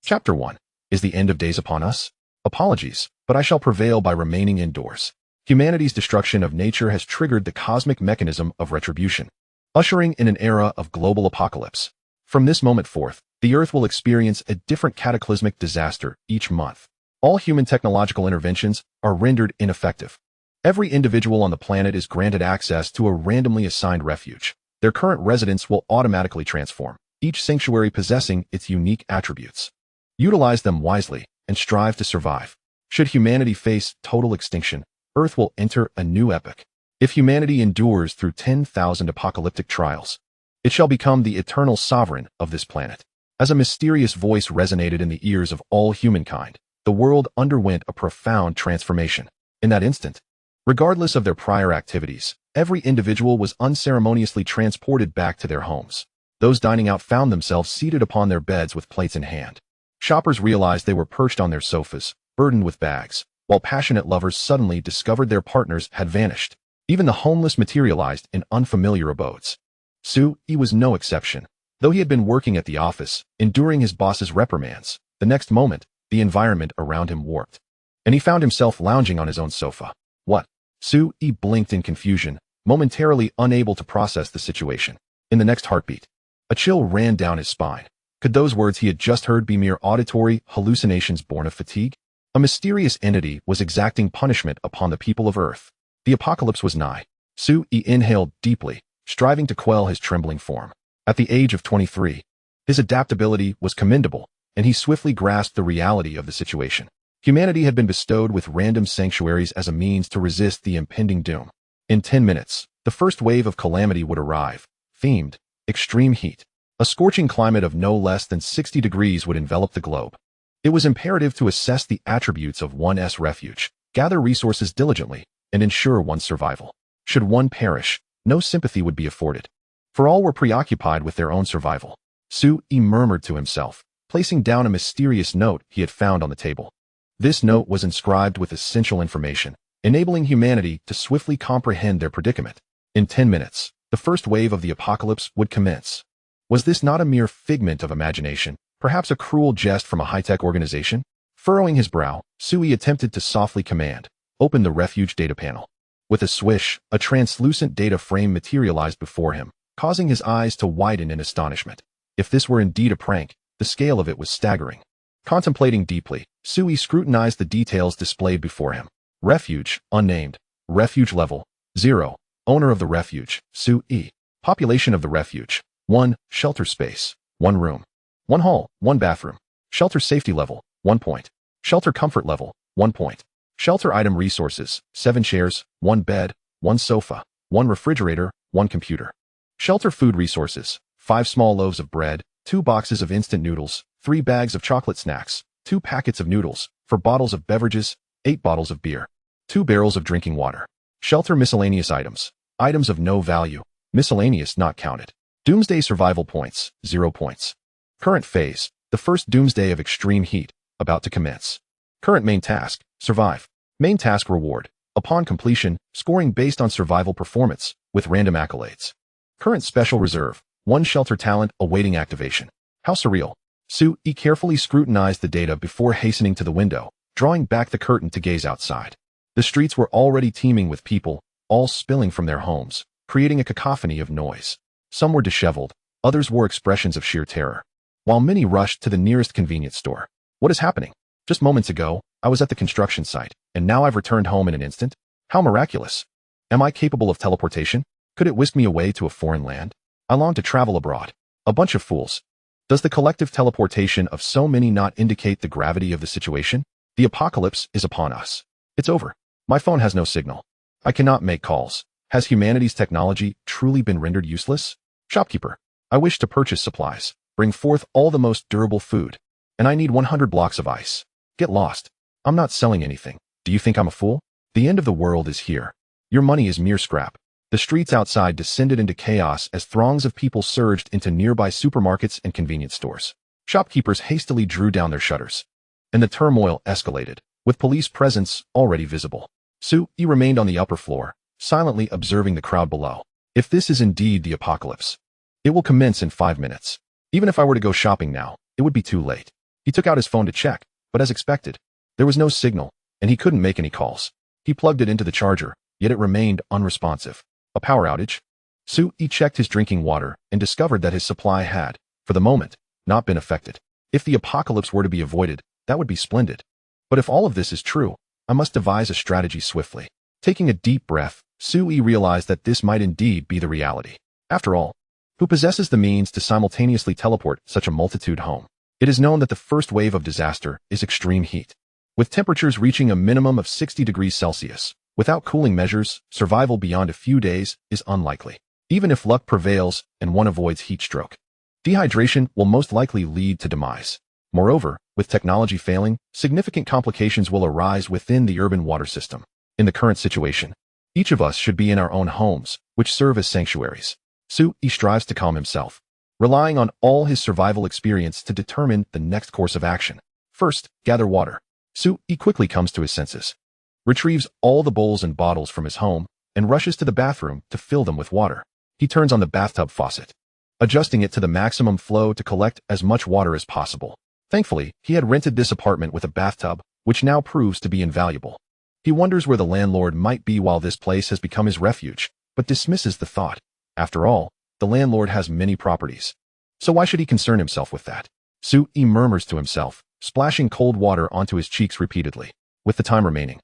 Chapter 1. Is the end of days upon us? Apologies, but I shall prevail by remaining indoors. Humanity's destruction of nature has triggered the cosmic mechanism of retribution, ushering in an era of global apocalypse. From this moment forth, the Earth will experience a different cataclysmic disaster each month. All human technological interventions are rendered ineffective. Every individual on the planet is granted access to a randomly assigned refuge. Their current residence will automatically transform, each sanctuary possessing its unique attributes. Utilize them wisely and strive to survive. Should humanity face total extinction, Earth will enter a new epoch. If humanity endures through 10,000 apocalyptic trials, it shall become the eternal sovereign of this planet. As a mysterious voice resonated in the ears of all humankind, the world underwent a profound transformation. In that instant, regardless of their prior activities, every individual was unceremoniously transported back to their homes. Those dining out found themselves seated upon their beds with plates in hand. Shoppers realized they were perched on their sofas, burdened with bags, while passionate lovers suddenly discovered their partners had vanished. Even the homeless materialized in unfamiliar abodes. Sui was no exception. Though he had been working at the office, enduring his boss's reprimands, the next moment, the environment around him warped, and he found himself lounging on his own sofa. What? Sui blinked in confusion, momentarily unable to process the situation. In the next heartbeat, a chill ran down his spine. Could those words he had just heard be mere auditory hallucinations born of fatigue? A mysterious entity was exacting punishment upon the people of Earth. The apocalypse was nigh. Sui inhaled deeply, striving to quell his trembling form. At the age of 23, his adaptability was commendable, and he swiftly grasped the reality of the situation. Humanity had been bestowed with random sanctuaries as a means to resist the impending doom. In 10 minutes, the first wave of calamity would arrive, themed extreme heat. A scorching climate of no less than 60 degrees would envelop the globe. It was imperative to assess the attributes of one's refuge, gather resources diligently, and ensure one's survival. Should one perish, no sympathy would be afforded, for all were preoccupied with their own survival. Sui murmured to himself, placing down a mysterious note he had found on the table. This note was inscribed with essential information, enabling humanity to swiftly comprehend their predicament. In 10 minutes, the first wave of the apocalypse would commence. Was this not a mere figment of imagination, perhaps a cruel jest from a high-tech organization? Furrowing his brow, Sui attempted to softly command, "Open the refuge data panel." With a swish, a translucent data frame materialized before him, causing his eyes to widen in astonishment. If this were indeed a prank, the scale of it was staggering. Contemplating deeply, Sui scrutinized the details displayed before him. Refuge, unnamed. Refuge level, 0. Owner of the refuge, Sui. Population of the refuge, 1. Shelter space, 1 room. 1 hall, 1 bathroom. Shelter safety level, 1 point. Shelter comfort level, 1 point. Shelter item resources, 7 chairs, 1 bed, 1 sofa, 1 refrigerator, 1 computer. Shelter food resources, 5 small loaves of bread, 2 boxes of instant noodles, 3 bags of chocolate snacks, 2 packets of noodles, 4 bottles of beverages, 8 bottles of beer, 2 barrels of drinking water. Shelter miscellaneous items, items of no value, miscellaneous not counted. Doomsday survival points, 0 points. Current phase, the first doomsday of extreme heat, about to commence. Current main task, survive. Main task reward, upon completion, scoring based on survival performance, with random accolades. Current special reserve, 1 shelter talent awaiting activation. How surreal. Sui carefully scrutinized the data before hastening to the window, drawing back the curtain to gaze outside. The streets were already teeming with people, all spilling from their homes, creating a cacophony of noise. Some were disheveled, others wore expressions of sheer terror, while many rushed to the nearest convenience store. What is happening? Just moments ago, I was at the construction site, and now I've returned home in an instant? How miraculous! Am I capable of teleportation? Could it whisk me away to a foreign land? I long to travel abroad. A bunch of fools. Does the collective teleportation of so many not indicate the gravity of the situation? The apocalypse is upon us. It's over. My phone has no signal. I cannot make calls. Has humanity's technology truly been rendered useless? Shopkeeper, I wish to purchase supplies. Bring forth all the most durable food. And I need 100 blocks of ice. Get lost. I'm not selling anything. Do you think I'm a fool? The end of the world is here. Your money is mere scrap. The streets outside descended into chaos as throngs of people surged into nearby supermarkets and convenience stores. Shopkeepers hastily drew down their shutters, and the turmoil escalated, with police presence already visible. Sui remained on the upper floor, silently observing the crowd below. If this is indeed the apocalypse, it will commence in 5 minutes. Even if I were to go shopping now, it would be too late. He took out his phone to check, but as expected, there was no signal, and he couldn't make any calls. He plugged it into the charger, yet it remained unresponsive. A power outage? Su-yi checked his drinking water and discovered that his supply had, for the moment, not been affected. If the apocalypse were to be avoided, that would be splendid. But if all of this is true, I must devise a strategy swiftly. Taking a deep breath, Su-yi realized that this might indeed be the reality. After all, who possesses the means to simultaneously teleport such a multitude home? It is known that the first wave of disaster is extreme heat. With temperatures reaching a minimum of 60 degrees Celsius, without cooling measures, survival beyond a few days is unlikely. Even if luck prevails and one avoids heat stroke, dehydration will most likely lead to demise. Moreover, with technology failing, significant complications will arise within the urban water system. In the current situation, each of us should be in our own homes, which serve as sanctuaries. Su-yi strives to calm himself, relying on all his survival experience to determine the next course of action. First, gather water. Su-yi quickly comes to his senses, retrieves all the bowls and bottles from his home, and rushes to the bathroom to fill them with water. He turns on the bathtub faucet, adjusting it to the maximum flow to collect as much water as possible. Thankfully, he had rented this apartment with a bathtub, which now proves to be invaluable. He wonders where the landlord might be while this place has become his refuge, but dismisses the thought. After all, the landlord has many properties, so why should he concern himself with that? Su-yi murmurs to himself, splashing cold water onto his cheeks repeatedly. With the time remaining,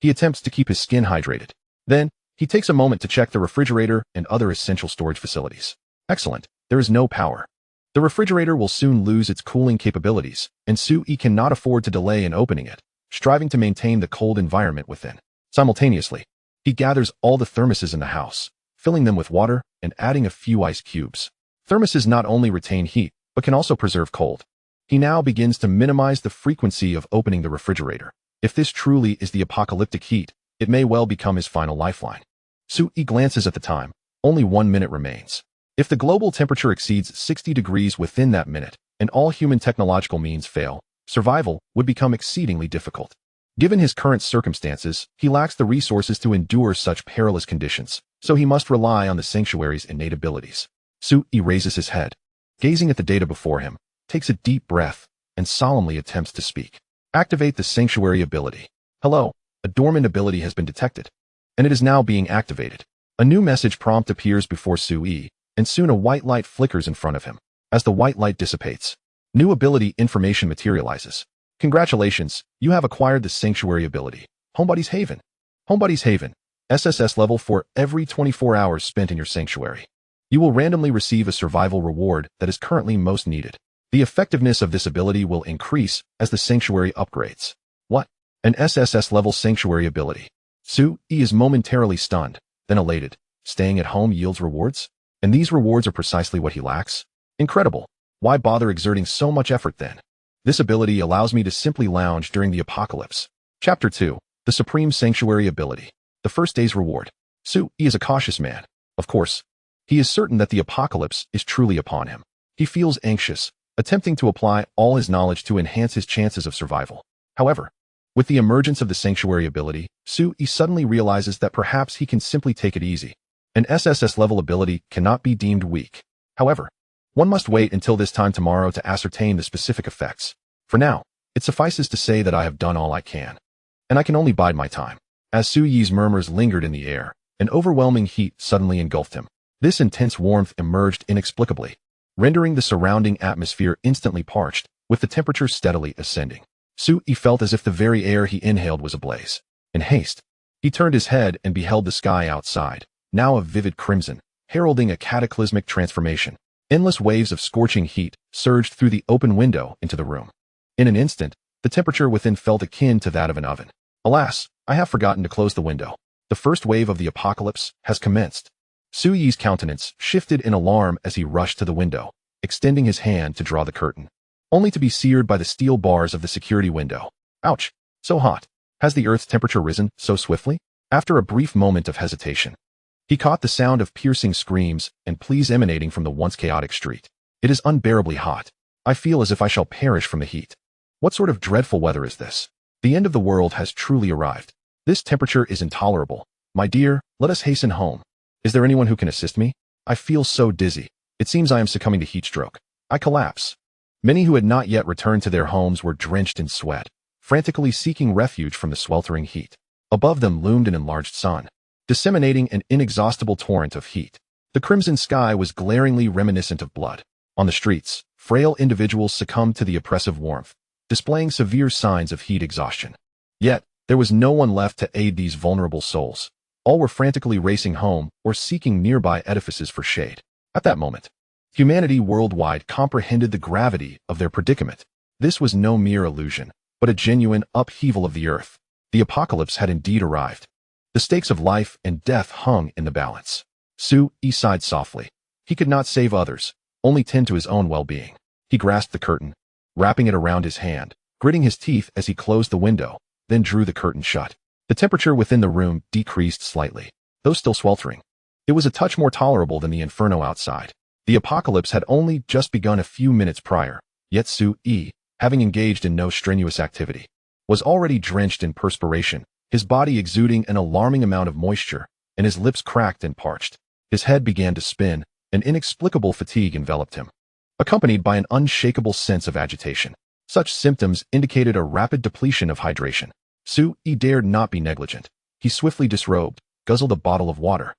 he attempts to keep his skin hydrated. Then, he takes a moment to check the refrigerator and other essential storage facilities. Excellent, there is no power. The refrigerator will soon lose its cooling capabilities, and Su-yi cannot afford to delay in opening it, striving to maintain the cold environment within. Simultaneously, he gathers all the thermoses in the house, filling them with water and adding a few ice cubes. Thermoses not only retain heat, but can also preserve cold. He now begins to minimize the frequency of opening the refrigerator. If this truly is the apocalyptic heat, it may well become his final lifeline. Su-yi glances at the time. Only 1 minute remains. If the global temperature exceeds 60 degrees within that minute, and all human technological means fail, survival would become exceedingly difficult. Given his current circumstances, he lacks the resources to endure such perilous conditions, so he must rely on the sanctuary's innate abilities. Su-yi raises his head, gazing at the data before him, takes a deep breath, and solemnly attempts to speak. Activate the sanctuary ability. Hello, a dormant ability has been detected, and it is now being activated. A new message prompt appears before Su-yi, and soon a white light flickers in front of him. As the white light dissipates, new ability information materializes. Congratulations, you have acquired the sanctuary ability. Homebody's Haven. Homebody's Haven. SSS level for every 24 hours spent in your sanctuary. You will randomly receive a survival reward that is currently most needed. The effectiveness of this ability will increase as the sanctuary upgrades. What? An SSS level sanctuary ability. Su-yi is momentarily stunned, then elated. Staying at home yields rewards? And these rewards are precisely what he lacks? Incredible. Why bother exerting so much effort then? This ability allows me to simply lounge during the apocalypse. Chapter 2. The Supreme Sanctuary Ability. The first day's reward. Su-yi is a cautious man. Of course, he is certain that the apocalypse is truly upon him. He feels anxious, attempting to apply all his knowledge to enhance his chances of survival. However, with the emergence of the sanctuary ability, Su-yi suddenly realizes that perhaps he can simply take it easy. An SSS-level ability cannot be deemed weak. However, one must wait until this time tomorrow to ascertain the specific effects. For now, it suffices to say that I have done all I can, and I can only bide my time. As Su-yi's murmurs lingered in the air, an overwhelming heat suddenly engulfed him. This intense warmth emerged inexplicably, rendering the surrounding atmosphere instantly parched, with the temperature steadily ascending. Su-yi felt as if the very air he inhaled was ablaze. In haste, he turned his head and beheld the sky outside, now a vivid crimson, heralding a cataclysmic transformation. Endless waves of scorching heat surged through the open window into the room. In an instant, the temperature within felt akin to that of an oven. Alas, I have forgotten to close the window. The first wave of the apocalypse has commenced. Su-yi's countenance shifted in alarm as he rushed to the window, extending his hand to draw the curtain, only to be seared by the steel bars of the security window. Ouch! So hot. Has the Earth's temperature risen so swiftly? After a brief moment of hesitation, he caught the sound of piercing screams and pleas emanating from the once chaotic street. It is unbearably hot. I feel as if I shall perish from the heat. What sort of dreadful weather is this? The end of the world has truly arrived. This temperature is intolerable. My dear, let us hasten home. Is there anyone who can assist me? I feel so dizzy. It seems I am succumbing to heat stroke. I collapse. Many who had not yet returned to their homes were drenched in sweat, frantically seeking refuge from the sweltering heat. Above them loomed an enlarged sun, disseminating an inexhaustible torrent of heat. The crimson sky was glaringly reminiscent of blood. On the streets, frail individuals succumbed to the oppressive warmth, displaying severe signs of heat exhaustion. Yet, there was no one left to aid these vulnerable souls. All were frantically racing home or seeking nearby edifices for shade. At that moment, humanity worldwide comprehended the gravity of their predicament. This was no mere illusion, but a genuine upheaval of the earth. The apocalypse had indeed arrived. The stakes of life and death hung in the balance. Su-yi sighed softly. He could not save others, only tend to his own well-being. He grasped the curtain, wrapping it around his hand, gritting his teeth as he closed the window, then drew the curtain shut. The temperature within the room decreased slightly, though still sweltering. It was a touch more tolerable than the inferno outside. The apocalypse had only just begun a few minutes prior, yet Su-yi, having engaged in no strenuous activity, was already drenched in perspiration, his body exuding an alarming amount of moisture, and his lips cracked and parched. His head began to spin, and inexplicable fatigue enveloped him, accompanied by an unshakable sense of agitation. Such symptoms indicated a rapid depletion of hydration. Su-yi dared not be negligent. He swiftly disrobed, guzzled a bottle of water,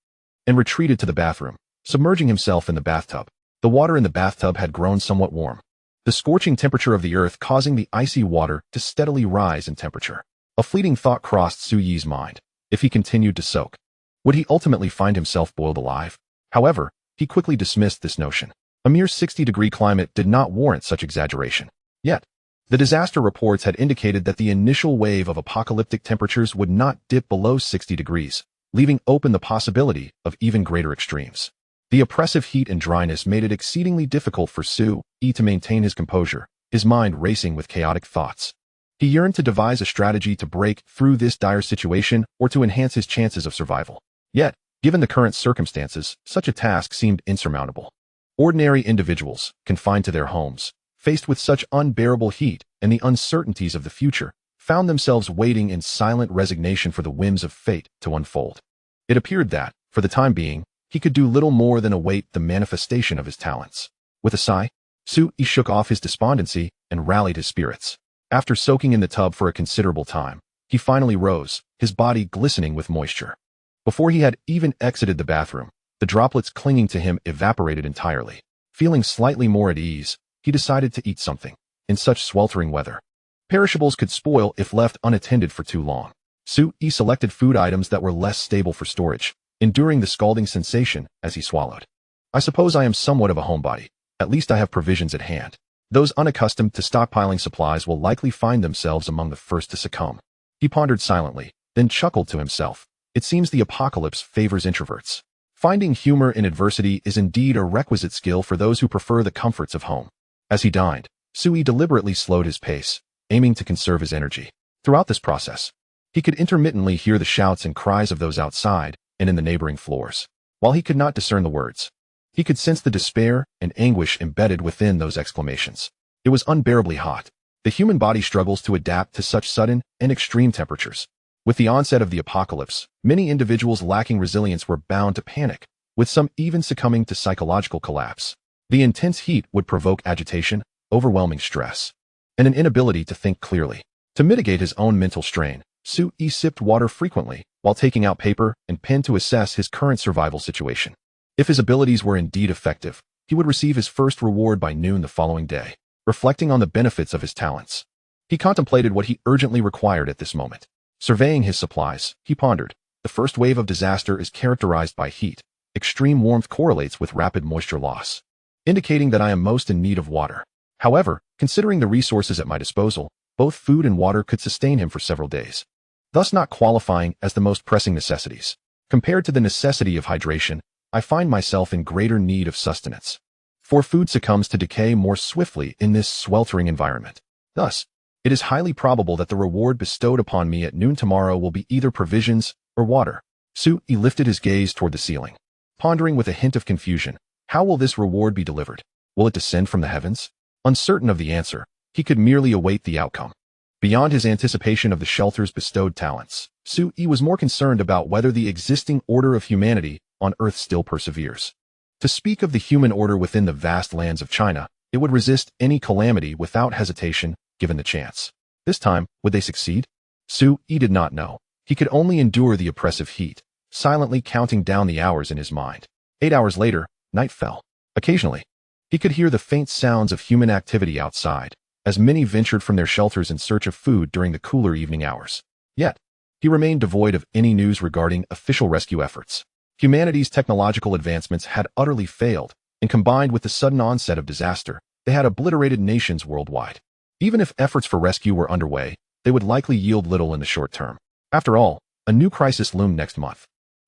and retreated to the bathroom, submerging himself in the bathtub. The water in the bathtub had grown somewhat warm, the scorching temperature of the earth causing the icy water to steadily rise in temperature. A fleeting thought crossed Su-yi's mind. If he continued to soak, would he ultimately find himself boiled alive? However, he quickly dismissed this notion. A mere 60-degree climate did not warrant such exaggeration. Yet, the disaster reports had indicated that the initial wave of apocalyptic temperatures would not dip below 60 degrees, leaving open the possibility of even greater extremes. The oppressive heat and dryness made it exceedingly difficult for Su-yi to maintain his composure, his mind racing with chaotic thoughts. He yearned to devise a strategy to break through this dire situation or to enhance his chances of survival. Yet, given the current circumstances, such a task seemed insurmountable. Ordinary individuals, confined to their homes, faced with such unbearable heat and the uncertainties of the future, found themselves waiting in silent resignation for the whims of fate to unfold. It appeared that, for the time being, he could do little more than await the manifestation of his talents. With a sigh, Su-yi shook off his despondency and rallied his spirits. After soaking in the tub for a considerable time, he finally rose, his body glistening with moisture. Before he had even exited the bathroom, the droplets clinging to him evaporated entirely. Feeling slightly more at ease, he decided to eat something. In such sweltering weather, perishables could spoil if left unattended for too long. Su-yi selected food items that were less stable for storage, enduring the scalding sensation as he swallowed. I suppose I am somewhat of a homebody. At least I have provisions at hand. Those unaccustomed to stockpiling supplies will likely find themselves among the first to succumb. He pondered silently, then chuckled to himself. It seems the apocalypse favors introverts. Finding humor in adversity is indeed a requisite skill for those who prefer the comforts of home. As he dined, Su-yi deliberately slowed his pace, aiming to conserve his energy. Throughout this process, he could intermittently hear the shouts and cries of those outside and in the neighboring floors. While he could not discern the words, he could sense the despair and anguish embedded within those exclamations. It was unbearably hot. The human body struggles to adapt to such sudden and extreme temperatures. With the onset of the apocalypse, many individuals lacking resilience were bound to panic, with some even succumbing to psychological collapse. The intense heat would provoke agitation, overwhelming stress, and an inability to think clearly. To mitigate his own mental strain, Su-yi sipped water frequently, while taking out paper and pen to assess his current survival situation. If his abilities were indeed effective, he would receive his first reward by noon the following day. Reflecting on the benefits of his talents, he contemplated what he urgently required at this moment. Surveying his supplies, he pondered. The first wave of disaster is characterized by heat. Extreme warmth correlates with rapid moisture loss, indicating that I am most in need of water. However, considering the resources at my disposal, both food and water could sustain him for several days, thus not qualifying as the most pressing necessities. Compared to the necessity of hydration, I find myself in greater need of sustenance, for food succumbs to decay more swiftly in this sweltering environment. Thus, it is highly probable that the reward bestowed upon me at noon tomorrow will be either provisions or water. Su-yi lifted his gaze toward the ceiling, pondering with a hint of confusion. How will this reward be delivered? Will it descend from the heavens? Uncertain of the answer, he could merely await the outcome. Beyond his anticipation of the shelter's bestowed talents, Su-yi was more concerned about whether the existing order of humanity on Earth still perseveres. To speak of the human order within the vast lands of China, It would resist any calamity without hesitation, given the chance. This time, would they succeed? Su-yi did not know. He could only endure the oppressive heat, silently counting down the hours in his mind. 8 hours later, night fell. Occasionally, he could hear the faint sounds of human activity outside, as many ventured from their shelters in search of food during the cooler evening hours. Yet, he remained devoid of any news regarding official rescue efforts. Humanity's technological advancements had utterly failed, and combined with the sudden onset of disaster, they had obliterated nations worldwide. Even if efforts for rescue were underway, they would likely yield little in the short term. After all, a new crisis loomed next month.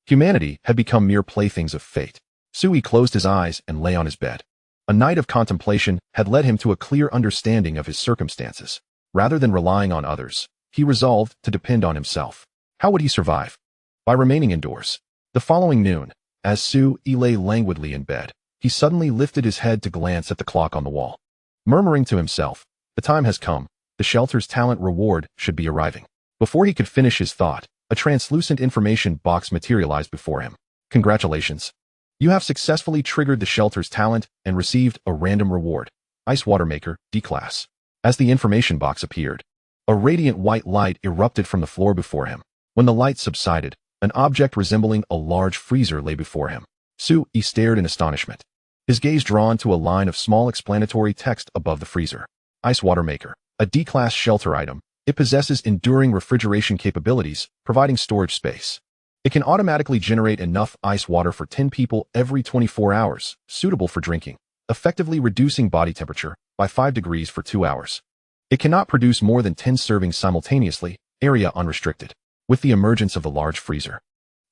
Humanity had become mere playthings of fate. Su-yi closed his eyes and lay on his bed. A night of contemplation had led him to a clear understanding of his circumstances. Rather than relying on others, he resolved to depend on himself. How would he survive? By remaining indoors. The following noon, as Su-yi lay languidly in bed, he suddenly lifted his head to glance at the clock on the wall. Murmuring to himself, the time has come, the shelter's talent reward should be arriving. Before he could finish his thought, a translucent information box materialized before him. Congratulations. You have successfully triggered the shelter's talent and received a random reward. Ice Water Maker, D-Class. As the information box appeared, a radiant white light erupted from the floor before him. When the light subsided, an object resembling a large freezer lay before him. Su-yi stared in astonishment, his gaze drawn to a line of small explanatory text above the freezer. Ice Water Maker, a D-Class shelter item. It possesses enduring refrigeration capabilities, providing storage space. It can automatically generate enough ice water for 10 people every 24 hours, suitable for drinking, effectively reducing body temperature by 5 degrees for 2 hours. It cannot produce more than 10 servings simultaneously, area unrestricted. With the emergence of the large freezer,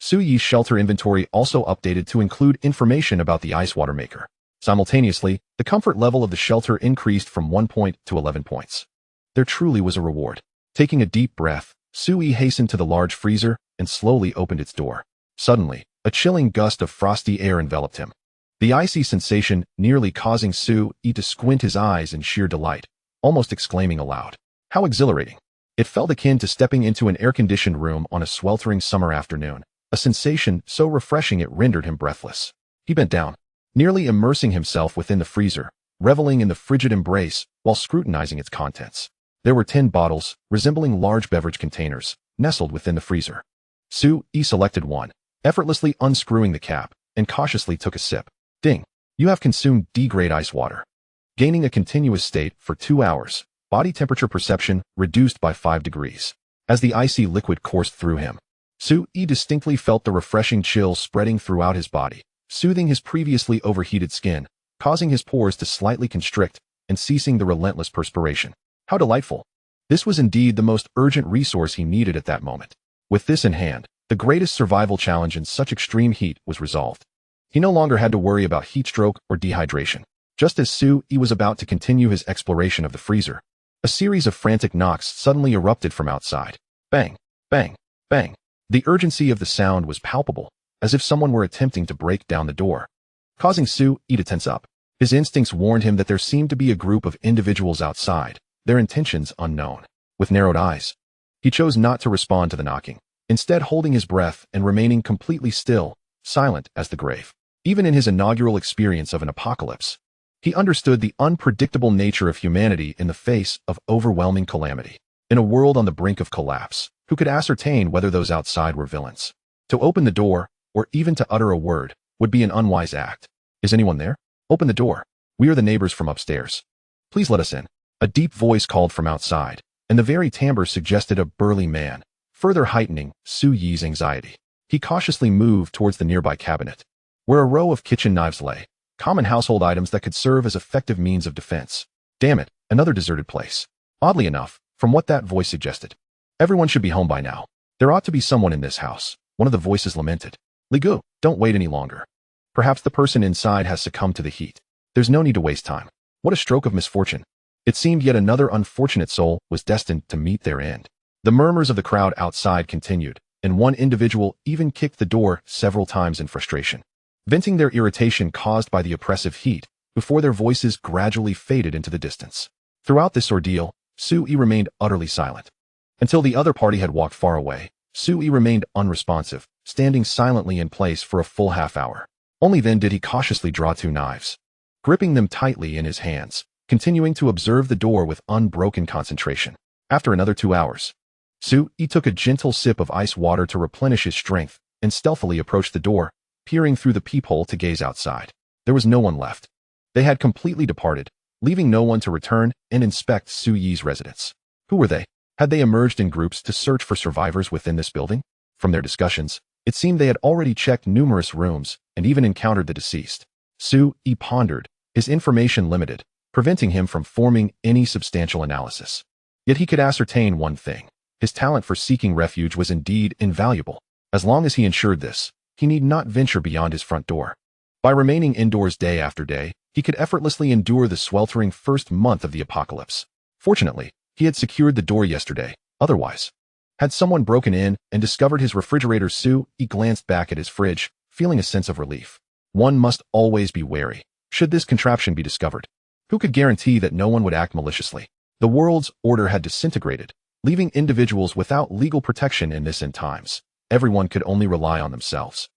Su-yi's shelter inventory also updated to include information about the Ice Water Maker. Simultaneously, the comfort level of the shelter increased from 1 point to 11 points. There truly was a reward. Taking a deep breath, Su-yi hastened to the large freezer and slowly opened its door. Suddenly, a chilling gust of frosty air enveloped him. The icy sensation nearly causing Su-yi to squint his eyes in sheer delight, almost exclaiming aloud. How exhilarating! It felt akin to stepping into an air-conditioned room on a sweltering summer afternoon, a sensation so refreshing it rendered him breathless. He bent down, nearly immersing himself within the freezer, reveling in the frigid embrace while scrutinizing its contents. There were 10 bottles, resembling large beverage containers, nestled within the freezer. Su-yi selected one, effortlessly unscrewing the cap, and cautiously took a sip. Ding! You have consumed D-grade ice water. Gaining a continuous state for 2 hours, body temperature perception reduced by 5 degrees. As the icy liquid coursed through him, Su-yi distinctly felt the refreshing chill spreading throughout his body, soothing his previously overheated skin, causing his pores to slightly constrict, and ceasing the relentless perspiration. How delightful! This was indeed the most urgent resource he needed at that moment. With this in hand, the greatest survival challenge in such extreme heat was resolved. He no longer had to worry about heat stroke or dehydration. Just as Su-yi was about to continue his exploration of the freezer, a series of frantic knocks suddenly erupted from outside. Bang! Bang! Bang! The urgency of the sound was palpable, as if someone were attempting to break down the door, causing Su-yi to tense up. His instincts warned him that there seemed to be a group of individuals outside, their intentions unknown. With narrowed eyes, he chose not to respond to the knocking, instead holding his breath and remaining completely still, silent as the grave. Even in his inaugural experience of an apocalypse, he understood the unpredictable nature of humanity in the face of overwhelming calamity. In a world on the brink of collapse, who could ascertain whether those outside were villains? To open the door, or even to utter a word, would be an unwise act. Is anyone there? Open the door. We are the neighbors from upstairs. Please let us in. A deep voice called from outside, and the very timbre suggested a burly man, further heightening Su-yi's anxiety. He cautiously moved towards the nearby cabinet, where a row of kitchen knives lay, common household items that could serve as effective means of defense. Damn it, another deserted place. Oddly enough, from what that voice suggested, everyone should be home by now. There ought to be someone in this house, one of the voices lamented. Lin Yue, don't wait any longer. Perhaps the person inside has succumbed to the heat. There's no need to waste time. What a stroke of misfortune. It seemed yet another unfortunate soul was destined to meet their end. The murmurs of the crowd outside continued, and one individual even kicked the door several times in frustration, venting their irritation caused by the oppressive heat before their voices gradually faded into the distance. Throughout this ordeal, Su-yi remained utterly silent. Until the other party had walked far away, Su-yi remained unresponsive, standing silently in place for a full half hour. Only then did he cautiously draw 2 knives. gripping them tightly in his hands, continuing to observe the door with unbroken concentration. After another 2 hours, Su-yi took a gentle sip of ice water to replenish his strength and stealthily approached the door, peering through the peephole to gaze outside. There was no one left. They had completely departed, leaving no one to return and inspect Su-yi's residence. Who were they? Had they emerged in groups to search for survivors within this building? From their discussions, it seemed they had already checked numerous rooms and even encountered the deceased. Su-yi pondered, his information limited, preventing him from forming any substantial analysis. Yet he could ascertain one thing. His talent for seeking refuge was indeed invaluable. As long as he ensured this, he need not venture beyond his front door. By remaining indoors day after day, he could effortlessly endure the sweltering first month of the apocalypse. Fortunately, he had secured the door yesterday. Otherwise, had someone broken in and discovered his refrigerator, Su-yi glanced back at his fridge, feeling a sense of relief. One must always be wary, should this contraption be discovered. Who could guarantee that no one would act maliciously? The world's order had disintegrated, leaving individuals without legal protection in this end times. Everyone could only rely on themselves,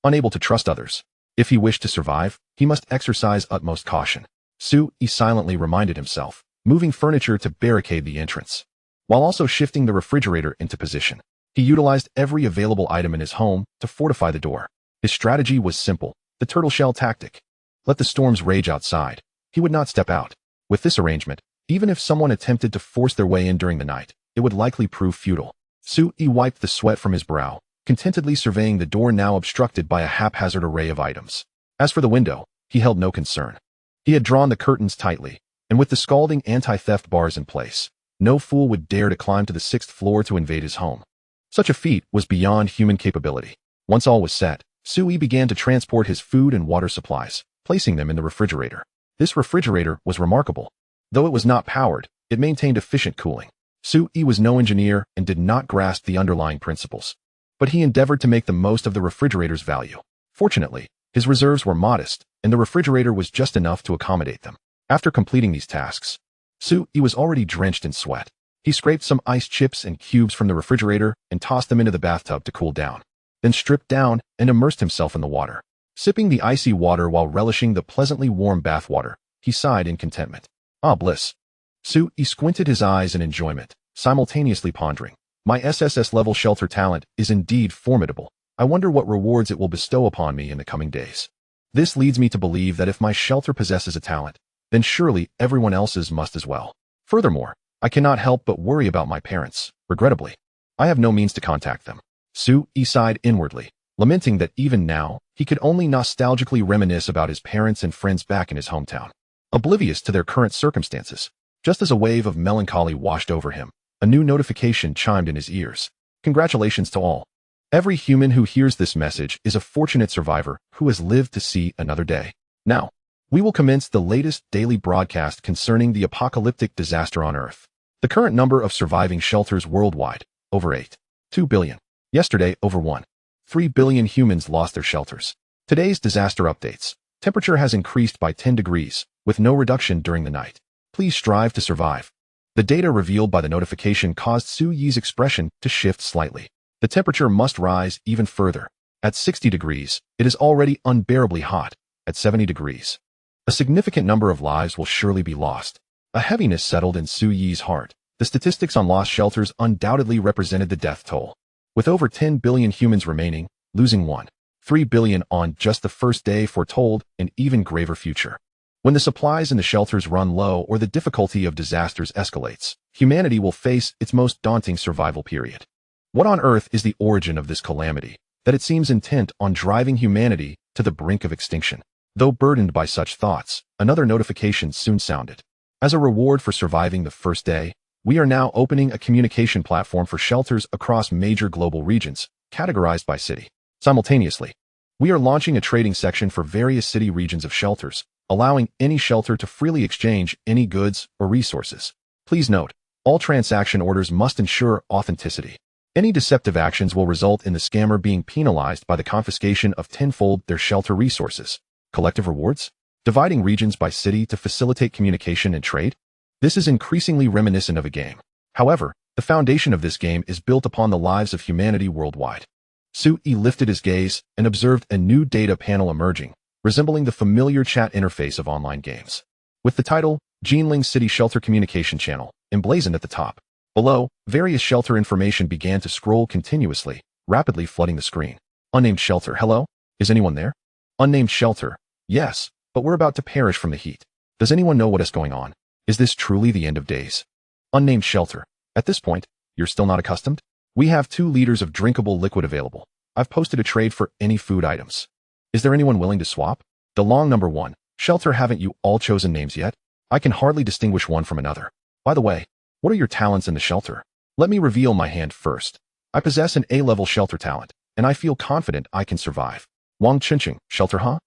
unable to trust others. If he wished to survive, he must exercise utmost caution. Su-yi silently reminded himself, moving furniture to barricade the entrance, while also shifting the refrigerator into position. He utilized every available item in his home to fortify the door. His strategy was simple, the turtle shell tactic. Let the storms rage outside. He would not step out. With this arrangement, even if someone attempted to force their way in during the night, it would likely prove futile. Su-yi wiped the sweat from his brow, contentedly surveying the door now obstructed by a haphazard array of items. As for the window, he held no concern. He had drawn the curtains tightly, and with the scalding anti-theft bars in place, no fool would dare to climb to the 6th floor to invade his home. Such a feat was beyond human capability. Once all was set, Su-yi began to transport his food and water supplies, placing them in the refrigerator. This refrigerator was remarkable. Though it was not powered, it maintained efficient cooling. Su-yi was no engineer and did not grasp the underlying principles, but he endeavored to make the most of the refrigerator's value. Fortunately, his reserves were modest, and the refrigerator was just enough to accommodate them. After completing these tasks, Su-yi was already drenched in sweat. He scraped some ice chips and cubes from the refrigerator and tossed them into the bathtub to cool down, then stripped down and immersed himself in the water. Sipping the icy water while relishing the pleasantly warm bath water, he sighed in contentment. Ah, bliss. Su-yi squinted his eyes in enjoyment, simultaneously pondering. My SSS-level shelter talent is indeed formidable. I wonder what rewards it will bestow upon me in the coming days. This leads me to believe that if my shelter possesses a talent, then surely everyone else's must as well. Furthermore, I cannot help but worry about my parents. Regrettably, I have no means to contact them. Su-yi sighed inwardly, lamenting that even now, he could only nostalgically reminisce about his parents and friends back in his hometown, oblivious to their current circumstances. Just as a wave of melancholy washed over him, a new notification chimed in his ears. Congratulations to all. Every human who hears this message is a fortunate survivor who has lived to see another day. Now, we will commence the latest daily broadcast concerning the apocalyptic disaster on Earth. The current number of surviving shelters worldwide, over 8.2 billion. Yesterday, over 1.3 billion humans lost their shelters. Today's disaster updates. Temperature has increased by 10 degrees, with no reduction during the night. Please strive to survive. The data revealed by the notification caused Su-yi's expression to shift slightly. The temperature must rise even further. At 60 degrees, it is already unbearably hot. At 70 degrees, a significant number of lives will surely be lost. A heaviness settled in Su-yi's heart. The statistics on lost shelters undoubtedly represented the death toll. With over 10 billion humans remaining, losing 1.3 billion on just the first day foretold an even graver future. When the supplies in the shelters run low or the difficulty of disasters escalates, humanity will face its most daunting survival period. What on earth is the origin of this calamity, that it seems intent on driving humanity to the brink of extinction? Though burdened by such thoughts, another notification soon sounded. As a reward for surviving the first day, we are now opening a communication platform for shelters across major global regions, categorized by city. Simultaneously, we are launching a trading section for various city regions of shelters, allowing any shelter to freely exchange any goods or resources. Please note, all transaction orders must ensure authenticity. Any deceptive actions will result in the scammer being penalized by the confiscation of tenfold their shelter resources. Collective rewards? Dividing regions by city to facilitate communication and trade? This is increasingly reminiscent of a game. However, the foundation of this game is built upon the lives of humanity worldwide. Su-yi lifted his gaze and observed a new data panel emerging, resembling the familiar chat interface of online games. With the title, Jinling City Shelter Communication Channel, emblazoned at the top. Below, various shelter information began to scroll continuously, rapidly flooding the screen. Unnamed shelter, hello? Is anyone there? Unnamed shelter, yes, but we're about to perish from the heat. Does anyone know what is going on? Is this truly the end of days? Unnamed shelter, at this point, you're still not accustomed? We have 2 liters of drinkable liquid available. I've posted a trade for any food items. Is there anyone willing to swap? DeLong number 1, shelter, haven't you all chosen names yet? I can hardly distinguish one from another. By the way, what are your talents in the shelter? Let me reveal my hand first. I possess an A-level shelter talent, and I feel confident I can survive. Wang Chinching, shelter, huh?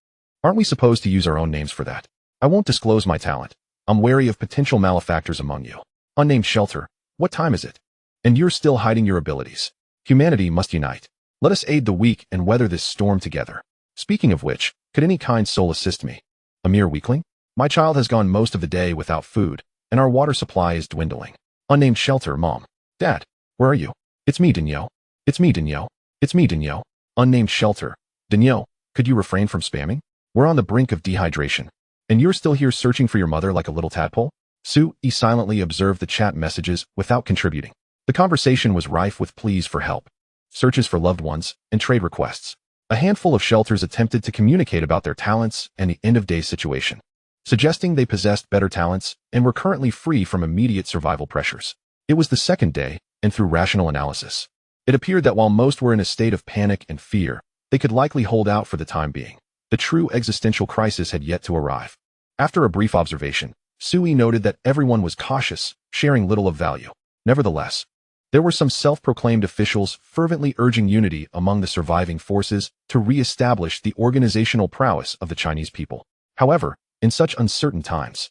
Aren't we supposed to use our own names for that? I won't disclose my talent. I'm wary of potential malefactors among you. Unnamed shelter, what time is it? And you're still hiding your abilities. Humanity must unite. Let us aid the weak and weather this storm together. Speaking of which, could any kind soul assist me? A mere weakling? My child has gone most of the day without food, and our water supply is dwindling. Unnamed shelter, Mom. Dad, where are you? It's me, Danielle. It's me, Danielle. It's me, Danielle. Unnamed shelter. Danielle, could you refrain from spamming? We're on the brink of dehydration. And you're still here searching for your mother like a little tadpole? Sue-E silently observed the chat messages without contributing. The conversation was rife with pleas for help, searches for loved ones, and trade requests. A handful of shelters attempted to communicate about their talents and the end-of-days situation, suggesting they possessed better talents and were currently free from immediate survival pressures. It was the second day, and through rational analysis, it appeared that while most were in a state of panic and fear, they could likely hold out for the time being. The true existential crisis had yet to arrive. After a brief observation, Sue-E noted that everyone was cautious, sharing little of value. Nevertheless, there were some self-proclaimed officials fervently urging unity among the surviving forces to re-establish the organizational prowess of the Chinese people. However, in such uncertain times,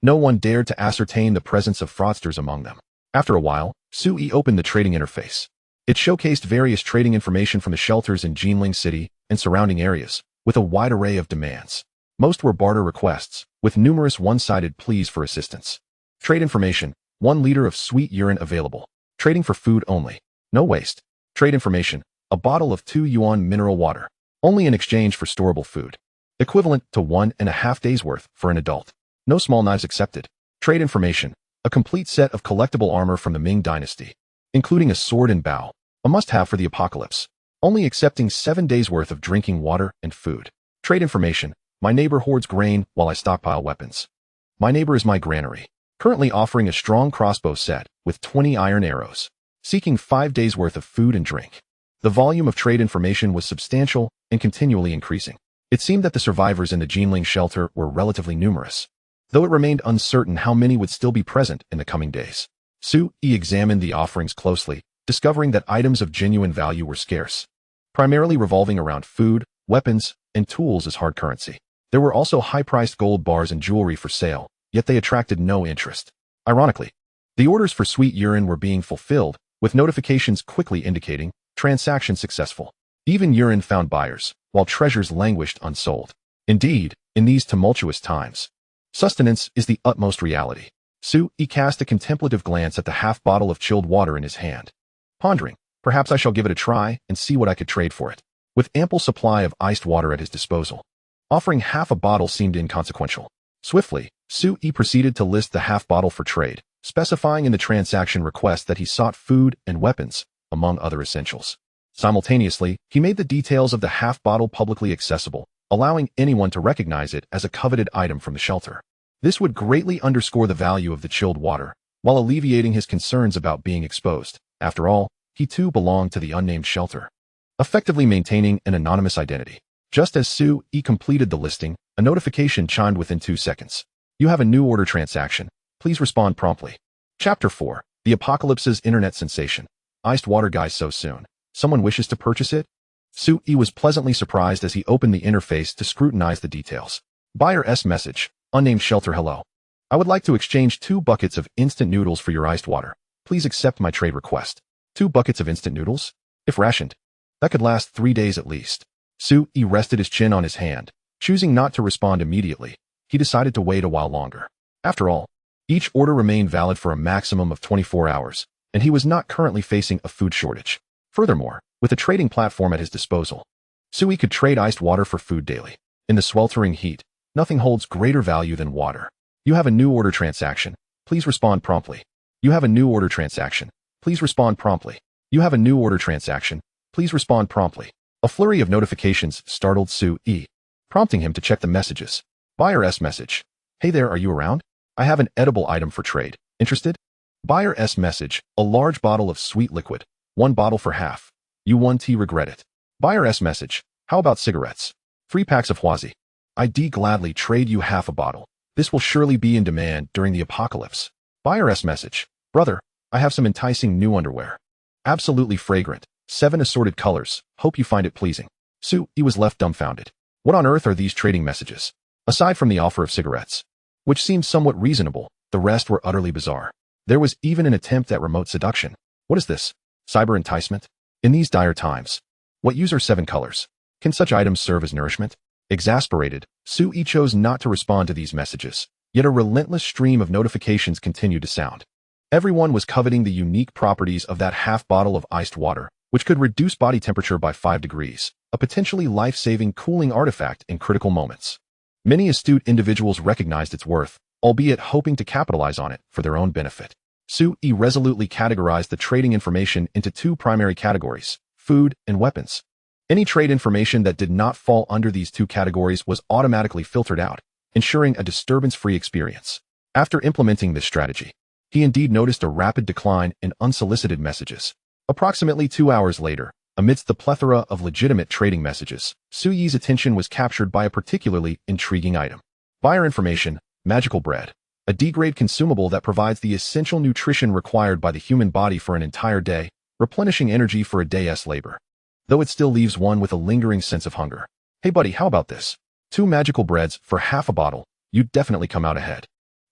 no one dared to ascertain the presence of fraudsters among them. After a while, Sue-E opened the trading interface. It showcased various trading information from the shelters in Jinling City and surrounding areas, with a wide array of demands. Most were barter requests, with numerous one-sided pleas for assistance. Trade information, 1 liter of sweet urine available. Trading for food only. No waste. Trade information, a bottle of 2 yuan mineral water, only in exchange for storable food. Equivalent to 1.5 days worth for an adult. No small knives accepted. Trade information, a complete set of collectible armor from the Ming Dynasty, including a sword and bow, a must-have for the apocalypse. Only accepting 7 days worth of drinking water and food. Trade information, my neighbor hoards grain while I stockpile weapons. My neighbor is my granary, currently offering a strong crossbow set with 20 iron arrows, seeking 5 days worth of food and drink. The volume of trade information was substantial and continually increasing. It seemed that the survivors in the Jinling shelter were relatively numerous, though it remained uncertain how many would still be present in the coming days. Sue-E examined the offerings closely, discovering that items of genuine value were scarce, primarily revolving around food, weapons, and tools as hard currency. There were also high-priced gold bars and jewelry for sale, yet they attracted no interest. Ironically, the orders for sweet urine were being fulfilled, with notifications quickly indicating transaction successful. Even urine found buyers, while treasures languished unsold. Indeed, in these tumultuous times, sustenance is the utmost reality. Sue-E cast a contemplative glance at the half bottle of chilled water in his hand, pondering, perhaps I shall give it a try and see what I could trade for it. With ample supply of iced water at his disposal, offering half a bottle seemed inconsequential. Swiftly, Sue-E proceeded to list the half bottle for trade, specifying in the transaction request that he sought food and weapons, among other essentials. Simultaneously, he made the details of the half bottle publicly accessible, allowing anyone to recognize it as a coveted item from the shelter. This would greatly underscore the value of the chilled water, while alleviating his concerns about being exposed. After all, he too belonged to the unnamed shelter, effectively maintaining an anonymous identity. Just as Sue-E completed the listing, a notification chimed within 2 seconds. You have a new order transaction. Please respond promptly. Chapter 4. The Apocalypse's Internet Sensation. Iced water guy so soon. Someone wishes to purchase it? Sue-E was pleasantly surprised as he opened the interface to scrutinize the details. Buyer S message. Unnamed shelter, hello. I would like to exchange 2 buckets of instant noodles for your iced water. Please accept my trade request. 2 buckets of instant noodles? If rationed, that could last 3 days at least. Sue-E rested his chin on his hand. Choosing not to respond immediately, he decided to wait a while longer. After all, each order remained valid for a maximum of 24 hours, and he was not currently facing a food shortage. Furthermore, with a trading platform at his disposal, Sue-E could trade iced water for food daily. In the sweltering heat, nothing holds greater value than water. You have a new order transaction. Please respond promptly. You have a new order transaction. Please respond promptly. You have a new order transaction. Please respond promptly. A flurry of notifications startled Su-e, prompting him to check the messages. Buyer S message. Hey there, are you around? I have an edible item for trade. Interested? Buyer S message. A large bottle of sweet liquid. 1 bottle for half. You 1T regret it. Buyer S message. How about cigarettes? 3 packs of Huazi. I'd gladly trade you half a bottle. This will surely be in demand during the apocalypse. Buyer S message. Brother, I have some enticing new underwear. Absolutely fragrant. 7 assorted colors. Hope you find it pleasing. Su-e was left dumbfounded. What on earth are these trading messages? Aside from the offer of cigarettes, which seemed somewhat reasonable, the rest were utterly bizarre. There was even an attempt at remote seduction. What is this? Cyber enticement? In these dire times, what use are 7 colors? Can such items serve as nourishment? Exasperated, Su-e chose not to respond to these messages, yet a relentless stream of notifications continued to sound. Everyone was coveting the unique properties of that half bottle of iced water, which could reduce body temperature by 5 degrees, a potentially life-saving cooling artifact in critical moments. Many astute individuals recognized its worth, albeit hoping to capitalize on it for their own benefit. Su-e resolutely categorized the trading information into 2 primary categories, food and weapons. Any trade information that did not fall under these 2 categories was automatically filtered out, ensuring a disturbance-free experience. After implementing this strategy, he indeed noticed a rapid decline in unsolicited messages. Approximately 2 hours later, amidst the plethora of legitimate trading messages, Su-e's attention was captured by a particularly intriguing item. Buyer information, magical bread. A D-grade consumable that provides the essential nutrition required by the human body for an entire day, replenishing energy for a day's labor. Though it still leaves one with a lingering sense of hunger. Hey buddy, how about this? 2 magical breads for half a bottle. You'd definitely come out ahead.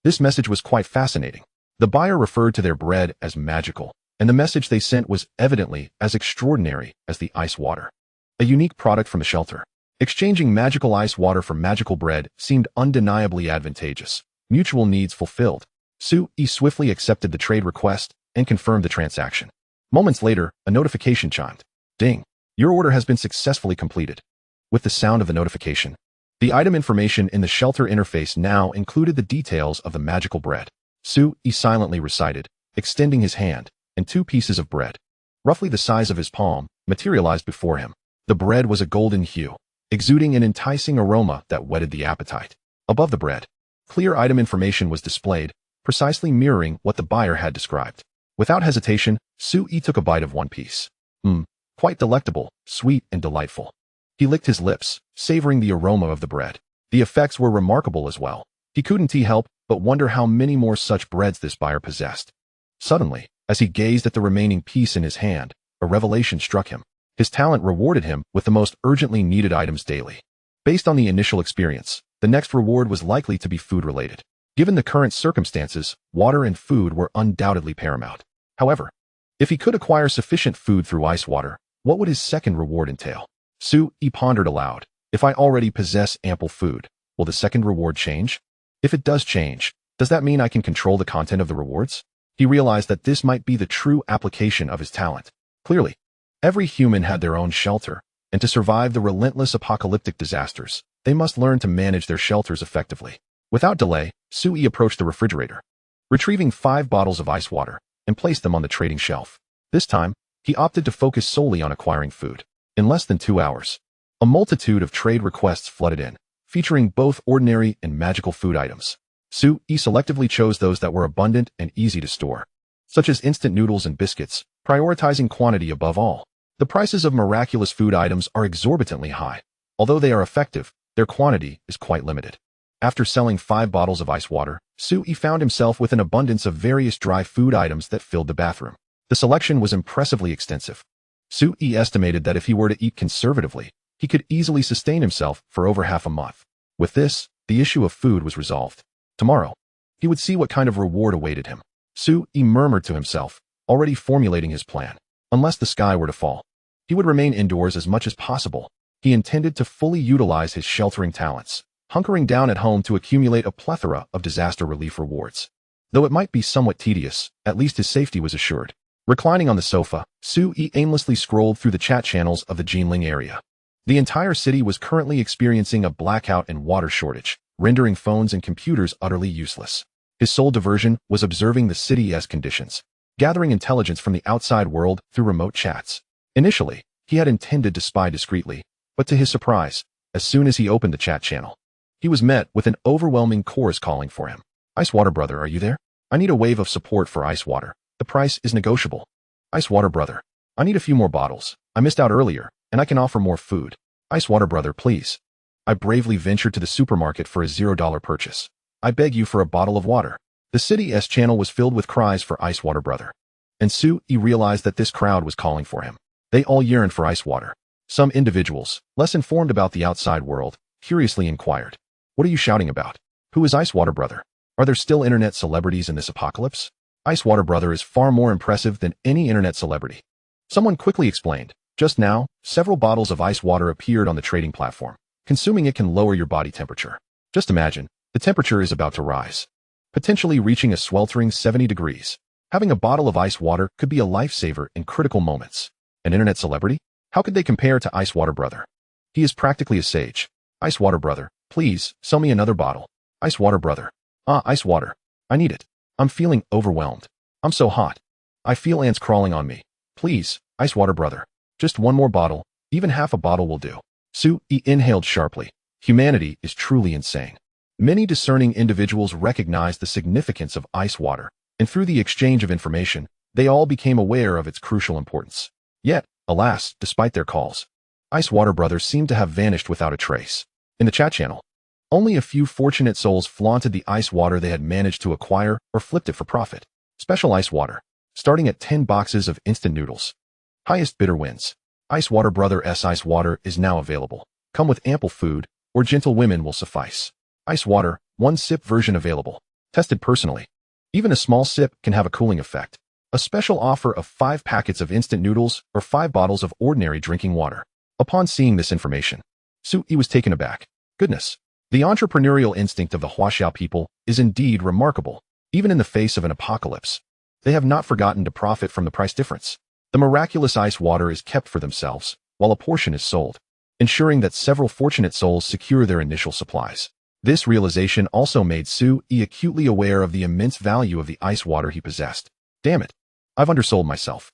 This message was quite fascinating. The buyer referred to their bread as magical, and the message they sent was evidently as extraordinary as the ice water. A unique product from the shelter. Exchanging magical ice water for magical bread seemed undeniably advantageous. Mutual needs fulfilled. Su-e swiftly accepted the trade request and confirmed the transaction. Moments later, a notification chimed. Ding. Your order has been successfully completed. With the sound of the notification, the item information in the shelter interface now included the details of the magical bread. Su-e silently recited, extending his hand, and 2 pieces of bread, roughly the size of his palm, materialized before him. The bread was a golden hue, exuding an enticing aroma that whetted the appetite. Above the bread, clear item information was displayed, precisely mirroring what the buyer had described. Without hesitation, Su-e took a bite of one piece. Quite delectable, sweet and delightful. He licked his lips, savoring the aroma of the bread. The effects were remarkable as well. He couldn't help but wonder how many more such breads this buyer possessed. Suddenly, as he gazed at the remaining piece in his hand, a revelation struck him. His talent rewarded him with the most urgently needed items daily. Based on the initial experience, the next reward was likely to be food-related. Given the current circumstances, water and food were undoubtedly paramount. However, if he could acquire sufficient food through ice water, what would his second reward entail? Su-e pondered aloud. If I already possess ample food, will the second reward change? If it does change, does that mean I can control the content of the rewards? He realized that this might be the true application of his talent. Clearly, every human had their own shelter, and to survive the relentless apocalyptic disasters, they must learn to manage their shelters effectively. Without delay, Su-e approached the refrigerator, retrieving 5 bottles of ice water, and placed them on the trading shelf. This time, he opted to focus solely on acquiring food. In less than 2 hours, a multitude of trade requests flooded in, featuring both ordinary and magical food items. Su-e selectively chose those that were abundant and easy to store, such as instant noodles and biscuits, prioritizing quantity above all. The prices of miraculous food items are exorbitantly high. Although they are effective, their quantity is quite limited. After selling 5 bottles of ice water, Su-e found himself with an abundance of various dry food items that filled the bathroom. The selection was impressively extensive. Su-e estimated that if he were to eat conservatively, he could easily sustain himself for over half a month. With this, the issue of food was resolved. Tomorrow, he would see what kind of reward awaited him. Su-e murmured to himself, already formulating his plan. Unless the sky were to fall, he would remain indoors as much as possible. He intended to fully utilize his sheltering talents, hunkering down at home to accumulate a plethora of disaster relief rewards. Though it might be somewhat tedious, at least his safety was assured. Reclining on the sofa, Su-e aimlessly scrolled through the chat channels of the Jinling area. The entire city was currently experiencing a blackout and water shortage, rendering phones and computers utterly useless. His sole diversion was observing the city's conditions, gathering intelligence from the outside world through remote chats. Initially, he had intended to spy discreetly, but to his surprise, as soon as he opened the chat channel, he was met with an overwhelming chorus calling for him. Ice Water Brother, are you there? I need a wave of support for ice water. The price is negotiable. Ice Water Brother, I need a few more bottles. I missed out earlier, and I can offer more food. Ice Water Brother, please. I bravely ventured to the supermarket for a $0 purchase. I beg you for a bottle of water. The city's channel was filled with cries for Ice Water Brother. And He realized that this crowd was calling for him. They all yearned for ice water. Some individuals, less informed about the outside world, curiously inquired, "What are you shouting about? Who is Ice Water Brother? Are there still internet celebrities in this apocalypse? Ice Water Brother is far more impressive than any internet celebrity." Someone quickly explained, "Just now, several bottles of ice water appeared on the trading platform. Consuming it can lower your body temperature. Just imagine, the temperature is about to rise, potentially reaching a sweltering 70 degrees. Having a bottle of ice water could be a lifesaver in critical moments." An internet celebrity? How could they compare to Ice Water Brother? He is practically a sage. Ice Water Brother, please, sell me another bottle. Ice Water Brother. Ice water. I need it. I'm feeling overwhelmed. I'm so hot. I feel ants crawling on me. Please, Ice Water Brother. Just one more bottle. Even half a bottle will do. He inhaled sharply. Humanity is truly insane. Many discerning individuals recognized the significance of ice water, and through the exchange of information, they all became aware of its crucial importance. Yet, alas, despite their calls, Ice Water Brothers seemed to have vanished without a trace. In the chat channel, only a few fortunate souls flaunted the ice water they had managed to acquire or flipped it for profit. Special ice water, starting at 10 boxes of instant noodles. Highest bidder wins. Ice Water Brother's ice water is now available. Come with ample food, or gentle women will suffice. Ice water, 1 sip version available. Tested personally. Even a small sip can have a cooling effect. A special offer of 5 packets of instant noodles or 5 bottles of ordinary drinking water. Upon seeing this information, He was taken aback. Goodness. The entrepreneurial instinct of the Huaxiao people is indeed remarkable. Even in the face of an apocalypse, they have not forgotten to profit from the price difference. The miraculous ice water is kept for themselves, while a portion is sold, ensuring that several fortunate souls secure their initial supplies. This realization also made He acutely aware of the immense value of the ice water he possessed. Damn it. I've undersold myself.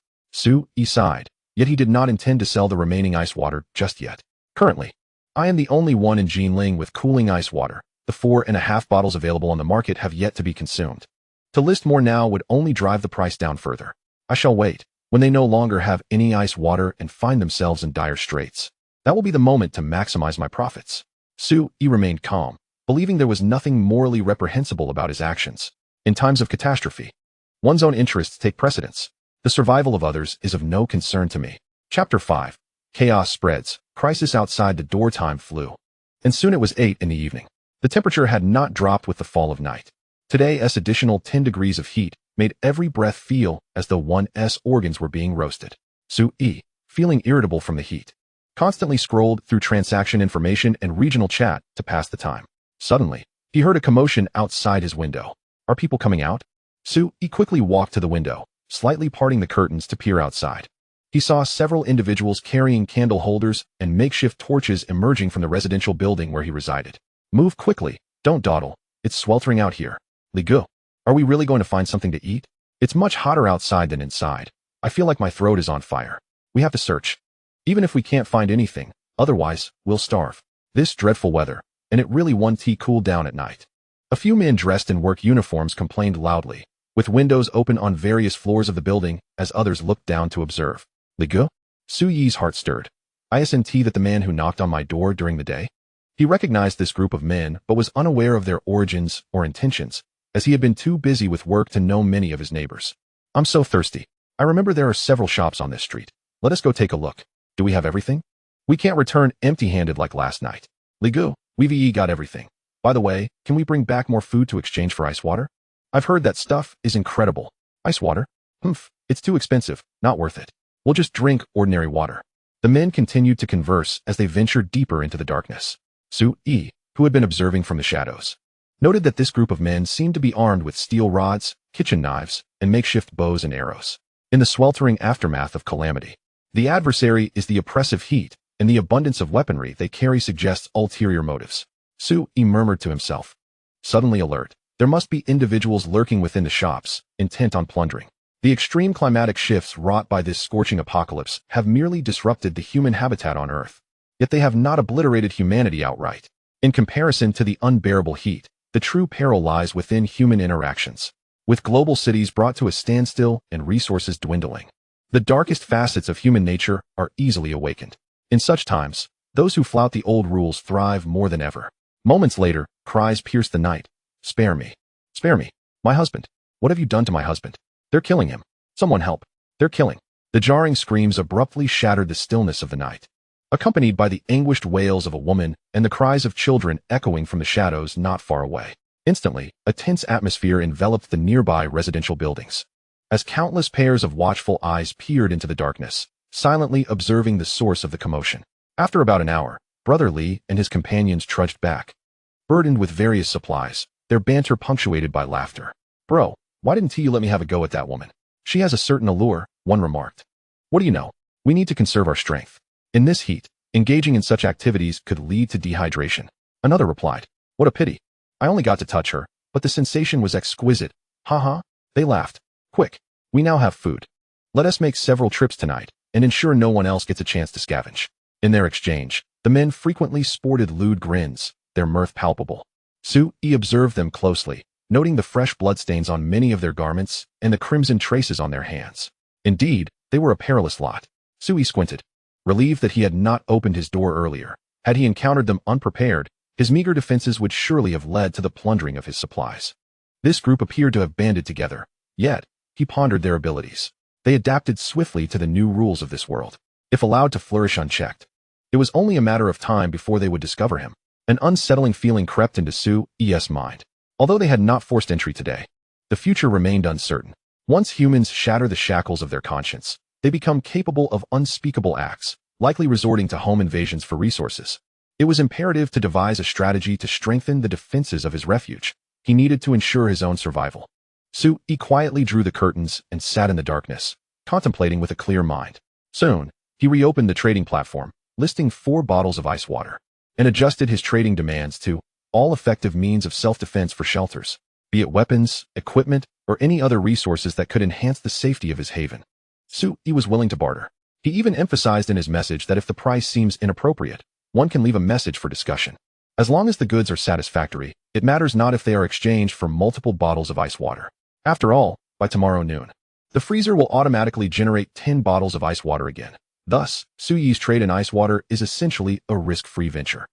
He sighed, yet he did not intend to sell the remaining ice water just yet. Currently, I am the only one in Jinling with cooling ice water. The 4.5 bottles available on the market have yet to be consumed. To list more now would only drive the price down further. I shall wait, when they no longer have any ice water and find themselves in dire straits. That will be the moment to maximize my profits. He remained calm, believing there was nothing morally reprehensible about his actions. In times of catastrophe, one's own interests take precedence. The survival of others is of no concern to me. Chapter 5. Chaos spreads. Crisis outside the door. Time flew. And soon it was 8 in the evening. The temperature had not dropped with the fall of night. Today's additional 10 degrees of heat made every breath feel as though one's organs were being roasted. Feeling irritable from the heat, constantly scrolled through transaction information and regional chat to pass the time. Suddenly, he heard a commotion outside his window. Are people coming out? He quickly walked to the window, slightly parting the curtains to peer outside. He saw several individuals carrying candle holders and makeshift torches emerging from the residential building where he resided. Move quickly, don't dawdle, it's sweltering out here. Lin Yue, are we really going to find something to eat? It's much hotter outside than inside. I feel like my throat is on fire. We have to search. Even if we can't find anything, otherwise, we'll starve. This dreadful weather, and it really won't cool down at night. A few men dressed in work uniforms complained loudly, with windows open on various floors of the building as others looked down to observe. Lin Yue? Su Yi's heart stirred. Isn't that the man who knocked on my door during the day? He recognized this group of men but was unaware of their origins or intentions, as he had been too busy with work to know many of his neighbors. I'm so thirsty. I remember there are several shops on this street. Let us go take a look. Do we have everything? We can't return empty-handed like last night. Lin Yue, we've got everything. By the way, can we bring back more food to exchange for ice water? I've heard that stuff is incredible. Ice water? It's too expensive, not worth it. We'll just drink ordinary water. The men continued to converse as they ventured deeper into the darkness. Su Yi, who had been observing from the shadows, noted that this group of men seemed to be armed with steel rods, kitchen knives, and makeshift bows and arrows. In the sweltering aftermath of calamity, the adversary is the oppressive heat, and the abundance of weaponry they carry suggests ulterior motives. Su Yi murmured to himself. Suddenly alert, there must be individuals lurking within the shops, intent on plundering. The extreme climatic shifts wrought by this scorching apocalypse have merely disrupted the human habitat on Earth. Yet they have not obliterated humanity outright. In comparison to the unbearable heat, the true peril lies within human interactions. With global cities brought to a standstill and resources dwindling, the darkest facets of human nature are easily awakened. In such times, those who flout the old rules thrive more than ever. Moments later, cries pierced the night. Spare me. Spare me. My husband. What have you done to my husband? They're killing him. Someone help. They're killing. The jarring screams abruptly shattered the stillness of the night, accompanied by the anguished wails of a woman and the cries of children echoing from the shadows not far away. Instantly, a tense atmosphere enveloped the nearby residential buildings, as countless pairs of watchful eyes peered into the darkness, silently observing the source of the commotion. After about an hour, Brother Li and his companions trudged back, burdened with various supplies, their banter punctuated by laughter. Bro, why didn't you let me have a go at that woman? She has a certain allure, one remarked. What do you know? We need to conserve our strength. In this heat, engaging in such activities could lead to dehydration. Another replied. What a pity. I only got to touch her, but the sensation was exquisite. Haha. They laughed. Quick. We now have food. Let us make several trips tonight, and ensure no one else gets a chance to scavenge. In their exchange, the men frequently sported lewd grins, their mirth palpable. Su Yi observed them closely, noting the fresh bloodstains on many of their garments and the crimson traces on their hands. Indeed, they were a perilous lot. Su Yi squinted, relieved that he had not opened his door earlier. Had he encountered them unprepared, his meager defenses would surely have led to the plundering of his supplies. This group appeared to have banded together, yet, he pondered their abilities. They adapted swiftly to the new rules of this world. If allowed to flourish unchecked, it was only a matter of time before they would discover him. An unsettling feeling crept into Su Yi's mind. Although they had not forced entry today, the future remained uncertain. Once humans shatter the shackles of their conscience, they become capable of unspeakable acts, likely resorting to home invasions for resources. It was imperative to devise a strategy to strengthen the defenses of his refuge. He needed to ensure his own survival. Su Yi quietly drew the curtains and sat in the darkness, contemplating with a clear mind. Soon, he reopened the trading platform, listing 4 bottles of ice water, and adjusted his trading demands to all effective means of self-defense for shelters, be it weapons, equipment, or any other resources that could enhance the safety of his haven. Su Yi was willing to barter. He even emphasized in his message that if the price seems inappropriate, one can leave a message for discussion. As long as the goods are satisfactory, it matters not if they are exchanged for multiple bottles of ice water. After all, by tomorrow noon, the freezer will automatically generate 10 bottles of ice water again. Thus, Su Yi's trade in ice water is essentially a risk-free venture.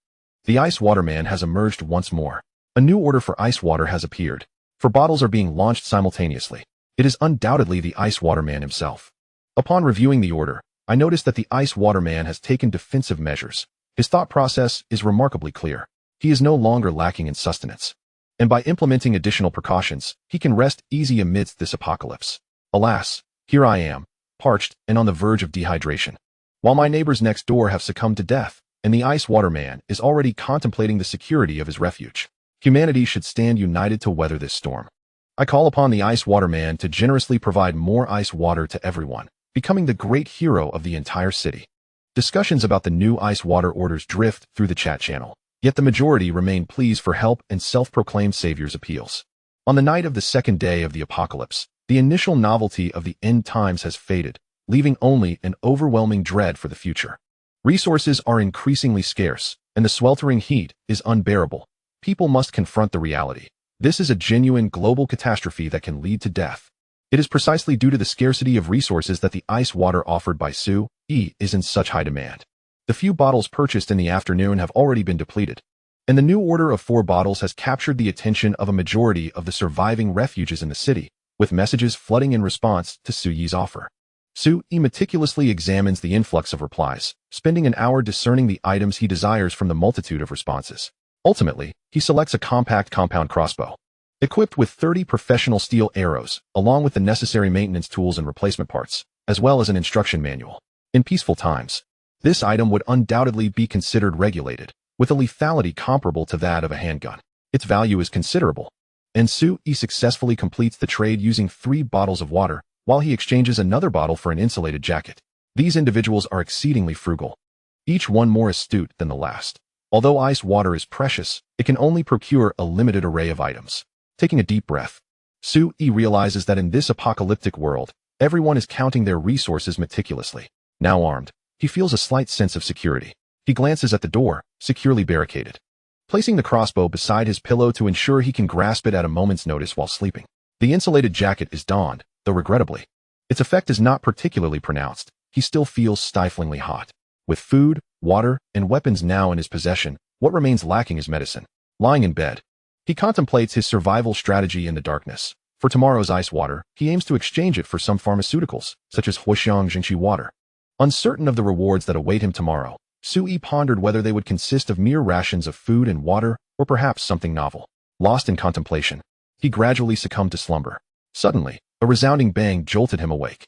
The Ice Water Man has emerged once more. A new order for ice water has appeared. 4 bottles are being launched simultaneously. It is undoubtedly the Ice Water Man himself. Upon reviewing the order, I noticed that the Ice Water Man has taken defensive measures. His thought process is remarkably clear. He is no longer lacking in sustenance, and by implementing additional precautions, he can rest easy amidst this apocalypse. Alas, here I am, parched and on the verge of dehydration, while my neighbors next door have succumbed to death, and the Ice Water Man is already contemplating the security of his refuge. Humanity should stand united to weather this storm. I call upon the Ice Water Man to generously provide more ice water to everyone, becoming the great hero of the entire city. Discussions about the new ice water orders drift through the chat channel, yet the majority remain pleas for help and self-proclaimed saviors' appeals. On the night of the second day of the apocalypse, the initial novelty of the end times has faded, leaving only an overwhelming dread for the future. Resources are increasingly scarce, and the sweltering heat is unbearable. People must confront the reality. This is a genuine global catastrophe that can lead to death. It is precisely due to the scarcity of resources that the ice water offered by Su Yi is in such high demand. The few bottles purchased in the afternoon have already been depleted, and the new order of 4 bottles has captured the attention of a majority of the surviving refuges in the city, with messages flooding in response to Su Yi's offer. Su Yi meticulously examines the influx of replies, spending an hour discerning the items he desires from the multitude of responses. Ultimately, he selects a compact compound crossbow, equipped with 30 professional steel arrows, along with the necessary maintenance tools and replacement parts, as well as an instruction manual. In peaceful times, this item would undoubtedly be considered regulated, with a lethality comparable to that of a handgun. Its value is considerable, and Su Yi successfully completes the trade using 3 bottles of water, while he exchanges another bottle for an insulated jacket. These individuals are exceedingly frugal. each one more astute than the last. Although ice water is precious, it can only procure a limited array of items. Taking a deep breath, Sui realizes that in this apocalyptic world, everyone is counting their resources meticulously. Now armed, he feels a slight sense of security. He glances at the door, securely barricaded, placing the crossbow beside his pillow to ensure he can grasp it at a moment's notice while sleeping. The insulated jacket is donned, though regrettably, its effect is not particularly pronounced. He still feels stiflingly hot. With food, water, and weapons now in his possession, what remains lacking is medicine. Lying in bed, he contemplates his survival strategy in the darkness. For tomorrow's ice water, he aims to exchange it for some pharmaceuticals, such as Huoxiang Jingxi water. Uncertain of the rewards that await him tomorrow, Sui pondered whether they would consist of mere rations of food and water, or perhaps something novel. Lost in contemplation, he gradually succumbed to slumber. Suddenly, a resounding bang jolted him awake.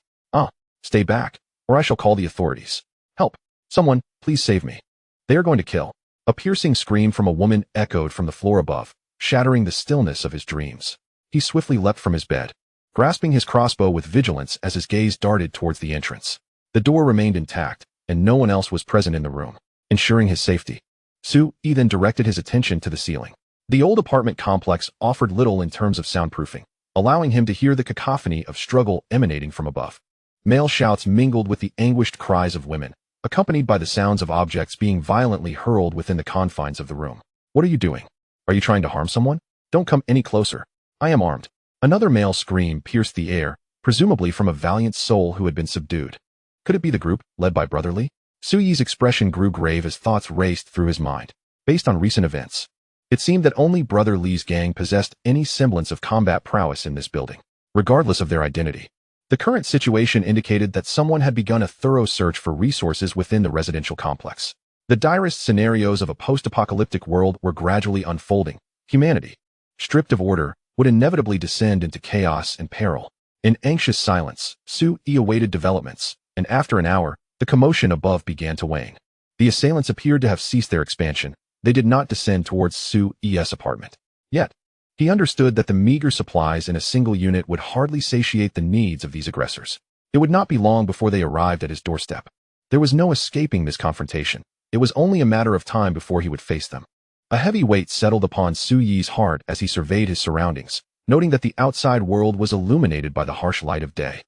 Stay back, or I shall call the authorities. Help! Someone, please save me. They are going to kill. A piercing scream from a woman echoed from the floor above, shattering the stillness of his dreams. He swiftly leapt from his bed, grasping his crossbow with vigilance as his gaze darted towards the entrance. The door remained intact, and no one else was present in the room, ensuring his safety. Sui then directed his attention to the ceiling. The old apartment complex offered little in terms of soundproofing, allowing him to hear the cacophony of struggle emanating from above. Male shouts mingled with the anguished cries of women, accompanied by the sounds of objects being violently hurled within the confines of the room. What are you doing? Are you trying to harm someone? Don't come any closer. I am armed. Another male scream pierced the air, presumably from a valiant soul who had been subdued. Could it be the group, led by Brother Li? Sui's expression grew grave as thoughts raced through his mind. Based on recent events, it seemed that only Brother Li's gang possessed any semblance of combat prowess in this building. Regardless of their identity, the current situation indicated that someone had begun a thorough search for resources within the residential complex. The direst scenarios of a post-apocalyptic world were gradually unfolding. Humanity, stripped of order, would inevitably descend into chaos and peril. In anxious silence, Sui awaited developments, and after an hour, the commotion above began to wane. The assailants appeared to have ceased their expansion. They did not descend towards Sui's apartment. Yet, he understood that the meager supplies in a single unit would hardly satiate the needs of these aggressors. It would not be long before they arrived at his doorstep. There was no escaping this confrontation. It was only a matter of time before he would face them. A heavy weight settled upon Sui's heart as he surveyed his surroundings, noting that the outside world was illuminated by the harsh light of day.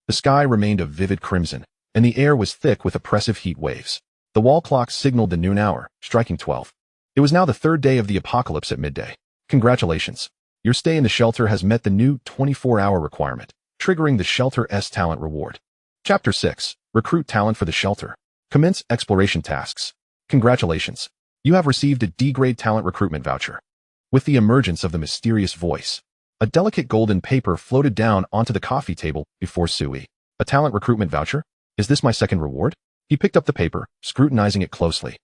The sky remained a vivid crimson, and the air was thick with oppressive heat waves. The wall clock signaled the noon hour, striking 12. It was now the third day of the apocalypse at midday. Congratulations. Your stay in the shelter has met the new 24-hour requirement, triggering the Shelter's talent reward. Chapter 6. Recruit talent for the shelter. Commence exploration tasks. Congratulations. You have received a D-grade talent recruitment voucher. With the emergence of the mysterious voice, a delicate golden paper floated down onto the coffee table before Sui. A talent recruitment voucher? Is this my second reward? He picked up the paper, scrutinizing it closely.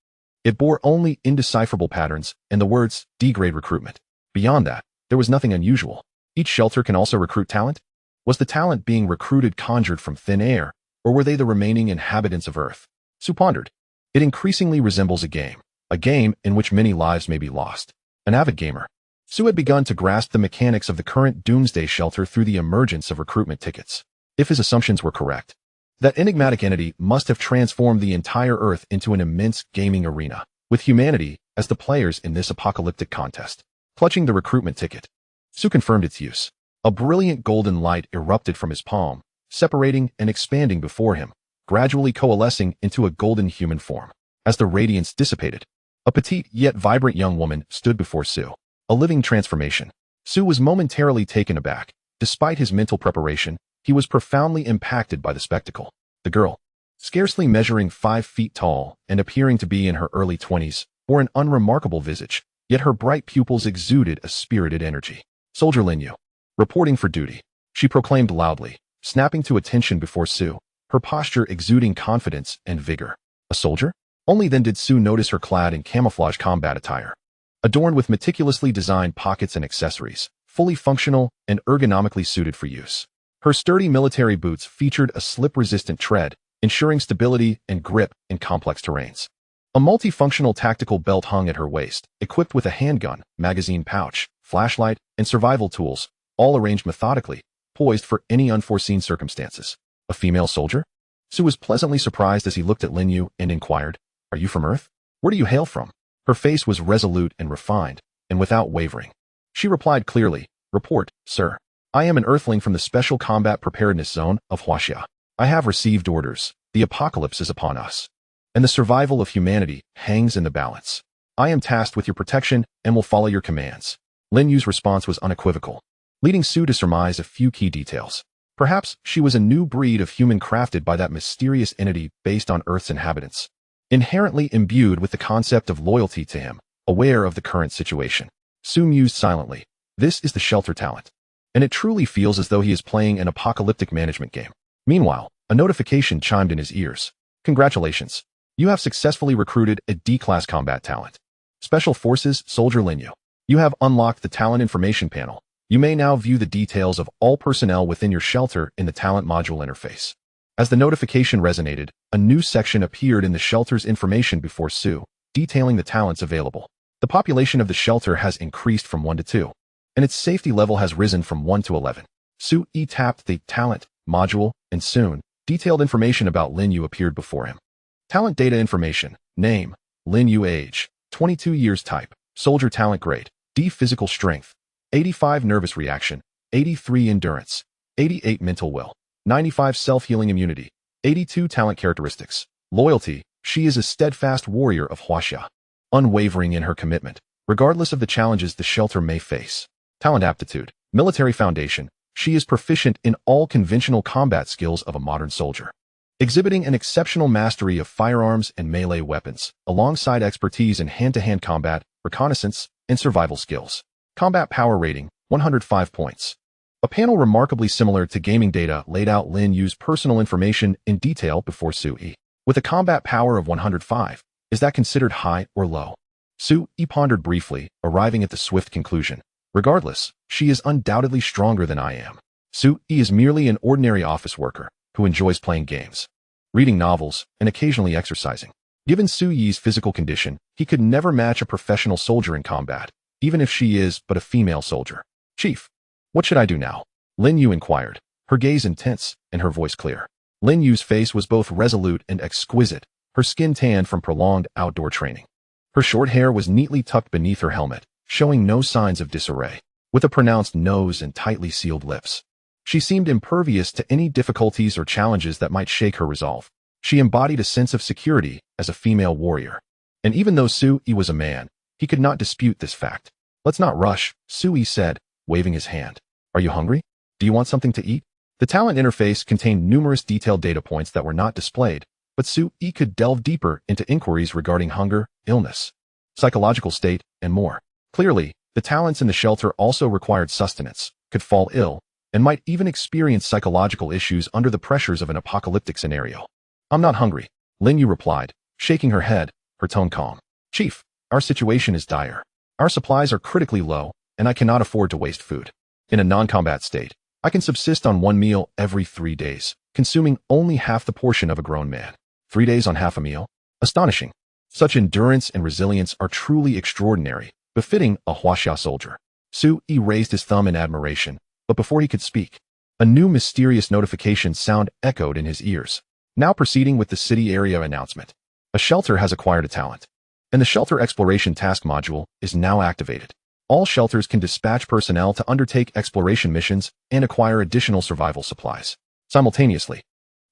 It bore only indecipherable patterns and the words D-grade recruitment. Beyond that, there was nothing unusual. Each shelter can also recruit talent? Was the talent being recruited conjured from thin air, or were they the remaining inhabitants of Earth? Sui pondered. It increasingly resembles a game in which many lives may be lost. An avid gamer, Sui had begun to grasp the mechanics of the current Doomsday shelter through the emergence of recruitment tickets. If his assumptions were correct, that enigmatic entity must have transformed the entire Earth into an immense gaming arena, with humanity as the players in this apocalyptic contest. Clutching the recruitment ticket, Sui confirmed its use. A brilliant golden light erupted from his palm, separating and expanding before him, gradually coalescing into a golden human form. As the radiance dissipated, a petite yet vibrant young woman stood before Sui. A living transformation. Sui was momentarily taken aback. Despite his mental preparation, he was profoundly impacted by the spectacle. The girl, scarcely measuring 5 feet tall and appearing to be in her early 20s, bore an unremarkable visage, yet her bright pupils exuded a spirited energy. Soldier Lin Yue, reporting for duty, she proclaimed loudly, snapping to attention before Sui, her posture exuding confidence and vigor. A soldier? Only then did Sui notice her clad in camouflage combat attire, adorned with meticulously designed pockets and accessories, fully functional and ergonomically suited for use. Her sturdy military boots featured a slip-resistant tread, ensuring stability and grip in complex terrains. A multifunctional tactical belt hung at her waist, equipped with a handgun, magazine pouch, flashlight, and survival tools, all arranged methodically, poised for any unforeseen circumstances. A female soldier? Sui was pleasantly surprised as he looked at Lin Yue and inquired, Are you from Earth? Where do you hail from? Her face was resolute and refined, and without wavering. She replied clearly, Report, sir. I am an Earthling from the Special Combat Preparedness Zone of Huaxia. I have received orders. The apocalypse is upon us, and the survival of humanity hangs in the balance. I am tasked with your protection and will follow your commands. Lin Yue's response was unequivocal, leading Su to surmise a few key details. Perhaps she was a new breed of human crafted by that mysterious entity based on Earth's inhabitants, inherently imbued with the concept of loyalty to him, aware of the current situation. Su mused silently. This is the shelter talent, and it truly feels as though he is playing an apocalyptic management game. Meanwhile, a notification chimed in his ears. Congratulations. You have successfully recruited a D-class combat talent. Special Forces Soldier Lin Yue. You have unlocked the talent information panel. You may now view the details of all personnel within your shelter in the talent module interface. As the notification resonated, a new section appeared in the shelter's information before Su, detailing the talents available. The population of the shelter has increased from 1 to 2, and its safety level has risen from 1 to 11. Su tapped the talent module, and soon, detailed information about Lin Yue appeared before him. Talent data information. Name, Lin Yue. Age, 22 years. Type, soldier. Talent grade, D. Physical strength, 85 nervous reaction, 83 endurance, 88 mental will, 95 self-healing immunity, 82 talent characteristics. Loyalty, she is a steadfast warrior of Huaxia, unwavering in her commitment, regardless of the challenges the shelter may face. Talent aptitude, military foundation, she is proficient in all conventional combat skills of a modern soldier, exhibiting an exceptional mastery of firearms and melee weapons, alongside expertise in hand-to-hand combat, reconnaissance, and survival skills. Combat power rating, 105 points. A panel remarkably similar to gaming data laid out Lin Yue's personal information in detail before Su Yi. With a combat power of 105, is that considered high or low? Su Yi pondered briefly, arriving at the swift conclusion. Regardless, she is undoubtedly stronger than I am. Su Yi is merely an ordinary office worker who enjoys playing games, reading novels, and occasionally exercising. Given Su Yi's physical condition, he could never match a professional soldier in combat, even if she is but a female soldier. Chief, what should I do now? Lin Yue inquired, her gaze intense and her voice clear. Lin Yue's face was both resolute and exquisite, her skin tanned from prolonged outdoor training. Her short hair was neatly tucked beneath her helmet, showing no signs of disarray. With a pronounced nose and tightly sealed lips, she seemed impervious to any difficulties or challenges that might shake her resolve. She embodied a sense of security as a female warrior. And even though Su Yi was a man, he could not dispute this fact. Let's not rush, Su Yi said, waving his hand. Are you hungry? Do you want something to eat? The talent interface contained numerous detailed data points that were not displayed, but Su Yi could delve deeper into inquiries regarding hunger, illness, psychological state, and more. Clearly, the talents in the shelter also required sustenance, could fall ill, and might even experience psychological issues under the pressures of an apocalyptic scenario. I'm not hungry, Lin Yue replied, shaking her head, her tone calm. Chief, our situation is dire. Our supplies are critically low, and I cannot afford to waste food. In a non-combat state, I can subsist on one meal every 3 days, consuming only half the portion of a grown man. 3 days on half a meal? Astonishing. Such endurance and resilience are truly extraordinary, befitting a Huaxia soldier. Su Yi raised his thumb in admiration, but before he could speak, a new mysterious notification sound echoed in his ears. Now proceeding with the city area announcement. A shelter has acquired a talent, and the shelter exploration task module is now activated. All shelters can dispatch personnel to undertake exploration missions and acquire additional survival supplies. Simultaneously,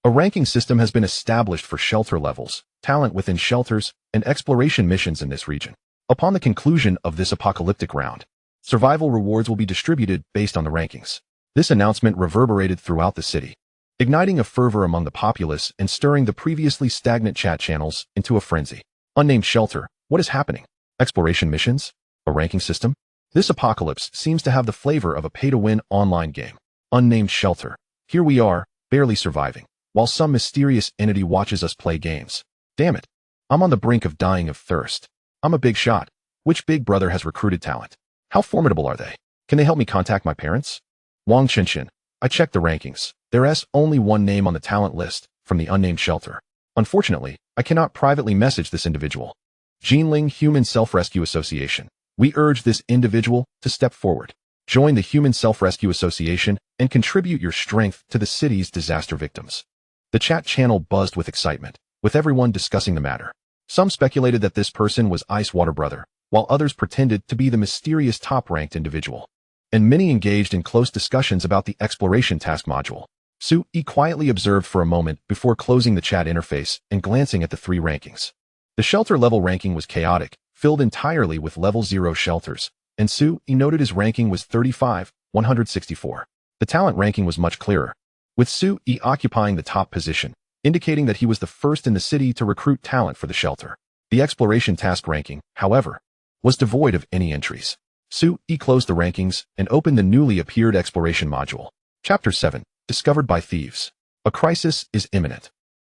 a ranking system has been established for shelter levels, talent within shelters, and exploration missions in this region. Upon the conclusion of this apocalyptic round, survival rewards will be distributed based on the rankings. This announcement reverberated throughout the city, igniting a fervor among the populace and stirring the previously stagnant chat channels into a frenzy. Unnamed shelter, what is happening? Exploration missions? A ranking system? This apocalypse seems to have the flavor of a pay-to-win online game. Unnamed shelter. Here we are, barely surviving, while some mysterious entity watches us play games. Damn it. I'm on the brink of dying of thirst. I'm a big shot. Which big brother has recruited talent? How formidable are they? Can they help me contact my parents? Wang Qinshin. I checked the rankings. There's only one name on the talent list, from the unnamed shelter. Unfortunately, I cannot privately message this individual. Jinling Human Self-Rescue Association. We urge this individual to step forward. Join the Human Self-Rescue Association and contribute your strength to the city's disaster victims. The chat channel buzzed with excitement, with everyone discussing the matter. Some speculated that this person was Ice Water Brother, while others pretended to be the mysterious top-ranked individual. And many engaged in close discussions about the exploration task module. Su-yi quietly observed for a moment before closing the chat interface and glancing at the 3 rankings. The shelter level ranking was chaotic, filled entirely with level 0 shelters, and Su-yi noted his ranking was 35, 164. The talent ranking was much clearer, with Su-yi occupying the top position, indicating that he was the first in the city to recruit talent for the shelter. The exploration task ranking, however, was devoid of any entries. Su-yi closed the rankings and opened the newly appeared exploration module. Chapter 7. Discovered by Thieves. A crisis is imminent.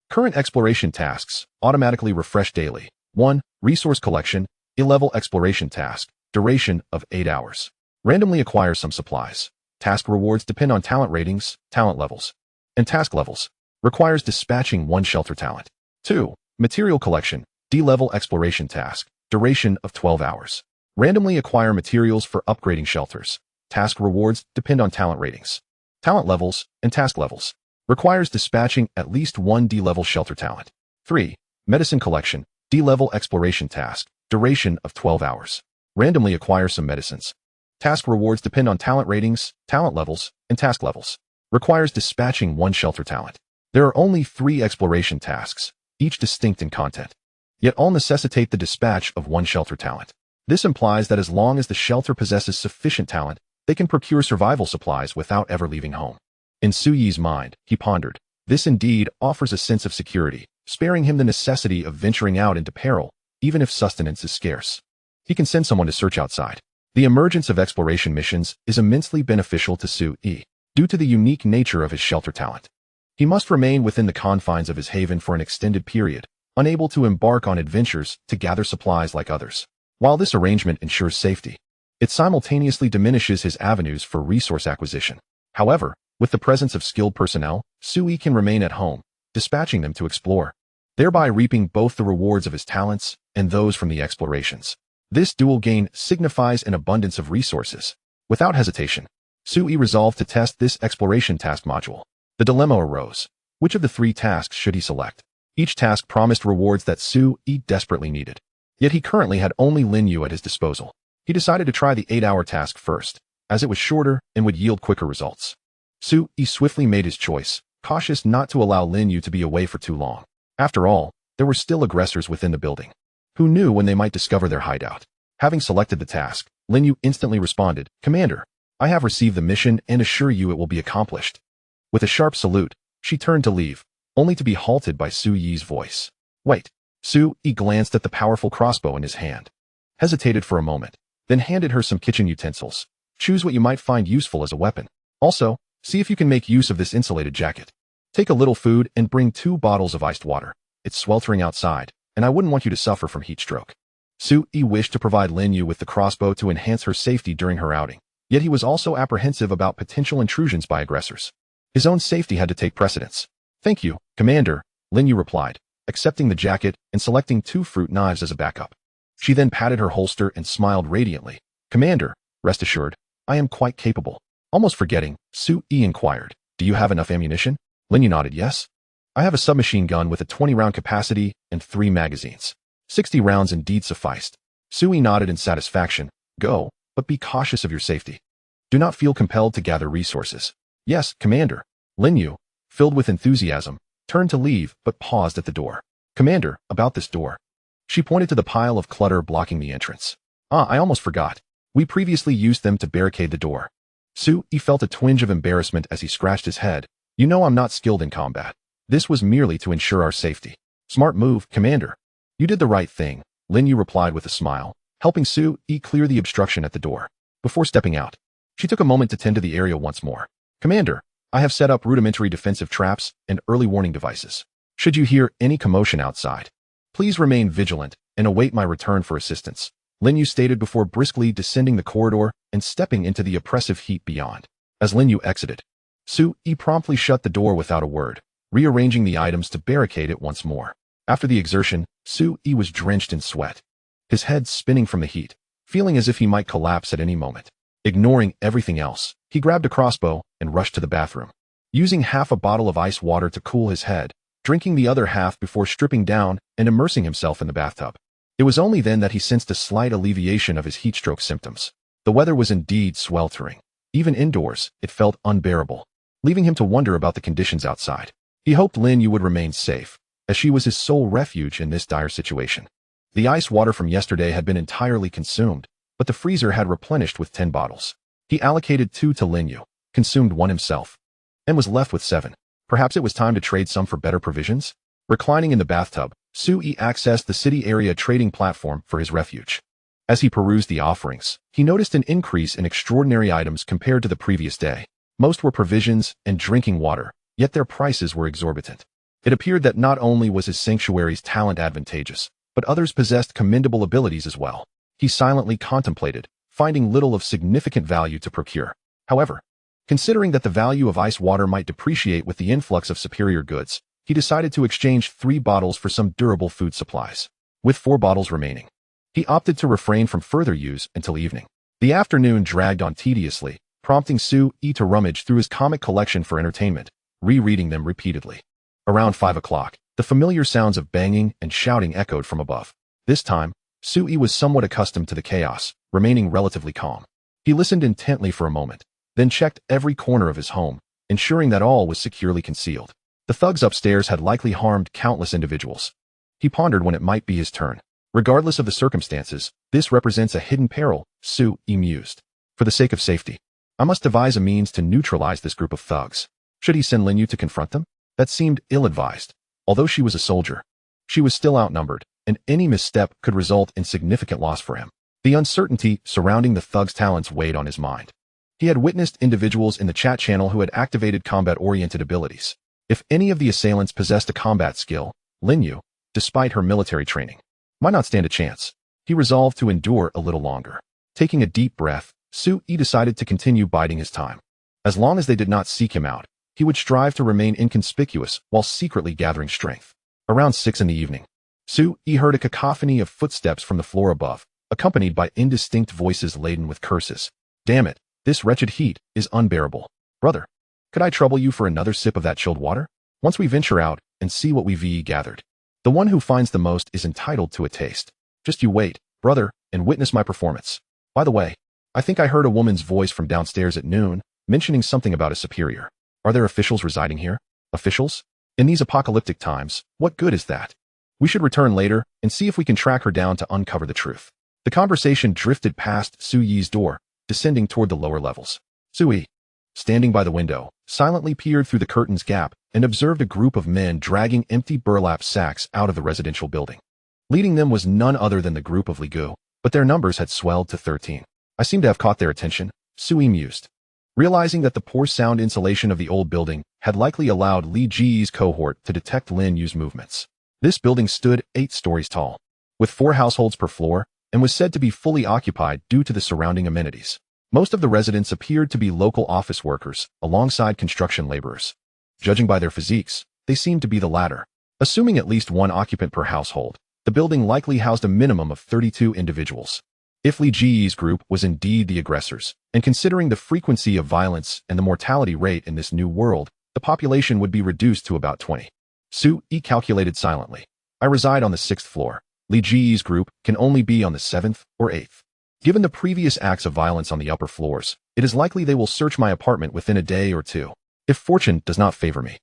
Current exploration tasks automatically refresh daily. 1. Resource collection, A-level exploration task, duration of 8 hours. Randomly acquire some supplies. Task rewards depend on talent ratings, talent levels, and task levels. Requires dispatching 1 shelter talent. 2. Material collection, D-level exploration task, duration of 12 hours. Randomly acquire materials for upgrading shelters. Task rewards depend on talent ratings, talent levels, and task levels. Requires dispatching at least 1 D-level shelter talent. 3. Medicine collection, D-level exploration task, duration of 12 hours. Randomly acquire some medicines. Task rewards depend on talent ratings, talent levels, and task levels. Requires dispatching 1 shelter talent. There are only 3 exploration tasks, each distinct in content, yet all necessitate the dispatch of 1 shelter talent. This implies that as long as the shelter possesses sufficient talent, they can procure survival supplies without ever leaving home. In Su-yi's mind, he pondered, this indeed offers a sense of security, sparing him the necessity of venturing out into peril, even if sustenance is scarce. He can send someone to search outside. The emergence of exploration missions is immensely beneficial to Su-yi, due to the unique nature of his shelter talent. He must remain within the confines of his haven for an extended period, unable to embark on adventures to gather supplies like others. While this arrangement ensures safety, it simultaneously diminishes his avenues for resource acquisition. However, with the presence of skilled personnel, Su-yi can remain at home, dispatching them to explore, thereby reaping both the rewards of his talents and those from the explorations. This dual gain signifies an abundance of resources. Without hesitation, Su-yi resolved to test this exploration task module. The dilemma arose. Which of the 3 tasks should he select? Each task promised rewards that Su-yi desperately needed. Yet he currently had only Lin Yue at his disposal. He decided to try the 8-hour task first, as it was shorter and would yield quicker results. Su-yi swiftly made his choice, cautious not to allow Lin Yue to be away for too long. After all, there were still aggressors within the building. Who knew when they might discover their hideout? Having selected the task, Lin Yue instantly responded, Commander, I have received the mission and assure you it will be accomplished. With a sharp salute, she turned to leave, only to be halted by Su-yi's voice. Wait. Su-yi glanced at the powerful crossbow in his hand, hesitated for a moment, then handed her some kitchen utensils. Choose what you might find useful as a weapon. Also, see if you can make use of this insulated jacket. Take a little food and bring 2 bottles of iced water. It's sweltering outside, and I wouldn't want you to suffer from heat stroke. Su-yi wished to provide Lin Yue with the crossbow to enhance her safety during her outing, yet he was also apprehensive about potential intrusions by aggressors. His own safety had to take precedence. Thank you, Commander, Lin Yue replied, accepting the jacket and selecting 2 fruit knives as a backup. She then patted her holster and smiled radiantly. Commander, rest assured, I am quite capable. Almost forgetting, Su-yi inquired, do you have enough ammunition? Lin Yue nodded yes. I have a submachine gun with a 20-round capacity and 3 magazines. 60 rounds indeed sufficed. Su-yi nodded in satisfaction. Go, but be cautious of your safety. Do not feel compelled to gather resources. Yes, Commander. Lin Yue, filled with enthusiasm, turned to leave but paused at the door. Commander, about this door. She pointed to the pile of clutter blocking the entrance. I almost forgot. We previously used them to barricade the door. Su-yi felt a twinge of embarrassment as he scratched his head. You know I'm not skilled in combat. This was merely to ensure our safety. Smart move, Commander. You did the right thing, Lin Yue replied with a smile, helping Su-yi clear the obstruction at the door. Before stepping out, she took a moment to tend to the area once more. Commander, I have set up rudimentary defensive traps and early warning devices. Should you hear any commotion outside, please remain vigilant and await my return for assistance, Lin Yue stated before briskly descending the corridor and stepping into the oppressive heat beyond. As Lin Yue exited, Su-yi promptly shut the door without a word, rearranging the items to barricade it once more. After the exertion, Su-yi was drenched in sweat, his head spinning from the heat, feeling as if he might collapse at any moment. Ignoring everything else, he grabbed a crossbow and rushed to the bathroom. Using half a bottle of ice water to cool his head, drinking the other half before stripping down and immersing himself in the bathtub. It was only then that he sensed a slight alleviation of his heatstroke symptoms. The weather was indeed sweltering. Even indoors, it felt unbearable, leaving him to wonder about the conditions outside. He hoped Lin Yue would remain safe, as she was his sole refuge in this dire situation. The ice water from yesterday had been entirely consumed, but the freezer had replenished with 10 bottles. He allocated 2 to Lin Yue, consumed 1 himself, and was left with 7. Perhaps it was time to trade some for better provisions? Reclining in the bathtub, Sui accessed the city area trading platform for his refuge. As he perused the offerings, he noticed an increase in extraordinary items compared to the previous day. Most were provisions and drinking water, yet their prices were exorbitant. It appeared that not only was his sanctuary's talent advantageous, but others possessed commendable abilities as well. He silently contemplated, finding little of significant value to procure. However, considering that the value of ice water might depreciate with the influx of superior goods, he decided to exchange 3 bottles for some durable food supplies. With 4 bottles remaining, he opted to refrain from further use until evening. The afternoon dragged on tediously, prompting Sui to rummage through his comic collection for entertainment, rereading them repeatedly. Around 5 o'clock, the familiar sounds of banging and shouting echoed from above. This time, Sui was somewhat accustomed to the chaos, remaining relatively calm. He listened intently for a moment, then checked every corner of his home, ensuring that all was securely concealed. The thugs upstairs had likely harmed countless individuals. He pondered when it might be his turn. Regardless of the circumstances, this represents a hidden peril, Sui mused. For the sake of safety, I must devise a means to neutralize this group of thugs. Should he send Lin Yue to confront them? That seemed ill-advised. Although she was a soldier, she was still outnumbered, and any misstep could result in significant loss for him. The uncertainty surrounding the thug's talents weighed on his mind. He had witnessed individuals in the chat channel who had activated combat-oriented abilities. If any of the assailants possessed a combat skill, Lin Yue, despite her military training, might not stand a chance. He resolved to endure a little longer. Taking a deep breath, Sui decided to continue biding his time. As long as they did not seek him out, he would strive to remain inconspicuous while secretly gathering strength. Around 6 in the evening, Sui heard a cacophony of footsteps from the floor above, accompanied by indistinct voices laden with curses. Damn it, this wretched heat is unbearable. Brother, could I trouble you for another sip of that chilled water? Once we venture out and see what we've gathered, the one who finds the most is entitled to a taste. Just you wait, brother, and witness my performance. By the way, I think I heard a woman's voice from downstairs at noon, mentioning something about a superior. Are there officials residing here? Officials? In these apocalyptic times, what good is that? We should return later and see if we can track her down to uncover the truth. The conversation drifted past Sui's door, descending toward the lower levels. Sui, standing by the window, silently peered through the curtain's gap and observed a group of men dragging empty burlap sacks out of the residential building. Leading them was none other than the group of Lin Yue, but their numbers had swelled to 13. I seem to have caught their attention, Sui mused. Realizing that the poor sound insulation of the old building had likely allowed Li Ji's cohort to detect Lin Yue's movements. This building stood 8 stories tall, with 4 households per floor, and was said to be fully occupied due to the surrounding amenities. Most of the residents appeared to be local office workers, alongside construction laborers. Judging by their physiques, they seemed to be the latter. Assuming at least 1 occupant per household, the building likely housed a minimum of 32 individuals. If Li Ji's group was indeed the aggressors, and considering the frequency of violence and the mortality rate in this new world, the population would be reduced to about 20. Sui calculated silently. I reside on the 6th floor. Li Ji's group can only be on the 7th or 8th. Given the previous acts of violence on the upper floors, it is likely they will search my apartment within a day or 2. If fortune does not favor me,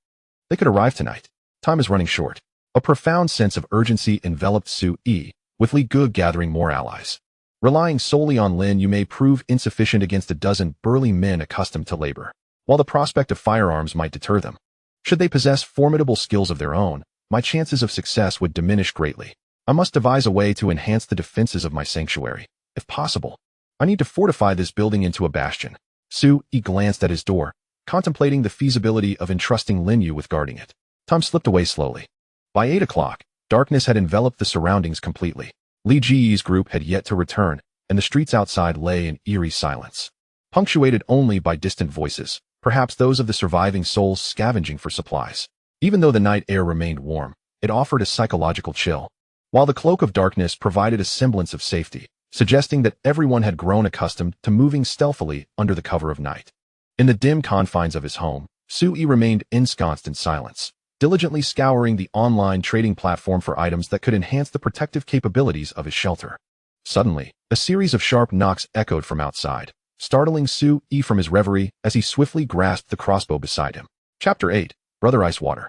they could arrive tonight. Time is running short. A profound sense of urgency enveloped Sui, with Li Yue gathering more allies. Relying solely on Lin Yue may prove insufficient against a dozen burly men accustomed to labor, while the prospect of firearms might deter them. Should they possess formidable skills of their own, my chances of success would diminish greatly. I must devise a way to enhance the defenses of my sanctuary. If possible, I need to fortify this building into a bastion. Sui glanced at his door, contemplating the feasibility of entrusting Lin Yue with guarding it. Time slipped away slowly. By 8 o'clock, darkness had enveloped the surroundings completely. Li Ji's group had yet to return, and the streets outside lay in eerie silence, punctuated only by distant voices, perhaps those of the surviving souls scavenging for supplies. Even though the night air remained warm, it offered a psychological chill, while the cloak of darkness provided a semblance of safety, suggesting that everyone had grown accustomed to moving stealthily under the cover of night. In the dim confines of his home, Sui remained ensconced in silence. diligently scouring the online trading platform for items that could enhance the protective capabilities of his shelter. Suddenly, a series of sharp knocks echoed from outside, startling Su-yi from his reverie as he swiftly grasped the crossbow beside him. Chapter 8. Brother Icewater.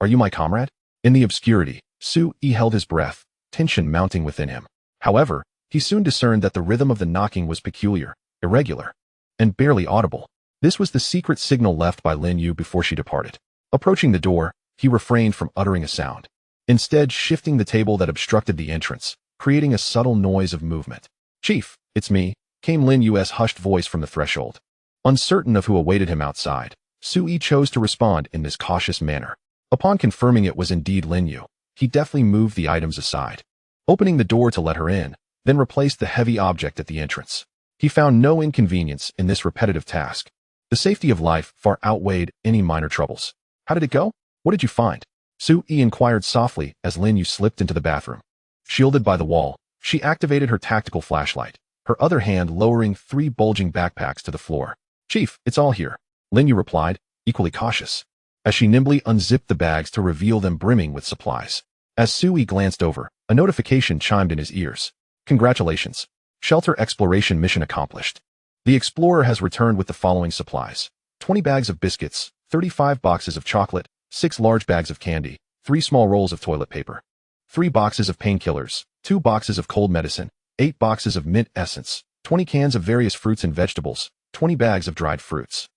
Are you my comrade? In the obscurity, Su-yi held his breath, tension mounting within him. However, he soon discerned that the rhythm of the knocking was peculiar, irregular, and barely audible. This was the secret signal left by Lin Yue before she departed. Approaching the door, he refrained from uttering a sound, instead shifting the table that obstructed the entrance, creating a subtle noise of movement. "Chief, it's me," came Lin Yue's hushed voice from the threshold. Uncertain of who awaited him outside, Su-yi chose to respond in this cautious manner. Upon confirming it was indeed Lin Yue, he deftly moved the items aside, opening the door to let her in, then replaced the heavy object at the entrance. He found no inconvenience in this repetitive task. The safety of life far outweighed any minor troubles. "How did it go? What did you find?" Su-yi inquired softly as Lin Yue slipped into the bathroom. Shielded by the wall, she activated her tactical flashlight, her other hand lowering 3 bulging backpacks to the floor. "Chief, it's all here," Lin Yue replied, equally cautious, as she nimbly unzipped the bags to reveal them brimming with supplies. As Su-yi glanced over, a notification chimed in his ears. "Congratulations. Shelter exploration mission accomplished. The explorer has returned with the following supplies: 20 bags of biscuits, 35 boxes of chocolate, 6 large bags of candy, 3 small rolls of toilet paper, 3 boxes of painkillers, 2 boxes of cold medicine, 8 boxes of mint essence, 20 cans of various fruits and vegetables, 20 bags of dried fruits."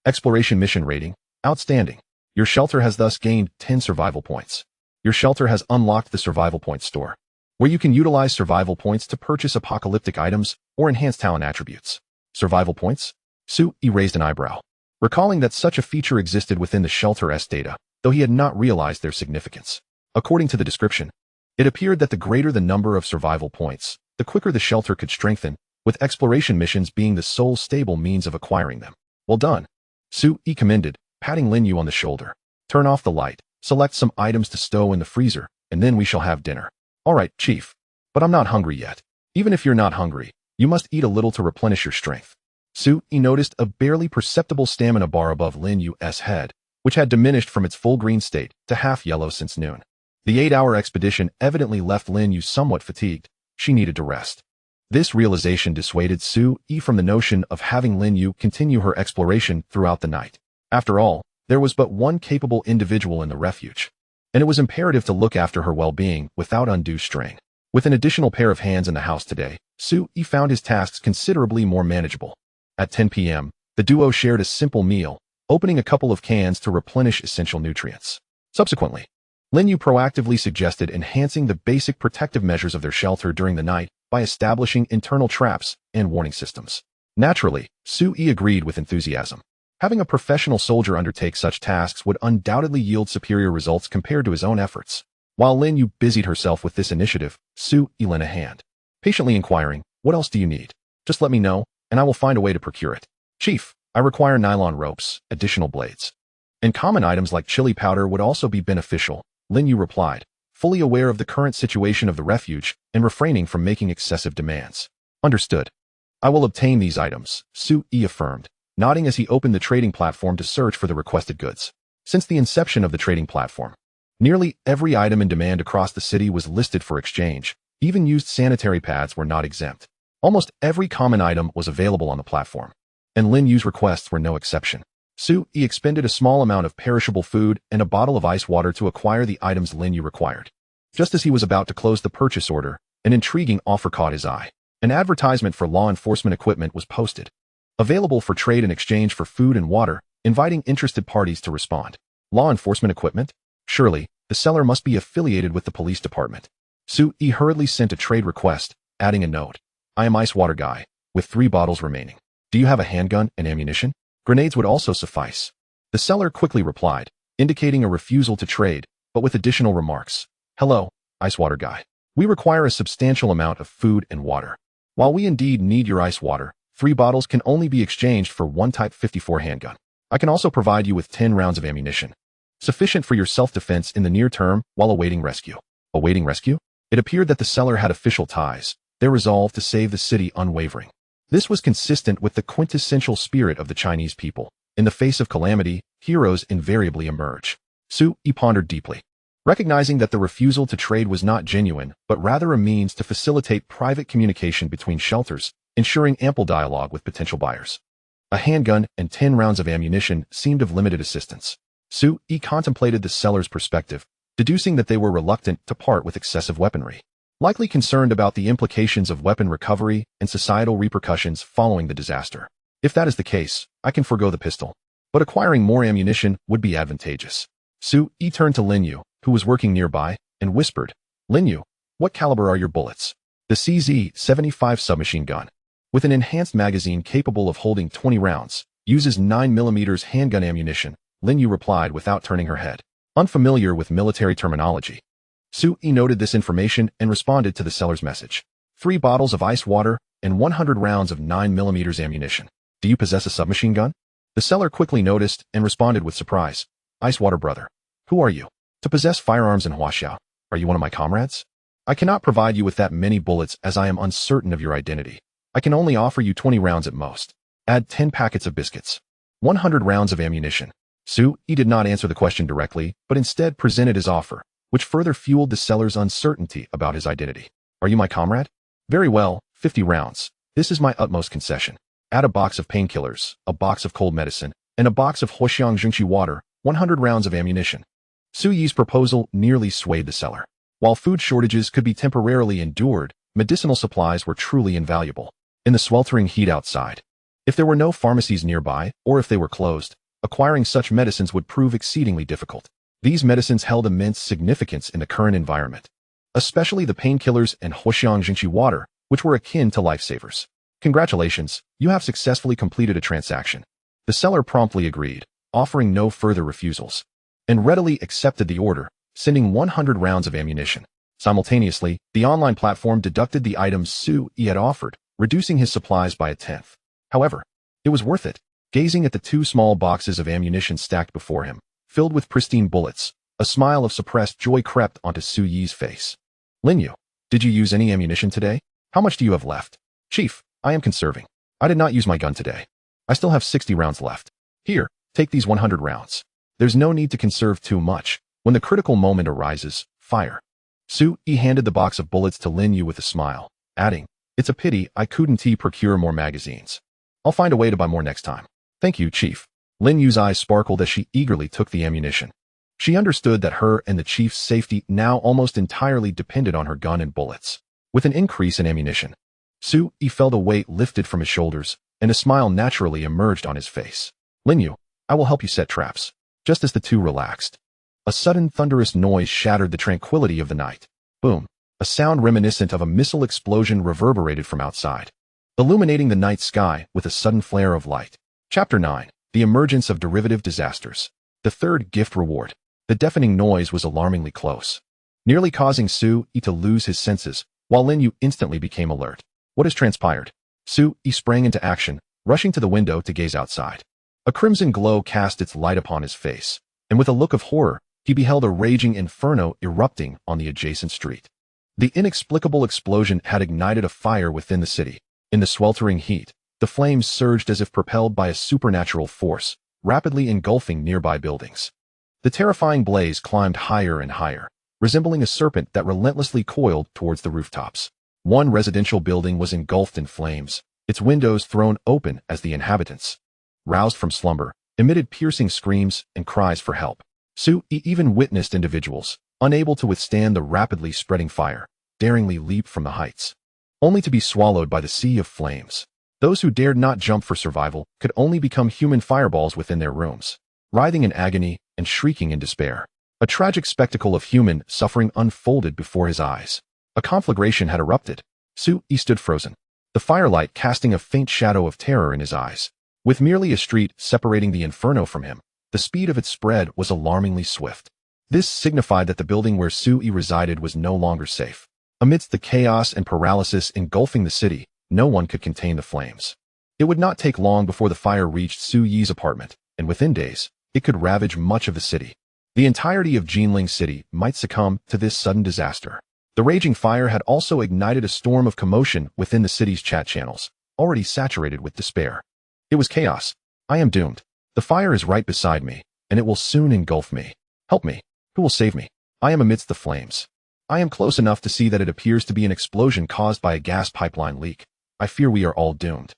Exploration mission rating: outstanding. Your shelter has thus gained 10 survival points. Your shelter has unlocked the survival points store, where you can utilize survival points to purchase apocalyptic items or enhance talent attributes. Survival points? Su-yi raised an eyebrow, recalling that such a feature existed within the shelter's data, though he had not realized their significance. According to the description, it appeared that the greater the number of survival points, the quicker the shelter could strengthen, with exploration missions being the sole stable means of acquiring them. "Well done," Su-yi commended, patting Lin Yue on the shoulder. "Turn off the light, select some items to stow in the freezer, and then we shall have dinner." "All right, Chief. But I'm not hungry yet." "Even if you're not hungry, you must eat a little to replenish your strength." Su-yi noticed a barely perceptible stamina bar above Lin Yue's head, which had diminished from its full green state to half yellow since noon. The 8-hour expedition evidently left Lin Yue somewhat fatigued. She needed to rest. This realization dissuaded Su-yi from the notion of having Lin Yue continue her exploration throughout the night. After all, there was but one capable individual in the refuge, and it was imperative to look after her well-being without undue strain. With an additional pair of hands in the house today, Su-yi found his tasks considerably more manageable. At 10 p.m., the duo shared a simple meal, opening a couple of cans to replenish essential nutrients. Subsequently, Lin Yue proactively suggested enhancing the basic protective measures of their shelter during the night by establishing internal traps and warning systems. Naturally, Su-yi agreed with enthusiasm. Having a professional soldier undertake such tasks would undoubtedly yield superior results compared to his own efforts. While Lin Yue busied herself with this initiative, Su-yi lent a hand, patiently inquiring, "What else do you need? Just let me know, and I will find a way to procure it." "Chief, I require nylon ropes, additional blades, and common items like chili powder would also be beneficial," Lin Yue replied, fully aware of the current situation of the refuge and refraining from making excessive demands. "Understood. I will obtain these items," Su-yi affirmed, nodding as he opened the trading platform to search for the requested goods. Since the inception of the trading platform, nearly every item in demand across the city was listed for exchange. Even used sanitary pads were not exempt. Almost every common item was available on the platform, and Lin Yue's requests were no exception. Su-yi expended a small amount of perishable food and a bottle of ice water to acquire the items Lin Yue required. Just as he was about to close the purchase order, an intriguing offer caught his eye. An advertisement for law enforcement equipment was posted, available for trade in exchange for food and water, inviting interested parties to respond. Law enforcement equipment? Surely, the seller must be affiliated with the police department. Su-yi hurriedly sent a trade request, adding a note. "I am Ice Water Guy, with 3 bottles remaining. Do you have a handgun and ammunition? Grenades would also suffice." The seller quickly replied, indicating a refusal to trade, but with additional remarks. "Hello, Ice Water Guy. We require a substantial amount of food and water. While we indeed need your ice water, 3 bottles can only be exchanged for 1 Type 54 handgun. I can also provide you with 10 rounds of ammunition, sufficient for your self-defense in the near term while awaiting rescue." Awaiting rescue? It appeared that the seller had official ties, their resolve to save the city unwavering. This was consistent with the quintessential spirit of the Chinese people. In the face of calamity, heroes invariably emerge. Su Yi pondered deeply. Recognizing that the refusal to trade was not genuine, but rather a means to facilitate private communication between shelters, ensuring ample dialogue with potential buyers. A handgun and 10 rounds of ammunition seemed of limited assistance. Su Yi contemplated the seller's perspective, deducing that they were reluctant to part with excessive weaponry, likely concerned about the implications of weapon recovery and societal repercussions following the disaster. If that is the case, I can forgo the pistol, but acquiring more ammunition would be advantageous. Su Yi turned to Lin Yue, who was working nearby, and whispered, Lin Yue, what caliber are your bullets? The CZ-75 submachine gun, with an enhanced magazine capable of holding 20 rounds, uses 9mm handgun ammunition, Lin Yue replied without turning her head, unfamiliar with military terminology. Su Yi noted this information and responded to the seller's message. 3 bottles of ice water and 100 rounds of 9mm ammunition. Do you possess a submachine gun? The seller quickly noticed and responded with surprise. Ice water brother. Who are you? To possess firearms in Huaxiao, are you one of my comrades? I cannot provide you with that many bullets as I am uncertain of your identity. I can only offer you 20 rounds at most. Add 10 packets of biscuits. 100 rounds of ammunition. Su Yi did not answer the question directly, but instead presented his offer, which further fueled the seller's uncertainty about his identity. Are you my comrade? Very well, 50 rounds. This is my utmost concession. Add a box of painkillers, a box of cold medicine, and a box of Huaxiang Jingqi water, 100 rounds of ammunition. Su Yi's proposal nearly swayed the seller. While food shortages could be temporarily endured, medicinal supplies were truly invaluable. In the sweltering heat outside, if there were no pharmacies nearby, or if they were closed, acquiring such medicines would prove exceedingly difficult. These medicines held immense significance in the current environment, especially the painkillers and Huaxiang Jingqi water, which were akin to lifesavers. Congratulations, you have successfully completed a transaction. The seller promptly agreed, offering no further refusals, and readily accepted the order, sending 100 rounds of ammunition. Simultaneously, the online platform deducted the items Su Yi had offered, reducing his supplies by a tenth. However, it was worth it. Gazing at the 2 small boxes of ammunition stacked before him, filled with pristine bullets, a smile of suppressed joy crept onto Su Yi's face. Lin Yue, did you use any ammunition today? How much do you have left? Chief, I am conserving. I did not use my gun today. I still have 60 rounds left. Here, take these 100 rounds. There's no need to conserve too much. When the critical moment arises, fire. Su Yi handed the box of bullets to Lin Yue with a smile, adding, it's a pity I couldn't procure more magazines. I'll find a way to buy more next time. Thank you, Chief. Lin Yue's eyes sparkled as she eagerly took the ammunition. She understood that her and the chief's safety now almost entirely depended on her gun and bullets. With an increase in ammunition, Su Yi felt a weight lifted from his shoulders, and a smile naturally emerged on his face. Lin Yue, I will help you set traps. Just as the two relaxed, a sudden thunderous noise shattered the tranquility of the night. Boom! A sound reminiscent of a missile explosion reverberated from outside, illuminating the night sky with a sudden flare of light. Chapter 9. The Emergence of Derivative Disasters. The third gift reward. The deafening noise was alarmingly close, nearly causing Su Yi to lose his senses, while Lin Yue instantly became alert. What has transpired? Su Yi sprang into action, rushing to the window to gaze outside. A crimson glow cast its light upon his face, and with a look of horror, he beheld a raging inferno erupting on the adjacent street. The inexplicable explosion had ignited a fire within the city. In the sweltering heat, the flames surged as if propelled by a supernatural force, rapidly engulfing nearby buildings. The terrifying blaze climbed higher and higher, resembling a serpent that relentlessly coiled towards the rooftops. One residential building was engulfed in flames, its windows thrown open as the inhabitants, roused from slumber, emitted piercing screams and cries for help. Su Yi even witnessed individuals, unable to withstand the rapidly spreading fire, daringly leap from the heights, only to be swallowed by the sea of flames. Those who dared not jump for survival could only become human fireballs within their rooms, writhing in agony and shrieking in despair. A tragic spectacle of human suffering unfolded before his eyes. A conflagration had erupted. Su Yi stood frozen, the firelight casting a faint shadow of terror in his eyes. With merely a street separating the inferno from him, the speed of its spread was alarmingly swift. This signified that the building where Su Yi resided was no longer safe. Amidst the chaos and paralysis engulfing the city, no one could contain the flames. It would not take long before the fire reached Su Yi's apartment, and within days, it could ravage much of the city. The entirety of Jinling City might succumb to this sudden disaster. The raging fire had also ignited a storm of commotion within the city's chat channels, already saturated with despair. It was chaos. I am doomed. The fire is right beside me, and it will soon engulf me. Help me. Who will save me? I am amidst the flames. I am close enough to see that it appears to be an explosion caused by a gas pipeline leak. I fear we are all doomed.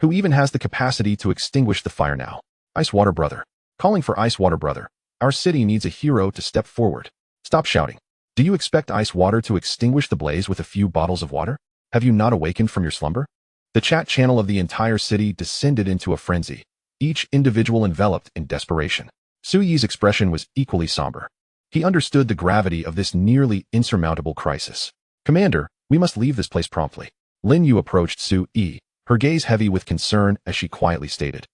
Who even has the capacity to extinguish the fire now? Ice Water Brother. Calling for Ice Water Brother. Our city needs a hero to step forward. Stop shouting. Do you expect Ice Water to extinguish the blaze with a few bottles of water? Have you not awakened from your slumber? The chat channel of the entire city descended into a frenzy, each individual enveloped in desperation. Su Yi's expression was equally somber. He understood the gravity of this nearly insurmountable crisis. Commander, we must leave this place promptly. Lin Yue approached Su Yi, her gaze heavy with concern as she quietly stated.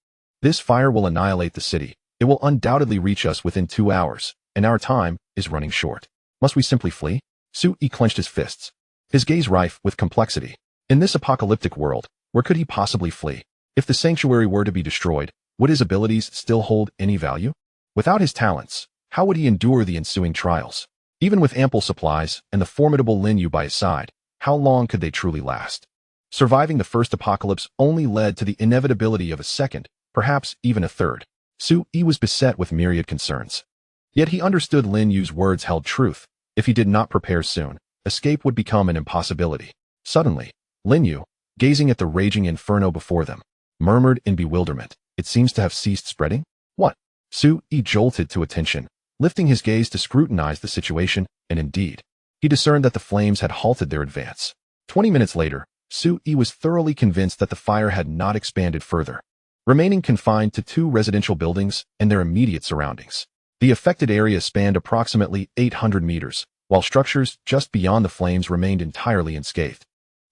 This fire will annihilate the city. It will undoubtedly reach us within 2 hours, and our time is running short. Must we simply flee? Su Yi clenched his fists, his gaze rife with complexity. In this apocalyptic world, where could he possibly flee? If the sanctuary were to be destroyed, would his abilities still hold any value? Without his talents, how would he endure the ensuing trials? Even with ample supplies and the formidable Lin Yue by his side, how long could they truly last? Surviving the first apocalypse only led to the inevitability of a second, perhaps even a third. Su Yi was beset with myriad concerns. Yet he understood Lin Yue's words held truth. If he did not prepare soon, escape would become an impossibility. Suddenly, Lin Yue, gazing at the raging inferno before them, murmured in bewilderment, "It seems to have ceased spreading?" "What?" Su Yi jolted to attention, lifting his gaze to scrutinize the situation, and indeed, he discerned that the flames had halted their advance. 20 minutes later, Su Yi was thoroughly convinced that the fire had not expanded further, remaining confined to 2 residential buildings and their immediate surroundings. The affected area spanned approximately 800 meters, while structures just beyond the flames remained entirely unscathed.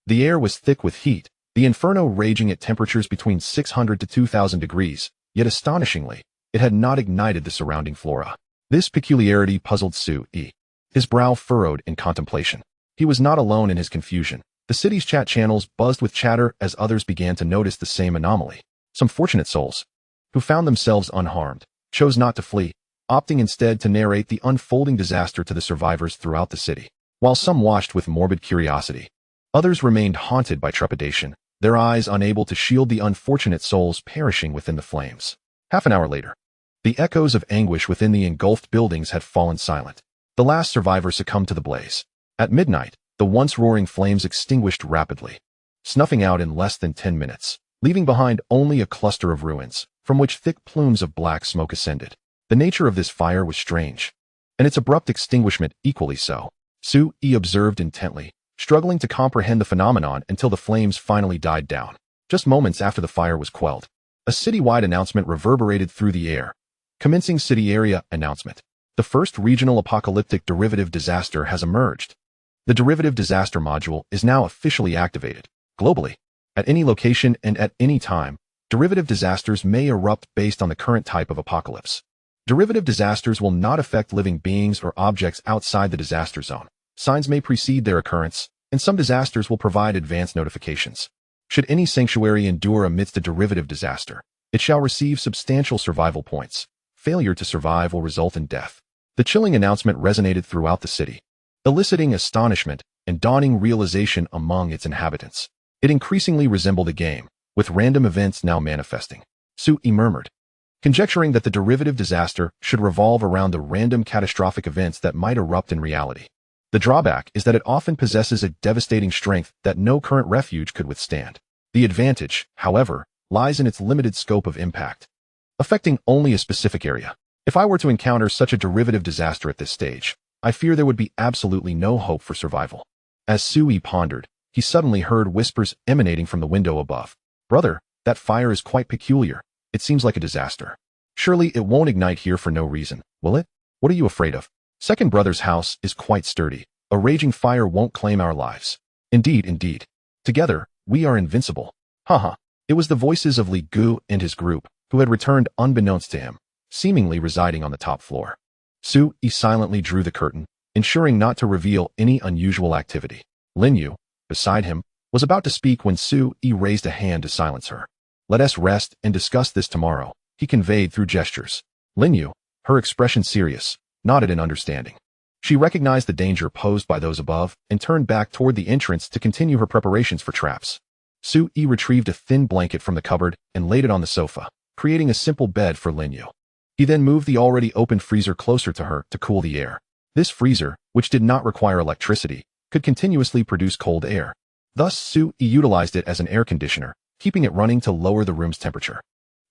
The air was thick with heat, the inferno raging at temperatures between 600 to 2,000 degrees, yet astonishingly, it had not ignited the surrounding flora. This peculiarity puzzled Su Yi. His brow furrowed in contemplation. He was not alone in his confusion. The city's chat channels buzzed with chatter as others began to notice the same anomaly. Some fortunate souls, who found themselves unharmed, chose not to flee, opting instead to narrate the unfolding disaster to the survivors throughout the city. While some watched with morbid curiosity, others remained haunted by trepidation, their eyes unable to shield the unfortunate souls perishing within the flames. Half an hour later, the echoes of anguish within the engulfed buildings had fallen silent. The last survivor succumbed to the blaze. At midnight, the once roaring flames extinguished rapidly, snuffing out in less than 10 minutes, leaving behind only a cluster of ruins, from which thick plumes of black smoke ascended. The nature of this fire was strange, and its abrupt extinguishment equally so. Su Yi observed intently, struggling to comprehend the phenomenon until the flames finally died down. Just moments after the fire was quelled, a citywide announcement reverberated through the air. Commencing city area announcement. The first regional apocalyptic derivative disaster has emerged. The derivative disaster module is now officially activated. Globally, at any location and at any time, derivative disasters may erupt based on the current type of apocalypse. Derivative disasters will not affect living beings or objects outside the disaster zone. Signs may precede their occurrence, and some disasters will provide advance notifications. Should any sanctuary endure amidst a derivative disaster, it shall receive substantial survival points. Failure to survive will result in death. The chilling announcement resonated throughout the city, eliciting astonishment and dawning realization among its inhabitants. It increasingly resembled a game, with random events now manifesting. Su Yi murmured, conjecturing that the derivative disaster should revolve around the random catastrophic events that might erupt in reality. The drawback is that it often possesses a devastating strength that no current refuge could withstand. The advantage, however, lies in its limited scope of impact, affecting only a specific area. If I were to encounter such a derivative disaster at this stage, I fear there would be absolutely no hope for survival. As Su Yi pondered, he suddenly heard whispers emanating from the window above. "Brother, that fire is quite peculiar. It seems like a disaster. Surely it won't ignite here for no reason, will it? What are you afraid of? Second brother's house is quite sturdy. A raging fire won't claim our lives. Indeed, indeed. Together, we are invincible." Haha. It was the voices of Li Yue and his group, who had returned unbeknownst to him, seemingly residing on the top floor. Su Yi silently drew the curtain, ensuring not to reveal any unusual activity. Lin Yue, beside him, was about to speak when Su Yi raised a hand to silence her. "Let us rest and discuss this tomorrow," he conveyed through gestures. Lin Yue, her expression serious, nodded in understanding. She recognized the danger posed by those above and turned back toward the entrance to continue her preparations for traps. Su Yi retrieved a thin blanket from the cupboard and laid it on the sofa, creating a simple bed for Lin Yue. He then moved the already opened freezer closer to her to cool the air. This freezer, which did not require electricity, could continuously produce cold air. Thus, Su-yi utilized it as an air conditioner, keeping it running to lower the room's temperature.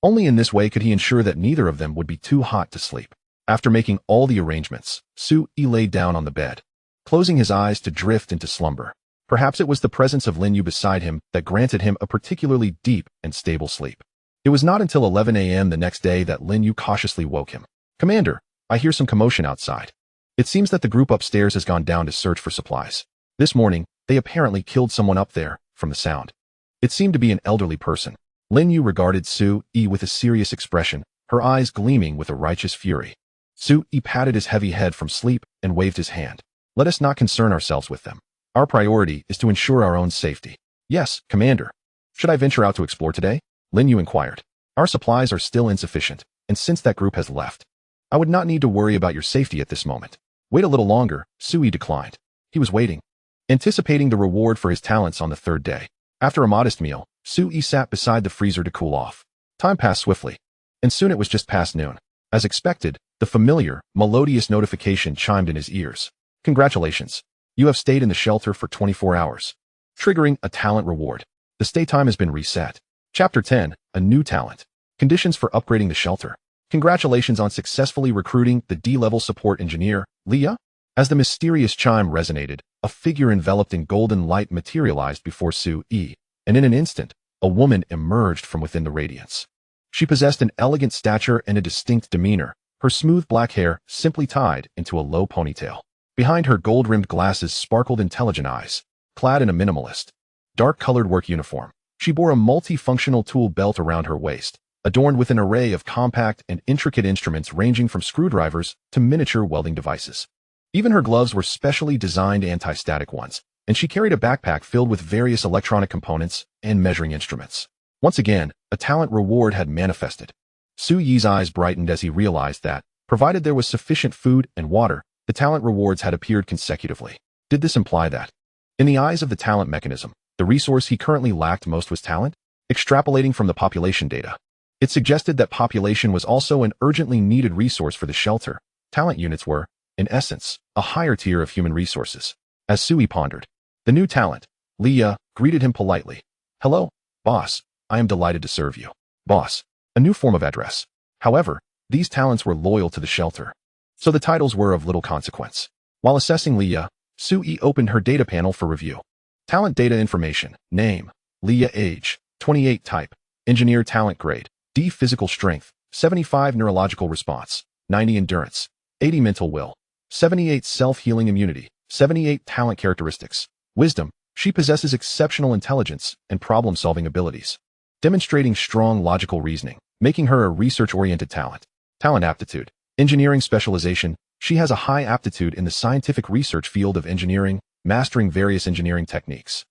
Only in this way could he ensure that neither of them would be too hot to sleep. After making all the arrangements, Su-yi laid down on the bed, closing his eyes to drift into slumber. Perhaps it was the presence of Lin Yue beside him that granted him a particularly deep and stable sleep. It was not until 11 a.m. the next day that Lin Yue cautiously woke him. "Commander, I hear some commotion outside. It seems that the group upstairs has gone down to search for supplies. This morning, they apparently killed someone up there, from the sound." It seemed to be an elderly person. Lin Yue regarded Su-yi with a serious expression, her eyes gleaming with a righteous fury. Su-yi patted his heavy head from sleep and waved his hand. "Let us not concern ourselves with them. Our priority is to ensure our own safety." "Yes, Commander." "Should I venture out to explore today?" Lin Yue inquired. "Our supplies are still insufficient, and since that group has left, I would not need to worry about your safety at this moment." "Wait a little longer," Su-yi declined. He was waiting, anticipating the reward for his talents on the third day. After a modest meal, Su-yi sat beside the freezer to cool off. Time passed swiftly, and soon it was just past noon. As expected, the familiar, melodious notification chimed in his ears. "Congratulations. You have stayed in the shelter for 24 hours. Triggering a talent reward. The stay time has been reset." Chapter 10, A New Talent. Conditions for upgrading the shelter. "Congratulations on successfully recruiting the D-level support engineer, Leah." As the mysterious chime resonated, a figure enveloped in golden light materialized before Su-yi, and in an instant, a woman emerged from within the radiance. She possessed an elegant stature and a distinct demeanor, her smooth black hair simply tied into a low ponytail. Behind her gold-rimmed glasses sparkled intelligent eyes. Clad in a minimalist, dark-colored work uniform, she bore a multifunctional tool belt around her waist, adorned with an array of compact and intricate instruments ranging from screwdrivers to miniature welding devices. Even her gloves were specially designed anti-static ones, and she carried a backpack filled with various electronic components and measuring instruments. Once again, a talent reward had manifested. Su-yi's eyes brightened as he realized that, provided there was sufficient food and water, the talent rewards had appeared consecutively. Did this imply that, in the eyes of the talent mechanism, the resource he currently lacked most was talent? Extrapolating from the population data, it suggested that population was also an urgently needed resource for the shelter. Talent units were, in essence, a higher tier of human resources. As Su-yi pondered, the new talent, Leah, greeted him politely. "Hello, boss. I am delighted to serve you." Boss, a new form of address. However, these talents were loyal to the shelter, so the titles were of little consequence. While assessing Leah, Su-yi opened her data panel for review. Talent data information: name, Leah, age, 28, type, engineer, talent grade, D, physical strength, 75, neurological response, 90, endurance, 80, mental will, 78, self-healing immunity, 78, talent characteristics, wisdom. She possesses exceptional intelligence and problem-solving abilities, demonstrating strong logical reasoning, making her a research-oriented talent. Talent aptitude, engineering specialization. She has a high aptitude in the scientific research field of engineering, mastering various engineering techniques,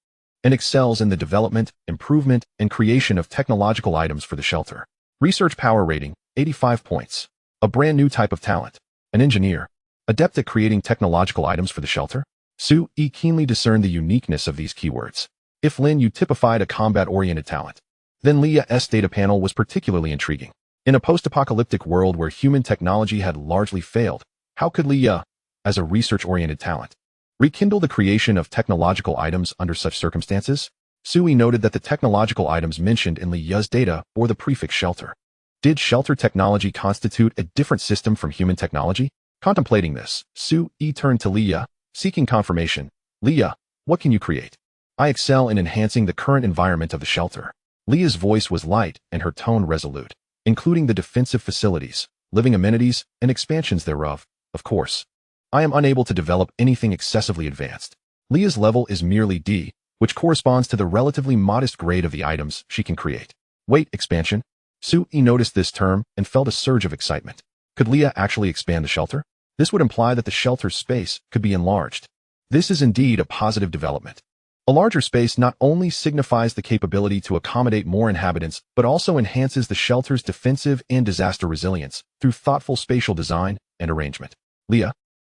and excels in the development, improvement, and creation of technological items for the shelter. Research power rating, 85 points. A brand new type of talent, an engineer, adept at creating technological items for the shelter. Su-yi keenly discerned the uniqueness of these keywords. If Lin Yue typified a combat-oriented talent, then Leah's data panel was particularly intriguing. In a post-apocalyptic world where human technology had largely failed, how could Leah, as a research-oriented talent, rekindle the creation of technological items under such circumstances? Su-yi noted that the technological items mentioned in Leah's data bore the prefix shelter. Did shelter technology constitute a different system from human technology? Contemplating this, Su-yi turned to Leah, seeking confirmation. "Leah, what can you create?" "I excel in enhancing the current environment of the shelter." Leah's voice was light and her tone resolute, including the defensive facilities, living amenities, and expansions thereof. "Of course, I am unable to develop anything excessively advanced. Leah's level is merely D, which corresponds to the relatively modest grade of the items she can create." "Wait, expansion?" Su-yi noticed this term and felt a surge of excitement. Could Leah actually expand the shelter? This would imply that the shelter's space could be enlarged. This is indeed a positive development. A larger space not only signifies the capability to accommodate more inhabitants, but also enhances the shelter's defensive and disaster resilience through thoughtful spatial design and arrangement. "Leah,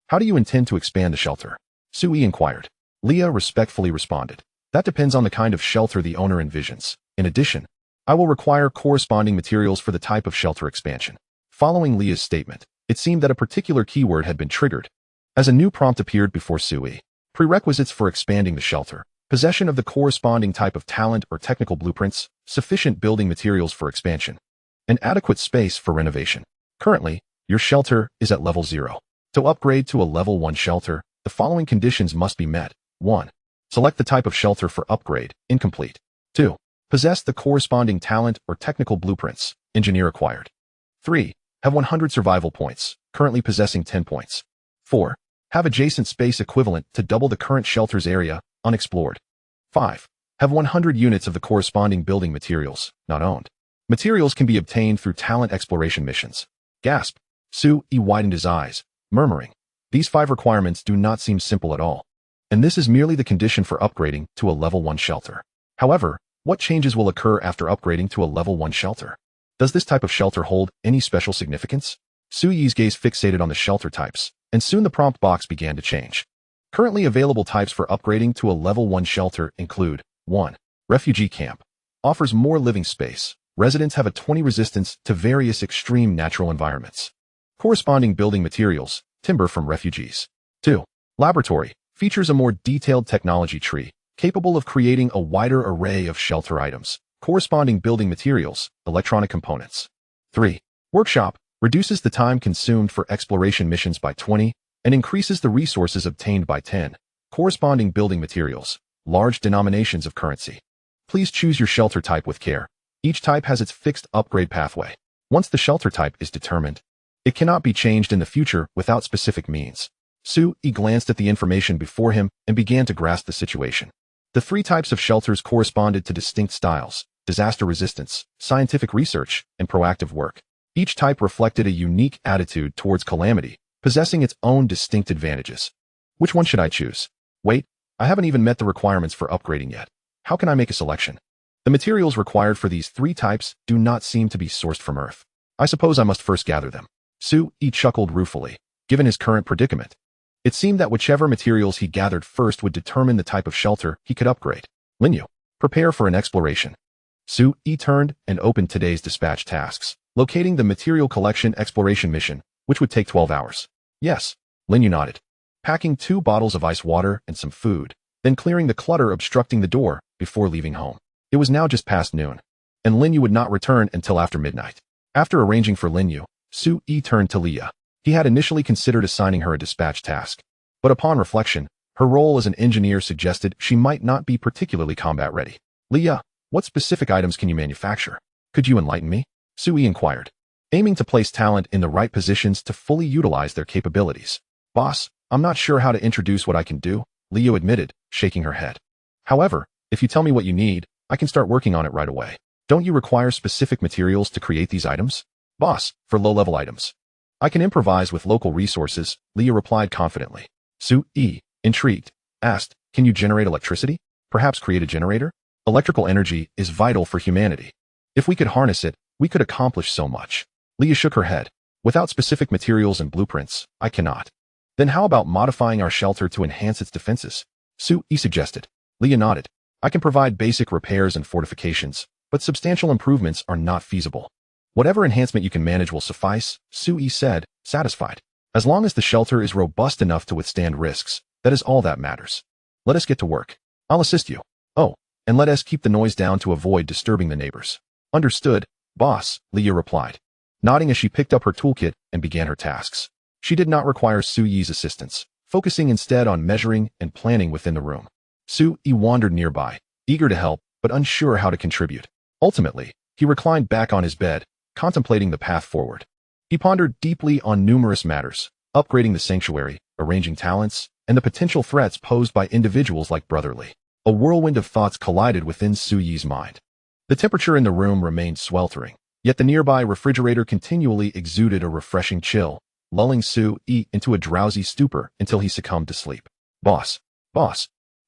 how do you intend to expand the shelter?" Su-yi inquired. Leah respectfully responded. "That depends on the kind of shelter the owner envisions. In addition, I will require corresponding materials for the type of shelter expansion. Following Leah's statement, it seemed that a particular keyword had been triggered. As a new prompt appeared before Sui. Prerequisites for expanding the shelter. Possession of the corresponding type of talent or technical blueprints, sufficient building materials for expansion, and adequate space for renovation. Currently, your shelter is at level 0. To upgrade to a level 1 shelter, the following conditions must be met. 1. Select the type of shelter for upgrade, incomplete. 2. Possess the corresponding talent or technical blueprints, engineer acquired. 3. Have 100 survival points, currently possessing 10 points. 4. Have adjacent space equivalent to double the current shelter's area, unexplored. 5. Have 100 units of the corresponding building materials, not owned. Materials can be obtained through talent exploration missions. Gasp. Sui widened his eyes, murmuring. These 5 requirements do not seem simple at all. And this is merely the condition for upgrading to a level 1 shelter. However, what changes will occur after upgrading to a level 1 shelter? Does this type of shelter hold any special significance? Sui's gaze fixated on the shelter types, and soon the prompt box began to change. Currently available types for upgrading to a level 1 shelter include 1. Refugee camp. Offers more living space. Residents have a 20 resistance to various extreme natural environments. Corresponding building materials, timber from refugees. 2. Laboratory. Features a more detailed technology tree, capable of creating a wider array of shelter items. Corresponding building materials, electronic components. 3. Workshop. Reduces the time consumed for exploration missions by 20, and increases the resources obtained by 10. Corresponding building materials, large denominations of currency. Please choose your shelter type with care. Each type has its fixed upgrade pathway. Once the shelter type is determined, it cannot be changed in the future without specific means. Sui glanced at the information before him and began to grasp the situation. The 3 types of shelters corresponded to distinct styles: disaster resistance, scientific research, and proactive work. Each type reflected a unique attitude towards calamity, possessing its own distinct advantages. Which one should I choose? Wait, I haven't even met the requirements for upgrading yet. How can I make a selection? The materials required for these 3 types do not seem to be sourced from Earth. I suppose I must first gather them. Sui chuckled ruefully, given his current predicament. It seemed that whichever materials he gathered first would determine the type of shelter he could upgrade. Lin Yue, prepare for an exploration. Sui turned and opened today's dispatch tasks, locating the material collection exploration mission, which would take 12 hours. Yes, Lin Yue nodded. Packing 2 bottles of ice water and some food, then clearing the clutter obstructing the door before leaving home. It was now just past noon, and Lin Yue would not return until after midnight. After arranging for Lin Yue, Sui turned to Leah. He had initially considered assigning her a dispatch task, but upon reflection, her role as an engineer suggested she might not be particularly combat ready. Leah, what specific items can you manufacture? Could you enlighten me? Sui inquired, aiming to place talent in the right positions to fully utilize their capabilities. Boss, I'm not sure how to introduce what I can do, Leah admitted, shaking her head. However, if you tell me what you need, I can start working on it right away. Don't you require specific materials to create these items? Boss, for low-level items. I can improvise with local resources, Leah replied confidently. Sui, intrigued, asked, can you generate electricity? Perhaps create a generator? Electrical energy is vital for humanity. If we could harness it, we could accomplish so much. Leah shook her head. Without specific materials and blueprints, I cannot. Then how about modifying our shelter to enhance its defenses? Sui suggested. Leah nodded. I can provide basic repairs and fortifications, but substantial improvements are not feasible. Whatever enhancement you can manage will suffice, Sui said, satisfied. As long as the shelter is robust enough to withstand risks, that is all that matters. Let us get to work. I'll assist you. Oh, and let us keep the noise down to avoid disturbing the neighbors. Understood, boss, Leah replied, nodding as she picked up her toolkit and began her tasks. She did not require Sui's assistance, focusing instead on measuring and planning within the room. Sui wandered nearby, eager to help, but unsure how to contribute. Ultimately, he reclined back on his bed, contemplating the path forward. He pondered deeply on numerous matters, upgrading the sanctuary, arranging talents, and the potential threats posed by individuals like Brotherly. A whirlwind of thoughts collided within Sui's mind. The temperature in the room remained sweltering, yet the nearby refrigerator continually exuded a refreshing chill, lulling Sui into a drowsy stupor until he succumbed to sleep. Boss,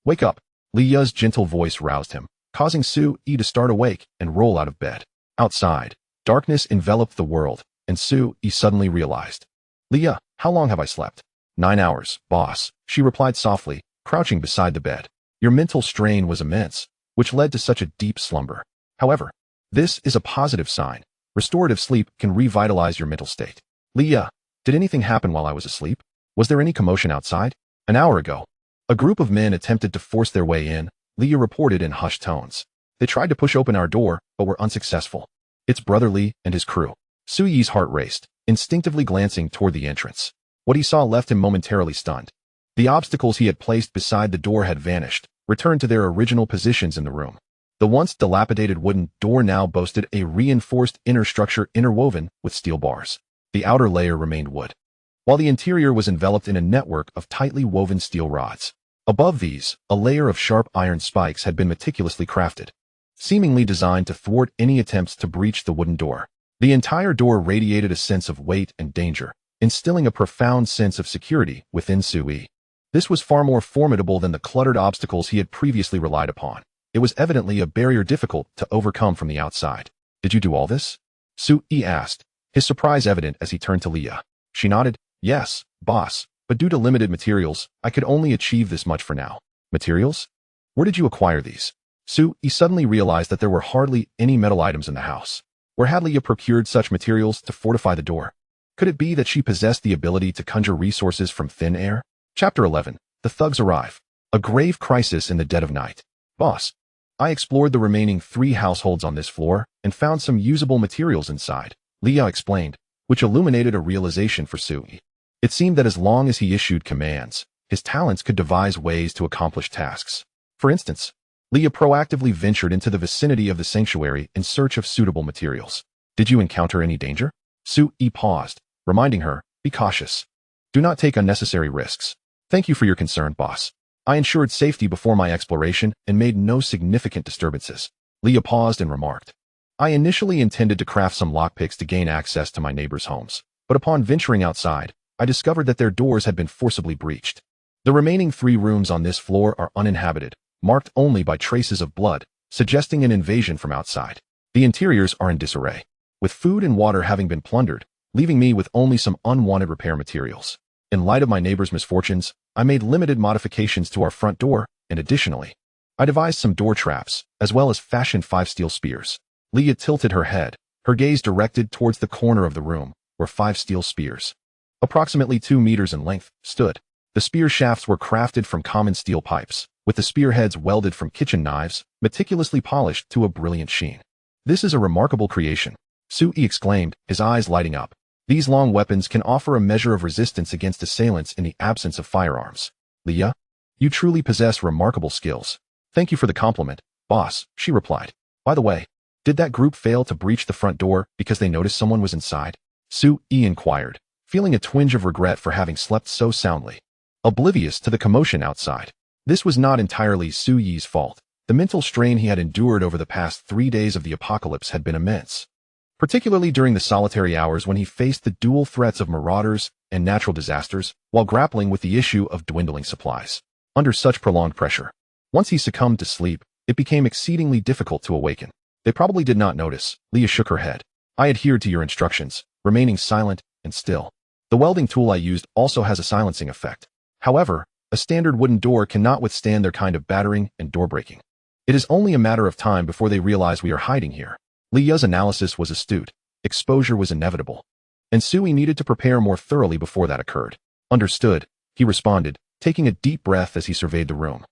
wake up. Leah's gentle voice roused him, causing Sui to start awake and roll out of bed. Outside, darkness enveloped the world, and Sui suddenly realized. Leah, how long have I slept? 9 hours, boss, she replied softly, crouching beside the bed. Your mental strain was immense, which led to such a deep slumber. However, this is a positive sign. Restorative sleep can revitalize your mental state. Leah, did anything happen while I was asleep? Was there any commotion outside? An hour ago, a group of men attempted to force their way in, Leah reported in hushed tones. They tried to push open our door, but were unsuccessful. It's Brother Lee and his crew. Su Yi's heart raced, instinctively glancing toward the entrance. What he saw left him momentarily stunned. The obstacles he had placed beside the door had vanished, returned to their original positions in the room. The once dilapidated wooden door now boasted a reinforced inner structure interwoven with steel bars. The outer layer remained wood, while the interior was enveloped in a network of tightly woven steel rods. Above these, a layer of sharp iron spikes had been meticulously crafted, seemingly designed to thwart any attempts to breach the wooden door. The entire door radiated a sense of weight and danger, instilling a profound sense of security within Su Yi. This was far more formidable than the cluttered obstacles he had previously relied upon. It was evidently a barrier difficult to overcome from the outside. Did you do all this? Su Yi asked, his surprise evident as he turned to Leah. She nodded. Yes, boss, but due to limited materials, I could only achieve this much for now. Materials? Where did you acquire these? Su Yi suddenly realized that there were hardly any metal items in the house. Where had Leah procured such materials to fortify the door? Could it be that she possessed the ability to conjure resources from thin air? Chapter 11. The thugs arrive. A grave crisis in the dead of night. Boss, I explored the remaining 3 households on this floor and found some usable materials inside, Leah explained, which illuminated a realization for Su Yi. It seemed that as long as he issued commands, his talents could devise ways to accomplish tasks. For instance, Leah proactively ventured into the vicinity of the sanctuary in search of suitable materials. Did you encounter any danger? Su Yi paused, reminding her, be cautious. Do not take unnecessary risks. Thank you for your concern, boss. I ensured safety before my exploration and made no significant disturbances. Leah paused and remarked. I initially intended to craft some lockpicks to gain access to my neighbors' homes, but upon venturing outside, I discovered that their doors had been forcibly breached. The remaining 3 rooms on this floor are uninhabited, marked only by traces of blood, suggesting an invasion from outside. The interiors are in disarray, with food and water having been plundered, leaving me with only some unwanted repair materials. In light of my neighbor's misfortunes, I made limited modifications to our front door, and additionally, I devised some door traps, as well as fashioned 5 steel spears. Leah tilted her head, her gaze directed towards the corner of the room, where 5 steel spears, approximately 2 meters in length, stood. The spear shafts were crafted from common steel pipes, with the spearheads welded from kitchen knives, meticulously polished to a brilliant sheen. This is a remarkable creation, Su Yi exclaimed, his eyes lighting up. These long weapons can offer a measure of resistance against assailants in the absence of firearms. Leah, you truly possess remarkable skills. Thank you for the compliment, boss, she replied. By the way, did that group fail to breach the front door because they noticed someone was inside? Su Yi inquired, feeling a twinge of regret for having slept so soundly, oblivious to the commotion outside. This was not entirely Su Yi's fault. The mental strain he had endured over the past 3 days of the apocalypse had been immense, particularly during the solitary hours when he faced the dual threats of marauders and natural disasters while grappling with the issue of dwindling supplies. Under such prolonged pressure, once he succumbed to sleep, it became exceedingly difficult to awaken. They probably did not notice. Leah shook her head. I adhered to your instructions, remaining silent and still. The welding tool I used also has a silencing effect. However, a standard wooden door cannot withstand their kind of battering and door breaking. It is only a matter of time before they realize we are hiding here. Leah's analysis was astute. Exposure was inevitable, and Su Yi needed to prepare more thoroughly before that occurred. Understood, he responded, taking a deep breath as he surveyed the room,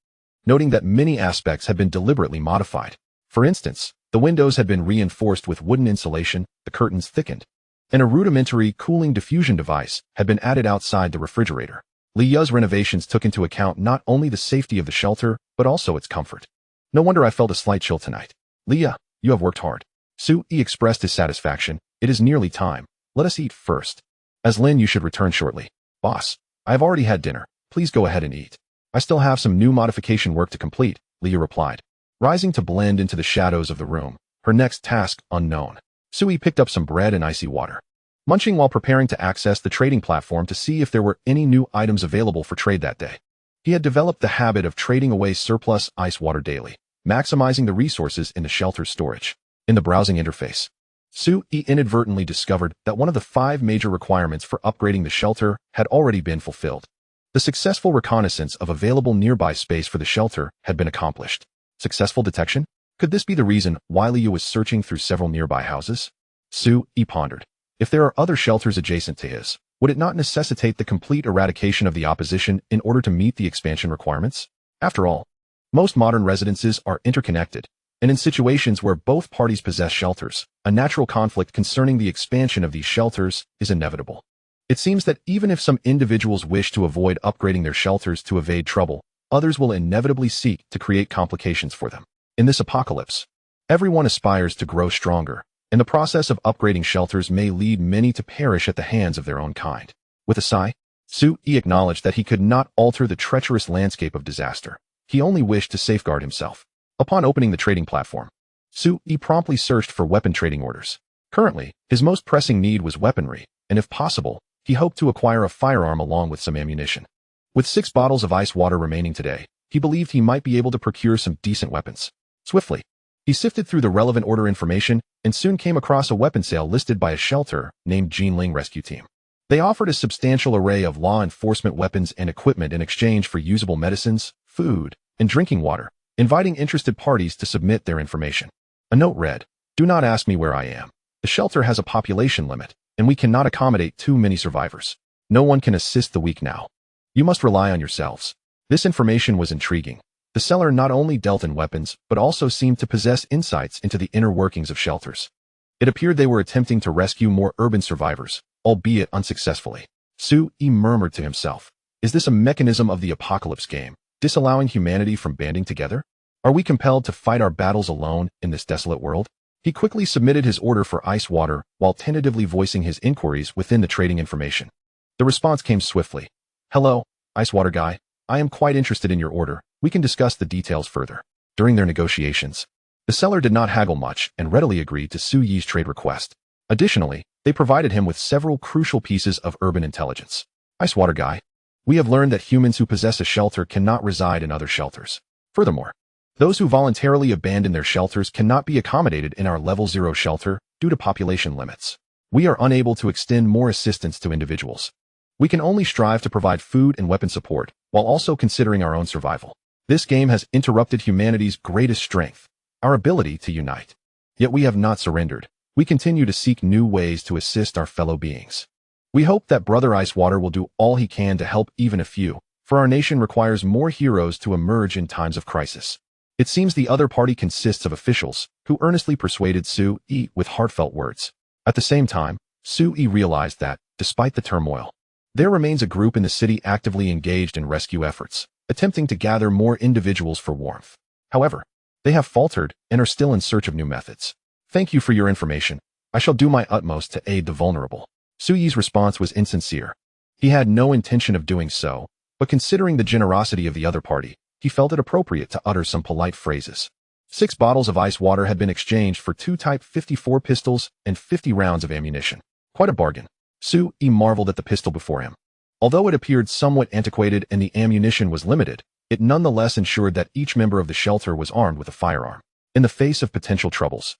noting that many aspects had been deliberately modified. For instance, the windows had been reinforced with wooden insulation, the curtains thickened, and a rudimentary cooling diffusion device had been added outside the refrigerator. Leah's renovations took into account not only the safety of the shelter, but also its comfort. No wonder I felt a slight chill tonight. Leah, you have worked hard. Su Yi expressed his satisfaction. It is nearly time. Let us eat first. As Lin Yue should return shortly. Boss, I have already had dinner. Please go ahead and eat. I still have some new modification work to complete, Leah replied, rising to blend into the shadows of the room, her next task unknown. Su Yi picked up some bread and icy water, munching while preparing to access the trading platform to see if there were any new items available for trade that day. He had developed the habit of trading away surplus ice water daily, maximizing the resources in the shelter's storage. In the browsing interface, Su Yi inadvertently discovered that one of the 5 major requirements for upgrading the shelter had already been fulfilled. The successful reconnaissance of available nearby space for the shelter had been accomplished. Successful detection? Could this be the reason why Lin Yue was searching through several nearby houses? Su Yi pondered. If there are other shelters adjacent to his, would it not necessitate the complete eradication of the opposition in order to meet the expansion requirements? After all, most modern residences are interconnected, and in situations where both parties possess shelters, a natural conflict concerning the expansion of these shelters is inevitable. It seems that even if some individuals wish to avoid upgrading their shelters to evade trouble, others will inevitably seek to create complications for them. In this apocalypse, everyone aspires to grow stronger, and the process of upgrading shelters may lead many to perish at the hands of their own kind. With a sigh, Su Yi acknowledged that he could not alter the treacherous landscape of disaster. He only wished to safeguard himself. Upon opening the trading platform, Su Yi promptly searched for weapon trading orders. Currently, his most pressing need was weaponry, and if possible, he hoped to acquire a firearm along with some ammunition. With 6 bottles of ice water remaining today, he believed he might be able to procure some decent weapons. Swiftly, he sifted through the relevant order information and soon came across a weapon sale listed by a shelter named Jinling Rescue Team. They offered a substantial array of law enforcement weapons and equipment in exchange for usable medicines, food, and drinking water, inviting interested parties to submit their information. A note read, "Do not ask me where I am. The shelter has a population limit, and we cannot accommodate too many survivors. No one can assist the weak now. You must rely on yourselves." This information was intriguing. The seller not only dealt in weapons, but also seemed to possess insights into the inner workings of shelters. It appeared they were attempting to rescue more urban survivors, albeit unsuccessfully. Su Yi murmured to himself, "Is this a mechanism of the apocalypse game, disallowing humanity from banding together? Are we compelled to fight our battles alone in this desolate world?" He quickly submitted his order for ice water while tentatively voicing his inquiries within the trading information. The response came swiftly. "Hello, ice water guy. I am quite interested in your order. We can discuss the details further." During their negotiations, the seller did not haggle much and readily agreed to Su Yi's trade request. Additionally, they provided him with several crucial pieces of urban intelligence. "Ice water guy, we have learned that humans who possess a shelter cannot reside in other shelters. Furthermore, those who voluntarily abandon their shelters cannot be accommodated in our level 0 shelter due to population limits. We are unable to extend more assistance to individuals. We can only strive to provide food and weapon support, while also considering our own survival. This game has interrupted humanity's greatest strength, our ability to unite. Yet we have not surrendered. We continue to seek new ways to assist our fellow beings. We hope that Brother Icewater will do all he can to help even a few, for our nation requires more heroes to emerge in times of crisis." It seems the other party consists of officials, who earnestly persuaded Su Yi with heartfelt words. At the same time, Su Yi realized that, despite the turmoil, there remains a group in the city actively engaged in rescue efforts, attempting to gather more individuals for warmth. However, they have faltered and are still in search of new methods. "Thank you for your information. I shall do my utmost to aid the vulnerable." Su Yi's response was insincere. He had no intention of doing so, but considering the generosity of the other party, he felt it appropriate to utter some polite phrases. 6 bottles of ice water had been exchanged for 2 Type 54 pistols and 50 rounds of ammunition. Quite a bargain. Su Yi marveled at the pistol before him. Although it appeared somewhat antiquated and the ammunition was limited, it nonetheless ensured that each member of the shelter was armed with a firearm. In the face of potential troubles,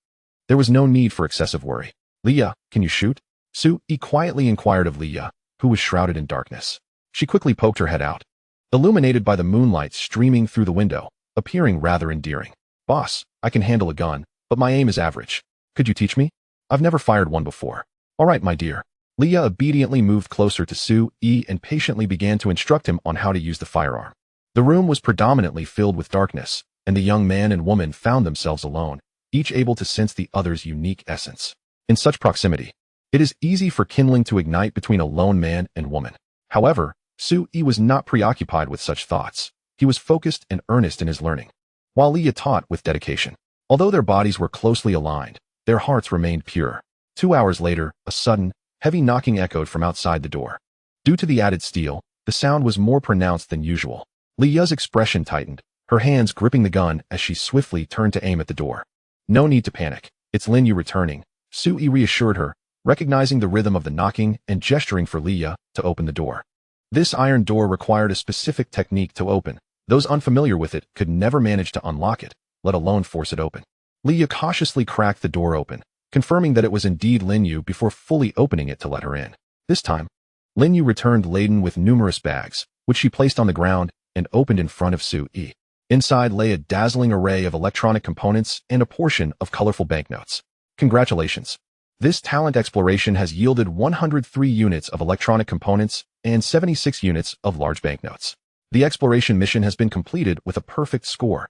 there was no need for excessive worry. "Lin Yue, can you shoot?" Su Yi quietly inquired of Lin Yue, who was shrouded in darkness. She quickly poked her head out, illuminated by the moonlight streaming through the window, appearing rather endearing. "Boss, I can handle a gun, but my aim is average. Could you teach me? I've never fired one before." "All right, my dear." Lin Yue obediently moved closer to Su Yi and patiently began to instruct him on how to use the firearm. The room was predominantly filled with darkness, and the young man and woman found themselves alone, each able to sense the other's unique essence. In such proximity, it is easy for kindling to ignite between a lone man and woman. However, Su Yi was not preoccupied with such thoughts. He was focused and earnest in his learning, while Lin Yue taught with dedication. Although their bodies were closely aligned, their hearts remained pure. 2 hours later, a sudden, heavy knocking echoed from outside the door. Due to the added steel, the sound was more pronounced than usual. Lin Yue's expression tightened, her hands gripping the gun as she swiftly turned to aim at the door. "No need to panic. It's Lin Yue returning," Su Yi reassured her, recognizing the rhythm of the knocking and gesturing for Lin Yue to open the door. This iron door required a specific technique to open. Those unfamiliar with it could never manage to unlock it, let alone force it open. Lin Yue cautiously cracked the door open, confirming that it was indeed Lin Yue before fully opening it to let her in. This time, Lin Yue returned laden with numerous bags, which she placed on the ground and opened in front of Su Yi. Inside lay a dazzling array of electronic components and a portion of colorful banknotes. "Congratulations. This talent exploration has yielded 103 units of electronic components and 76 units of large banknotes. The exploration mission has been completed with a perfect score.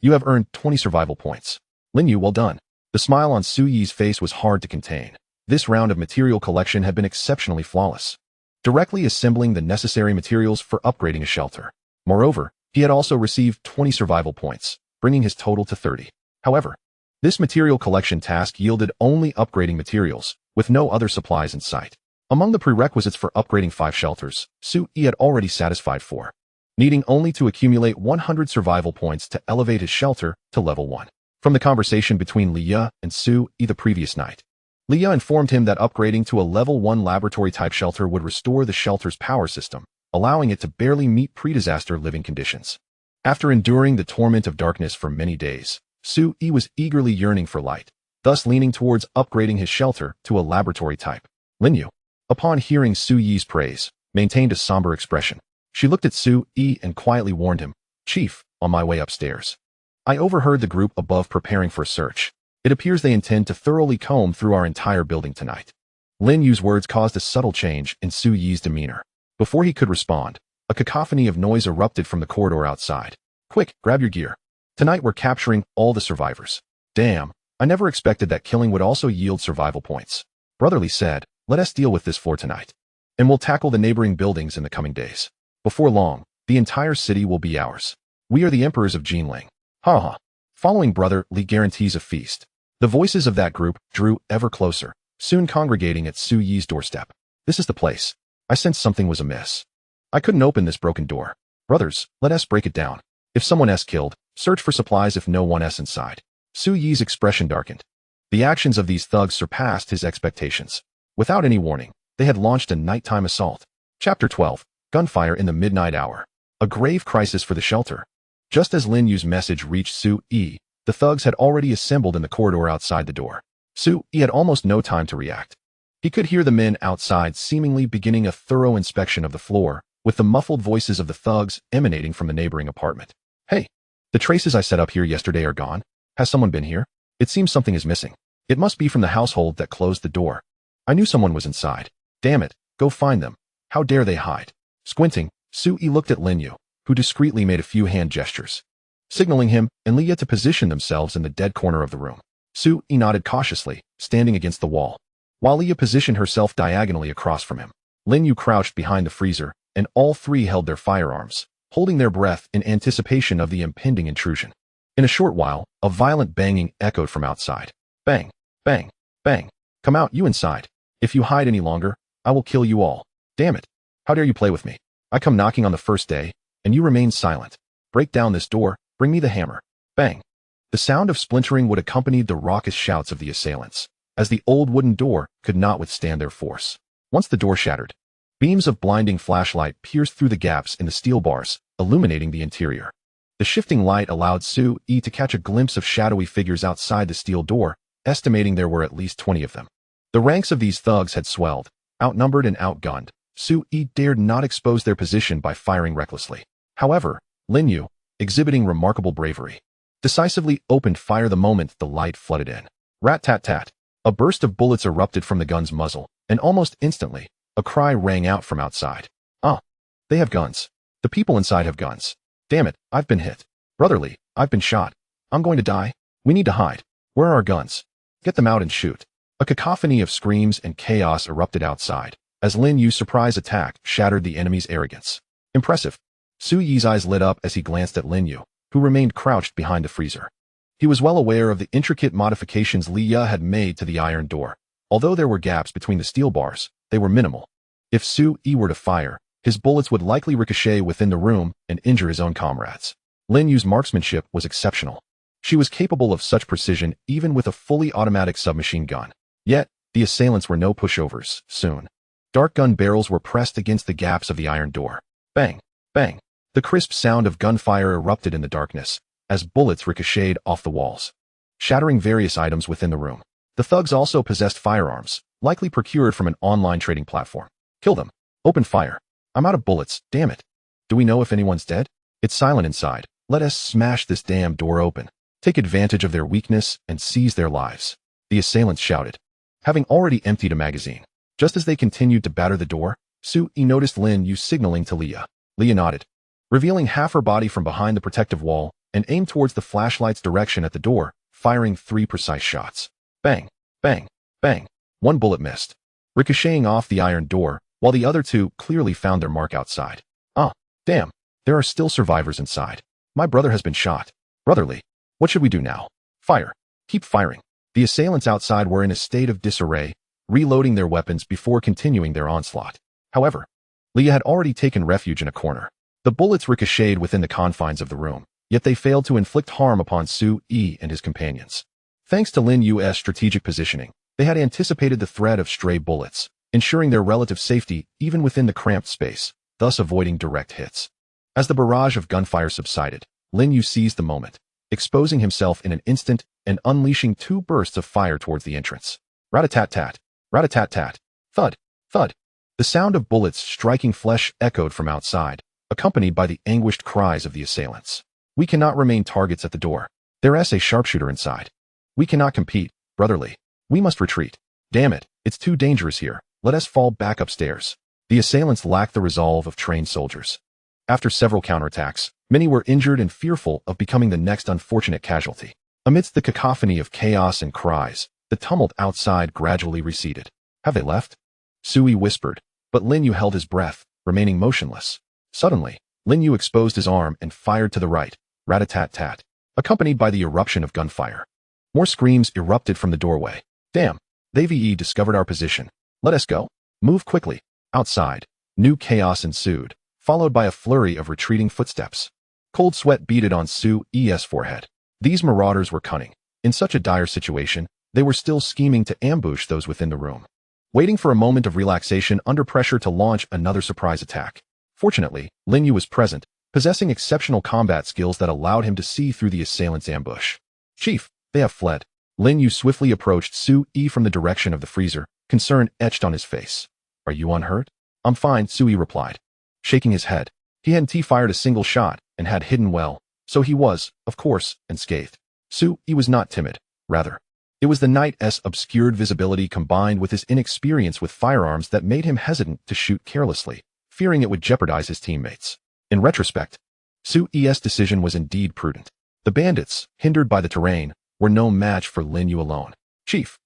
You have earned 20 survival points. Lin Yue, well done. The smile on Su Yi's face was hard to contain. This round of material collection had been exceptionally flawless, directly assembling the necessary materials for upgrading a shelter. Moreover, he had also received 20 survival points, bringing his total to 30. However, this material collection task yielded only upgrading materials, with no other supplies in sight. Among the prerequisites for upgrading 5 shelters, Su Yi had already satisfied 4, needing only to accumulate 100 survival points to elevate his shelter to level 1. From the conversation between Lin Yue and Su Yi the previous night, Lin Yue informed him that upgrading to a level 1 laboratory-type shelter would restore the shelter's power system, allowing it to barely meet pre-disaster living conditions. After enduring the torment of darkness for many days, Su Yi was eagerly yearning for light, thus leaning towards upgrading his shelter to a laboratory type. Lin Yue, upon hearing Su Yi's praise, maintained a somber expression. She looked at Su Yi and quietly warned him, "Chief, on my way upstairs, I overheard the group above preparing for a search. It appears they intend to thoroughly comb through our entire building tonight." Lin Yue's words caused a subtle change in Su Yi's demeanor. Before he could respond, a cacophony of noise erupted from the corridor outside. "Quick, grab your gear. Tonight we're capturing all the survivors." "Damn, I never expected that killing would also yield survival points." Brotherly said, "Let us deal with this for tonight, and we'll tackle the neighboring buildings in the coming days. Before long, the entire city will be ours. We are the emperors of Jinling." Ha ha. Following Brother Li guarantees a feast. The voices of that group drew ever closer, soon congregating at Su Yi's doorstep. "This is the place. I sensed something was amiss. I couldn't open this broken door. Brothers, let us break it down. If someone is killed, search for supplies if no one is inside." Su Yi's expression darkened. The actions of these thugs surpassed his expectations. Without any warning, they had launched a nighttime assault. Chapter 12. Gunfire in the Midnight Hour. A grave crisis for the shelter. Just as Lin Yue's message reached Su Yi, the thugs had already assembled in the corridor outside the door. Su Yi had almost no time to react. He could hear the men outside seemingly beginning a thorough inspection of the floor, with the muffled voices of the thugs emanating from the neighboring apartment. "Hey, the traces I set up here yesterday are gone. Has someone been here? It seems something is missing. It must be from the household that closed the door. I knew someone was inside. Damn it, go find them. How dare they hide?" Squinting, Su Yi looked at Lin Yue, who discreetly made a few hand gestures, signaling him and Lin Yue to position themselves in the dead corner of the room. Su Yi nodded cautiously, standing against the wall, while Lin Yue positioned herself diagonally across from him. Lin Yue crouched behind the freezer, and all three held their firearms, holding their breath in anticipation of the impending intrusion. In a short while, a violent banging echoed from outside. "Bang, bang, bang. Come out, you inside. If you hide any longer, I will kill you all. Damn it. How dare you play with me? I come knocking on the first day, and you remain silent. Break down this door, bring me the hammer." Bang. The sound of splintering would accompany the raucous shouts of the assailants, as the old wooden door could not withstand their force. Once the door shattered, beams of blinding flashlight pierced through the gaps in the steel bars, illuminating the interior. The shifting light allowed Su Yi to catch a glimpse of shadowy figures outside the steel door, estimating there were at least 20 of them. The ranks of these thugs had swelled, outnumbered and outgunned. Su Yi dared not expose their position by firing recklessly. However, Lin Yue, exhibiting remarkable bravery, decisively opened fire the moment the light flooded in. Rat-tat-tat. A burst of bullets erupted from the gun's muzzle, and almost instantly, a cry rang out from outside. "Ah, they have guns. The people inside have guns. Damn it, I've been hit. Brotherly, I've been shot. I'm going to die. We need to hide. Where are our guns? Get them out and shoot." A cacophony of screams and chaos erupted outside, as Lin Yue's surprise attack shattered the enemy's arrogance. Impressive. Su Yi's eyes lit up as he glanced at Lin Yue, who remained crouched behind the freezer. He was well aware of the intricate modifications Lin Yue had made to the iron door. Although there were gaps between the steel bars, they were minimal. If Su Yi were to fire, his bullets would likely ricochet within the room and injure his own comrades. Lin Yue's marksmanship was exceptional. She was capable of such precision even with a fully automatic submachine gun. Yet, the assailants were no pushovers. Soon, dark gun barrels were pressed against the gaps of the iron door. Bang, bang. The crisp sound of gunfire erupted in the darkness, as bullets ricocheted off the walls, shattering various items within the room. The thugs also possessed firearms, likely procured from an online trading platform. "Kill them. Open fire. I'm out of bullets, damn it. Do we know if anyone's dead? It's silent inside. Let us smash this damn door open. Take advantage of their weakness and seize their lives." The assailants shouted. having already emptied a magazine. Just as they continued to batter the door, Su-yi noticed Lin Yue signaling to Leah. Leah nodded, revealing half her body from behind the protective wall, and aimed towards the flashlight's direction at the door, firing 3 precise shots. Bang, bang, bang. One bullet missed, ricocheting off the iron door, while the other 2 clearly found their mark outside. Ah, damn, there are still survivors inside. My brother has been shot. Brotherly, what should we do now? Fire. Keep firing. The assailants outside were in a state of disarray, reloading their weapons before continuing their onslaught. However, Leah had already taken refuge in a corner. The bullets ricocheted within the confines of the room, yet they failed to inflict harm upon Su-yi and his companions. Thanks to Lin Yue's strategic positioning, they had anticipated the threat of stray bullets, ensuring their relative safety even within the cramped space, thus avoiding direct hits. As the barrage of gunfire subsided, Lin Yue seized the moment, exposing himself in an instant and unleashing 2 bursts of fire towards the entrance. Rat-a-tat-tat, rat-a-tat-tat, thud, thud. The sound of bullets striking flesh echoed from outside, accompanied by the anguished cries of the assailants. We cannot remain targets at the door. There's a sharpshooter inside. We cannot compete, brotherly. We must retreat. Damn it, it's too dangerous here. Let us fall back upstairs. The assailants lacked the resolve of trained soldiers. After several counterattacks, many were injured and fearful of becoming the next unfortunate casualty. Amidst the cacophony of chaos and cries, the tumult outside gradually receded. Have they left? Su-yi whispered, but Lin Yue held his breath, remaining motionless. Suddenly, Lin Yue exposed his arm and fired to the right, rat-a-tat-tat, accompanied by the eruption of gunfire. More screams erupted from the doorway. Damn, they've discovered our position. Let us go. Move quickly. Outside, new chaos ensued, followed by a flurry of retreating footsteps. Cold sweat beaded on Su-yi's forehead. These marauders were cunning. In such a dire situation, they were still scheming to ambush those within the room, waiting for a moment of relaxation under pressure to launch another surprise attack. Fortunately, Lin Yue was present, possessing exceptional combat skills that allowed him to see through the assailants' ambush. Chief, they have fled. Lin Yue swiftly approached Su-yi from the direction of the freezer, concern etched on his face. Are you unhurt? I'm fine, Su-yi replied, shaking his head. He hadn't fired a single shot and had hidden well, so he was, of course, unscathed. Su-yi was not timid. Rather, it was the night's obscured visibility combined with his inexperience with firearms that made him hesitant to shoot carelessly, fearing it would jeopardize his teammates. In retrospect, Su-yi's decision was indeed prudent. The bandits, hindered by the terrain, were no match for Lin Yue alone. Chief,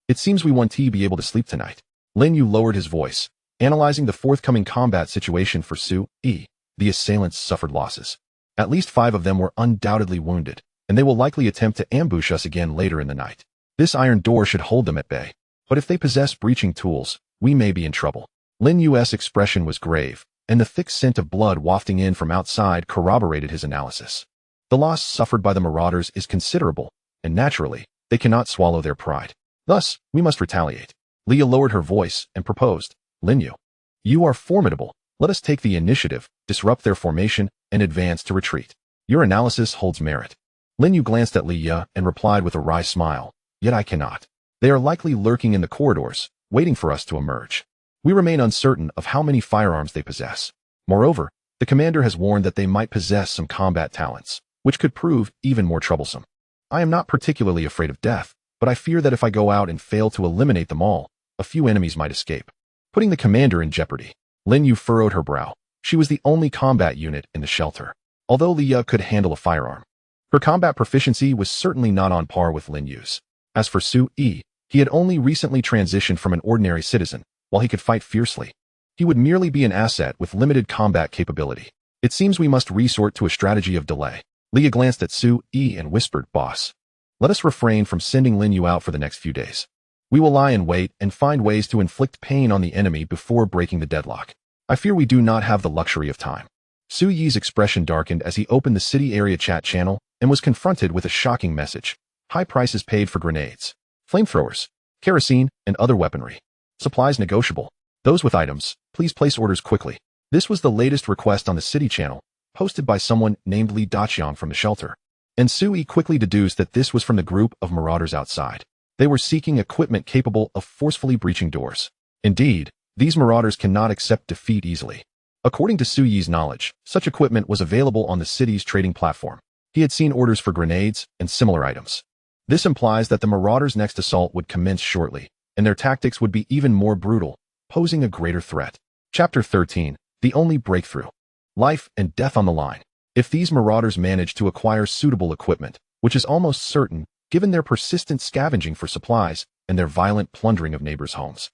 it seems we won't be able to sleep tonight. Lin Yue lowered his voice, analyzing the forthcoming combat situation for Su-yi. The assailants suffered losses. At least 5 of them were undoubtedly wounded, and they will likely attempt to ambush us again later in the night. This iron door should hold them at bay, but if they possess breaching tools, we may be in trouble. Lin Yue's expression was grave, and the thick scent of blood wafting in from outside corroborated his analysis. The loss suffered by the marauders is considerable, and naturally, they cannot swallow their pride. Thus, we must retaliate. Leah lowered her voice and proposed, Lin Yue, you are formidable. Let us take the initiative, disrupt their formation, and advance to retreat. Your analysis holds merit. Lin Yue glanced at Leah and replied with a wry smile, yet I cannot. They are likely lurking in the corridors, waiting for us to emerge. We remain uncertain of how many firearms they possess. Moreover, the commander has warned that they might possess some combat talents, which could prove even more troublesome. I am not particularly afraid of death, but I fear that if I go out and fail to eliminate them all, a few enemies might escape, putting the commander in jeopardy. Lin Yue furrowed her brow. She was the only combat unit in the shelter. Although Leah could handle a firearm, her combat proficiency was certainly not on par with Lin Yue's. As for Su-yi, he had only recently transitioned from an ordinary citizen. While he could fight fiercely, he would merely be an asset with limited combat capability. It seems we must resort to a strategy of delay. Leah glanced at Su-yi and whispered, Boss, let us refrain from sending Lin Yue out for the next few days. We will lie in wait and find ways to inflict pain on the enemy before breaking the deadlock. I fear we do not have the luxury of time. Su-yi's expression darkened as he opened the city area chat channel and was confronted with a shocking message. High prices paid for grenades, flamethrowers, kerosene, and other weaponry. Supplies negotiable. Those with items, please place orders quickly. This was the latest request on the city channel, posted by someone named Li Daqiang from the shelter. And Su-yi quickly deduced that this was from the group of marauders outside. They were seeking equipment capable of forcefully breaching doors. Indeed, these marauders cannot accept defeat easily. According to Su-yi's knowledge, such equipment was available on the city's trading platform. He had seen orders for grenades and similar items. This implies that the marauders' next assault would commence shortly, and their tactics would be even more brutal, posing a greater threat. Chapter 13. The Only Breakthrough. Life and death on the line. If these marauders manage to acquire suitable equipment, which is almost certain, given their persistent scavenging for supplies and their violent plundering of neighbors' homes,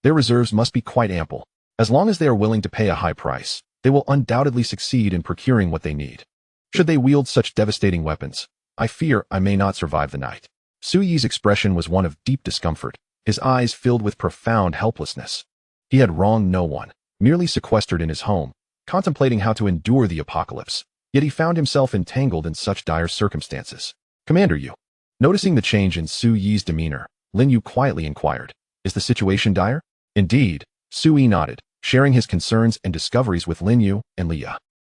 their reserves must be quite ample. As long as they are willing to pay a high price, they will undoubtedly succeed in procuring what they need. Should they wield such devastating weapons, I fear I may not survive the night. Su Yi's expression was one of deep discomfort, his eyes filled with profound helplessness. He had wronged no one, merely sequestered in his home, contemplating how to endure the apocalypse, yet he found himself entangled in such dire circumstances. Commander Yu. Noticing the change in Su Yi's demeanor, Lin Yue quietly inquired, "Is the situation dire?" Indeed, Su Yi nodded, sharing his concerns and discoveries with Lin Yue and Lin Yue.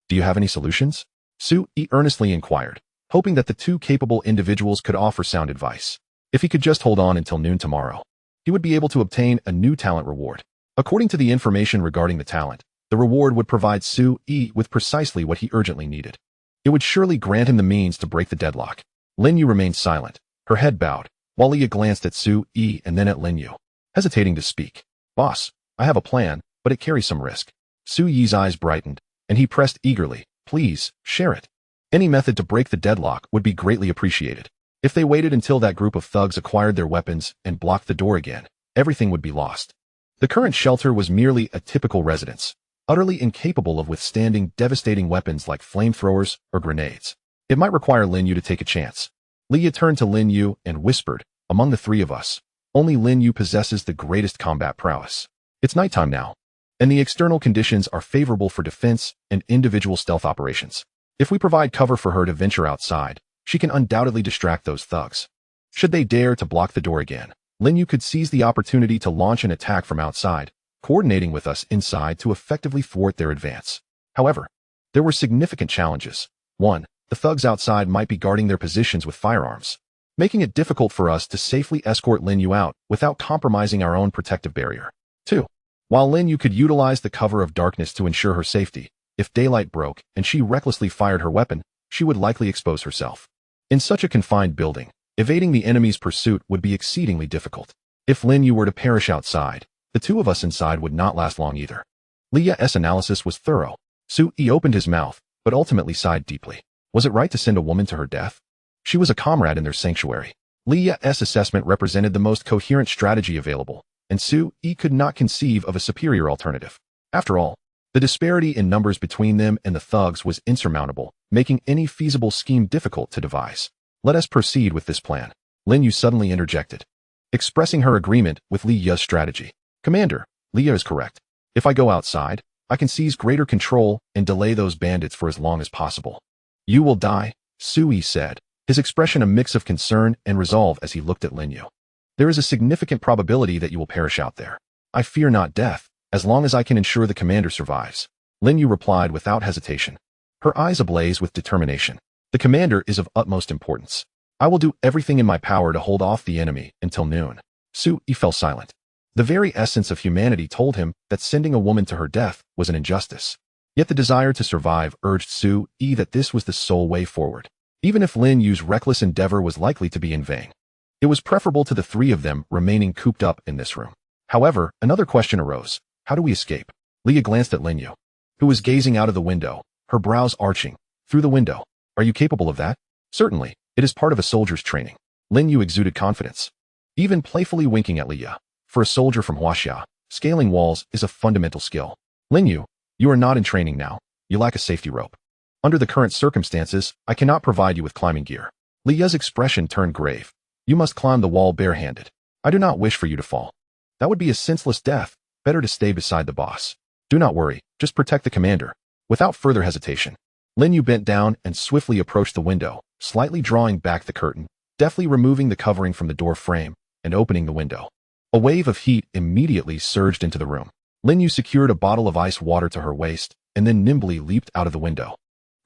"Do you have any solutions?" Su Yi earnestly inquired, hoping that the two capable individuals could offer sound advice. If he could just hold on until noon tomorrow, he would be able to obtain a new talent reward. According to the information regarding the talent, the reward would provide Su Yi with precisely what he urgently needed. It would surely grant him the means to break the deadlock. Lin Yue remained silent, her head bowed, while Lin Yue glanced at Su Yi and then at Lin Yue, hesitating to speak. "Boss, I have a plan, but it carries some risk." Su Yi's eyes brightened, and he pressed eagerly, "Please, share it." Any method to break the deadlock would be greatly appreciated. If they waited until that group of thugs acquired their weapons and blocked the door again, everything would be lost. The current shelter was merely a typical residence, utterly incapable of withstanding devastating weapons like flamethrowers or grenades. It might require Lin Yue to take a chance. Lin Yue turned to Lin Yue and whispered, "Among the three of us, only Lin Yue possesses the greatest combat prowess. It's nighttime now, and the external conditions are favorable for defense and individual stealth operations. If we provide cover for her to venture outside, she can undoubtedly distract those thugs. Should they dare to block the door again, Lin Yue could seize the opportunity to launch an attack from outside, coordinating with us inside to effectively thwart their advance." However, there were significant challenges. 1. The thugs outside might be guarding their positions with firearms, making it difficult for us to safely escort Lin Yue out without compromising our own protective barrier. 2. While Lin Yue could utilize the cover of darkness to ensure her safety, if daylight broke and she recklessly fired her weapon, she would likely expose herself. In such a confined building, evading the enemy's pursuit would be exceedingly difficult. If Lin Yue were to perish outside, the two of us inside would not last long either. Lin Yue's analysis was thorough. Su Yi opened his mouth, but ultimately sighed deeply. Was it right to send a woman to her death? She was a comrade in their sanctuary. Lin Yue's assessment represented the most coherent strategy available, and Su Yi could not conceive of a superior alternative. After all, the disparity in numbers between them and the thugs was insurmountable, making any feasible scheme difficult to devise. "Let us proceed with this plan," Lin Yue suddenly interjected, expressing her agreement with Lin Yue's strategy. "Commander, Lin Yue is correct. If I go outside, I can seize greater control and delay those bandits for as long as possible." "You will die," Su Yi said, his expression a mix of concern and resolve as he looked at Lin Yue. "There is a significant probability that you will perish out there. I fear not death, as long as I can ensure the commander survives," Lin Yue replied without hesitation, her eyes ablaze with determination. "The commander is of utmost importance. I will do everything in my power to hold off the enemy until noon." Su Yi fell silent. The very essence of humanity told him that sending a woman to her death was an injustice. Yet the desire to survive urged Su Yi that this was the sole way forward. Even if Lin Yue's reckless endeavor was likely to be in vain, it was preferable to the three of them remaining cooped up in this room. However, another question arose. How do we escape? Lin Yue glanced at Lin Yue, who was gazing out of the window, her brows arching. "Through the window. Are you capable of that?" "Certainly. It is part of a soldier's training." Lin Yue exuded confidence, even playfully winking at Lin Yue. For a soldier from Huaxia, scaling walls is a fundamental skill. "Lin Yue, you are not in training now. You lack a safety rope. Under the current circumstances, I cannot provide you with climbing gear." Lin Yue's expression turned grave. "You must climb the wall barehanded. I do not wish for you to fall. That would be a senseless death. Better to stay beside the boss. Do not worry, just protect the commander." Without further hesitation, Lin Yue bent down and swiftly approached the window, slightly drawing back the curtain, deftly removing the covering from the door frame, and opening the window. A wave of heat immediately surged into the room. Lin Yue secured a bottle of ice water to her waist, and then nimbly leaped out of the window,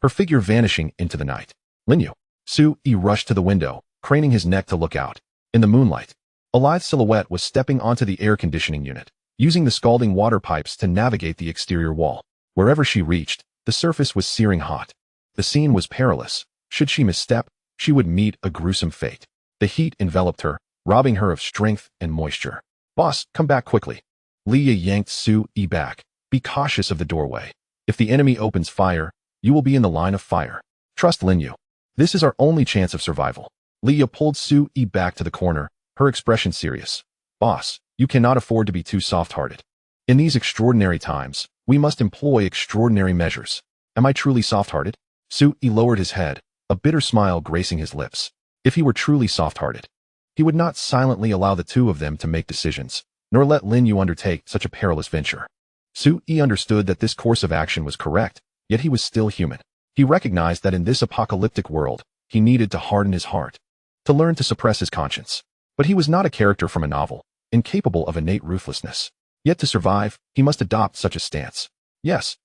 her figure vanishing into the night. "Lin Yue." Su Yi rushed to the window, craning his neck to look out. In the moonlight, a lithe silhouette was stepping onto the air conditioning unit, using the scalding water pipes to navigate the exterior wall. Wherever she reached, the surface was searing hot. The scene was perilous. Should she misstep, she would meet a gruesome fate. The heat enveloped her, robbing her of strength and moisture. Boss, come back quickly. Lin Yue yanked Su Yi back. Be cautious of the doorway. If the enemy opens fire, you will be in the line of fire. Trust Lin Yue. This is our only chance of survival. Lin Yue pulled Su Yi back to the corner, her expression serious. Boss, you cannot afford to be too soft-hearted. In these extraordinary times, we must employ extraordinary measures. Am I truly soft-hearted? Su Yi lowered his head, a bitter smile gracing his lips. If he were truly soft-hearted, he would not silently allow the two of them to make decisions, nor let Lin Yue undertake such a perilous venture. Su Yi understood that this course of action was correct, yet he was still human. He recognized that in this apocalyptic world, he needed to harden his heart, to learn to suppress his conscience. But he was not a character from a novel, incapable of innate ruthlessness. Yet to survive, he must adopt such a stance. Yes,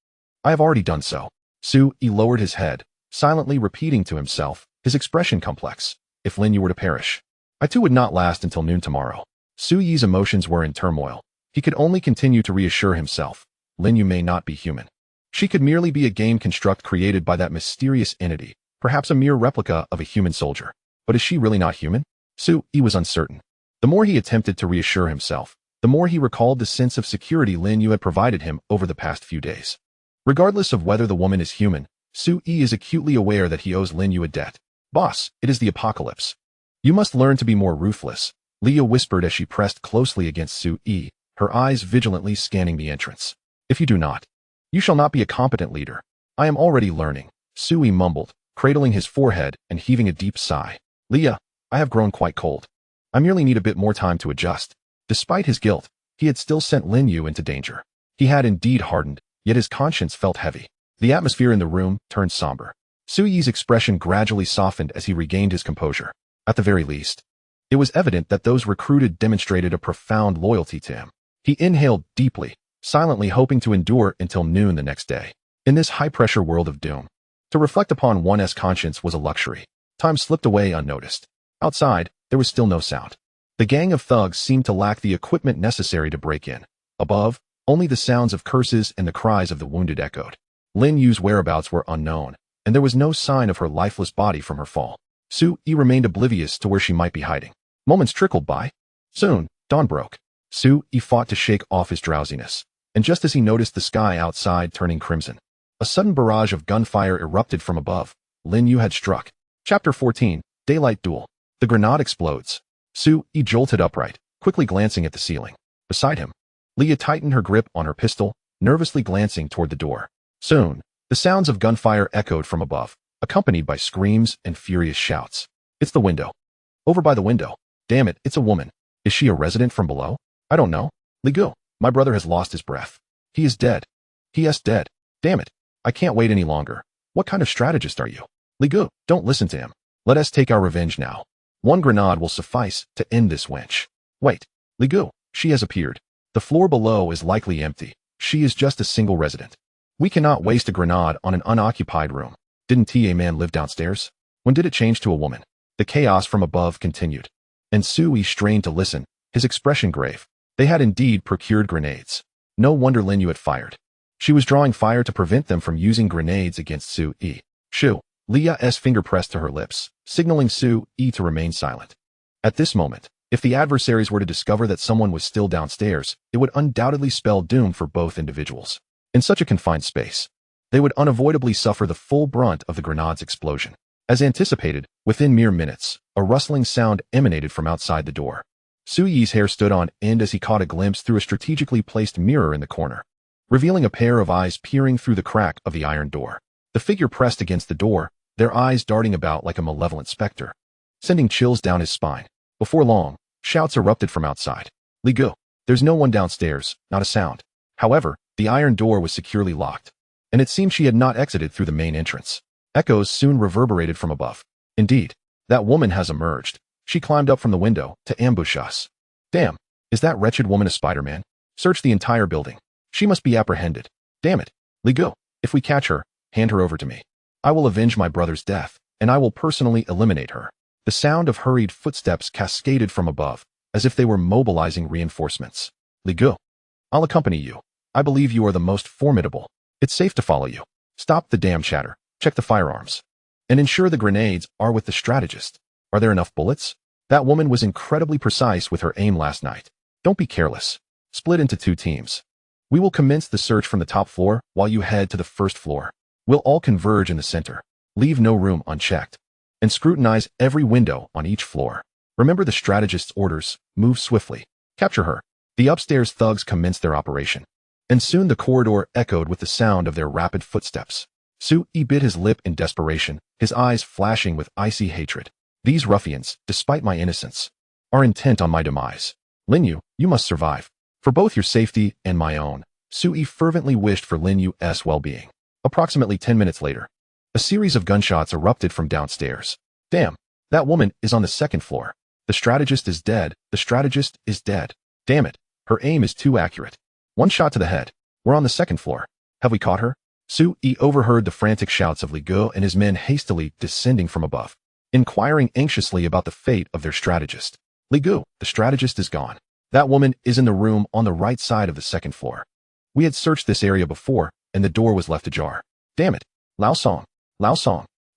I have already done so. Su Yi lowered his head, silently repeating to himself, his expression complex. If Lin Yue were to perish, I too would not last until noon tomorrow. Su Yi's emotions were in turmoil. He could only continue to reassure himself. Lin Yue may not be human. She could merely be a game construct created by that mysterious entity, perhaps a mere replica of a human soldier. But is she really not human? Su Yi was uncertain. The more he attempted to reassure himself, the more he recalled the sense of security Lin Yue had provided him over the past few days. Regardless of whether the woman is human, Su Yi is acutely aware that he owes Lin Yue a debt. Boss, it is the apocalypse. You must learn to be more ruthless, Lin Yue whispered as she pressed closely against Su Yi, her eyes vigilantly scanning the entrance. If you do not, you shall not be a competent leader. I am already learning, Su Yi mumbled, cradling his forehead and heaving a deep sigh. Lin Yue, I have grown quite cold. I merely need a bit more time to adjust. Despite his guilt, he had still sent Lin Yue into danger. He had indeed hardened, yet his conscience felt heavy. The atmosphere in the room turned somber. Su Yi's expression gradually softened as he regained his composure. At the very least, it was evident that those recruited demonstrated a profound loyalty to him. He inhaled deeply, silently hoping to endure until noon the next day. In this high-pressure world of doom, to reflect upon one's conscience was a luxury. Time slipped away unnoticed. Outside, there was still no sound. The gang of thugs seemed to lack the equipment necessary to break in. Above, only the sounds of curses and the cries of the wounded echoed. Lin Yue's whereabouts were unknown, and there was no sign of her lifeless body from her fall. Su Yi remained oblivious to where she might be hiding. Moments trickled by. Soon, dawn broke. Su Yi fought to shake off his drowsiness, and just as he noticed the sky outside turning crimson, a sudden barrage of gunfire erupted from above. Lin Yue had struck. Chapter 14, Daylight Duel. The grenade explodes. Su Yi jolted upright, quickly glancing at the ceiling. Beside him, Lin Yue tightened her grip on her pistol, nervously glancing toward the door. Soon, the sounds of gunfire echoed from above, accompanied by screams and furious shouts. It's the window. Over by the window. Damn it, it's a woman. Is she a resident from below? I don't know. Lin Yue, my brother has lost his breath. He is dead. He is dead. Damn it. I can't wait any longer. What kind of strategist are you? Lin Yue, don't listen to him. Let us take our revenge now. One grenade will suffice to end this wench. Wait. Lin Yue, she has appeared. The floor below is likely empty. She is just a single resident. We cannot waste a grenade on an unoccupied room. Didn't TA man live downstairs? When did it change to a woman? The chaos from above continued. And Su Yi strained to listen, his expression grave. They had indeed procured grenades. No wonder Lin Yue had fired. She was drawing fire to prevent them from using grenades against Su Yi. Shoo. Lin Yue's finger pressed to her lips, signaling Su Yi to remain silent. At this moment, if the adversaries were to discover that someone was still downstairs, it would undoubtedly spell doom for both individuals. In such a confined space, they would unavoidably suffer the full brunt of the grenade's explosion. As anticipated, within mere minutes, a rustling sound emanated from outside the door. Su Yi's hair stood on end as he caught a glimpse through a strategically placed mirror in the corner, revealing a pair of eyes peering through the crack of the iron door. The figure pressed against the door, their eyes darting about like a malevolent specter, sending chills down his spine. Before long, shouts erupted from outside. Lin Yue, there's no one downstairs, not a sound. However, the iron door was securely locked, and it seemed she had not exited through the main entrance. Echoes soon reverberated from above. Indeed, that woman has emerged. She climbed up from the window to ambush us. Damn, is that wretched woman a Spider-Man? Search the entire building. She must be apprehended. Damn it. Lin Yue, if we catch her, hand her over to me. I will avenge my brother's death, and I will personally eliminate her. The sound of hurried footsteps cascaded from above, as if they were mobilizing reinforcements. Lin Yue, I'll accompany you. I believe you are the most formidable. It's safe to follow you. Stop the damn chatter. Check the firearms. And ensure the grenades are with the strategist. Are there enough bullets? That woman was incredibly precise with her aim last night. Don't be careless. Split into 2 teams. We will commence the search from the top floor while you head to the first floor. We'll all converge in the center. Leave no room unchecked. And scrutinize every window on each floor. Remember the strategist's orders. Move swiftly. Capture her. The upstairs thugs commenced their operation. And soon the corridor echoed with the sound of their rapid footsteps. Su-yi bit his lip in desperation, his eyes flashing with icy hatred. These ruffians, despite my innocence, are intent on my demise. Lin Yue, you must survive. For both your safety and my own. Su-yi fervently wished for Lin Yue's well-being. Approximately 10 minutes later, a series of gunshots erupted from downstairs. Damn, that woman is on the 2nd floor. The strategist is dead. The strategist is dead. Damn it, her aim is too accurate. 1 shot to the head. We're on the 2nd floor. Have we caught her? Su-yi overheard the frantic shouts of Lin Yue and his men hastily descending from above, inquiring anxiously about the fate of their strategist. Lin Yue, the strategist is gone. That woman is in the room on the right side of the 2nd floor. We had searched this area before, and the door was left ajar. Damn it. Lao Song.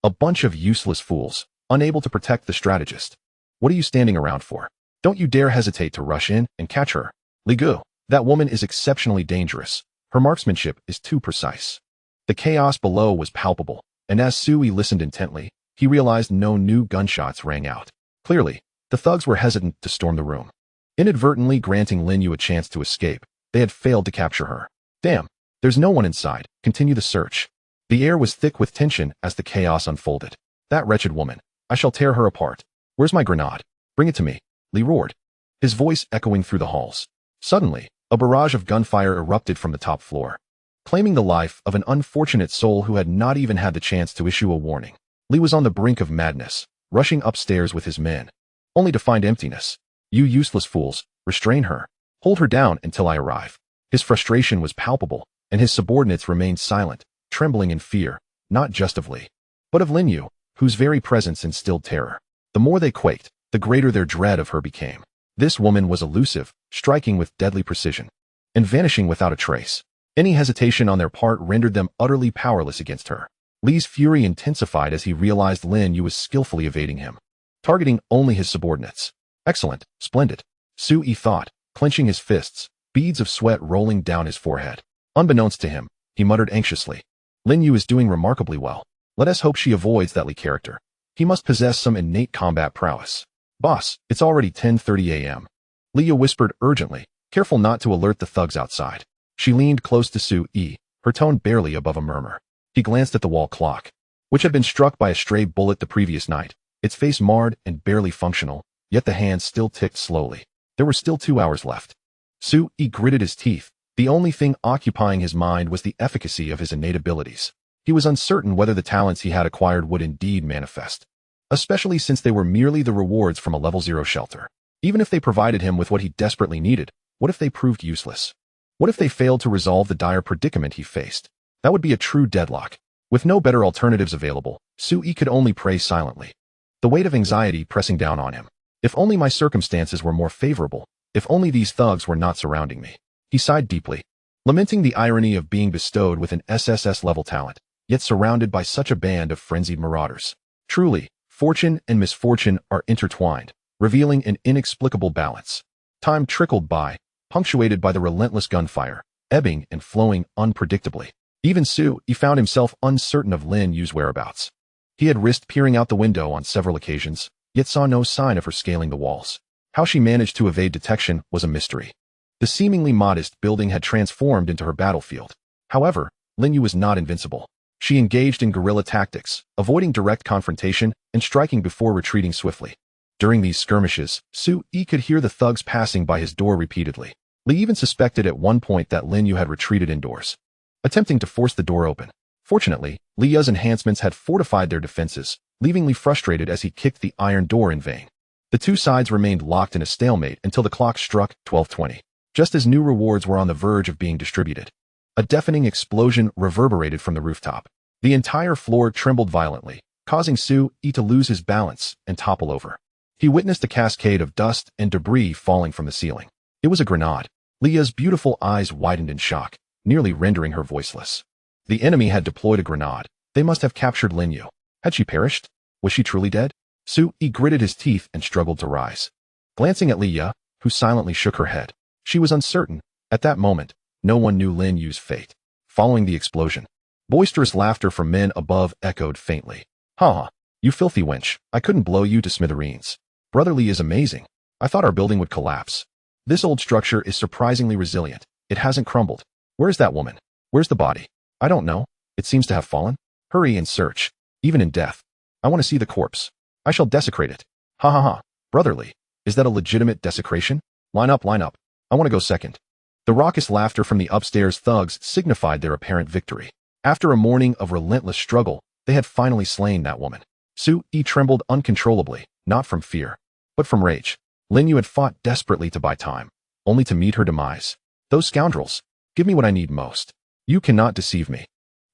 A bunch of useless fools, unable to protect the strategist. What are you standing around for? Don't you dare hesitate to rush in and catch her. Lin Yue, that woman is exceptionally dangerous. Her marksmanship is too precise. The chaos below was palpable, and as Su-yi listened intently, he realized no new gunshots rang out. Clearly, the thugs were hesitant to storm the room. Inadvertently granting Lin Yue a chance to escape, they had failed to capture her. Damn, there's no one inside. Continue the search. The air was thick with tension as the chaos unfolded. That wretched woman. I shall tear her apart. Where's my grenade? Bring it to me. Li roared, his voice echoing through the halls. Suddenly, a barrage of gunfire erupted from the top floor, claiming the life of an unfortunate soul who had not even had the chance to issue a warning. Li was on the brink of madness, rushing upstairs with his men, only to find emptiness. You useless fools, restrain her. Hold her down until I arrive. His frustration was palpable, and his subordinates remained silent, trembling in fear, not just of Li, but of Lin Yue, whose very presence instilled terror. The more they quaked, the greater their dread of her became. This woman was elusive, striking with deadly precision, and vanishing without a trace. Any hesitation on their part rendered them utterly powerless against her. Li's fury intensified as he realized Lin Yue was skillfully evading him, targeting only his subordinates. Excellent, splendid, Su-yi thought, clenching his fists, beads of sweat rolling down his forehead. Unbeknownst to him, he muttered anxiously. Lin Yue is doing remarkably well. Let us hope she avoids that Li character. He must possess some innate combat prowess. Boss, it's already 10:30 a.m. Lin Yue whispered urgently, careful not to alert the thugs outside. She leaned close to Su-yi, her tone barely above a murmur. He glanced at the wall clock, which had been struck by a stray bullet the previous night, its face marred and barely functional, yet the hands still ticked slowly. There were still 2 hours left. Su-yi gritted his teeth. The only thing occupying his mind was the efficacy of his innate abilities. He was uncertain whether the talents he had acquired would indeed manifest, especially since they were merely the rewards from a level 0 shelter. Even if they provided him with what he desperately needed, what if they proved useless? What if they failed to resolve the dire predicament he faced? That would be a true deadlock. With no better alternatives available, Su-yi could only pray silently, the weight of anxiety pressing down on him. If only my circumstances were more favorable, if only these thugs were not surrounding me. He sighed deeply, lamenting the irony of being bestowed with an SSS-level talent, yet surrounded by such a band of frenzied marauders. Truly, fortune and misfortune are intertwined, revealing an inexplicable balance. Time trickled by, punctuated by the relentless gunfire, ebbing and flowing unpredictably. Even Su-yi found himself uncertain of Lin Yue's whereabouts. He had risked peering out the window on several occasions, yet saw no sign of her scaling the walls. How she managed to evade detection was a mystery. The seemingly modest building had transformed into her battlefield. However, Lin Yue was not invincible. She engaged in guerrilla tactics, avoiding direct confrontation and striking before retreating swiftly. During these skirmishes, Su-yi could hear the thugs passing by his door repeatedly. Li even suspected at one point that Lin Yue had retreated indoors, attempting to force the door open. Fortunately, Li Yue's enhancements had fortified their defenses, leaving Li frustrated as he kicked the iron door in vain. The 2 sides remained locked in a stalemate until the clock struck 12:20. Just as new rewards were on the verge of being distributed, a deafening explosion reverberated from the rooftop. The entire floor trembled violently, causing Su-yi to lose his balance and topple over. He witnessed a cascade of dust and debris falling from the ceiling. It was a grenade. Li Yue's beautiful eyes widened in shock, nearly rendering her voiceless. The enemy had deployed a grenade. They must have captured Lin Yue. Had she perished? Was she truly dead? Su-yi gritted his teeth and struggled to rise. Glancing at Li Yue, who silently shook her head. She was uncertain. At that moment, no one knew Lin Yue's fate. Following the explosion, boisterous laughter from men above echoed faintly. Ha ha, you filthy wench, I couldn't blow you to smithereens. Brotherly is amazing. I thought our building would collapse. This old structure is surprisingly resilient. It hasn't crumbled. Where's that woman? Where's the body? I don't know. It seems to have fallen. Hurry and search. Even in death. I want to see the corpse. I shall desecrate it. Ha ha ha. Brotherly, is that a legitimate desecration? Line up, line up. I want to go second. The raucous laughter from the upstairs thugs signified their apparent victory. After a morning of relentless struggle, they had finally slain that woman. Su-yi trembled uncontrollably, not from fear, but from rage. Lin Yue had fought desperately to buy time, only to meet her demise. Those scoundrels, give me what I need most. You cannot deceive me.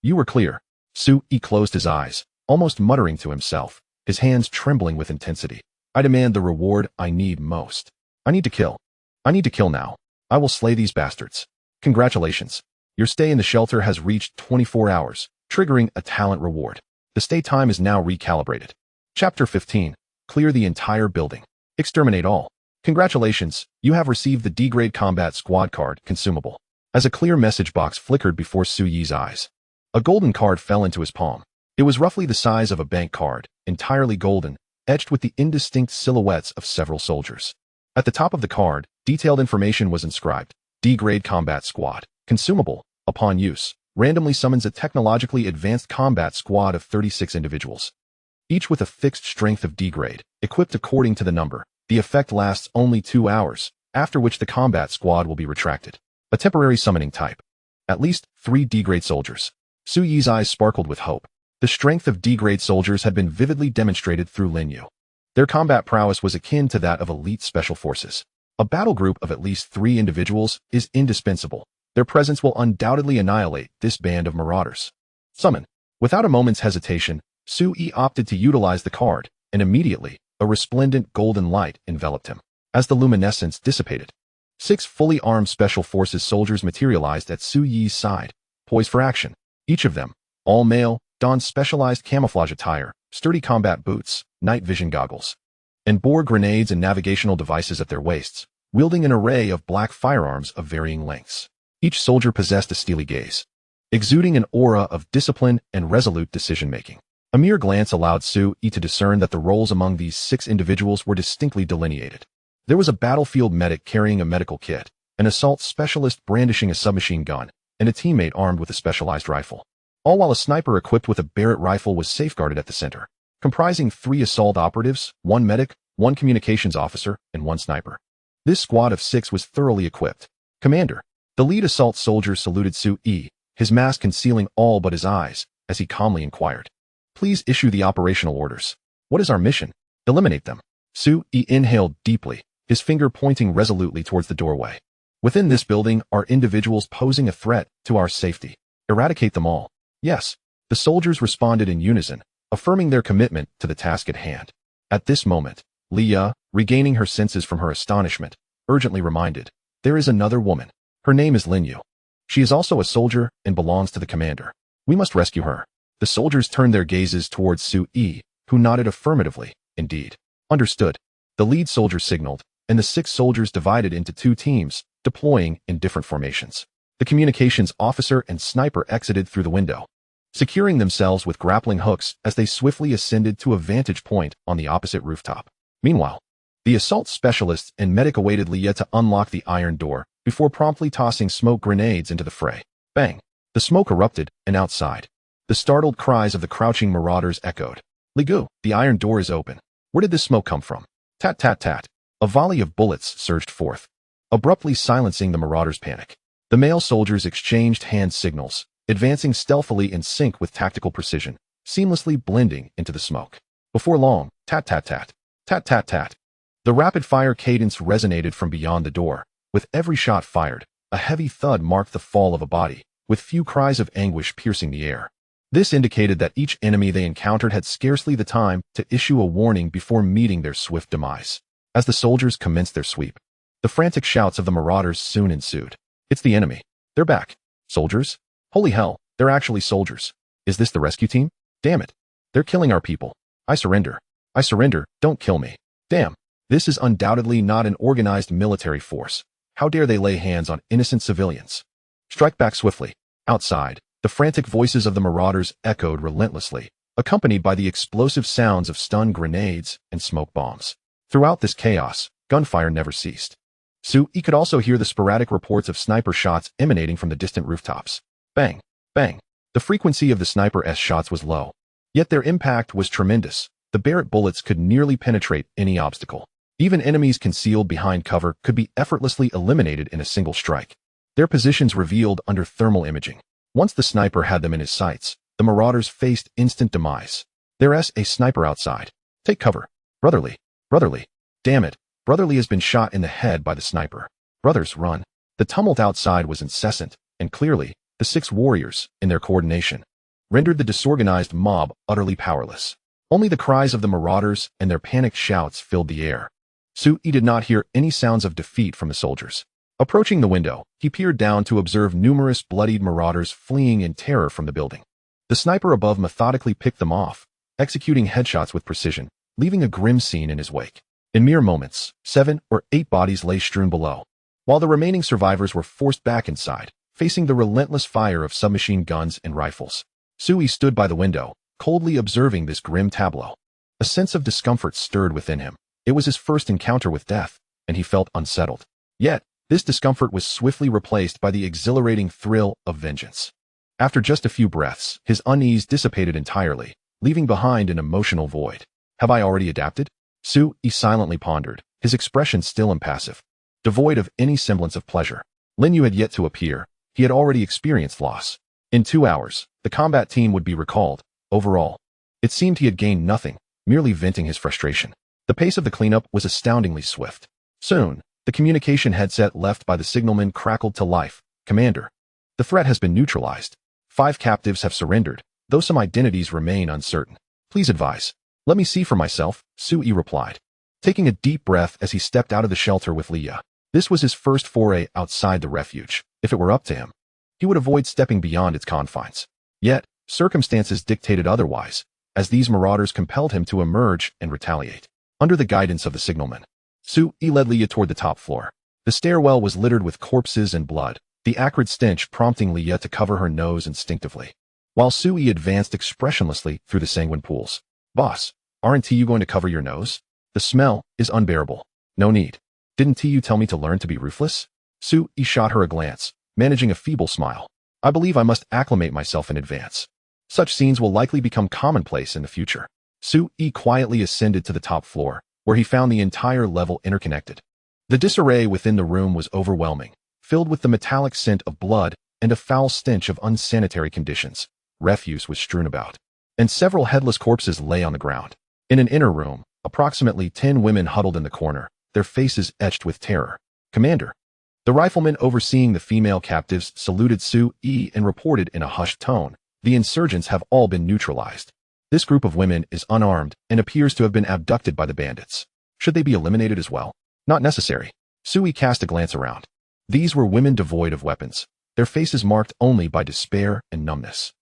You were clear. Su-yi closed his eyes, almost muttering to himself, his hands trembling with intensity. I demand the reward I need most. I need to kill. I need to kill now. I will slay these bastards. Congratulations. Your stay in the shelter has reached 24 hours, triggering a talent reward. The stay time is now recalibrated. Chapter 15. Clear the entire building. Exterminate all. Congratulations, you have received the D-grade combat squad card, consumable. As a clear message box flickered before Su-yi's eyes, a golden card fell into his palm. It was roughly the size of a bank card, entirely golden, etched with the indistinct silhouettes of several soldiers. At the top of the card, detailed information was inscribed. D-grade combat squad. Consumable, upon use, randomly summons a technologically advanced combat squad of 36 individuals, each with a fixed strength of D-grade, equipped according to the number. The effect lasts only 2 hours, after which the combat squad will be retracted. A temporary summoning type. At least 3 D-grade soldiers. Su-yi's eyes sparkled with hope. The strength of D-grade soldiers had been vividly demonstrated through Lin Yue. Their combat prowess was akin to that of elite special forces. A battle group of at least 3 individuals is indispensable. Their presence will undoubtedly annihilate this band of marauders. Summon. Without a moment's hesitation, Su-yi opted to utilize the card, and immediately, a resplendent golden light enveloped him. As the luminescence dissipated, 6 fully armed special forces soldiers materialized at Su-yi's side, poised for action. Each of them, all male, donned specialized camouflage attire, sturdy combat boots, night vision goggles, and bore grenades and navigational devices at their waists, wielding an array of black firearms of varying lengths. Each soldier possessed a steely gaze, exuding an aura of discipline and resolute decision-making. A mere glance allowed Su-yi to discern that the roles among these 6 individuals were distinctly delineated. There was a battlefield medic carrying a medical kit, an assault specialist brandishing a submachine gun, and a teammate armed with a specialized rifle. All while a sniper equipped with a Barrett rifle was safeguarded at the center, comprising 3 assault operatives, 1 medic, 1 communications officer, and 1 sniper. This squad of 6 was thoroughly equipped. Commander. The lead assault soldier saluted Su-yi, his mask concealing all but his eyes, as he calmly inquired. Please issue the operational orders. What is our mission? Eliminate them. Su-yi inhaled deeply, his finger pointing resolutely towards the doorway. Within this building are individuals posing a threat to our safety. Eradicate them all. Yes. The soldiers responded in unison, affirming their commitment to the task at hand. At this moment, Lin Yue, regaining her senses from her astonishment, urgently reminded, there is another woman. Her name is Lin Yue. She is also a soldier and belongs to the commander. We must rescue her. The soldiers turned their gazes towards Su-yi, who nodded affirmatively. Indeed. Understood. The lead soldier signaled, and the 6 soldiers divided into 2 teams, deploying in different formations. The communications officer and sniper exited through the window, securing themselves with grappling hooks as they swiftly ascended to a vantage point on the opposite rooftop. Meanwhile, the assault specialists and medic awaited Lin Yue to unlock the iron door, before promptly tossing smoke grenades into the fray. Bang! The smoke erupted, and outside, the startled cries of the crouching marauders echoed. Lin Yue, the iron door is open. Where did this smoke come from? Tat tat tat. A volley of bullets surged forth, abruptly silencing the marauders' panic. The male soldiers exchanged hand signals, advancing stealthily in sync with tactical precision, seamlessly blending into the smoke. Before long, tat tat tat, tat tat tat. The rapid-fire cadence resonated from beyond the door. With every shot fired, a heavy thud marked the fall of a body, with few cries of anguish piercing the air. This indicated that each enemy they encountered had scarcely the time to issue a warning before meeting their swift demise. As the soldiers commenced their sweep, the frantic shouts of the marauders soon ensued. It's the enemy. They're back. Soldiers? Holy hell, they're actually soldiers. Is this the rescue team? Damn it. They're killing our people. I surrender. I surrender. Don't kill me. Damn. This is undoubtedly not an organized military force. How dare they lay hands on innocent civilians? Strike back swiftly. Outside, the frantic voices of the marauders echoed relentlessly, accompanied by the explosive sounds of stun grenades and smoke bombs. Throughout this chaos, gunfire never ceased. Sui could also hear the sporadic reports of sniper shots emanating from the distant rooftops. Bang, bang. The frequency of the sniper's shots was low, yet their impact was tremendous. The Barrett bullets could nearly penetrate any obstacle. Even enemies concealed behind cover could be effortlessly eliminated in a single strike. Their positions revealed under thermal imaging. Once the sniper had them in his sights, the marauders faced instant demise. There's a sniper outside. Take cover. Brotherly. Brotherly. Damn it. Brotherly has been shot in the head by the sniper. Brothers, run. The tumult outside was incessant, and clearly, the 6 warriors, in their coordination, rendered the disorganized mob utterly powerless. Only the cries of the marauders and their panicked shouts filled the air. Sui did not hear any sounds of defeat from the soldiers. Approaching the window, he peered down to observe numerous bloodied marauders fleeing in terror from the building. The sniper above methodically picked them off, executing headshots with precision, leaving a grim scene in his wake. In mere moments, 7 or 8 bodies lay strewn below, while the remaining survivors were forced back inside, facing the relentless fire of submachine guns and rifles. Sui stood by the window, coldly observing this grim tableau. A sense of discomfort stirred within him. It was his first encounter with death, and he felt unsettled. Yet, this discomfort was swiftly replaced by the exhilarating thrill of vengeance. After just a few breaths, his unease dissipated entirely, leaving behind an emotional void. Have I already adapted? Sui silently pondered, his expression still impassive, devoid of any semblance of pleasure. Lin Yue had yet to appear. He had already experienced loss. In 2 hours, the combat team would be recalled. Overall, it seemed he had gained nothing, merely venting his frustration. The pace of the cleanup was astoundingly swift. Soon, the communication headset left by the signalman crackled to life. Commander, the threat has been neutralized. 5 captives have surrendered, though some identities remain uncertain. Please advise. Let me see for myself, Sui replied, taking a deep breath as he stepped out of the shelter with Lin Yue. This was his first foray outside the refuge. If it were up to him, he would avoid stepping beyond its confines. Yet, circumstances dictated otherwise, as these marauders compelled him to emerge and retaliate. Under the guidance of the signalman, Sui led Lin Yue toward the top floor. The stairwell was littered with corpses and blood, the acrid stench prompting Lin Yue to cover her nose instinctively, while Sui advanced expressionlessly through the sanguine pools. Boss, aren't you going to cover your nose? The smell is unbearable. No need. Didn't you tell me to learn to be ruthless? Sui shot her a glance, managing a feeble smile. I believe I must acclimate myself in advance. Such scenes will likely become commonplace in the future. Sui quietly ascended to the top floor, where he found the entire level interconnected. The disarray within the room was overwhelming, filled with the metallic scent of blood and a foul stench of unsanitary conditions. Refuse was strewn about, and several headless corpses lay on the ground. In an inner room, approximately 10 women huddled in the corner, their faces etched with terror. Commander. The rifleman overseeing the female captives saluted Sui and reported in a hushed tone, the insurgents have all been neutralized. This group of women is unarmed and appears to have been abducted by the bandits. Should they be eliminated as well? Not necessary. Sui cast a glance around. These were women devoid of weapons, their faces marked only by despair and numbness.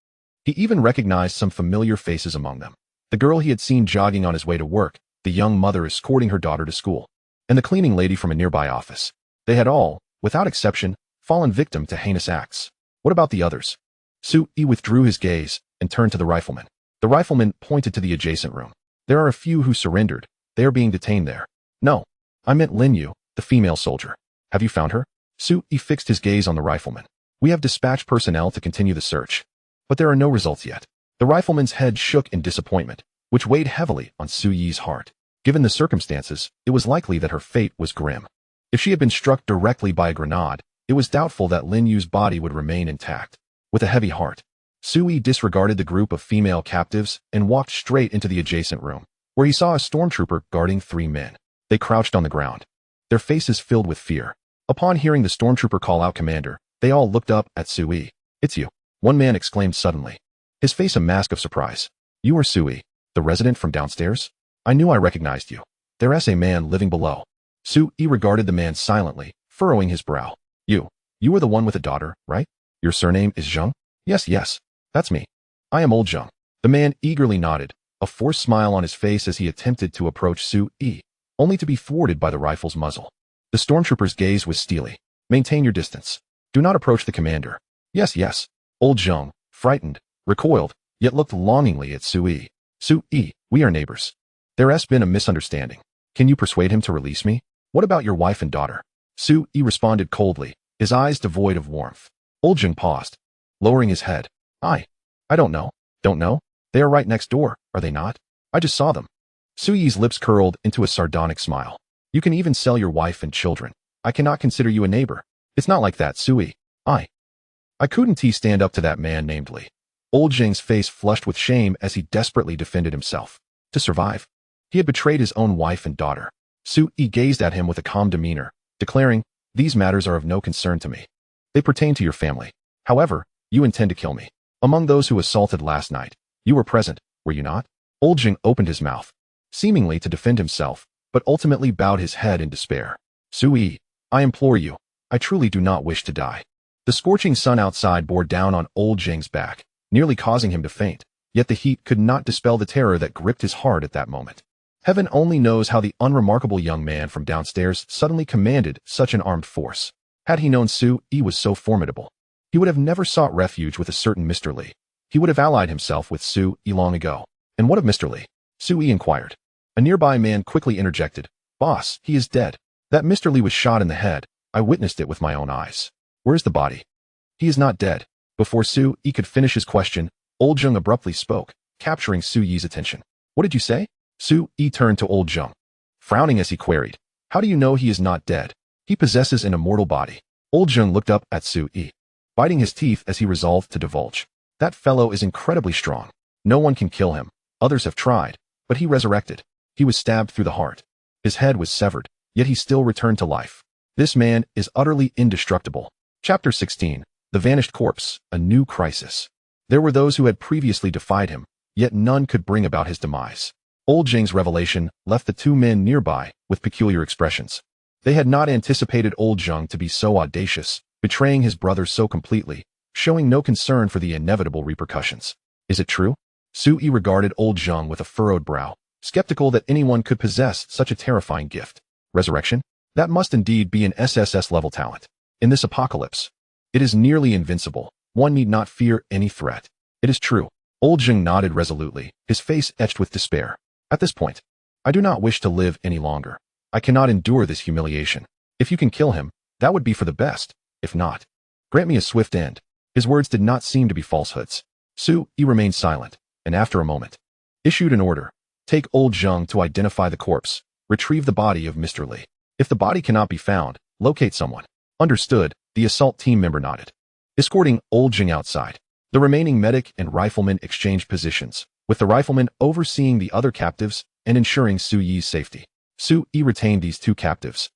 He even recognized some familiar faces among them. The girl he had seen jogging on his way to work, the young mother escorting her daughter to school, and the cleaning lady from a nearby office. They had all, without exception, fallen victim to heinous acts. What about the others? Sui withdrew his gaze and turned to the rifleman. The rifleman pointed to the adjacent room. There are a few who surrendered. They are being detained there. No, I meant Lin Yue, the female soldier. Have you found her? Sui fixed his gaze on the rifleman. We have dispatched personnel to continue the search, but there are no results yet. The rifleman's head shook in disappointment, which weighed heavily on Sui's heart. Given the circumstances, it was likely that her fate was grim. If she had been struck directly by a grenade, it was doubtful that Lin Yue's body would remain intact. With a heavy heart, Sui disregarded the group of female captives and walked straight into the adjacent room, where he saw a stormtrooper guarding 3 men. They crouched on the ground, their faces filled with fear. Upon hearing the stormtrooper call out commander, they all looked up at Sui. It's you, one man exclaimed suddenly, his face a mask of surprise. You are Sui, the resident from downstairs? I knew I recognized you. There's a man living below. Sui regarded the man silently, furrowing his brow. You are the one with a daughter, right? Your surname is Zheng? Yes, that's me. I am old Zheng. The man eagerly nodded, a forced smile on his face as he attempted to approach Sui. only to be thwarted by the rifle's muzzle. The stormtrooper's gaze was steely. Maintain your distance. Do not approach the commander. Yes, yes. Old Zheng, frightened, recoiled, yet looked longingly at Sui. Sui, we are neighbors. There has been a misunderstanding. Can you persuade him to release me? What about your wife and daughter? Sui responded coldly, his eyes devoid of warmth. Old Zheng paused, lowering his head. I don't know. Don't know? They are right next door, are they not? I just saw them. Sui's lips curled into a sardonic smile. You can even sell your wife and children. I cannot consider you a neighbor. It's not like that, Sui. I couldn't stand up to that man named Li. Old Zheng's face flushed with shame as he desperately defended himself. To survive, he had betrayed his own wife and daughter. Sui gazed at him with a calm demeanor, declaring, these matters are of no concern to me. They pertain to your family. However, you intend to kill me. Among those who assaulted last night, you were present, were you not? Old Zheng opened his mouth, seemingly to defend himself, but ultimately bowed his head in despair. Sui, I implore you, I truly do not wish to die. The scorching sun outside bore down on Old Zheng's back, nearly causing him to faint, yet the heat could not dispel the terror that gripped his heart at that moment. Heaven only knows how the unremarkable young man from downstairs suddenly commanded such an armed force. Had he known Sui was so formidable, he would have never sought refuge with a certain Mr. Li. He would have allied himself with Sui long ago. And what of Mr. Li? Sui inquired. A nearby man quickly interjected. Boss, he is dead. That Mr. Li was shot in the head. I witnessed it with my own eyes. Where's the body? He is not dead. Before Sui could finish his question, Old Zheng abruptly spoke, capturing Sui's attention. What did you say? Sui turned to Old Zheng, frowning as he queried. How do you know he is not dead? He possesses an immortal body. Old Zheng looked up at Sui, biting his teeth as he resolved to divulge. That fellow is incredibly strong. No one can kill him. Others have tried, but he resurrected. He was stabbed through the heart. His head was severed, yet he still returned to life. This man is utterly indestructible. Chapter 16. The Vanished Corpse, a New Crisis. There were those who had previously defied him, yet none could bring about his demise. Old Zheng's revelation left the two men nearby with peculiar expressions. They had not anticipated Old Zheng to be so audacious, betraying his brother so completely, showing no concern for the inevitable repercussions. Is it true? Sui regarded Old Zheng with a furrowed brow, skeptical that anyone could possess such a terrifying gift. Resurrection? That must indeed be an SSS-level talent. In this apocalypse, it is nearly invincible. One need not fear any threat. It is true. Old Zheng nodded resolutely, his face etched with despair. At this point, I do not wish to live any longer. I cannot endure this humiliation. If you can kill him, that would be for the best. If not, grant me a swift end. His words did not seem to be falsehoods. Sui remained silent, and after a moment, issued an order. Take Old Zheng to identify the corpse. Retrieve the body of Mr. Li. If the body cannot be found, locate someone. Understood, the assault team member nodded. Escorting Old Zheng outside, the remaining medic and rifleman exchanged positions, with the rifleman overseeing the other captives and ensuring Sui's safety. Sui retained these two captives,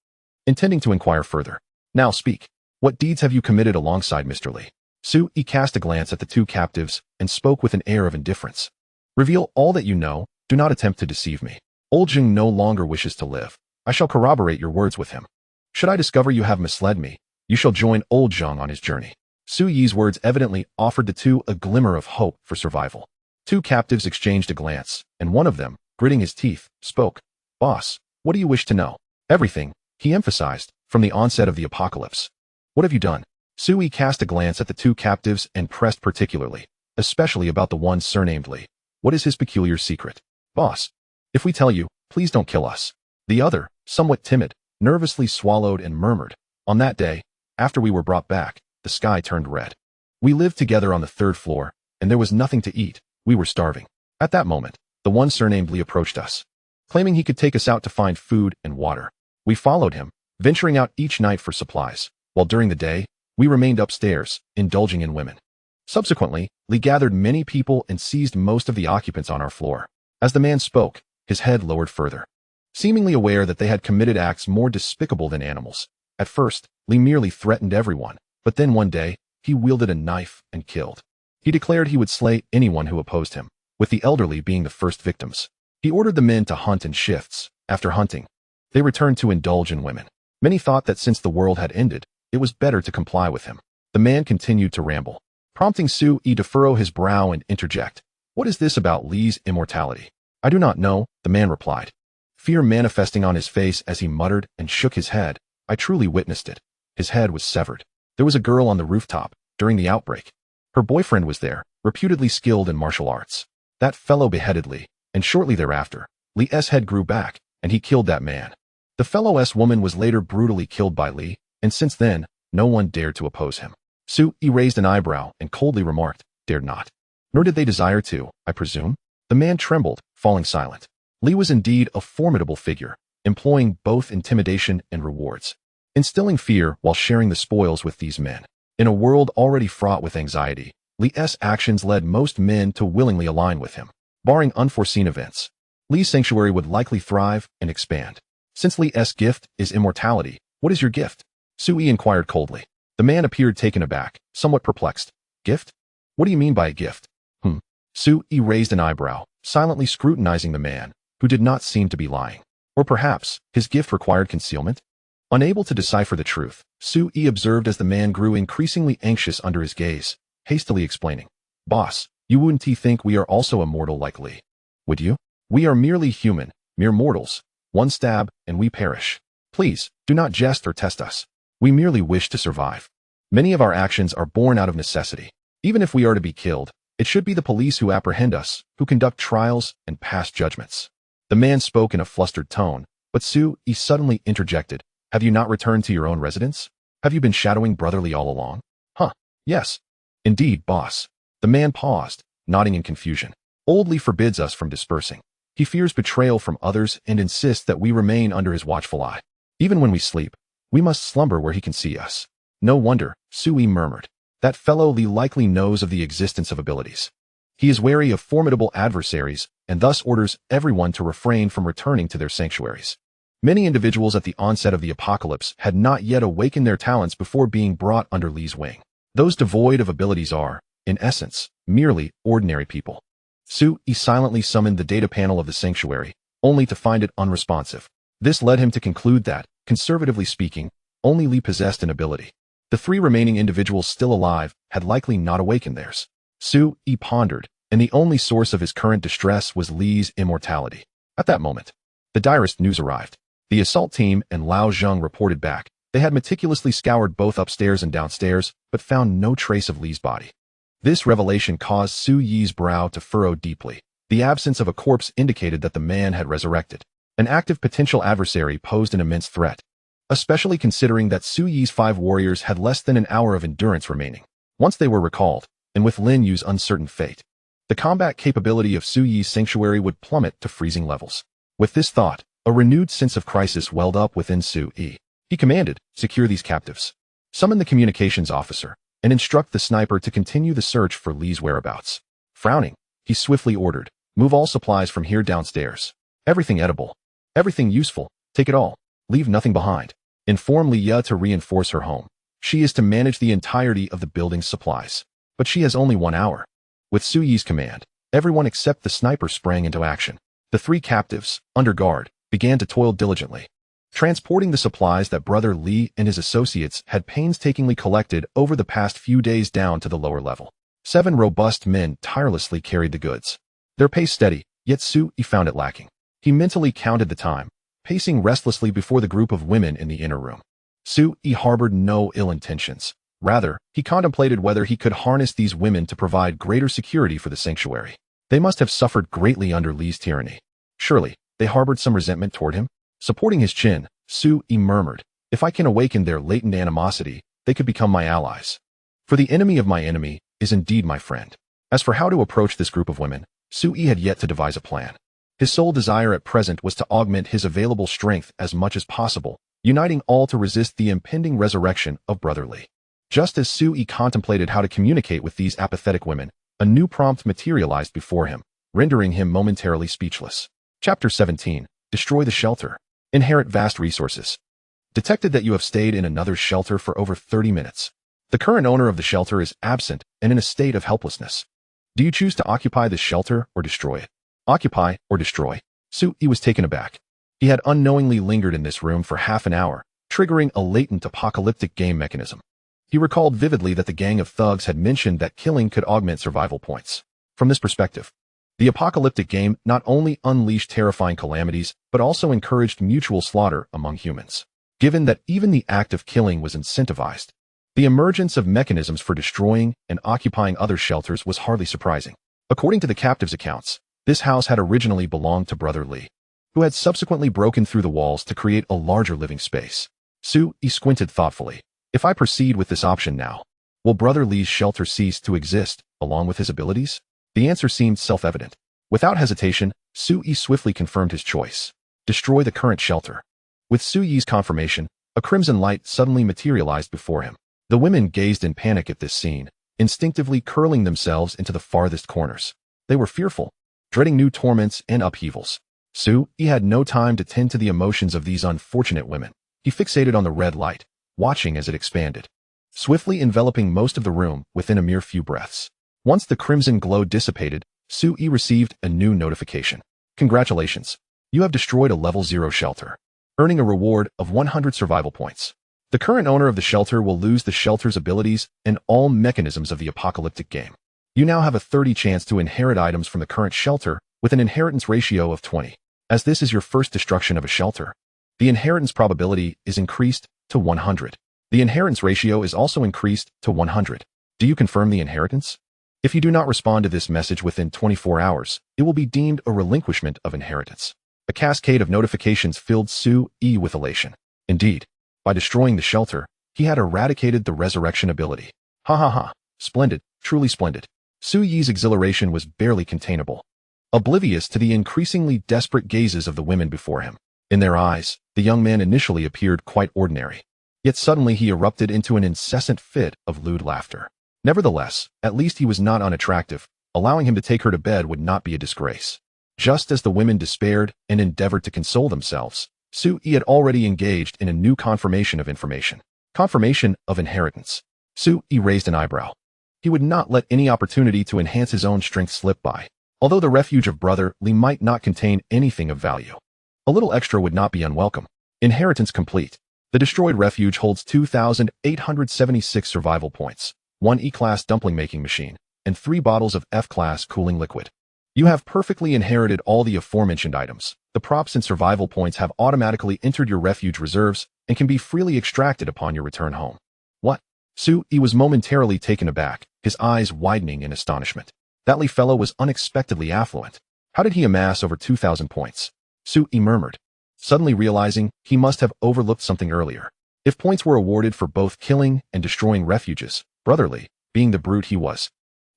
intending to inquire further. Now speak. What deeds have you committed alongside Mr. Li? Sui cast a glance at the two captives and spoke with an air of indifference. Reveal all that you know. Do not attempt to deceive me. Old Zheng no longer wishes to live. I shall corroborate your words with him. Should I discover you have misled me, you shall join Old Zheng on his journey. Sui's words evidently offered the two a glimmer of hope for survival. Two captives exchanged a glance, and one of them, gritting his teeth, spoke. Boss, what do you wish to know? Everything, he emphasized, from the onset of the apocalypse. What have you done? Sui cast a glance at the two captives and pressed particularly, especially about the one surnamed Li. What is his peculiar secret? Boss, if we tell you, please don't kill us. The other, somewhat timid, nervously swallowed and murmured. On that day, after we were brought back, the sky turned red. We lived together on the third floor, and there was nothing to eat. We were starving. At that moment, the one surnamed Li approached us, claiming he could take us out to find food and water. We followed him, venturing out each night for supplies, while during the day, we remained upstairs, indulging in women. Subsequently, Li gathered many people and seized most of the occupants on our floor. As the man spoke, his head lowered further, seemingly aware that they had committed acts more despicable than animals. At first, Li merely threatened everyone, but then one day, he wielded a knife and killed. He declared he would slay anyone who opposed him, with the elderly being the first victims. He ordered the men to hunt in shifts. After hunting, they returned to indulge in women. Many thought that since the world had ended, it was better to comply with him. The man continued to ramble, prompting Sui to furrow his brow and interject. What is this about Li's immortality? I do not know, the man replied. fear manifesting on his face as he muttered and shook his head. I truly witnessed it. His head was severed. There was a girl on the rooftop during the outbreak. Her boyfriend was there, reputedly skilled in martial arts. That fellow beheaded Li, and shortly thereafter, Li's head grew back, and he killed that man. The fellow woman was later brutally killed by Li, and since then, no one dared to oppose him. Su-yi raised an eyebrow and coldly remarked, dared not. Nor did they desire to, I presume? The man trembled, falling silent. Li was indeed a formidable figure, employing both intimidation and rewards, instilling fear while sharing the spoils with these men. In a world already fraught with anxiety, Li's actions led most men to willingly align with him. Barring unforeseen events, Li's sanctuary would likely thrive and expand. Since Li's gift is immortality, what is your gift? Su-yi inquired coldly. The man appeared taken aback, somewhat perplexed. Gift? What do you mean by a gift? Su-yi raised an eyebrow, silently scrutinizing the man, who did not seem to be lying. Or perhaps, his gift required concealment? Unable to decipher the truth, Su-yi observed as the man grew increasingly anxious under his gaze, hastily explaining. Boss, you wouldn't think we are also immortal like Li, would you? We are merely human, mere mortals. One stab, and we perish. Please, do not jest or test us. We merely wish to survive. Many of our actions are born out of necessity. Even if we are to be killed, it should be the police who apprehend us, who conduct trials and pass judgments. The man spoke in a flustered tone, but Su-yi suddenly interjected. Have you not returned to your own residence? Have you been shadowing Brother Li all along? Yes. Indeed, boss. The man paused, nodding in confusion. Old Li forbids us from dispersing. He fears betrayal from others and insists that we remain under his watchful eye. Even when we sleep, we must slumber where he can see us. No wonder, Su-yi murmured. That fellow Li likely knows of the existence of abilities. He is wary of formidable adversaries and thus orders everyone to refrain from returning to their sanctuaries. Many individuals at the onset of the apocalypse had not yet awakened their talents before being brought under Li's wing. Those devoid of abilities are, in essence, merely ordinary people. Su-yi silently summoned the data panel of the sanctuary, only to find it unresponsive. This led him to conclude that, conservatively speaking, only Li possessed an ability. The three remaining individuals still alive had likely not awakened theirs. Su-yi pondered, and the only source of his current distress was Li's immortality. At that moment, the direst news arrived. The assault team and Lao Zheng reported back. They had meticulously scoured both upstairs and downstairs, but found no trace of Li's body. This revelation caused Su-yi's brow to furrow deeply. The absence of a corpse indicated that the man had resurrected. An active potential adversary posed an immense threat, especially considering that Su-yi's 5 warriors had less than an hour of endurance remaining. Once they were recalled, and with Lin Yue's uncertain fate, the combat capability of Su-yi's sanctuary would plummet to freezing levels. With this thought, a renewed sense of crisis welled up within Su-yi. He commanded, secure these captives. Summon the communications officer, and instruct the sniper to continue the search for Li's whereabouts. Frowning, he swiftly ordered, move all supplies from here downstairs. Everything edible. Everything useful, take it all. Leave nothing behind. Inform Lin Yue to reinforce her home. She is to manage the entirety of the building's supplies. But she has only 1 hour. With Su-yi's command, everyone except the sniper sprang into action. The 3 captives, under guard, began to toil diligently, transporting the supplies that Brother Li and his associates had painstakingly collected over the past few days down to the lower level. 7 robust men tirelessly carried the goods. Their pace steady, yet Su-yi found it lacking. He mentally counted the time, pacing restlessly before the group of women in the inner room. Su-yi harbored no ill intentions. Rather, he contemplated whether he could harness these women to provide greater security for the sanctuary. They must have suffered greatly under Li's tyranny. Surely, they harbored some resentment toward him? Supporting his chin, Su-yi murmured, if I can awaken their latent animosity, they could become my allies. For the enemy of my enemy is indeed my friend. As for how to approach this group of women, Su-yi had yet to devise a plan. His sole desire at present was to augment his available strength as much as possible, uniting all to resist the impending resurrection of Brother Li. Just as Su-yi contemplated how to communicate with these apathetic women, a new prompt materialized before him, rendering him momentarily speechless. Chapter 17. Destroy the shelter. Inherit vast resources. Detected that you have stayed in another shelter for over 30 minutes. The current owner of the shelter is absent and in a state of helplessness. Do you choose to occupy this shelter or destroy it? Occupy or destroy? Su-yi was taken aback. He had unknowingly lingered in this room for half an hour, triggering a latent apocalyptic game mechanism. He recalled vividly that the gang of thugs had mentioned that killing could augment survival points. From this perspective, The apocalyptic game not only unleashed terrifying calamities, but also encouraged mutual slaughter among humans. Given that even the act of killing was incentivized, the emergence of mechanisms for destroying and occupying other shelters was hardly surprising. According to the captives' accounts, this house had originally belonged to Brother Li, who had subsequently broken through the walls to create a larger living space. Su-yi squinted thoughtfully. If I proceed with this option now, will Brother Li's shelter cease to exist, along with his abilities? The answer seemed self-evident. Without hesitation, Su-yi swiftly confirmed his choice. Destroy the current shelter. With Su-yi's confirmation, a crimson light suddenly materialized before him. The women gazed in panic at this scene, instinctively curling themselves into the farthest corners. They were fearful, dreading new torments and upheavals. Su-yi had no time to tend to the emotions of these unfortunate women. He fixated on the red light, watching as it expanded, swiftly enveloping most of the room within a mere few breaths. Once the crimson glow dissipated, Su-yi received a new notification. Congratulations, you have destroyed a level 0 shelter, earning a reward of 100 survival points. The current owner of the shelter will lose the shelter's abilities and all mechanisms of the apocalyptic game. You now have a 30% chance to inherit items from the current shelter with an inheritance ratio of 20. As this is your first destruction of a shelter, the inheritance probability is increased to 100. The inheritance ratio is also increased to 100. Do you confirm the inheritance? If you do not respond to this message within 24 hours, it will be deemed a relinquishment of inheritance. A cascade of notifications filled Su-yi with elation. Indeed, by destroying the shelter, he had eradicated the resurrection ability. Ha ha ha, splendid, truly splendid. Su-yi's exhilaration was barely containable, oblivious to the increasingly desperate gazes of the women before him. In their eyes, the young man initially appeared quite ordinary, yet suddenly he erupted into an incessant fit of lewd laughter. Nevertheless, at least he was not unattractive. Allowing him to take her to bed would not be a disgrace. Just as the women despaired and endeavored to console themselves, Su-yi had already engaged in a new confirmation of information. Confirmation of inheritance. Su-yi raised an eyebrow. He would not let any opportunity to enhance his own strength slip by. Although the refuge of Brother Li might not contain anything of value, a little extra would not be unwelcome. Inheritance complete. The destroyed refuge holds 2,876 survival points, 1 E-class dumpling making machine, and 3 bottles of F-class cooling liquid. You have perfectly inherited all the aforementioned items. The props and survival points have automatically entered your refuge reserves and can be freely extracted upon your return home. What? Su-yi was momentarily taken aback, his eyes widening in astonishment. That Li fellow was unexpectedly affluent. How did he amass over 2,000 points? Su-yi murmured, suddenly realizing he must have overlooked something earlier. If points were awarded for both killing and destroying refuges, Brother Li, being the brute he was,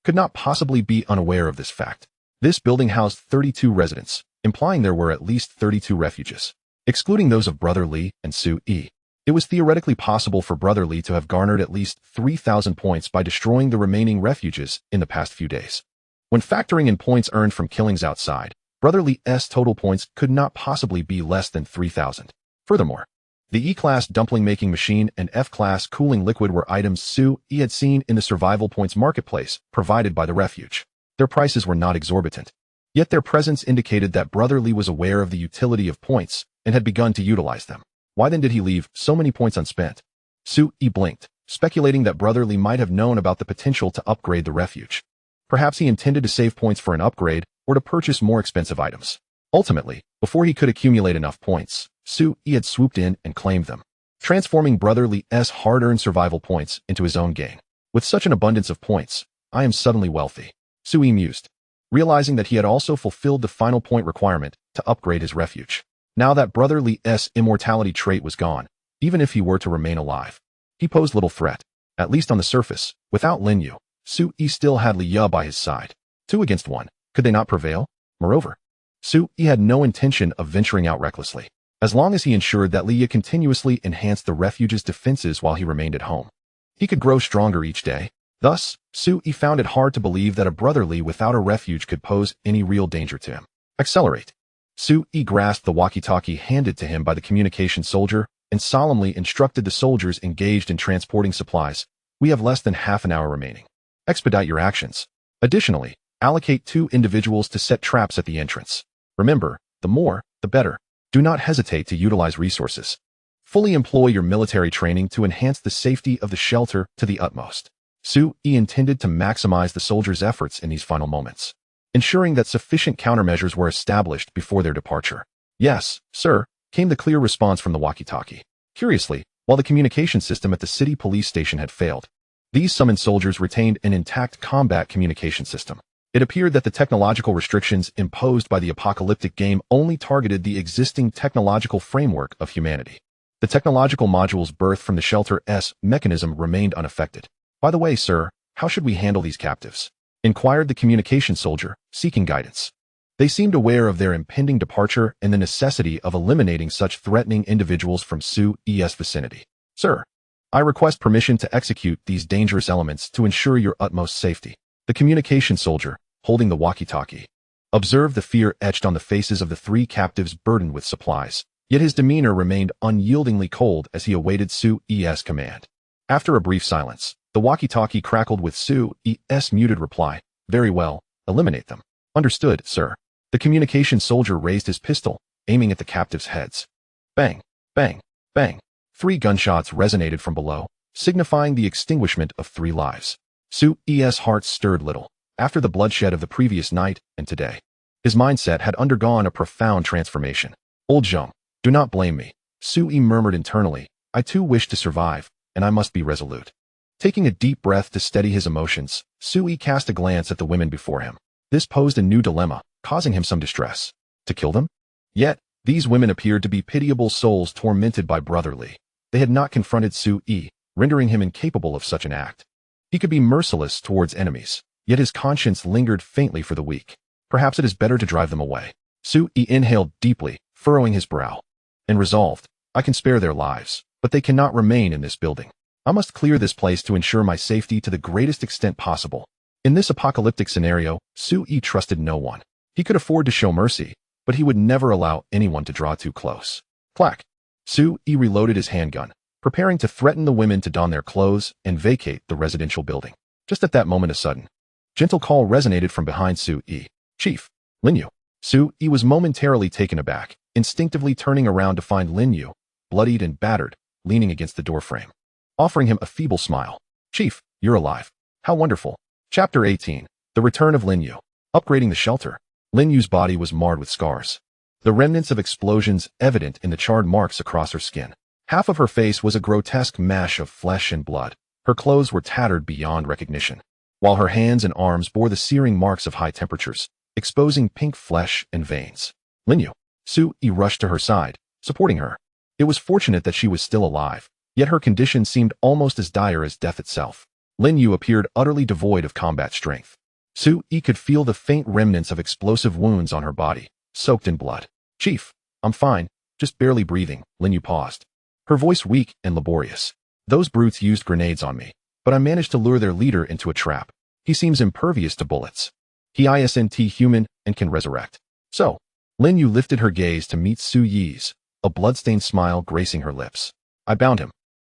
could not possibly be unaware of this fact. This building housed 32 residents, implying there were at least 32 refuges. Excluding those of Brother Li and Su-yi, it was theoretically possible for Brother Li to have garnered at least 3,000 points by destroying the remaining refuges in the past few days. When factoring in points earned from killings outside, Brother Li's total points could not possibly be less than 3,000. Furthermore, the E-class dumpling making machine and F-class cooling liquid were items Su-yi had seen in the survival points marketplace provided by the refuge. Their prices were not exorbitant, yet their presence indicated that Brother Li was aware of the utility of points and had begun to utilize them. Why then did he leave so many points unspent? Su-yi blinked, speculating that Brother Li might have known about the potential to upgrade the refuge. Perhaps he intended to save points for an upgrade or to purchase more expensive items. Ultimately, before he could accumulate enough points, Su-yi had swooped in and claimed them, transforming Brother Li's hard-earned survival points into his own gain. With such an abundance of points, I am suddenly wealthy, Su-yi mused, realizing that he had also fulfilled the final point requirement to upgrade his refuge. Now that Brother Li's immortality trait was gone, even if he were to remain alive, he posed little threat. At least on the surface, without Lin Yue, Su-yi still had Lin Yue by his side. 2 against 1. Could they not prevail? Moreover, Su-yi had no intention of venturing out recklessly, as long as he ensured that Lin Yue continuously enhanced the refuge's defenses while he remained at home. He could grow stronger each day. Thus, Su-yi found it hard to believe that a Brother Li without a refuge could pose any real danger to him. Accelerate. Su-yi grasped the walkie-talkie handed to him by the communication soldier and solemnly instructed the soldiers engaged in transporting supplies. We have less than half an hour remaining. Expedite your actions. Additionally, allocate 2 individuals to set traps at the entrance. Remember, the more, the better. Do not hesitate to utilize resources. Fully employ your military training to enhance the safety of the shelter to the utmost. Su-yi intended to maximize the soldiers' efforts in these final moments. ensuring that sufficient countermeasures were established before their departure. Yes, sir, came the clear response from the walkie-talkie. Curiously, while the communication system at the city police station had failed, these summoned soldiers retained an intact combat communication system. It appeared that the technological restrictions imposed by the apocalyptic game only targeted the existing technological framework of humanity. The technological modules birthed from the shelter-S mechanism remained unaffected. By the way, sir, how should we handle these captives? Inquired the communication soldier, seeking guidance. They seemed aware of their impending departure and the necessity of eliminating such threatening individuals from Su-Es vicinity. Sir, I request permission to execute these dangerous elements to ensure your utmost safety. The communication soldier, holding the walkie-talkie, observed the fear etched on the faces of the three captives burdened with supplies, yet his demeanor remained unyieldingly cold as he awaited Su-Es command. After a brief silence, the walkie-talkie crackled with Su-Es' muted reply, "Very well, eliminate them." "Understood, sir." The communication soldier raised his pistol, aiming at the captives' heads. Bang, bang, bang. 3 gunshots resonated from below, signifying the extinguishment of 3 lives. Su-Es' heart stirred little, after the bloodshed of the previous night and today. His mindset had undergone a profound transformation. "Old Zheng, do not blame me," Su-E murmured internally. "I too wish to survive, and I must be resolute." Taking a deep breath to steady his emotions, Su-E cast a glance at the women before him. This posed a new dilemma, causing him some distress. To kill them? Yet, these women appeared to be pitiable souls tormented by brotherly. They had not confronted Su-E, rendering him incapable of such an act. He could be merciless towards enemies, yet his conscience lingered faintly for the weak. Perhaps it is better to drive them away. Su-E inhaled deeply, furrowing his brow, and resolved, "I can spare their lives, but they cannot remain in this building. I must clear this place to ensure my safety to the greatest extent possible." In this apocalyptic scenario, Su-E trusted no one. He could afford to show mercy, but he would never allow anyone to draw too close. Clack! Su-E reloaded his handgun, preparing to threaten the women to don their clothes and vacate the residential building. Just at that moment, a sudden, gentle call resonated from behind Su-E. "Chief, Lin Yue." Su-E was momentarily taken aback, instinctively turning around to find Lin Yue, bloodied and battered, leaning against the doorframe, offering him a feeble smile. "Chief, you're alive. How wonderful." Chapter 18. The Return of Lin Yue. Upgrading the shelter. Lin Yue's body was marred with scars, the remnants of explosions evident in the charred marks across her skin. Half of her face was a grotesque mash of flesh and blood. Her clothes were tattered beyond recognition, while her hands and arms bore the searing marks of high temperatures, exposing pink flesh and veins. "Lin Yue." Su-E rushed to her side, supporting her. It was fortunate that she was still alive, yet her condition seemed almost as dire as death itself. Lin Yue appeared utterly devoid of combat strength. Su-E could feel the faint remnants of explosive wounds on her body, soaked in blood. "Chief, I'm fine, just barely breathing." Lin Yue paused, her voice weak and laborious. "Those brutes used grenades on me, but I managed to lure their leader into a trap. He seems impervious to bullets. He isn't human and can resurrect." "So?" Lin Yue lifted her gaze to meet Su-Yi's, a bloodstained smile gracing her lips. "I bound him.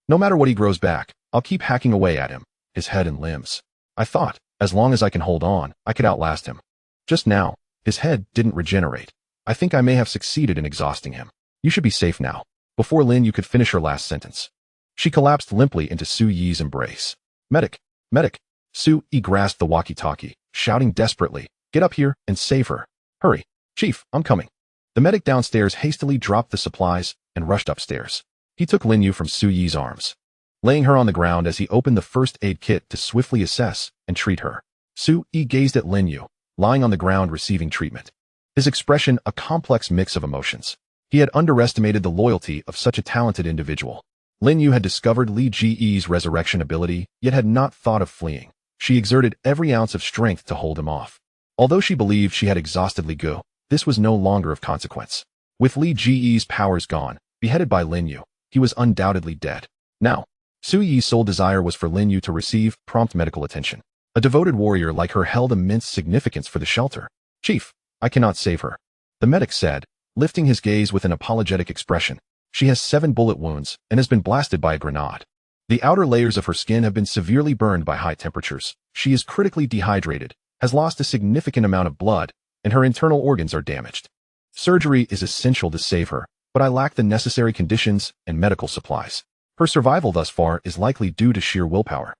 No matter what he grows back, I'll keep hacking away at him, his head and limbs. I thought, as long as I can hold on, I could outlast him. Just now, his head didn't regenerate. I think I may have succeeded in exhausting him. You should be safe now." Before Lin Yue could finish her last sentence, she collapsed limply into Su-Yi's embrace. "Medic! Medic!" Su-E grasped the walkie-talkie, shouting desperately, "Get up here and save her. Hurry. Chief, I'm coming." The medic downstairs hastily dropped the supplies and rushed upstairs. He took Lin Yue from Su-Yi's arms, laying her on the ground as he opened the first aid kit to swiftly assess and treat her. Su-E gazed at Lin Yue, lying on the ground receiving treatment, his expression a complex mix of emotions. He had underestimated the loyalty of such a talented individual. Lin Yue had discovered Li Ji's resurrection ability, yet had not thought of fleeing. She exerted every ounce of strength to hold him off. Although she believed she had exhausted Li Gu, this was no longer of consequence. With Li Ji's powers gone, beheaded by Lin Yue, he was undoubtedly dead. Now, Su-Yi's sole desire was for Lin Yue to receive prompt medical attention. A devoted warrior like her held immense significance for the shelter. "Chief, I cannot save her," the medic said, lifting his gaze with an apologetic expression. "She has 7 bullet wounds and has been blasted by a grenade. The outer layers of her skin have been severely burned by high temperatures. She is critically dehydrated, has lost a significant amount of blood, and her internal organs are damaged. Surgery is essential to save her, but I lack the necessary conditions and medical supplies. Her survival thus far is likely due to sheer willpower.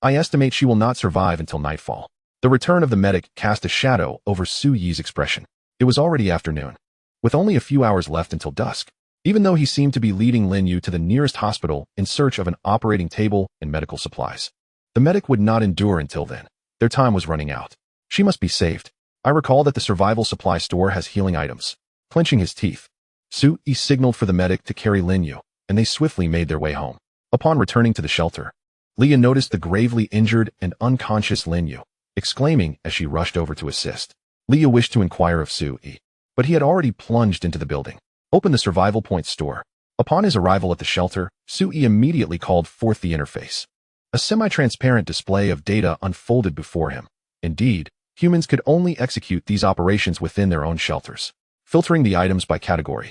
I estimate she will not survive until nightfall." The return of the medic cast a shadow over Su Yi's expression. It was already afternoon, with only a few hours left until dusk. Even though he seemed to be leading Lin Yue to the nearest hospital in search of an operating table and medical supplies, the medic would not endure until then. Their time was running out. She must be saved. I recall that the survival supply store has healing items. Clenching his teeth, Su Yi signaled for the medic to carry Lin Yue, and they swiftly made their way home. Upon returning to the shelter, Leah noticed the gravely injured and unconscious Lin Yue, exclaiming as she rushed over to assist. Leah wished to inquire of Su Yi, but he had already plunged into the building. Open the survival point store. Upon his arrival at the shelter, Su Yi immediately called forth the interface. A semi-transparent display of data unfolded before him. Indeed, humans could only execute these operations within their own shelters, filtering the items by category.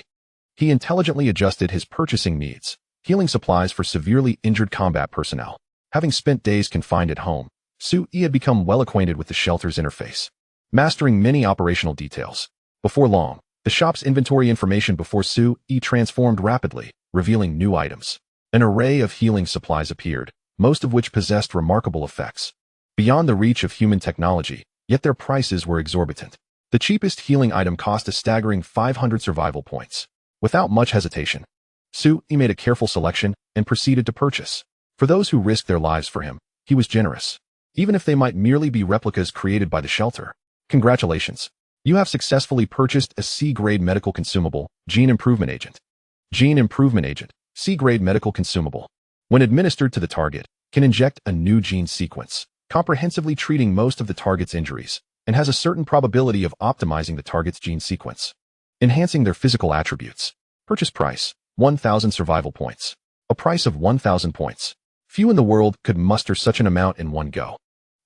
He intelligently adjusted his purchasing needs, healing supplies for severely injured combat personnel. Having spent days confined at home, Su Yi had become well acquainted with the shelter's interface, mastering many operational details. Before long, the shop's inventory information before Su Yi transformed rapidly, revealing new items. An array of healing supplies appeared, most of which possessed remarkable effects. Beyond the reach of human technology, yet their prices were exorbitant. The cheapest healing item cost a staggering 500 survival points. Without much hesitation, Su Yi made a careful selection and proceeded to purchase. For those who risked their lives for him, he was generous, even if they might merely be replicas created by the shelter. Congratulations. You have successfully purchased a C-grade medical consumable, Gene Improvement Agent. Gene Improvement Agent, C-grade medical consumable. When administered to the target, can inject a new gene sequence, comprehensively treating most of the target's injuries, and has a certain probability of optimizing the target's gene sequence, enhancing their physical attributes. Purchase price, 1,000 survival points. A price of 1,000 points. Few in the world could muster such an amount in one go.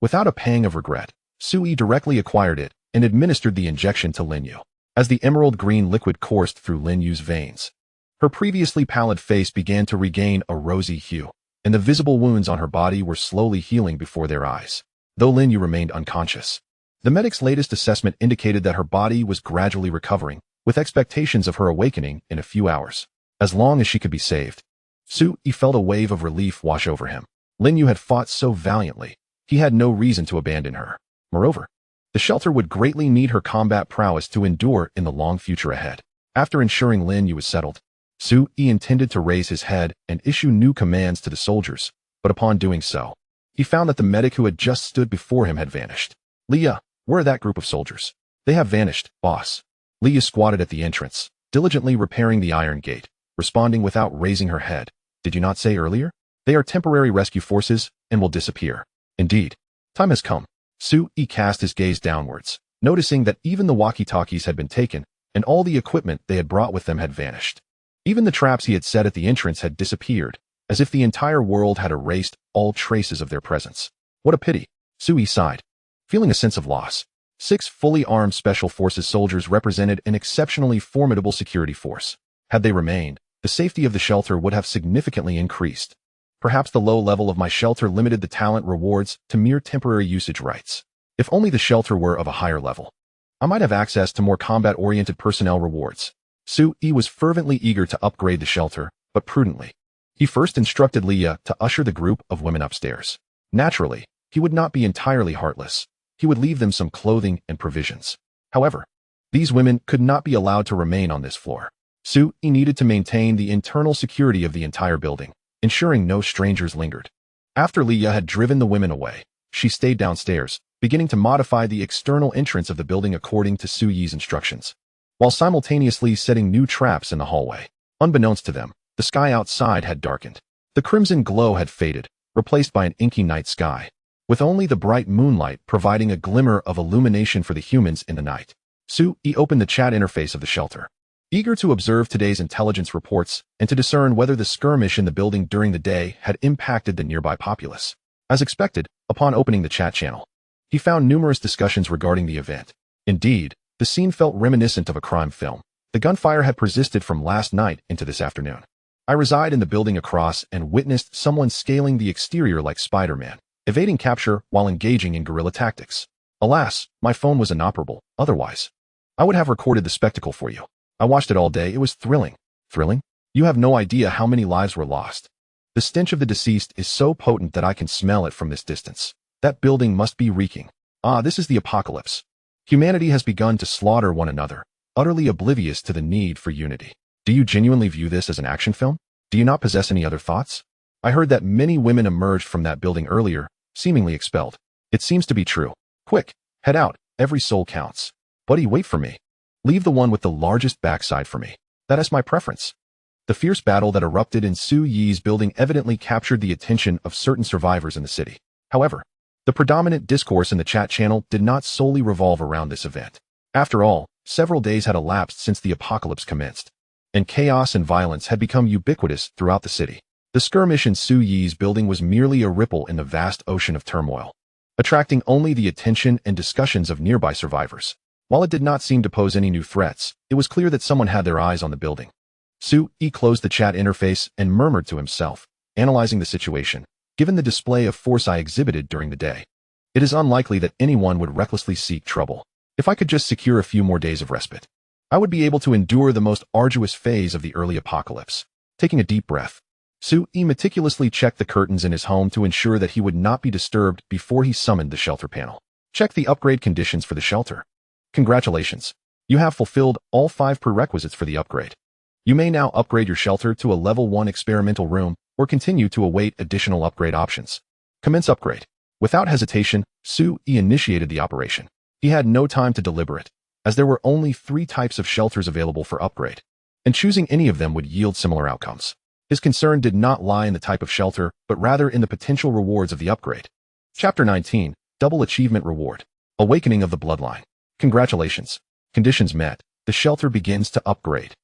Without a pang of regret, Su Yi directly acquired it and administered the injection to Lin Yue. As the emerald green liquid coursed through Lin Yue's veins, her previously pallid face began to regain a rosy hue, and the visible wounds on her body were slowly healing before their eyes, though Lin Yue remained unconscious. The medic's latest assessment indicated that her body was gradually recovering, with expectations of her awakening in a few hours. As long as she could be saved, Su Yi felt a wave of relief wash over him. Lin Yue had fought so valiantly, he had no reason to abandon her. Moreover, the shelter would greatly need her combat prowess to endure in the long future ahead. After ensuring Lin Yue was settled, Su Yi intended to raise his head and issue new commands to the soldiers, but upon doing so, he found that the medic who had just stood before him had vanished. Leah, where are that group of soldiers? They have vanished, boss. Leah squatted at the entrance, diligently repairing the iron gate, responding without raising her head. Did you not say earlier? They are temporary rescue forces and will disappear. Indeed, time has come. Su Yi cast his gaze downwards, noticing that even the walkie-talkies had been taken, and all the equipment they had brought with them had vanished. Even the traps he had set at the entrance had disappeared, as if the entire world had erased all traces of their presence. What a pity, Su Yi sighed, feeling a sense of loss. 6 fully armed Special Forces soldiers represented an exceptionally formidable security force. Had they remained, the safety of the shelter would have significantly increased. Perhaps the low level of my shelter limited the talent rewards to mere temporary usage rights. If only the shelter were of a higher level, I might have access to more combat-oriented personnel rewards. Su Yi was fervently eager to upgrade the shelter, but prudently. He first instructed Leah to usher the group of women upstairs. Naturally, he would not be entirely heartless. He would leave them some clothing and provisions. However, these women could not be allowed to remain on this floor. Su Yi needed to maintain the internal security of the entire building, ensuring no strangers lingered. After Leah had driven the women away, she stayed downstairs, beginning to modify the external entrance of the building according to Su Yi's instructions, while simultaneously setting new traps in the hallway. Unbeknownst to them, the sky outside had darkened. The crimson glow had faded, replaced by an inky night sky, with only the bright moonlight providing a glimmer of illumination for the humans in the night. Su Yi opened the chat interface of the shelter, eager to observe today's intelligence reports and to discern whether the skirmish in the building during the day had impacted the nearby populace. As expected, upon opening the chat channel, he found numerous discussions regarding the event. Indeed, the scene felt reminiscent of a crime film. The gunfire had persisted from last night into this afternoon. I reside in the building across and witnessed someone scaling the exterior like Spider-Man, evading capture while engaging in guerrilla tactics. Alas, my phone was inoperable. Otherwise, I would have recorded the spectacle for you. I watched it all day. It was thrilling. Thrilling? You have no idea how many lives were lost. The stench of the deceased is so potent that I can smell it from this distance. That building must be reeking. This is the apocalypse. Humanity has begun to slaughter one another, utterly oblivious to the need for unity. Do you genuinely view this as an action film? Do you not possess any other thoughts? I heard that many women emerged from that building earlier, seemingly expelled. It seems to be true. Quick, head out, every soul counts. Buddy, wait for me. Leave the one with the largest backside for me. That is my preference. The fierce battle that erupted in Su Yi's building evidently captured the attention of certain survivors in the city. However, the predominant discourse in the chat channel did not solely revolve around this event. After all, several days had elapsed since the apocalypse commenced, and chaos and violence had become ubiquitous throughout the city. The skirmish in Su Yi's building was merely a ripple in the vast ocean of turmoil, attracting only the attention and discussions of nearby survivors. While it did not seem to pose any new threats, it was clear that someone had their eyes on the building. Su Yi closed the chat interface and murmured to himself, analyzing the situation. Given the display of force I exhibited during the day, it is unlikely that anyone would recklessly seek trouble. If I could just secure a few more days of respite, I would be able to endure the most arduous phase of the early apocalypse. Taking a deep breath, Su Yi meticulously checked the curtains in his home to ensure that he would not be disturbed before he summoned the shelter panel. Check the upgrade conditions for the shelter. Congratulations. You have fulfilled all 5 prerequisites for the upgrade. You may now upgrade your shelter to a level 1 experimental room or continue to await additional upgrade options. Commence upgrade. Without hesitation, Su Yi initiated the operation. He had no time to deliberate, as there were only 3 types of shelters available for upgrade, and choosing any of them would yield similar outcomes. His concern did not lie in the type of shelter, but rather in the potential rewards of the upgrade. Chapter 19, Double Achievement Reward. Awakening of the Bloodline. Congratulations. Conditions met. The shelter begins to upgrade.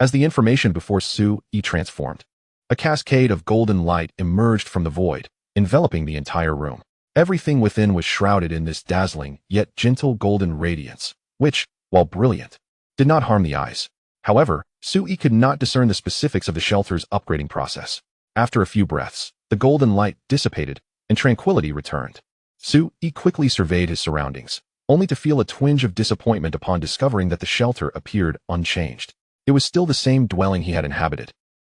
As the information before Su Yi transformed, a cascade of golden light emerged from the void, enveloping the entire room. Everything within was shrouded in this dazzling, yet gentle golden radiance, which, while brilliant, did not harm the eyes. However, Su Yi could not discern the specifics of the shelter's upgrading process. After a few breaths, the golden light dissipated, and tranquility returned. Su Yi quickly surveyed his surroundings, only to feel a twinge of disappointment upon discovering that the shelter appeared unchanged. It was still the same dwelling he had inhabited,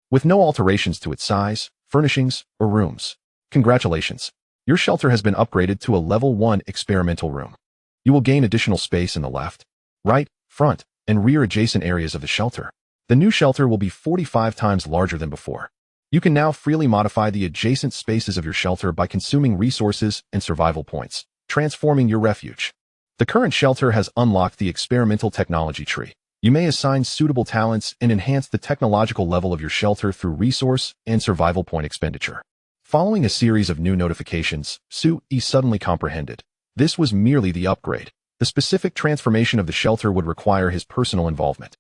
with no alterations to its size, furnishings, or rooms. Congratulations. Your shelter has been upgraded to a level 1 experimental room. You will gain additional space in the left, right, front, and rear adjacent areas of the shelter. The new shelter will be 45 times larger than before. You can now freely modify the adjacent spaces of your shelter by consuming resources and survival points, transforming your refuge. The current shelter has unlocked the experimental technology tree. You may assign suitable talents and enhance the technological level of your shelter through resource and survival point expenditure. Following a series of new notifications, Su Yi suddenly comprehended. This was merely the upgrade. The specific transformation of the shelter would require his personal involvement.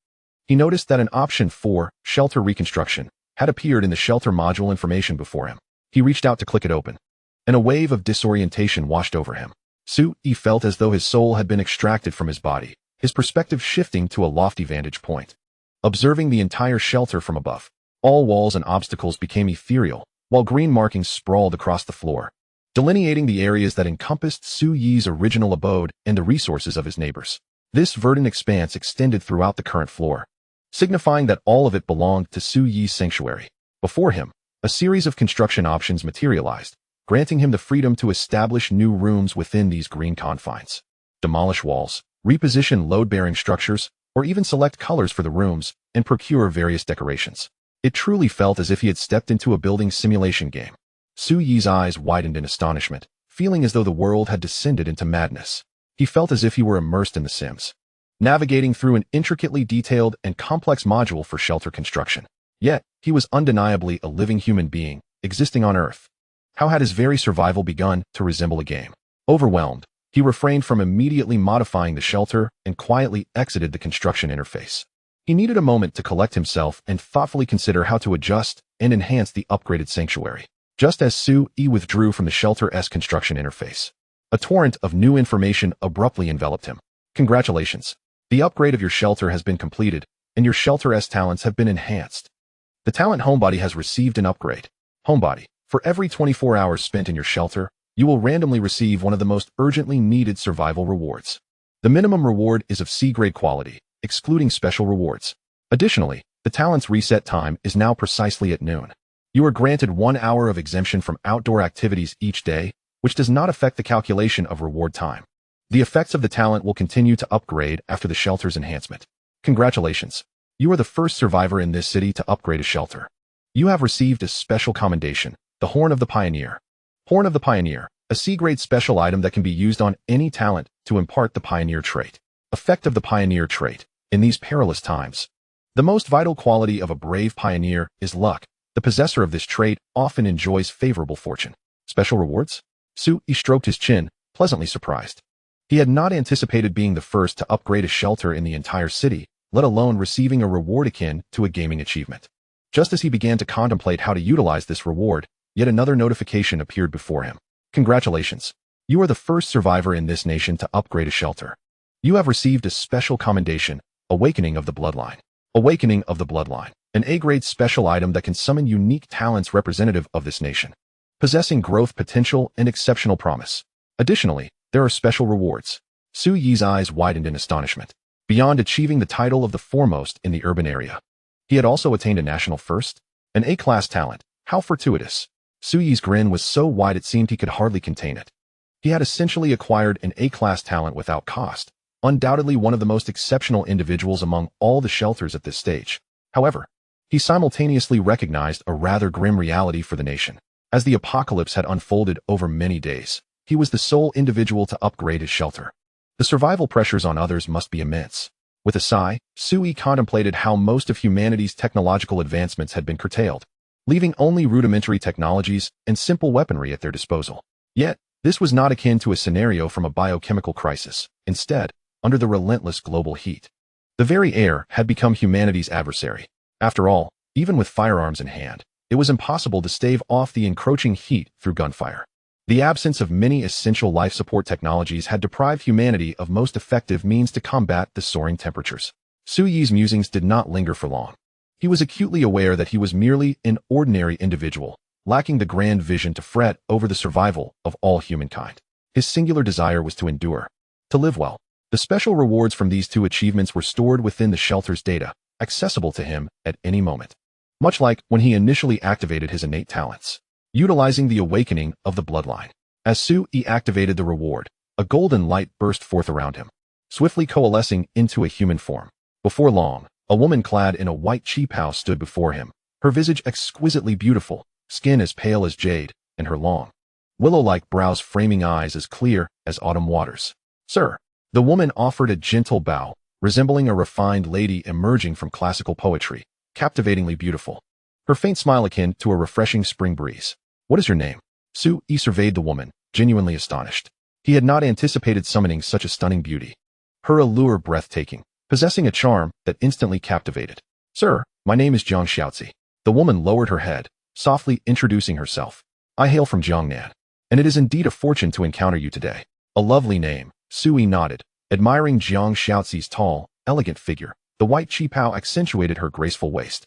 He noticed that an option for shelter reconstruction had appeared in the shelter module information before him. He reached out to click it open, and a wave of disorientation washed over him. Su Yi felt as though his soul had been extracted from his body, his perspective shifting to a lofty vantage point. Observing the entire shelter from above, all walls and obstacles became ethereal, while green markings sprawled across the floor, delineating the areas that encompassed Su Yi's original abode and the resources of his neighbors. This verdant expanse extended throughout the current floor, signifying that all of it belonged to Su Yi's sanctuary. Before him, a series of construction options materialized, granting him the freedom to establish new rooms within these green confines. Demolish walls, reposition load-bearing structures, or even select colors for the rooms and procure various decorations. It truly felt as if he had stepped into a building simulation game. Su Yi's eyes widened in astonishment, feeling as though the world had descended into madness. He felt as if he were immersed in The Sims, navigating through an intricately detailed and complex module for shelter construction. Yet, he was undeniably a living human being, existing on Earth. How had his very survival begun to resemble a game? Overwhelmed, he refrained from immediately modifying the shelter and quietly exited the construction interface. He needed a moment to collect himself and thoughtfully consider how to adjust and enhance the upgraded sanctuary. Just as Su Yi withdrew from the shelter's construction interface, a torrent of new information abruptly enveloped him. Congratulations. The upgrade of your shelter has been completed, and your shelter's talents have been enhanced. The talent Homebody has received an upgrade. Homebody, for every 24 hours spent in your shelter, you will randomly receive one of the most urgently needed survival rewards. The minimum reward is of C-grade quality, excluding special rewards. Additionally, the talent's reset time is now precisely at noon. You are granted 1 hour of exemption from outdoor activities each day, which does not affect the calculation of reward time. The effects of the talent will continue to upgrade after the shelter's enhancement. Congratulations. You are the first survivor in this city to upgrade a shelter. You have received a special commendation, the Horn of the Pioneer. Horn of the Pioneer, a C-grade special item that can be used on any talent to impart the Pioneer trait. Effect of the Pioneer trait. In these perilous times, the most vital quality of a brave pioneer is luck. The possessor of this trait often enjoys favorable fortune. Special rewards? Su-yi stroked his chin, pleasantly surprised. He had not anticipated being the first to upgrade a shelter in the entire city, let alone receiving a reward akin to a gaming achievement. Just as he began to contemplate how to utilize this reward, yet another notification appeared before him. Congratulations. You are the first survivor in this nation to upgrade a shelter. You have received a special commendation, Awakening of the Bloodline. Awakening of the Bloodline, an A-grade special item that can summon unique talents representative of this nation, possessing growth potential and exceptional promise. Additionally, there are special rewards. Su-yi's eyes widened in astonishment. Beyond achieving the title of the foremost in the urban area, he had also attained a national first, an A-class talent. How fortuitous. Su-yi's grin was so wide it seemed he could hardly contain it. He had essentially acquired an A-class talent without cost, undoubtedly one of the most exceptional individuals among all the shelters at this stage. However, he simultaneously recognized a rather grim reality for the nation. As the apocalypse had unfolded over many days, he was the sole individual to upgrade his shelter. The survival pressures on others must be immense. With a sigh, Su-yi contemplated how most of humanity's technological advancements had been curtailed, leaving only rudimentary technologies and simple weaponry at their disposal. Yet, this was not akin to a scenario from a biochemical crisis. Instead, under the relentless global heat, the very air had become humanity's adversary. After all, even with firearms in hand, it was impossible to stave off the encroaching heat through gunfire. The absence of many essential life support technologies had deprived humanity of most effective means to combat the soaring temperatures. Su-yi's musings did not linger for long. He was acutely aware that he was merely an ordinary individual, lacking the grand vision to fret over the survival of all humankind. His singular desire was to endure, to live well. The special rewards from these two achievements were stored within the shelter's data, accessible to him at any moment. Much like when he initially activated his innate talents. Utilizing the awakening of the bloodline. As Su-yi activated the reward, a golden light burst forth around him, swiftly coalescing into a human form. Before long, a woman clad in a white qipao stood before him, her visage exquisitely beautiful, skin as pale as jade, and her long, willow-like brows framing eyes as clear as autumn waters. Sir, the woman offered a gentle bow, resembling a refined lady emerging from classical poetry, captivatingly beautiful. Her faint smile akin to a refreshing spring breeze. What is your name? Su-yi surveyed the woman, genuinely astonished. He had not anticipated summoning such a stunning beauty. Her allure breathtaking, possessing a charm that instantly captivated. Sir, my name is Jiang Xiaozi. The woman lowered her head, softly introducing herself. I hail from Jiangnan, and it is indeed a fortune to encounter you today. A lovely name. Su-yi nodded, admiring Jiang Xiaozi's tall, elegant figure. The white qipao accentuated her graceful waist,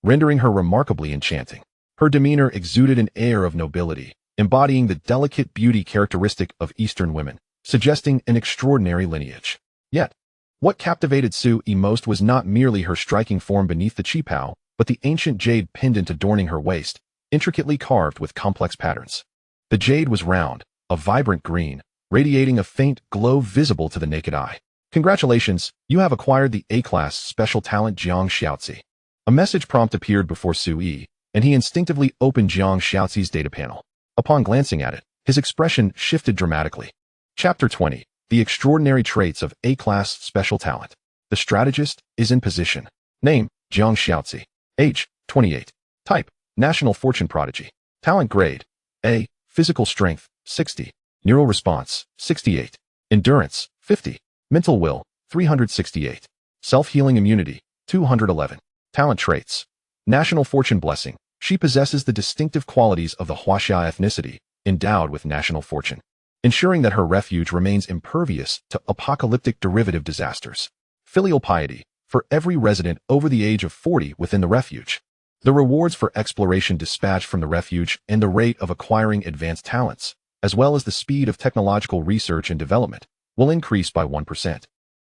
rendering her remarkably enchanting. Her demeanor exuded an air of nobility, embodying the delicate beauty characteristic of Eastern women, suggesting an extraordinary lineage. Yet, what captivated Su-yi most was not merely her striking form beneath the qipao, but the ancient jade pendant adorning her waist, intricately carved with complex patterns. The jade was round, a vibrant green, radiating a faint glow visible to the naked eye. Congratulations, you have acquired the A-class special talent Jiang Xiaozi. A message prompt appeared before Su-yi, and he instinctively opened Jiang Xiaozi's data panel. Upon glancing at it, his expression shifted dramatically. Chapter 20. The Extraordinary Traits of A-Class Special Talent. The strategist is in position. Name, Jiang Xiaozi. Age, 28. Type, National Fortune Prodigy. Talent grade, A. Physical strength, 60. Neural response, 68. Endurance, 50. Mental will, 368. Self-healing immunity, 211. Talent traits. National Fortune Blessing. She possesses the distinctive qualities of the Huaxia ethnicity, endowed with national fortune, ensuring that her refuge remains impervious to apocalyptic derivative disasters. Filial piety. For every resident over the age of 40 within the refuge, the rewards for exploration dispatched from the refuge and the rate of acquiring advanced talents, as well as the speed of technological research and development, will increase by 1%,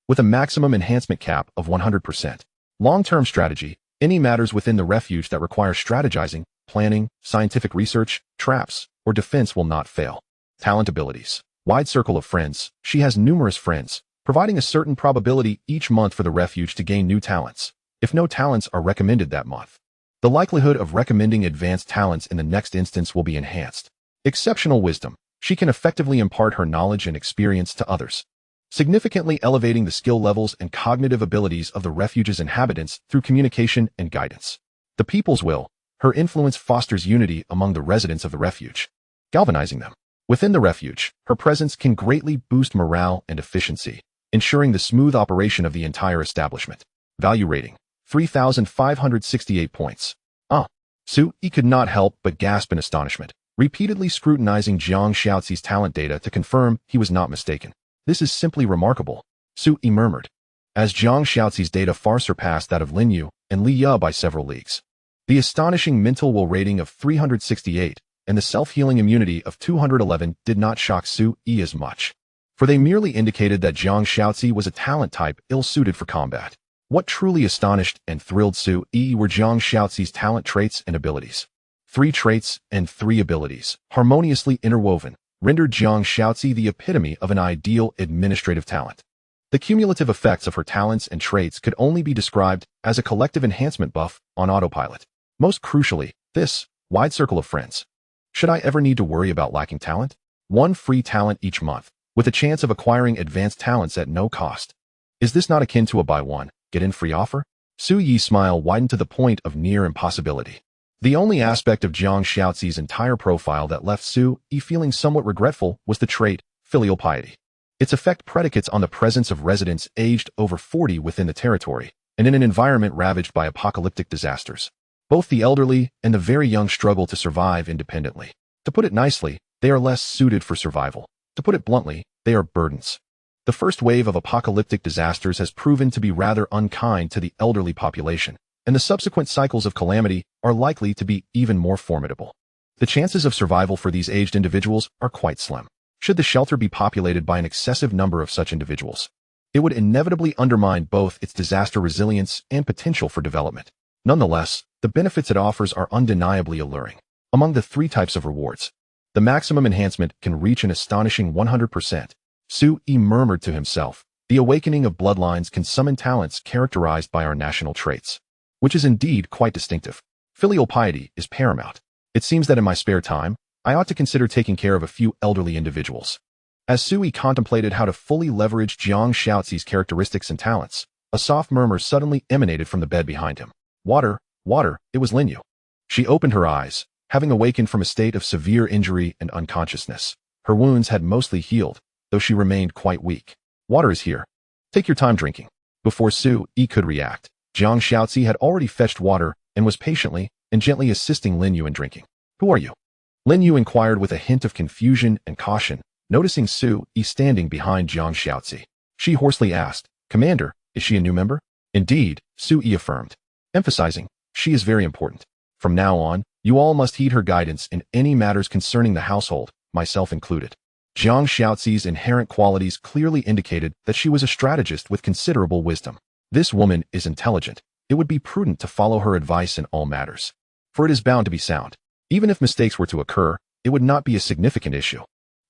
with a maximum enhancement cap of 100%. Long-term strategy. Any matters within the refuge that require strategizing, planning, scientific research, traps, or defense will not fail. Talent abilities. Wide circle of friends. She has numerous friends, providing a certain probability each month for the refuge to gain new talents, if no talents are recommended that month. The likelihood of recommending advanced talents in the next instance will be enhanced. Exceptional wisdom. She can effectively impart her knowledge and experience to others, significantly elevating the skill levels and cognitive abilities of the refuge's inhabitants through communication and guidance. The people's will. Her influence fosters unity among the residents of the refuge, galvanizing them. Within the refuge, her presence can greatly boost morale and efficiency, ensuring the smooth operation of the entire establishment. Value rating: 3,568 points. Su-yi could not help but gasp in astonishment, repeatedly scrutinizing Jiang Xiaozi's talent data to confirm he was not mistaken. This is simply remarkable, Su-yi murmured, as Jiang Xiaozi's data far surpassed that of Lin Yue and Lin Yue by several leagues. The astonishing mental will rating of 368 and the self-healing immunity of 211 did not shock Su-yi as much, for they merely indicated that Jiang Xiaozi was a talent type ill-suited for combat. What truly astonished and thrilled Su-yi were Jiang Xiaozi's talent traits and abilities. 3 traits and 3 abilities, harmoniously interwoven, rendered Jiang Xiaozi the epitome of an ideal administrative talent. The cumulative effects of her talents and traits could only be described as a collective enhancement buff on autopilot. Most crucially, this wide circle of friends. Should I ever need to worry about lacking talent? 1 free talent each month, with a chance of acquiring advanced talents at no cost. Is this not akin to a buy one, get in free offer? Su-yi's smile widened to the point of near impossibility. The only aspect of Jiang Xiaozi's entire profile that left Su-yi feeling somewhat regretful was the trait, filial piety. Its effect predicates on the presence of residents aged over 40 within the territory, and in an environment ravaged by apocalyptic disasters. Both the elderly and the very young struggle to survive independently. To put it nicely, they are less suited for survival. To put it bluntly, they are burdens. The first wave of apocalyptic disasters has proven to be rather unkind to the elderly population, and the subsequent cycles of calamity are likely to be even more formidable. The chances of survival for these aged individuals are quite slim. Should the shelter be populated by an excessive number of such individuals, it would inevitably undermine both its disaster resilience and potential for development. Nonetheless, the benefits it offers are undeniably alluring. Among the 3 types of rewards, the maximum enhancement can reach an astonishing 100%. Su-yi murmured to himself, the awakening of bloodlines can summon talents characterized by our national traits, which is indeed quite distinctive. Filial piety is paramount. It seems that in my spare time, I ought to consider taking care of a few elderly individuals. As Su-yi contemplated how to fully leverage Jiang Xiaozi's characteristics and talents, a soft murmur suddenly emanated from the bed behind him. Water, water, it was Lin Yue. She opened her eyes, having awakened from a state of severe injury and unconsciousness. Her wounds had mostly healed, though she remained quite weak. Water is here. Take your time drinking. Before Su-yi could react, Jiang Xiaozi had already fetched water and was patiently and gently assisting Lin Yue in drinking. Who are you? Lin Yue inquired with a hint of confusion and caution, noticing Su-yi standing behind Jiang Xiaozi. She hoarsely asked, Commander, is she a new member? Indeed, Su-yi affirmed, emphasizing, she is very important. From now on, you all must heed her guidance in any matters concerning the household, myself included. Jiang Xiaozi's inherent qualities clearly indicated that she was a strategist with considerable wisdom. This woman is intelligent. It would be prudent to follow her advice in all matters, for it is bound to be sound. Even if mistakes were to occur, it would not be a significant issue.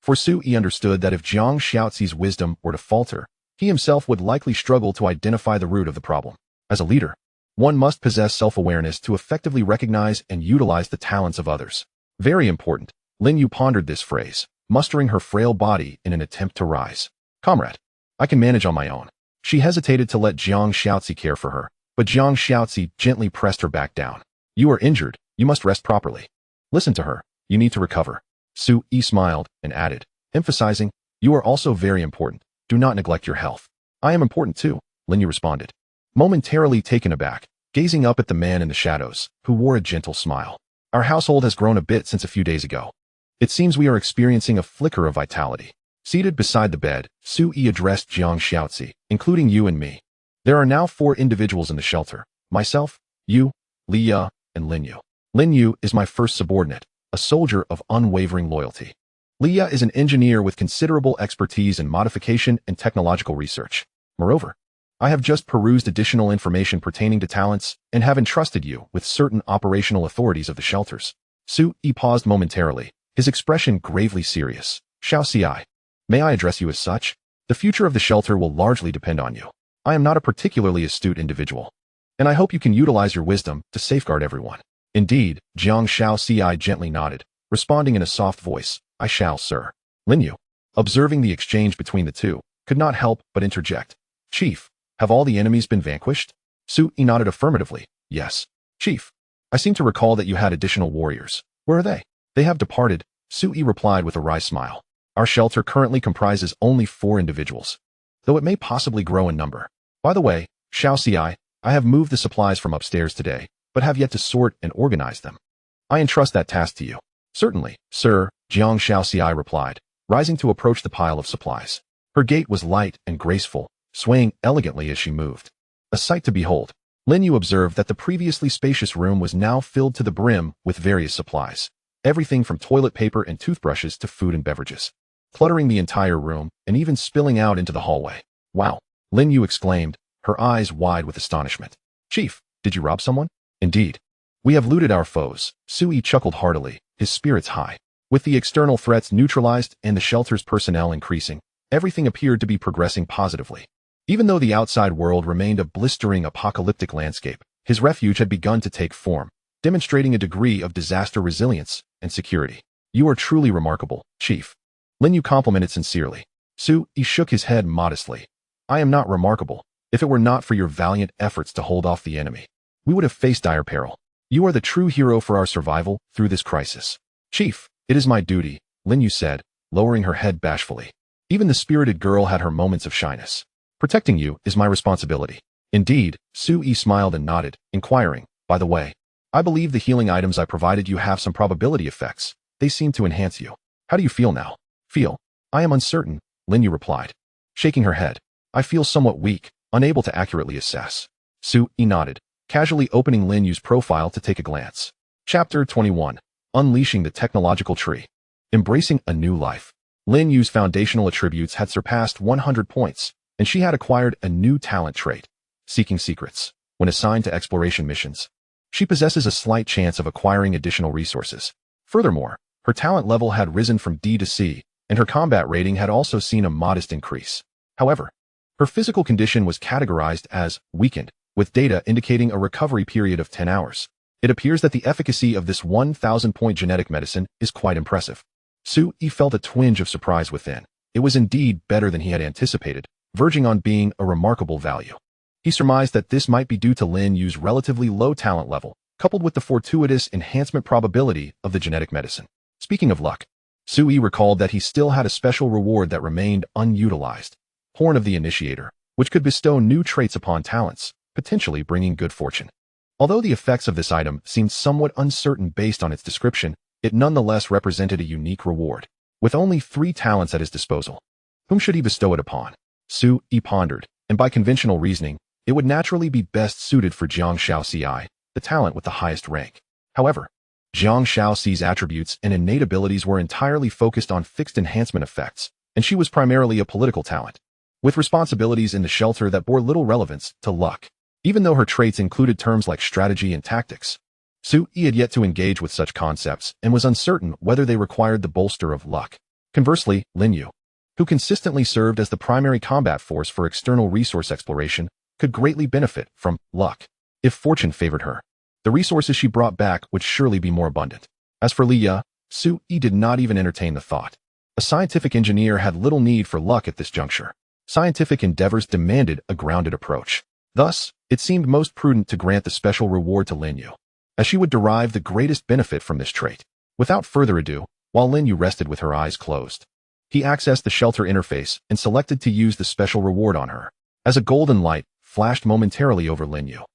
For Su-yi understood that if Jiang Xiaozi's wisdom were to falter, he himself would likely struggle to identify the root of the problem. As a leader, one must possess self-awareness to effectively recognize and utilize the talents of others. Very important, Lin Yue pondered this phrase, mustering her frail body in an attempt to rise. Comrade, I can manage on my own. She hesitated to let Jiang Xiaozi care for her, but Jiang Xiaozi gently pressed her back down. You are injured, you must rest properly. Listen to her, you need to recover. Su-yi smiled and added, emphasizing, you are also very important, do not neglect your health. I am important too, Lin Yue responded, momentarily taken aback, gazing up at the man in the shadows, who wore a gentle smile. Our household has grown a bit since a few days ago. It seems we are experiencing a flicker of vitality. Seated beside the bed, Su-yi addressed Jiang Xiaozi, including you and me. There are now 4 individuals in the shelter, myself, you, Lin Yue, and Lin Yue. Lin Yue is my first subordinate, a soldier of unwavering loyalty. Lin Yue is an engineer with considerable expertise in modification and technological research. Moreover, I have just perused additional information pertaining to talents and have entrusted you with certain operational authorities of the shelters. Su-yi paused momentarily, his expression gravely serious. Xiaozi, May I address you as such? The future of the shelter will largely depend on you. I am not a particularly astute individual, and I hope you can utilize your wisdom to safeguard everyone. Indeed, Jiang Shaoci gently nodded, responding in a soft voice, I shall, sir. Lin Yue, observing the exchange between the two, could not help but interject. Chief, have all the enemies been vanquished? Su Yi nodded affirmatively. Yes, Chief. I seem to recall that you had additional warriors. Where are they? They have departed, Su Yi replied with a wry smile. Our shelter currently comprises only 4 individuals, though it may possibly grow in number. By the way, Shaoci, I have moved the supplies from upstairs today, but have yet to sort and organize them. I entrust that task to you. Certainly, sir, Jiang Shaoci replied, rising to approach the pile of supplies. Her gait was light and graceful, swaying elegantly as she moved. A sight to behold. Lin Yue observed that the previously spacious room was now filled to the brim with various supplies, everything from toilet paper and toothbrushes to food and beverages, cluttering the entire room and even spilling out into the hallway. Wow, Lin Yue exclaimed, her eyes wide with astonishment. Chief, did you rob someone? Indeed. We have looted our foes, Su Yi chuckled heartily, his spirits high. With the external threats neutralized and the shelter's personnel increasing, everything appeared to be progressing positively. Even though the outside world remained a blistering apocalyptic landscape, his refuge had begun to take form, demonstrating a degree of disaster resilience and security. You are truly remarkable, Chief. Lin Yue complimented sincerely. Su Yi shook his head modestly. I am not remarkable. If it were not for your valiant efforts to hold off the enemy, we would have faced dire peril. You are the true hero for our survival through this crisis. Chief, it is my duty, Lin Yue said, lowering her head bashfully. Even the spirited girl had her moments of shyness. Protecting you is my responsibility. Indeed, Su Yi smiled and nodded, inquiring, by the way, I believe the healing items I provided you have some probability effects. They seem to enhance you. How do you feel now? Feel? I am uncertain, Lin Yue replied, shaking her head. I feel somewhat weak, unable to accurately assess. Su Yi nodded, casually opening Lin Yue's profile to take a glance. Chapter 21. Unleashing the Technological Tree. Embracing a new life. Lin Yue's foundational attributes had surpassed 100 points, and she had acquired a new talent trait, Seeking Secrets. When assigned to exploration missions, she possesses a slight chance of acquiring additional resources. Furthermore, her talent level had risen from D to C, and her combat rating had also seen a modest increase. However, her physical condition was categorized as weakened, with data indicating a recovery period of 10 hours. It appears that the efficacy of this 1,000-point genetic medicine is quite impressive. Su Yi felt a twinge of surprise within. It was indeed better than he had anticipated, verging on being a remarkable value. He surmised that this might be due to Lin Yue's relatively low talent level, coupled with the fortuitous enhancement probability of the genetic medicine. Speaking of luck, Su Yi recalled that he still had a special reward that remained unutilized, Horn of the Initiator, which could bestow new traits upon talents, potentially bringing good fortune. Although the effects of this item seemed somewhat uncertain based on its description, it nonetheless represented a unique reward. With only 3 talents at his disposal, whom should he bestow it upon? Su Yi pondered, and by conventional reasoning, it would naturally be best suited for Jiang Shaoci, the talent with the highest rank. However, Jiang Shaoci's attributes and innate abilities were entirely focused on fixed enhancement effects, and she was primarily a political talent, with responsibilities in the shelter that bore little relevance to luck. Even though her traits included terms like strategy and tactics, Su Yi had yet to engage with such concepts and was uncertain whether they required the bolster of luck. Conversely, Lin Yue, who consistently served as the primary combat force for external resource exploration, could greatly benefit from luck. If fortune favored her, the resources she brought back would surely be more abundant. As for Lin Yue, Su Yi did not even entertain the thought. A scientific engineer had little need for luck at this juncture. Scientific endeavors demanded a grounded approach. Thus, it seemed most prudent to grant the special reward to Lin Yue, as she would derive the greatest benefit from this trait. Without further ado, while Lin Yue rested with her eyes closed, he accessed the shelter interface and selected to use the special reward on her. As a golden light flashed momentarily over Lin Yue,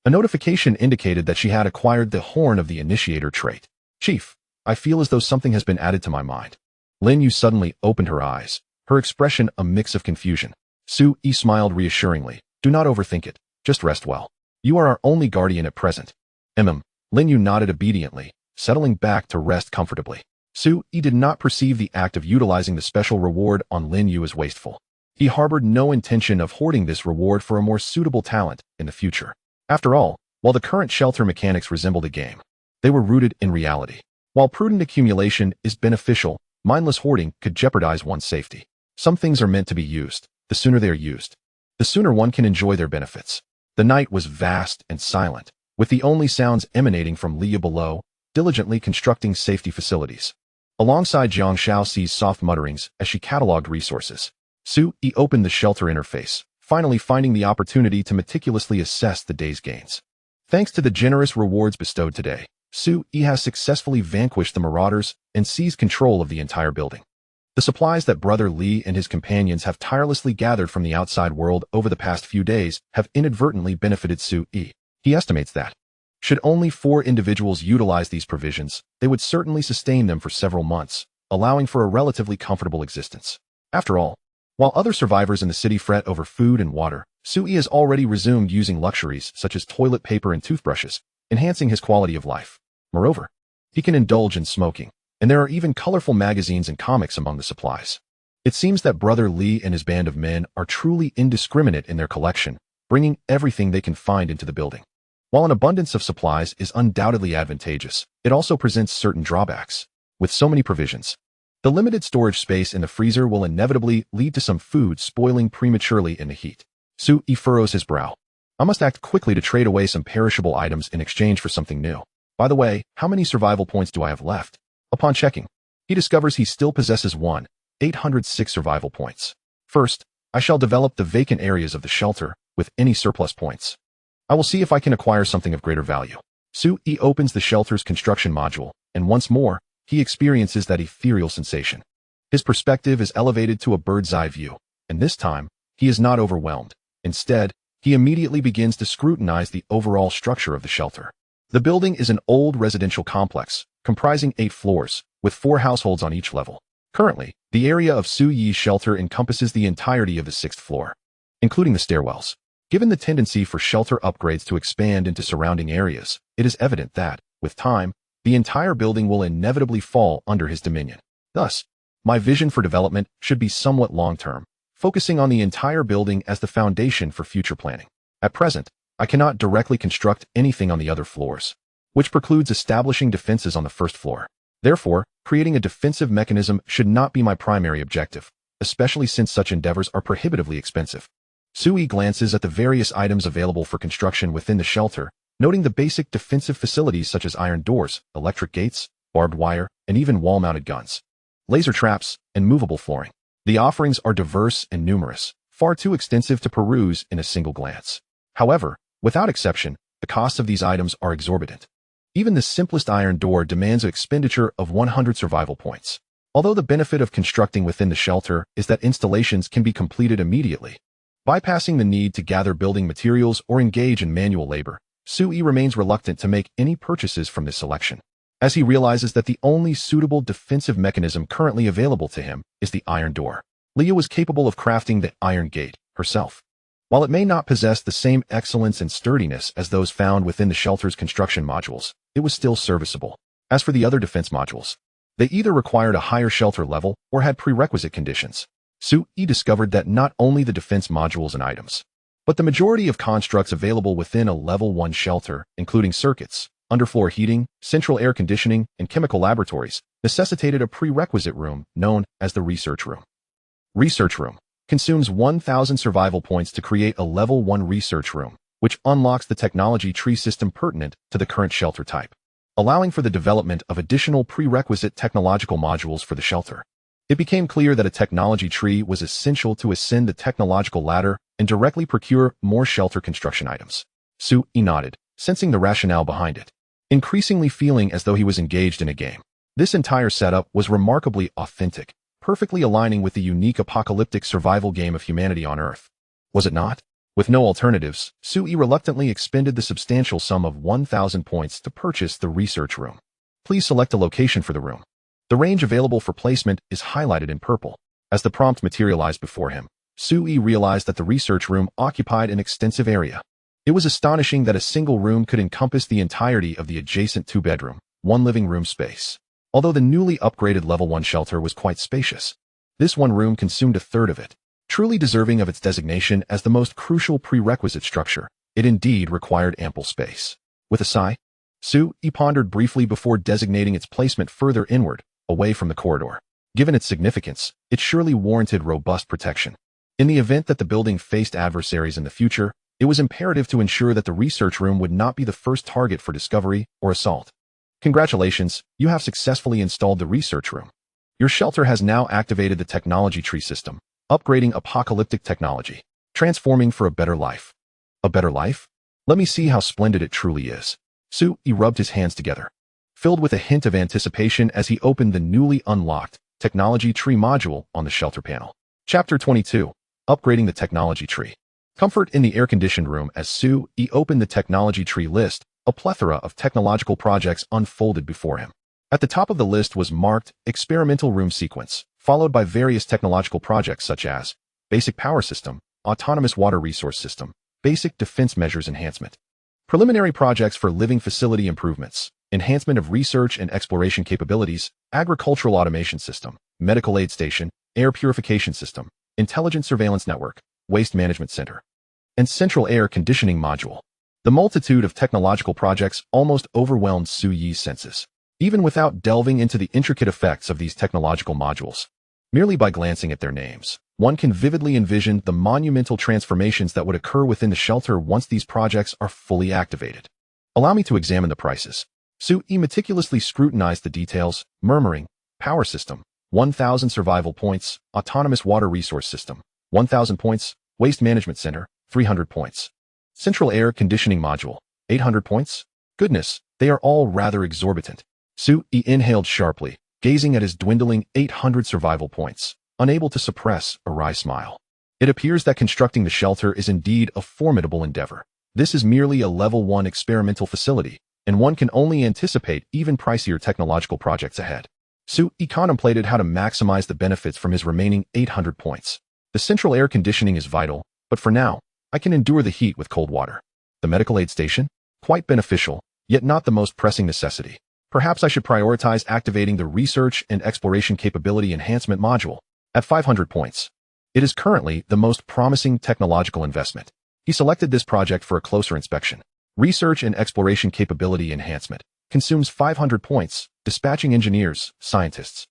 a notification indicated that she had acquired the Horn of the Initiator trait. Chief, I feel as though something has been added to my mind. Lin Yue suddenly opened her eyes, her expression a mix of confusion. Su Yi smiled reassuringly. Do not overthink it. Just rest well. You are our only guardian at present. Lin Yue nodded obediently, settling back to rest comfortably. Su Yi did not perceive the act of utilizing the special reward on Lin Yue as wasteful. He harbored no intention of hoarding this reward for a more suitable talent in the future. After all, while the current shelter mechanics resembled a game, they were rooted in reality. While prudent accumulation is beneficial, mindless hoarding could jeopardize one's safety. Some things are meant to be used. The sooner they are used, the sooner one can enjoy their benefits. The night was vast and silent, with the only sounds emanating from Lin Yue below, diligently constructing safety facilities. Alongside Jiang Shaoxi's soft mutterings as she cataloged resources, Su-yi opened the shelter interface, finally finding the opportunity to meticulously assess the day's gains. Thanks to the generous rewards bestowed today, Su-yi has successfully vanquished the marauders and seized control of the entire building. The supplies that Brother Li and his companions have tirelessly gathered from the outside world over the past few days have inadvertently benefited Su-yi. He estimates that, should only 4 individuals utilize these provisions, they would certainly sustain them for several months, allowing for a relatively comfortable existence. After all, while other survivors in the city fret over food and water, Su-yi has already resumed using luxuries such as toilet paper and toothbrushes, enhancing his quality of life. Moreover, he can indulge in smoking, and there are even colorful magazines and comics among the supplies. It seems that Brother Li and his band of men are truly indiscriminate in their collection, bringing everything they can find into the building. While an abundance of supplies is undoubtedly advantageous, it also presents certain drawbacks. With so many provisions, the limited storage space in the freezer will inevitably lead to some food spoiling prematurely in the heat. Su-yi furrows his brow. I must act quickly to trade away some perishable items in exchange for something new. By the way, how many survival points do I have left? Upon checking, he discovers he still possesses 806 survival points. First, I shall develop the vacant areas of the shelter with any surplus points. I will see if I can acquire something of greater value. Su-yi opens the shelter's construction module, and once more, he experiences that ethereal sensation. His perspective is elevated to a bird's-eye view, and this time, he is not overwhelmed. Instead, he immediately begins to scrutinize the overall structure of the shelter. The building is an old residential complex, comprising 8 floors, with 4 households on each level. Currently, the area of Su-yi's shelter encompasses the entirety of the 6th floor, including the stairwells. Given the tendency for shelter upgrades to expand into surrounding areas, it is evident that, with time, the entire building will inevitably fall under his dominion. Thus, my vision for development should be somewhat long-term, focusing on the entire building as the foundation for future planning. At present, I cannot directly construct anything on the other floors, which precludes establishing defenses on the 1st floor. Therefore, creating a defensive mechanism should not be my primary objective, especially since such endeavors are prohibitively expensive. Su-yi glances at the various items available for construction within the shelter, noting the basic defensive facilities such as iron doors, electric gates, barbed wire, and even wall-mounted guns, laser traps, and movable flooring. The offerings are diverse and numerous, far too extensive to peruse in a single glance. However, without exception, the costs of these items are exorbitant. Even the simplest iron door demands an expenditure of 100 survival points. Although the benefit of constructing within the shelter is that installations can be completed immediately, bypassing the need to gather building materials or engage in manual labor, Su-yi remains reluctant to make any purchases from this selection, as he realizes that the only suitable defensive mechanism currently available to him is the iron door. Lin Yue was capable of crafting the iron gate herself. While it may not possess the same excellence and sturdiness as those found within the shelter's construction modules, it was still serviceable. As for the other defense modules, they either required a higher shelter level or had prerequisite conditions. Su-yi discovered that not only the defense modules and items, but the majority of constructs available within a level 1 shelter, including circuits, underfloor heating, central air conditioning, and chemical laboratories, necessitated a prerequisite room known as the research room. Research room consumes 1,000 survival points to create a level 1 research room, which unlocks the technology tree system pertinent to the current shelter type, allowing for the development of additional prerequisite technological modules for the shelter. It became clear that a technology tree was essential to ascend the technological ladder and directly procure more shelter construction items. Su-yi nodded, sensing the rationale behind it, increasingly feeling as though he was engaged in a game. This entire setup was remarkably authentic, perfectly aligning with the unique apocalyptic survival game of humanity on Earth. Was it not? With no alternatives, Su-yi reluctantly expended the substantial sum of 1,000 points to purchase the research room. Please select a location for the room. The range available for placement is highlighted in purple. As the prompt materialized before him, Su-yi realized that the research room occupied an extensive area. It was astonishing that a single room could encompass the entirety of the adjacent 2-bedroom, 1 living room space. Although the newly upgraded level 1 shelter was quite spacious, this one room consumed a third of it. Truly deserving of its designation as the most crucial prerequisite structure, it indeed required ample space. With a sigh, Su-yi pondered briefly before designating its placement further inward, away from the corridor. Given its significance, it surely warranted robust protection. In the event that the building faced adversaries in the future, it was imperative to ensure that the research room would not be the first target for discovery or assault. Congratulations, you have successfully installed the research room. Your shelter has now activated the technology tree system, upgrading apocalyptic technology, transforming for a better life. A better life? Let me see how splendid it truly is. Su-Yi rubbed his hands together, filled with a hint of anticipation as he opened the newly unlocked technology tree module on the shelter panel. Chapter 22. Upgrading the technology tree. Comfort in the air-conditioned room. As Su-Yi opened the technology tree list, a plethora of technological projects unfolded before him. At the top of the list was marked Experimental Room Sequence, followed by various technological projects such as Basic Power System, Autonomous Water Resource System, Basic Defense Measures Enhancement, Preliminary Projects for Living Facility Improvements, Enhancement of Research and Exploration Capabilities, Agricultural Automation System, Medical Aid Station, Air Purification System, Intelligent Surveillance Network, Waste Management Center, and Central Air Conditioning Module. The multitude of technological projects almost overwhelmed Su-Yi's senses, even without delving into the intricate effects of these technological modules. Merely by glancing at their names, one can vividly envision the monumental transformations that would occur within the shelter once these projects are fully activated. Allow me to examine the prices. Su-Yi meticulously scrutinized the details, murmuring, Power System, 1,000 survival points, Autonomous Water Resource System, 1,000 points, Waste Management Center, 300 points. Central Air Conditioning Module, 800 points? Goodness, they are all rather exorbitant. Su-Yi inhaled sharply, gazing at his dwindling 800 survival points, unable to suppress a wry smile. It appears that constructing the shelter is indeed a formidable endeavor. This is merely a level 1 experimental facility, and one can only anticipate even pricier technological projects ahead. Su-Yi contemplated how to maximize the benefits from his remaining 800 points. The central air conditioning is vital, but for now, I can endure the heat with cold water. The medical aid station? Quite beneficial, yet not the most pressing necessity. Perhaps I should prioritize activating the Research and Exploration Capability Enhancement module at 500 points. It is currently the most promising technological investment. He selected this project for a closer inspection. Research and Exploration Capability Enhancement consumes 500 points, dispatching engineers, scientists,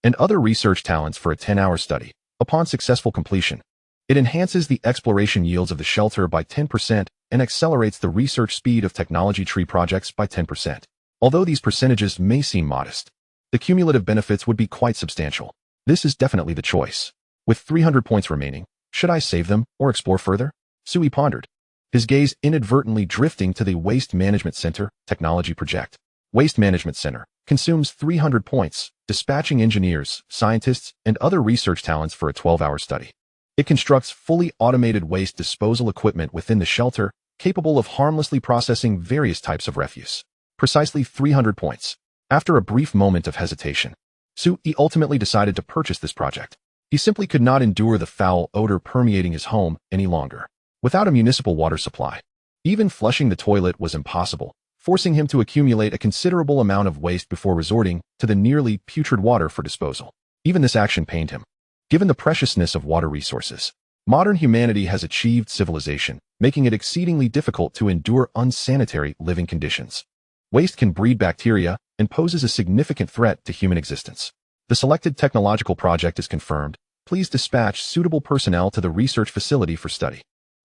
and other research talents for a 10-hour study. Upon successful completion, it enhances the exploration yields of the shelter by 10% and accelerates the research speed of technology tree projects by 10%. Although these percentages may seem modest, the cumulative benefits would be quite substantial. This is definitely the choice. With 300 points remaining, should I save them or explore further? Su-Yi pondered, his gaze inadvertently drifting to the Waste Management Center technology project. Waste Management Center consumes 300 points, dispatching engineers, scientists, and other research talents for a 12-hour study. It constructs fully automated waste disposal equipment within the shelter, capable of harmlessly processing various types of refuse. Precisely 300 points. After a brief moment of hesitation, Su-Yi ultimately decided to purchase this project. He simply could not endure the foul odor permeating his home any longer. Without a municipal water supply, even flushing the toilet was impossible, forcing him to accumulate a considerable amount of waste before resorting to the nearly putrid water for disposal. Even this action pained him. Given the preciousness of water resources, modern humanity has achieved civilization, making it exceedingly difficult to endure unsanitary living conditions. Waste can breed bacteria and poses a significant threat to human existence. The selected technological project is confirmed. Please dispatch suitable personnel to the research facility for study.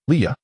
Leah.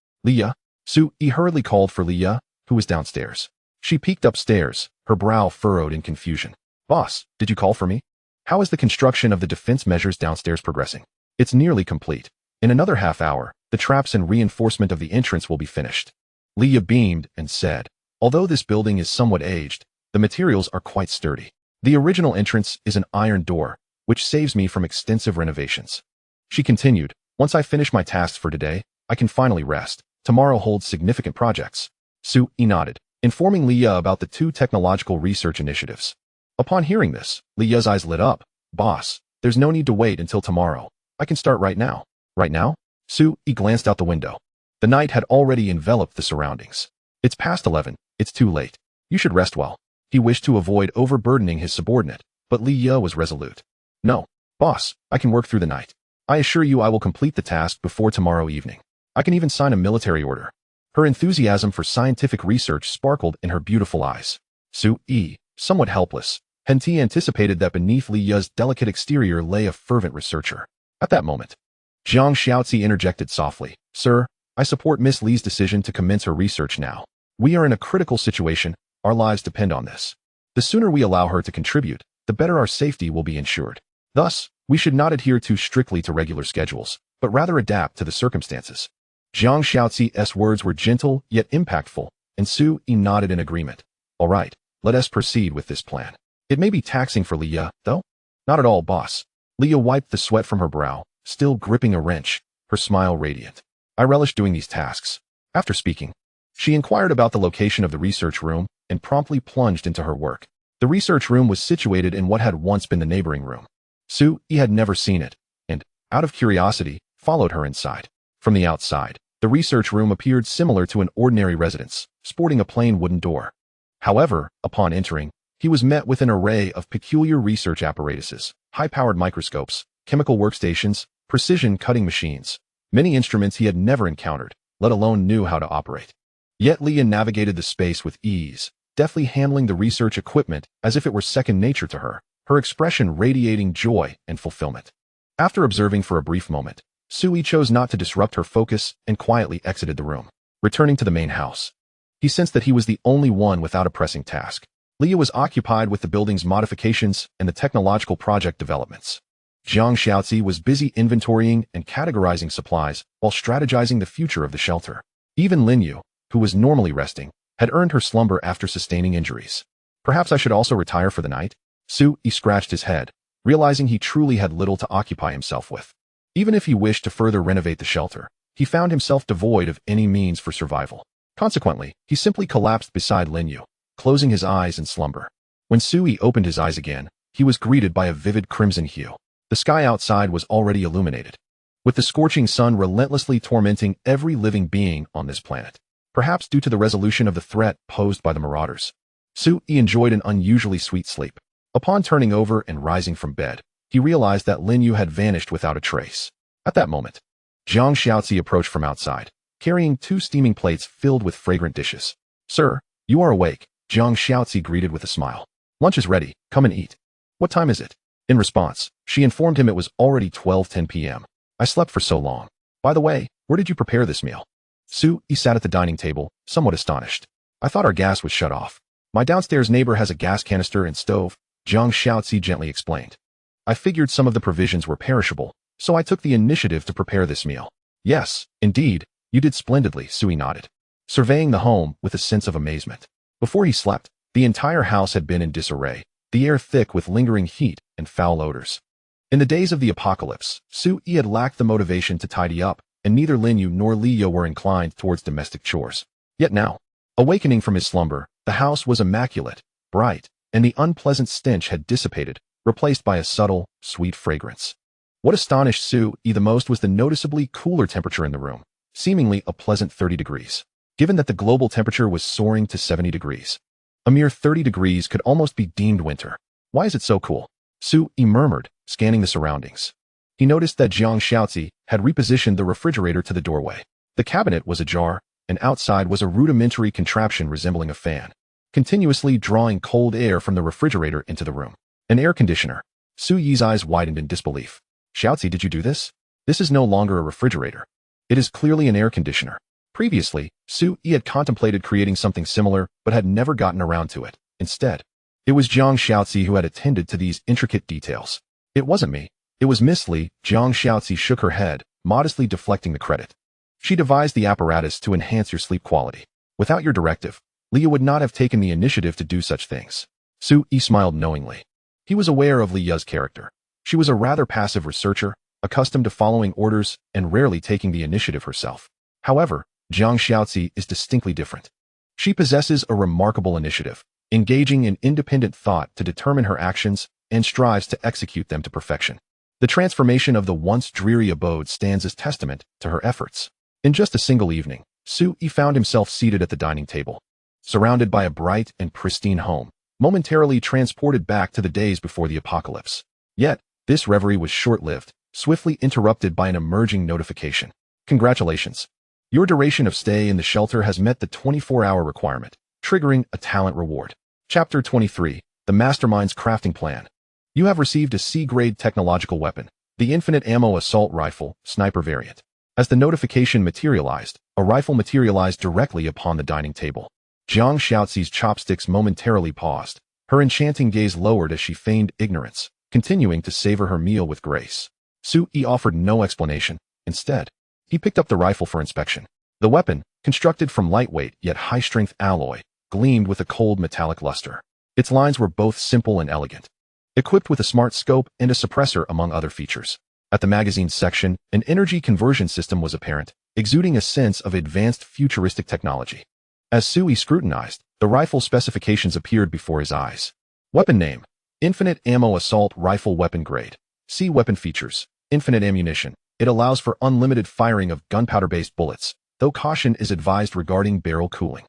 Su-Yi hurriedly called for Leah, who was downstairs. She peeked upstairs, her brow furrowed in confusion. Boss, did you call for me? How is the construction of the defense measures downstairs progressing? It's nearly complete. In another half hour, the traps and reinforcement of the entrance will be finished. Leah beamed and said, although this building is somewhat aged, the materials are quite sturdy. The original entrance is an iron door, which saves me from extensive renovations. She continued, once I finish my tasks for today, I can finally rest. Tomorrow holds significant projects. Su-Yi nodded, informing Leah about the 2 technological research initiatives. Upon hearing this, Leah's eyes lit up. Boss, there's no need to wait until tomorrow. I can start right now. Right now? Su-Yi glanced out the window. The night had already enveloped the surroundings. It's past 11. It's too late. You should rest well. He wished to avoid overburdening his subordinate, but Leah was resolute. No, boss, I can work through the night. I assure you I will complete the task before tomorrow evening. I can even sign a military order. Her enthusiasm for scientific research sparkled in her beautiful eyes. Su-Yi, somewhat helpless, Henti anticipated that beneath Li Yue's delicate exterior lay a fervent researcher. At that moment, Jiang Xiaozi interjected softly, "Sir, I support Miss Li's decision to commence her research now. We are in a critical situation. Our lives depend on this. The sooner we allow her to contribute, the better our safety will be ensured. Thus, we should not adhere too strictly to regular schedules, but rather adapt to the circumstances." Jiang Xiaozi's words were gentle yet impactful, and Su Yi nodded in agreement. "All right, let us proceed with this plan. It may be taxing for Li Yue, though." "Not at all, boss." Li Yue wiped the sweat from her brow, still gripping a wrench, her smile radiant. "I relish doing these tasks." After speaking, she inquired about the location of the research room and promptly plunged into her work. The research room was situated in what had once been the neighboring room. Su Yi had never seen it, and, out of curiosity, followed her inside. From the outside, the research room appeared similar to an ordinary residence, sporting a plain wooden door. However, upon entering, he was met with an array of peculiar research apparatuses, high-powered microscopes, chemical workstations, precision cutting machines, many instruments he had never encountered, let alone knew how to operate. Yet Li Yue navigated the space with ease, deftly handling the research equipment as if it were second nature to her, her expression radiating joy and fulfillment. After observing for a brief moment, Su Yi chose not to disrupt her focus and quietly exited the room. Returning to the main house, he sensed that he was the only one without a pressing task. Li Yue was occupied with the building's modifications and the technological project developments. Jiang Xiaozi was busy inventorying and categorizing supplies while strategizing the future of the shelter. Even Lin Yue, who was normally resting, had earned her slumber after sustaining injuries. Perhaps I should also retire for the night? Su Yi scratched his head, realizing he truly had little to occupy himself with. Even if he wished to further renovate the shelter, he found himself devoid of any means for survival. Consequently, he simply collapsed beside Lin Yue, closing his eyes in slumber. When Su Yi opened his eyes again, he was greeted by a vivid crimson hue. The sky outside was already illuminated, with the scorching sun relentlessly tormenting every living being on this planet. Perhaps due to the resolution of the threat posed by the marauders, Su Yi enjoyed an unusually sweet sleep. Upon turning over and rising from bed, he realized that Lin Yue had vanished without a trace. At that moment, Jiang Xiaozi approached from outside, carrying 2 steaming plates filled with fragrant dishes. "Sir, you are awake," Jiang Xiaozi greeted with a smile. "Lunch is ready, come and eat." "What time is it?" In response, she informed him it was already 12:10 p.m. "I slept for so long. By the way, where did you prepare this meal?" Su Yi sat at the dining table, somewhat astonished. "I thought our gas was shut off." "My downstairs neighbor has a gas canister and stove," Jiang Xiaozi gently explained. "I figured some of the provisions were perishable, so I took the initiative to prepare this meal." "Yes, indeed, you did splendidly," Su Yi nodded, surveying the home with a sense of amazement. Before he slept, the entire house had been in disarray, the air thick with lingering heat and foul odors. In the days of the apocalypse, Su Yi had lacked the motivation to tidy up, and neither Lin Yue nor Li Yue were inclined towards domestic chores. Yet now, awakening from his slumber, the house was immaculate, bright, and the unpleasant stench had dissipated, replaced by a subtle, sweet fragrance. What astonished Su Yi the most was the noticeably cooler temperature in the room, seemingly a pleasant 30 degrees, given that the global temperature was soaring to 70 degrees. A mere 30 degrees could almost be deemed winter. "Why is it so cool?" Su Yi murmured, scanning the surroundings. He noticed that Jiang Xiaozi had repositioned the refrigerator to the doorway. The cabinet was ajar, and outside was a rudimentary contraption resembling a fan, continuously drawing cold air from the refrigerator into the room. An air conditioner. Su Yi's eyes widened in disbelief. "Xiaozi, did you do this? This is no longer a refrigerator. It is clearly an air conditioner." Previously, Su Yi had contemplated creating something similar, but had never gotten around to it. Instead, it was Jiang Xiaozi who had attended to these intricate details. "It wasn't me. It was Miss Li." Jiang Xiaozi shook her head, modestly deflecting the credit. "She devised the apparatus to enhance your sleep quality. Without your directive, Li Yue would not have taken the initiative to do such things." Su Yi smiled knowingly. He was aware of Li Yue's character. She was a rather passive researcher, accustomed to following orders and rarely taking the initiative herself. However, Jiang Xiaozi is distinctly different. She possesses a remarkable initiative, engaging in independent thought to determine her actions and strives to execute them to perfection. The transformation of the once dreary abode stands as testament to her efforts. In just a single evening, Su Yi found himself seated at the dining table, surrounded by a bright and pristine home, momentarily transported back to the days before the apocalypse. Yet, this reverie was short-lived, swiftly interrupted by an emerging notification. "Congratulations. Your duration of stay in the shelter has met the 24-hour requirement, triggering a talent reward." Chapter 23, the Mastermind's crafting plan. You have received a C-grade technological weapon, the infinite ammo assault rifle, sniper variant. As the notification materialized, a rifle materialized directly upon the dining table. Jiang Xiaozi's chopsticks momentarily paused. Her enchanting gaze lowered as she feigned ignorance, continuing to savor her meal with grace. Su Yi offered no explanation. Instead, he picked up the rifle for inspection. The weapon, constructed from lightweight yet high-strength alloy, gleamed with a cold metallic luster. Its lines were both simple and elegant, equipped with a smart scope and a suppressor among other features. At the magazine's section, an energy conversion system was apparent, exuding a sense of advanced futuristic technology. As Sui scrutinized, the rifle specifications appeared before his eyes. Weapon name: Infinite Ammo Assault Rifle Weapon Grade. C. Weapon features: infinite ammunition. It allows for unlimited firing of gunpowder-based bullets, though caution is advised regarding barrel cooling.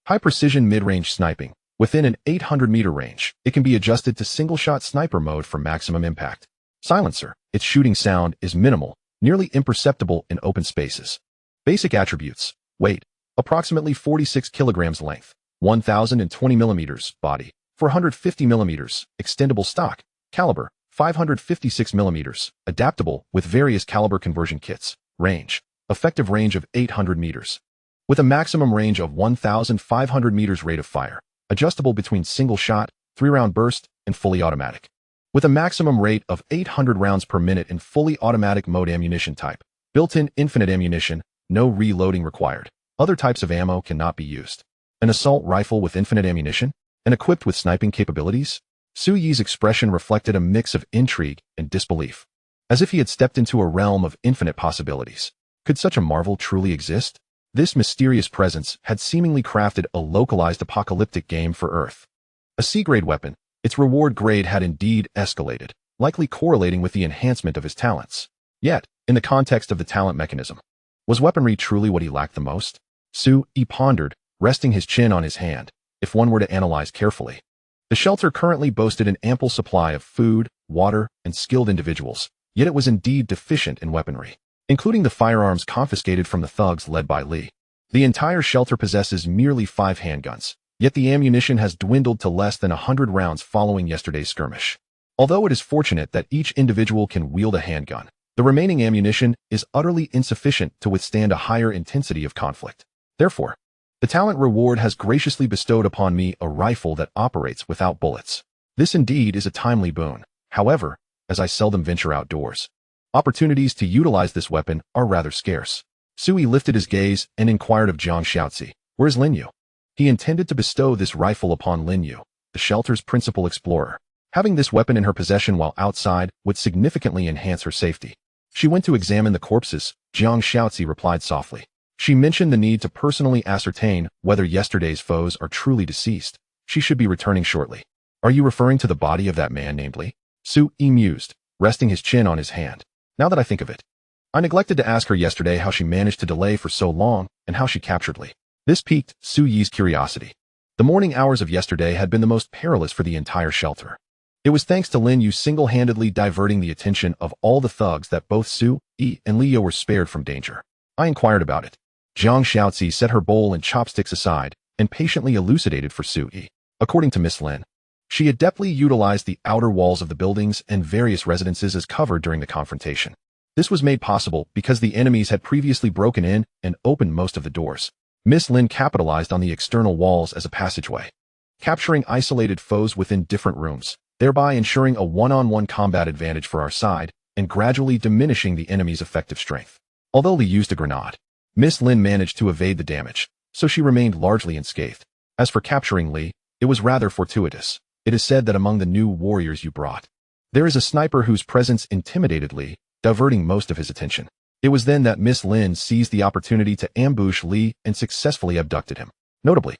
High-precision mid-range sniping. Within an 800-meter range, it can be adjusted to single-shot sniper mode for maximum impact. Silencer. Its shooting sound is minimal, nearly imperceptible in open spaces. Basic attributes: weight, approximately 46 kilograms; length, 1,020 millimeters; body, 450 millimeters; extendable stock; caliber, 556 millimeters; adaptable with various caliber conversion kits; range, effective range of 800 meters. With a maximum range of 1,500 meters; rate of fire, adjustable between single-shot, 3-round burst, and fully automatic. With a maximum rate of 800 rounds per minute in fully automatic mode. Ammunition type: built-in infinite ammunition, no reloading required. Other types of ammo cannot be used. An assault rifle with infinite ammunition, and equipped with sniping capabilities? Su Yi's expression reflected a mix of intrigue and disbelief, as if he had stepped into a realm of infinite possibilities. Could such a marvel truly exist? This mysterious presence had seemingly crafted a localized apocalyptic game for Earth. A C-grade weapon, its reward grade had indeed escalated, likely correlating with the enhancement of his talents. Yet, in the context of the talent mechanism, was weaponry truly what he lacked the most? Su Yi pondered, resting his chin on his hand. If one were to analyze carefully, the shelter currently boasted an ample supply of food, water, and skilled individuals, yet it was indeed deficient in weaponry, including the firearms confiscated from the thugs led by Li. The entire shelter possesses merely 5 handguns, yet the ammunition has dwindled to less than 100 rounds following yesterday's skirmish. Although it is fortunate that each individual can wield a handgun, the remaining ammunition is utterly insufficient to withstand a higher intensity of conflict. Therefore, the talent reward has graciously bestowed upon me a rifle that operates without bullets. This indeed is a timely boon. However, as I seldom venture outdoors, opportunities to utilize this weapon are rather scarce. Sui lifted his gaze and inquired of Jiang Xiaozi, "Where's Lin Yue?" He intended to bestow this rifle upon Lin Yue, the shelter's principal explorer. Having this weapon in her possession while outside would significantly enhance her safety. She went to examine the corpses, Jiang Xiaozi replied softly. She mentioned the need to personally ascertain whether yesterday's foes are truly deceased. She should be returning shortly. Are you referring to the body of that man named Li? Su Yi mused, resting his chin on his hand. Now that I think of it, I neglected to ask her yesterday how she managed to delay for so long and how she captured Li. This piqued Su Yi's curiosity. The morning hours of yesterday had been the most perilous for the entire shelter. It was thanks to Lin Yue single-handedly diverting the attention of all the thugs that both Su Yi and Li Yue were spared from danger. I inquired about it. Jiang Xiaozi set her bowl and chopsticks aside and patiently elucidated for Su Yi. According to Miss Lin, she adeptly utilized the outer walls of the buildings and various residences as cover during the confrontation. This was made possible because the enemies had previously broken in and opened most of the doors. Miss Lin capitalized on the external walls as a passageway, capturing isolated foes within different rooms, thereby ensuring a one-on-one combat advantage for our side and gradually diminishing the enemy's effective strength. Although Li used a grenade, Miss Lin managed to evade the damage, so she remained largely unscathed. As for capturing Li, it was rather fortuitous. It is said that among the new warriors you brought, there is a sniper whose presence intimidated Li, diverting most of his attention. It was then that Miss Lin seized the opportunity to ambush Li and successfully abducted him. Notably,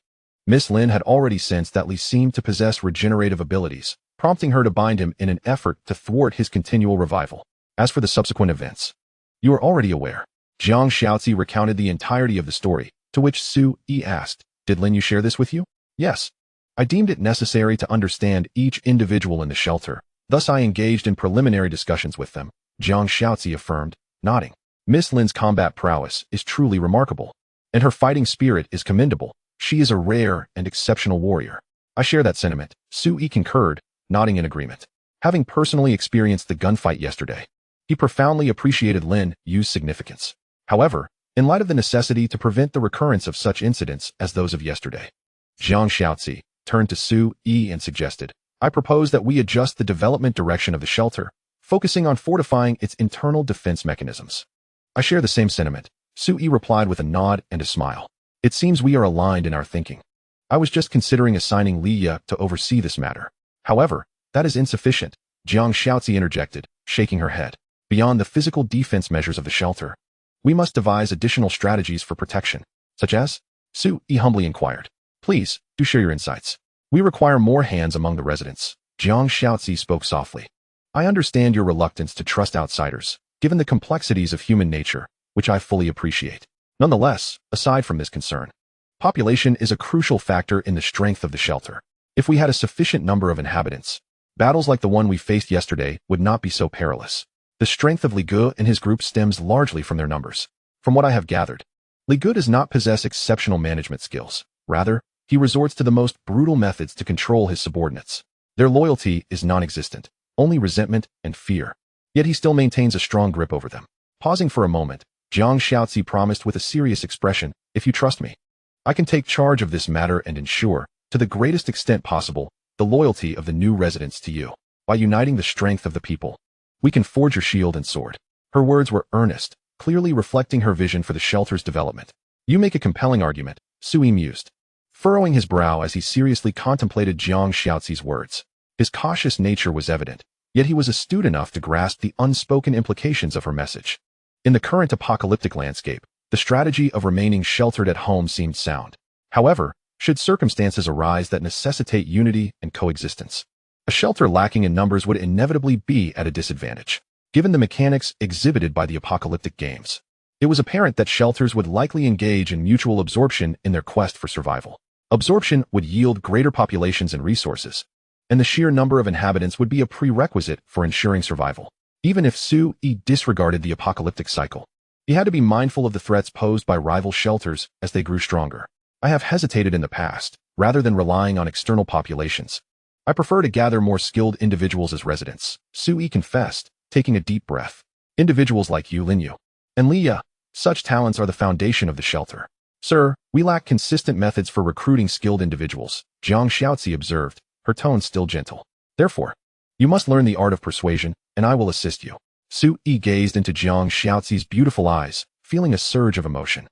Miss Lin had already sensed that Li seemed to possess regenerative abilities, prompting her to bind him in an effort to thwart his continual revival. As for the subsequent events, you are already aware. Jiang Xiaozi recounted the entirety of the story, to which Su Yi asked, "Did Lin Yue share this with you?" "Yes. I deemed it necessary to understand each individual in the shelter. Thus I engaged in preliminary discussions with them," Jiang Xiaozi affirmed, nodding. Miss Lin's combat prowess is truly remarkable, and her fighting spirit is commendable. She is a rare and exceptional warrior. I share that sentiment, Su-yi concurred, nodding in agreement. Having personally experienced the gunfight yesterday, he profoundly appreciated Lin Yue's significance. However, in light of the necessity to prevent the recurrence of such incidents as those of yesterday, Jiang Xiaozi turned to Su-yi and suggested, I propose that we adjust the development direction of the shelter, focusing on fortifying its internal defense mechanisms. I share the same sentiment, Su-yi replied with a nod and a smile. It seems we are aligned in our thinking. I was just considering assigning Lin Yue to oversee this matter. However, that is insufficient, Jiang Xiaozi interjected, shaking her head. Beyond the physical defense measures of the shelter, we must devise additional strategies for protection, such as? Su-yi humbly inquired. Please, do share your insights. We require more hands among the residents. Jiang Xiaozi spoke softly. I understand your reluctance to trust outsiders, given the complexities of human nature, which I fully appreciate. Nonetheless, aside from this concern, population is a crucial factor in the strength of the shelter. If we had a sufficient number of inhabitants, battles like the one we faced yesterday would not be so perilous. The strength of Lin Yue and his group stems largely from their numbers. From what I have gathered, Lin Yue does not possess exceptional management skills. Rather, he resorts to the most brutal methods to control his subordinates. Their loyalty is non-existent, only resentment and fear. Yet he still maintains a strong grip over them. Pausing for a moment, Jiang Xiaozi promised with a serious expression, if you trust me, I can take charge of this matter and ensure, to the greatest extent possible, the loyalty of the new residents to you. By uniting the strength of the people, we can forge your shield and sword. Her words were earnest, clearly reflecting her vision for the shelter's development. You make a compelling argument, Su-yi mused, furrowing his brow as he seriously contemplated Jiang Xiaozi's words. His cautious nature was evident, yet he was astute enough to grasp the unspoken implications of her message. In the current apocalyptic landscape, the strategy of remaining sheltered at home seemed sound. However, should circumstances arise that necessitate unity and coexistence, a shelter lacking in numbers would inevitably be at a disadvantage. Given the mechanics exhibited by the apocalyptic games, it was apparent that shelters would likely engage in mutual absorption in their quest for survival. Absorption would yield greater populations and resources, and the sheer number of inhabitants would be a prerequisite for ensuring survival. Even if Su-yi disregarded the apocalyptic cycle, he had to be mindful of the threats posed by rival shelters as they grew stronger. I have hesitated in the past, rather than relying on external populations. I prefer to gather more skilled individuals as residents, Su-yi confessed, taking a deep breath. Individuals like you, Lin Yue, and Lin Yue, such talents are the foundation of the shelter. Sir, we lack consistent methods for recruiting skilled individuals, Jiang Xiaozi observed, her tone still gentle. Therefore, you must learn the art of persuasion, and I will assist you. Su-yi gazed into Jiang Xiaozi's beautiful eyes, feeling a surge of emotion.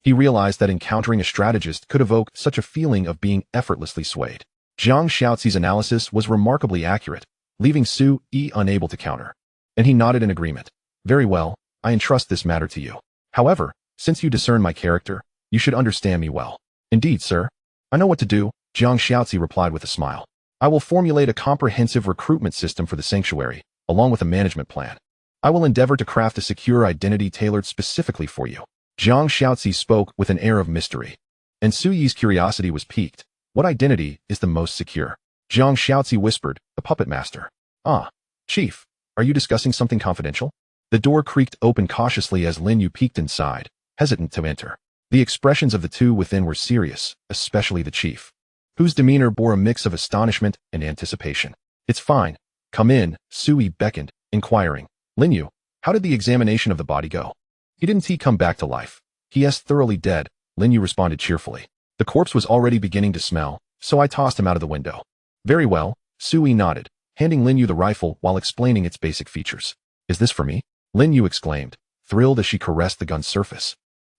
He realized that encountering a strategist could evoke such a feeling of being effortlessly swayed. Jiang Xiaozi's analysis was remarkably accurate, leaving Su-yi unable to counter. And he nodded in agreement. Very well, I entrust this matter to you. However, since you discern my character, you should understand me well. Indeed, sir. I know what to do, Jiang Xiaozi replied with a smile. I will formulate a comprehensive recruitment system for the sanctuary, along with a management plan. I will endeavor to craft a secure identity tailored specifically for you. Jiang Xiaozi spoke with an air of mystery, and Su-yi's curiosity was piqued. What identity is the most secure? Jiang Xiaozi whispered, the puppet master. Ah, Chief, are you discussing something confidential? The door creaked open cautiously as Lin Yue peeked inside, hesitant to enter. The expressions of the two within were serious, especially the chief, whose demeanor bore a mix of astonishment and anticipation. It's fine. Come in, Su-yi beckoned, inquiring. Lin Yue, how did the examination of the body go? Didn't he come back to life? He is thoroughly dead, Lin Yue responded cheerfully. The corpse was already beginning to smell, so I tossed him out of the window. Very well, Su-yi nodded, handing Lin Yue the rifle while explaining its basic features. Is this for me? Lin Yue exclaimed, thrilled as she caressed the gun's surface,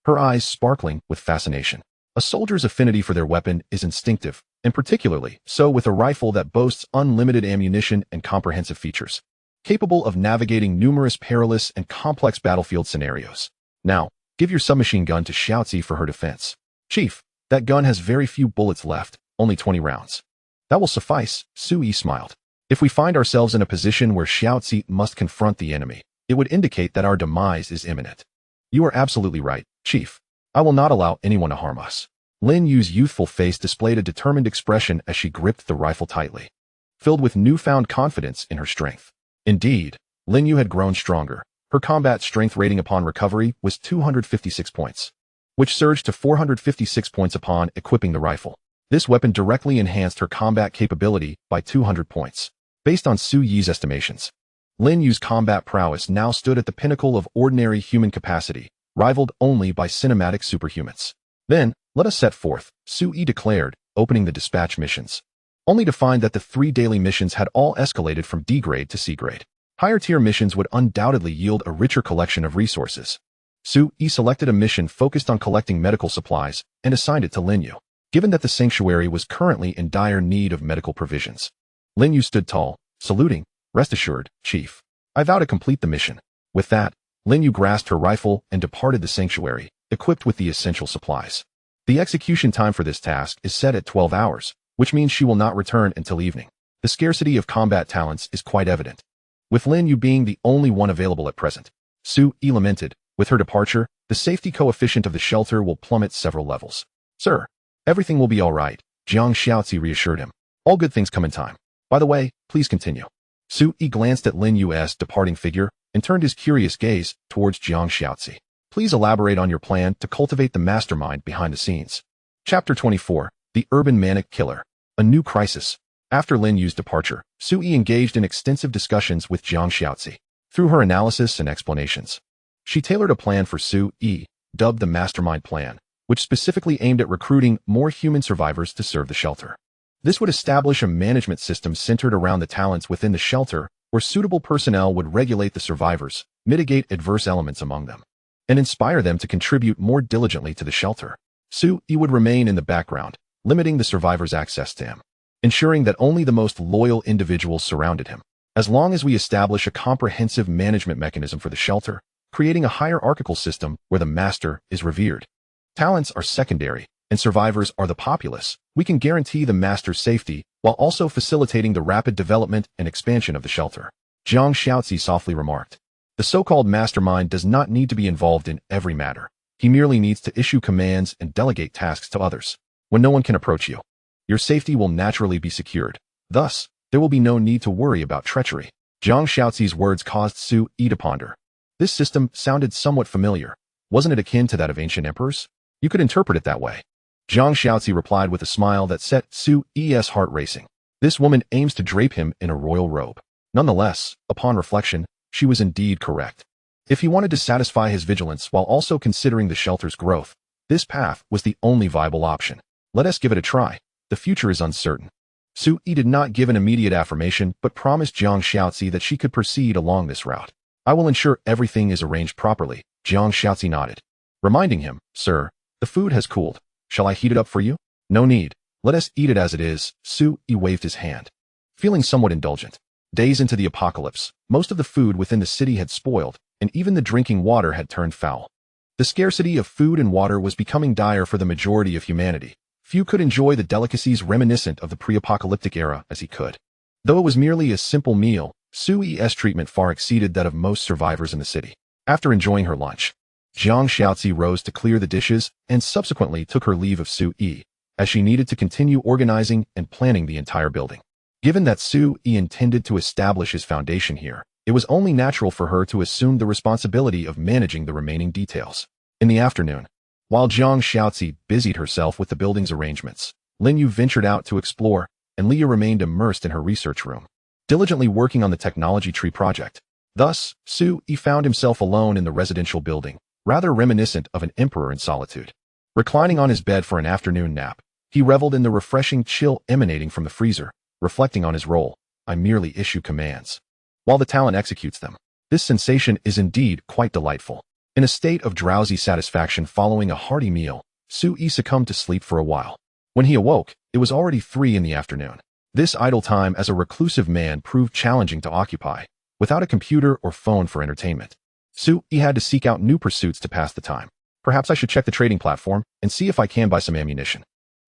her eyes sparkling with fascination. A soldier's affinity for their weapon is instinctive, and particularly so with a rifle that boasts unlimited ammunition and comprehensive features, capable of navigating numerous perilous and complex battlefield scenarios. Now, give your submachine gun to Xiaozi for her defense. Chief, that gun has very few bullets left, only 20 rounds. That will suffice, Su-yi smiled. If we find ourselves in a position where Xiaozi must confront the enemy, it would indicate that our demise is imminent. You are absolutely right, Chief. I will not allow anyone to harm us. Lin Yue's youthful face displayed a determined expression as she gripped the rifle tightly, filled with newfound confidence in her strength. Indeed, Lin Yue had grown stronger. Her combat strength rating upon recovery was 256 points, which surged to 456 points upon equipping the rifle. This weapon directly enhanced her combat capability by 200 points. Based on Su Yi's estimations, Lin Yue's combat prowess now stood at the pinnacle of ordinary human capacity, rivaled only by cinematic superhumans. Then, let us set forth, Su Yi declared, opening the dispatch missions, only to find that the 3 daily missions had all escalated from D grade to C grade. Higher-tier missions would undoubtedly yield a richer collection of resources. Su Yi selected a mission focused on collecting medical supplies and assigned it to Lin Yue, given that the sanctuary was currently in dire need of medical provisions. Lin Yue stood tall, saluting. Rest assured, Chief. I vow to complete the mission. With that, Lin Yue grasped her rifle and departed the sanctuary, equipped with the essential supplies. The execution time for this task is set at 12 hours, which means she will not return until evening. The scarcity of combat talents is quite evident, with Lin Yue being the only one available at present. Su Yi lamented, with her departure, the safety coefficient of the shelter will plummet several levels. Sir, everything will be all right, Jiang Xiaozi reassured him. All good things come in time. By the way, please continue. Su Yi glanced at Lin Yue's departing figure and turned his curious gaze towards Jiang Xiaozi. Please elaborate on your plan to cultivate the mastermind behind the scenes. Chapter 24, The Urban Manic Killer. A New Crisis. After Lin Yue's departure, Su Yi engaged in extensive discussions with Jiang Xiaozi. Through her analysis and explanations, she tailored a plan for Su Yi, dubbed the Mastermind Plan, which specifically aimed at recruiting more human survivors to serve the shelter. This would establish a management system centered around the talents within the shelter, where suitable personnel would regulate the survivors, mitigate adverse elements among them, and inspire them to contribute more diligently to the shelter. Su Yi would remain in the background, limiting the survivors' access to him, ensuring that only the most loyal individuals surrounded him. As long as we establish a comprehensive management mechanism for the shelter, creating a hierarchical system where the master is revered, talents are secondary, and survivors are the populace, we can guarantee the master's safety while also facilitating the rapid development and expansion of the shelter. Jiang Xiaozi softly remarked. The so-called mastermind does not need to be involved in every matter. He merely needs to issue commands and delegate tasks to others. When no one can approach you, your safety will naturally be secured. Thus, there will be no need to worry about treachery. Jiang Xiaozi's words caused Su Yi to ponder. This system sounded somewhat familiar. Wasn't it akin to that of ancient emperors? You could interpret it that way. Jiang Xiaozi replied with a smile that set Su Yi's heart racing. This woman aims to drape him in a royal robe. Nonetheless, upon reflection, she was indeed correct. If he wanted to satisfy his vigilance while also considering the shelter's growth, this path was the only viable option. Let us give it a try. The future is uncertain. Su Yi did not give an immediate affirmation but promised Jiang Xiaozi that she could proceed along this route. I will ensure everything is arranged properly. Jiang Xiaozi nodded, reminding him, Sir, the food has cooled. Shall I heat it up for you? No need. Let us eat it as it is. Su Yi waved his hand, feeling somewhat indulgent. Days into the apocalypse, most of the food within the city had spoiled, and even the drinking water had turned foul. The scarcity of food and water was becoming dire for the majority of humanity. Few could enjoy the delicacies reminiscent of the pre-apocalyptic era as he could. Though it was merely a simple meal, Su Yi's treatment far exceeded that of most survivors in the city. After enjoying her lunch, Jiang Xiaozi rose to clear the dishes and subsequently took her leave of Su Yi, as she needed to continue organizing and planning the entire building. Given that Su Yi intended to establish his foundation here, it was only natural for her to assume the responsibility of managing the remaining details. In the afternoon, while Jiang Xiaozi busied herself with the building's arrangements, Lin Yue ventured out to explore, and Leah remained immersed in her research room, diligently working on the technology tree project. Thus, Su Yi found himself alone in the residential building, rather reminiscent of an emperor in solitude. Reclining on his bed for an afternoon nap, he reveled in the refreshing chill emanating from the freezer, reflecting on his role. I merely issue commands, while the talent executes them. This sensation is indeed quite delightful. In a state of drowsy satisfaction following a hearty meal, Su Yi succumbed to sleep for a while. When he awoke, it was already 3 in the afternoon. This idle time as a reclusive man proved challenging to occupy, without a computer or phone for entertainment. Su Yi had to seek out new pursuits to pass the time. Perhaps I should check the trading platform and see if I can buy some ammunition.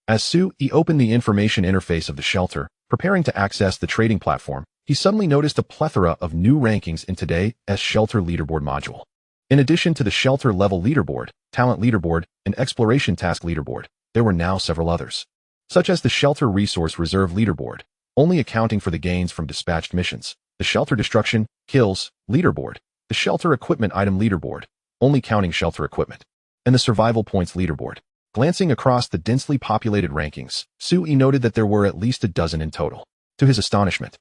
As Su Yi opened the information interface of the shelter, preparing to access the trading platform, he suddenly noticed a plethora of new rankings in today's shelter leaderboard module. In addition to the shelter level leaderboard, talent leaderboard, and exploration task leaderboard, there were now several others, such as the shelter resource reserve leaderboard, only accounting for the gains from dispatched missions, the shelter destruction, kills, leaderboard, the shelter equipment item leaderboard, only counting shelter equipment, and the survival points leaderboard. Glancing across the densely populated rankings, Sui noted that there were at least a dozen in total. To his astonishment,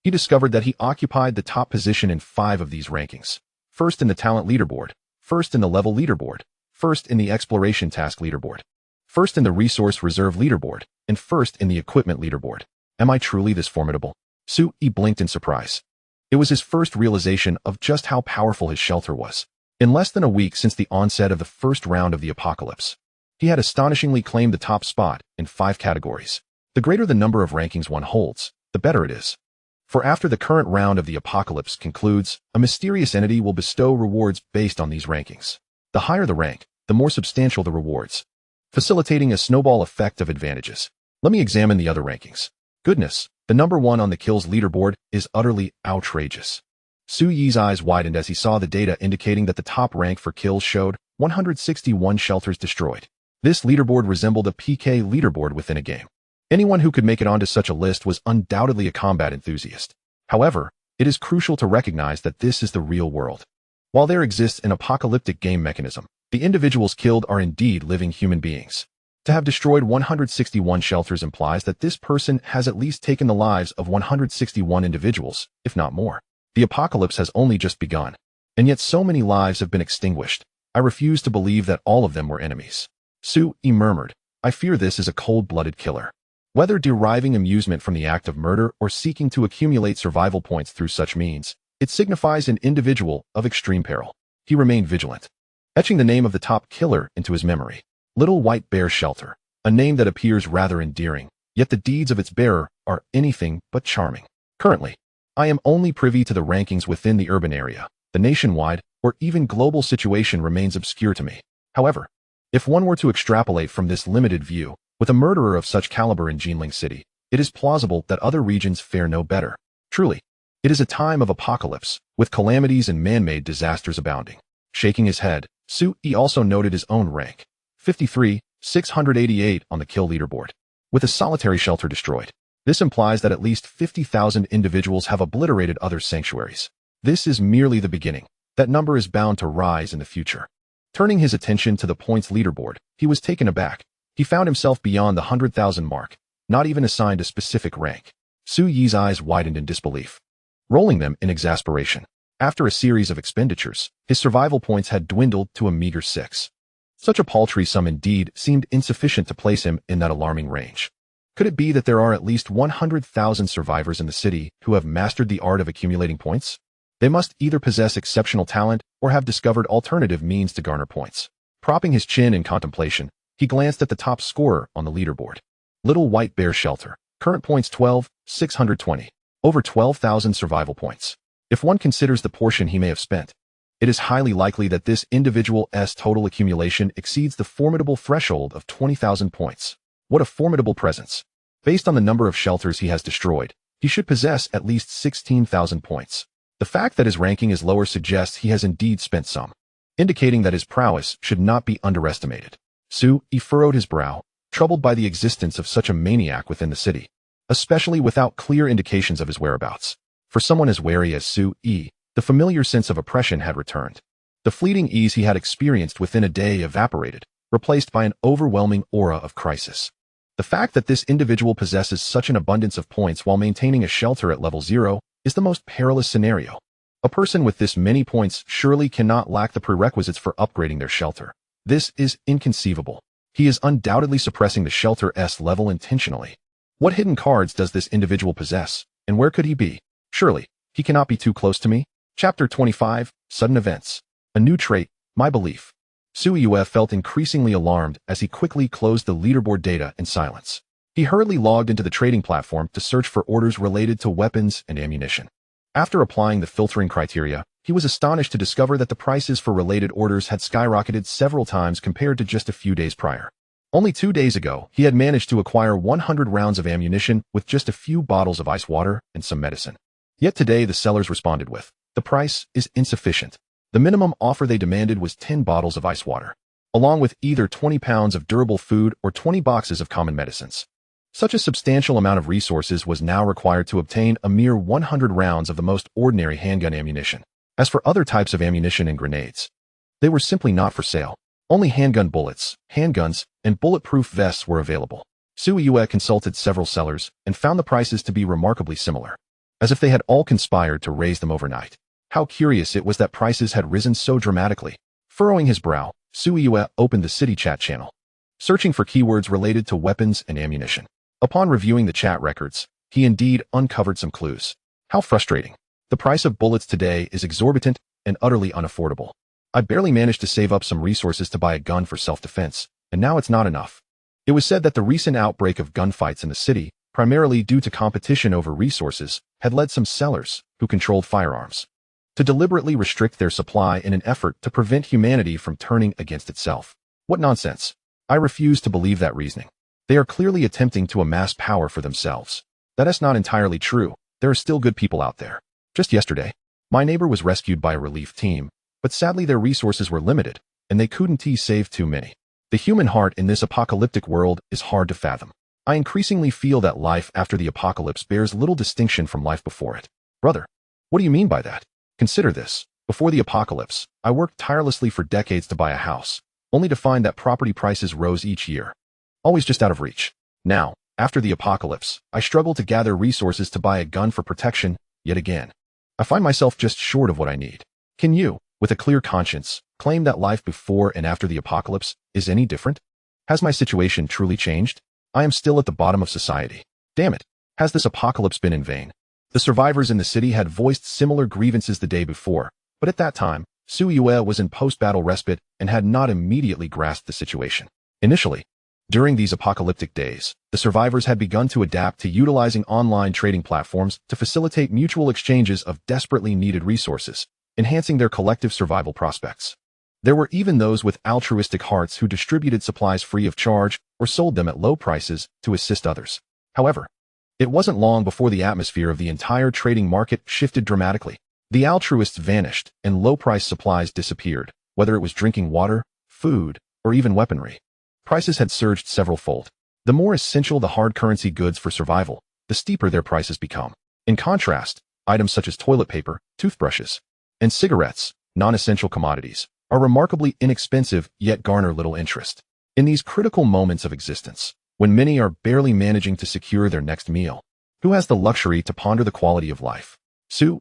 he discovered that he occupied the top position in 5 of these rankings. First in the talent leaderboard, first in the level leaderboard, first in the exploration task leaderboard, first in the resource reserve leaderboard, and first in the equipment leaderboard. Am I truly this formidable? Sui blinked in surprise. It was his first realization of just how powerful his shelter was. In less than a week since the onset of the first round of the apocalypse, he had astonishingly claimed the top spot in 5 categories. The greater the number of rankings one holds, the better it is. For after the current round of the apocalypse concludes, a mysterious entity will bestow rewards based on these rankings. The higher the rank, the more substantial the rewards, facilitating a snowball effect of advantages. Let me examine the other rankings. Goodness, the number 1 on the kills leaderboard is utterly outrageous. Sui's eyes widened as he saw the data indicating that the top rank for kills showed 161 shelters destroyed. This leaderboard resembled a PK leaderboard within a game. Anyone who could make it onto such a list was undoubtedly a combat enthusiast. However, it is crucial to recognize that this is the real world. While there exists an apocalyptic game mechanism, the individuals killed are indeed living human beings. To have destroyed 161 shelters implies that this person has at least taken the lives of 161 individuals, if not more. The apocalypse has only just begun, and yet so many lives have been extinguished. I refuse to believe that all of them were enemies. Sui murmured, I fear this is a cold-blooded killer. Whether deriving amusement from the act of murder or seeking to accumulate survival points through such means, it signifies an individual of extreme peril. He remained vigilant, etching the name of the top killer into his memory. Little White Bear Shelter, a name that appears rather endearing, yet the deeds of its bearer are anything but charming. Currently, I am only privy to the rankings within the urban area. The nationwide or even global situation remains obscure to me. However, if one were to extrapolate from this limited view, with a murderer of such caliber in Jinling City, it is plausible that other regions fare no better. Truly, it is a time of apocalypse, with calamities and man-made disasters abounding. Shaking his head, Sui also noted his own rank, 53, 688 on the kill leaderboard, with a solitary shelter destroyed. This implies that at least 50,000 individuals have obliterated other sanctuaries. This is merely the beginning. That number is bound to rise in the future. Turning his attention to the points leaderboard, he was taken aback. He found himself beyond the 100,000 mark, not even assigned a specific rank. Sui's eyes widened in disbelief, rolling them in exasperation. After a series of expenditures, his survival points had dwindled to a meager 6. Such a paltry sum indeed seemed insufficient to place him in that alarming range. Could it be that there are at least 100,000 survivors in the city who have mastered the art of accumulating points? They must either possess exceptional talent or have discovered alternative means to garner points. Propping his chin in contemplation, he glanced at the top scorer on the leaderboard. Little White Bear Shelter. Current points 12, 620. Over 12,000 survival points. If one considers the portion he may have spent, it is highly likely that this individual's total accumulation exceeds the formidable threshold of 20,000 points. What a formidable presence. Based on the number of shelters he has destroyed, he should possess at least 16,000 points. The fact that his ranking is lower suggests he has indeed spent some, indicating that his prowess should not be underestimated. Sui furrowed his brow, troubled by the existence of such a maniac within the city, especially without clear indications of his whereabouts. For someone as wary as Sui, the familiar sense of oppression had returned. The fleeting ease he had experienced within a day evaporated, replaced by an overwhelming aura of crisis. The fact that this individual possesses such an abundance of points while maintaining a shelter at level 0 is the most perilous scenario. A person with this many points surely cannot lack the prerequisites for upgrading their shelter. This is inconceivable. He is undoubtedly suppressing the shelter's level intentionally. What hidden cards does this individual possess, and where could he be? Surely, he cannot be too close to me. Chapter 25, Sudden Events. A new trait, my belief. Sui felt increasingly alarmed as he quickly closed the leaderboard data in silence. He hurriedly logged into the trading platform to search for orders related to weapons and ammunition. After applying the filtering criteria, he was astonished to discover that the prices for related orders had skyrocketed several times compared to just a few days prior. Only 2 days ago, he had managed to acquire 100 rounds of ammunition with just a few bottles of ice water and some medicine. Yet today the sellers responded with, "The price is insufficient." The minimum offer they demanded was 10 bottles of ice water, along with either 20 pounds of durable food or 20 boxes of common medicines. Such a substantial amount of resources was now required to obtain a mere 100 rounds of the most ordinary handgun ammunition. As for other types of ammunition and grenades, they were simply not for sale. Only handgun bullets, handguns, and bulletproof vests were available. Su Yue consulted several sellers and found the prices to be remarkably similar, as if they had all conspired to raise them overnight. How curious it was that prices had risen so dramatically. Furrowing his brow, Su Yue opened the city chat channel, searching for keywords related to weapons and ammunition. Upon reviewing the chat records, he indeed uncovered some clues. How frustrating. The price of bullets today is exorbitant and utterly unaffordable. I barely managed to save up some resources to buy a gun for self-defense, and now it's not enough. It was said that the recent outbreak of gunfights in the city, primarily due to competition over resources, had led some sellers, who controlled firearms, to deliberately restrict their supply in an effort to prevent humanity from turning against itself. What nonsense. I refuse to believe that reasoning. They are clearly attempting to amass power for themselves. That is not entirely true. There are still good people out there. Just yesterday, my neighbor was rescued by a relief team, but sadly their resources were limited, and they couldn't save too many. The human heart in this apocalyptic world is hard to fathom. I increasingly feel that life after the apocalypse bears little distinction from life before it. Brother, what do you mean by that? Consider this. Before the apocalypse, I worked tirelessly for decades to buy a house, only to find that property prices rose each year, always just out of reach. Now, after the apocalypse, I struggle to gather resources to buy a gun for protection, yet again. I find myself just short of what I need. Can you, with a clear conscience, claim that life before and after the apocalypse is any different? Has my situation truly changed? I am still at the bottom of society. Damn it. Has this apocalypse been in vain? The survivors in the city had voiced similar grievances the day before, but at that time, Su Yue was in post-battle respite and had not immediately grasped the situation. Initially, during these apocalyptic days, the survivors had begun to adapt to utilizing online trading platforms to facilitate mutual exchanges of desperately needed resources, enhancing their collective survival prospects. There were even those with altruistic hearts who distributed supplies free of charge or sold them at low prices to assist others. However, it wasn't long before the atmosphere of the entire trading market shifted dramatically. The altruists vanished and low-priced supplies disappeared, whether it was drinking water, food, or even weaponry. Prices had surged several-fold. The more essential the hard currency goods for survival, the steeper their prices become. In contrast, items such as toilet paper, toothbrushes, and cigarettes, non-essential commodities, are remarkably inexpensive yet garner little interest. In these critical moments of existence, when many are barely managing to secure their next meal, who has the luxury to ponder the quality of life?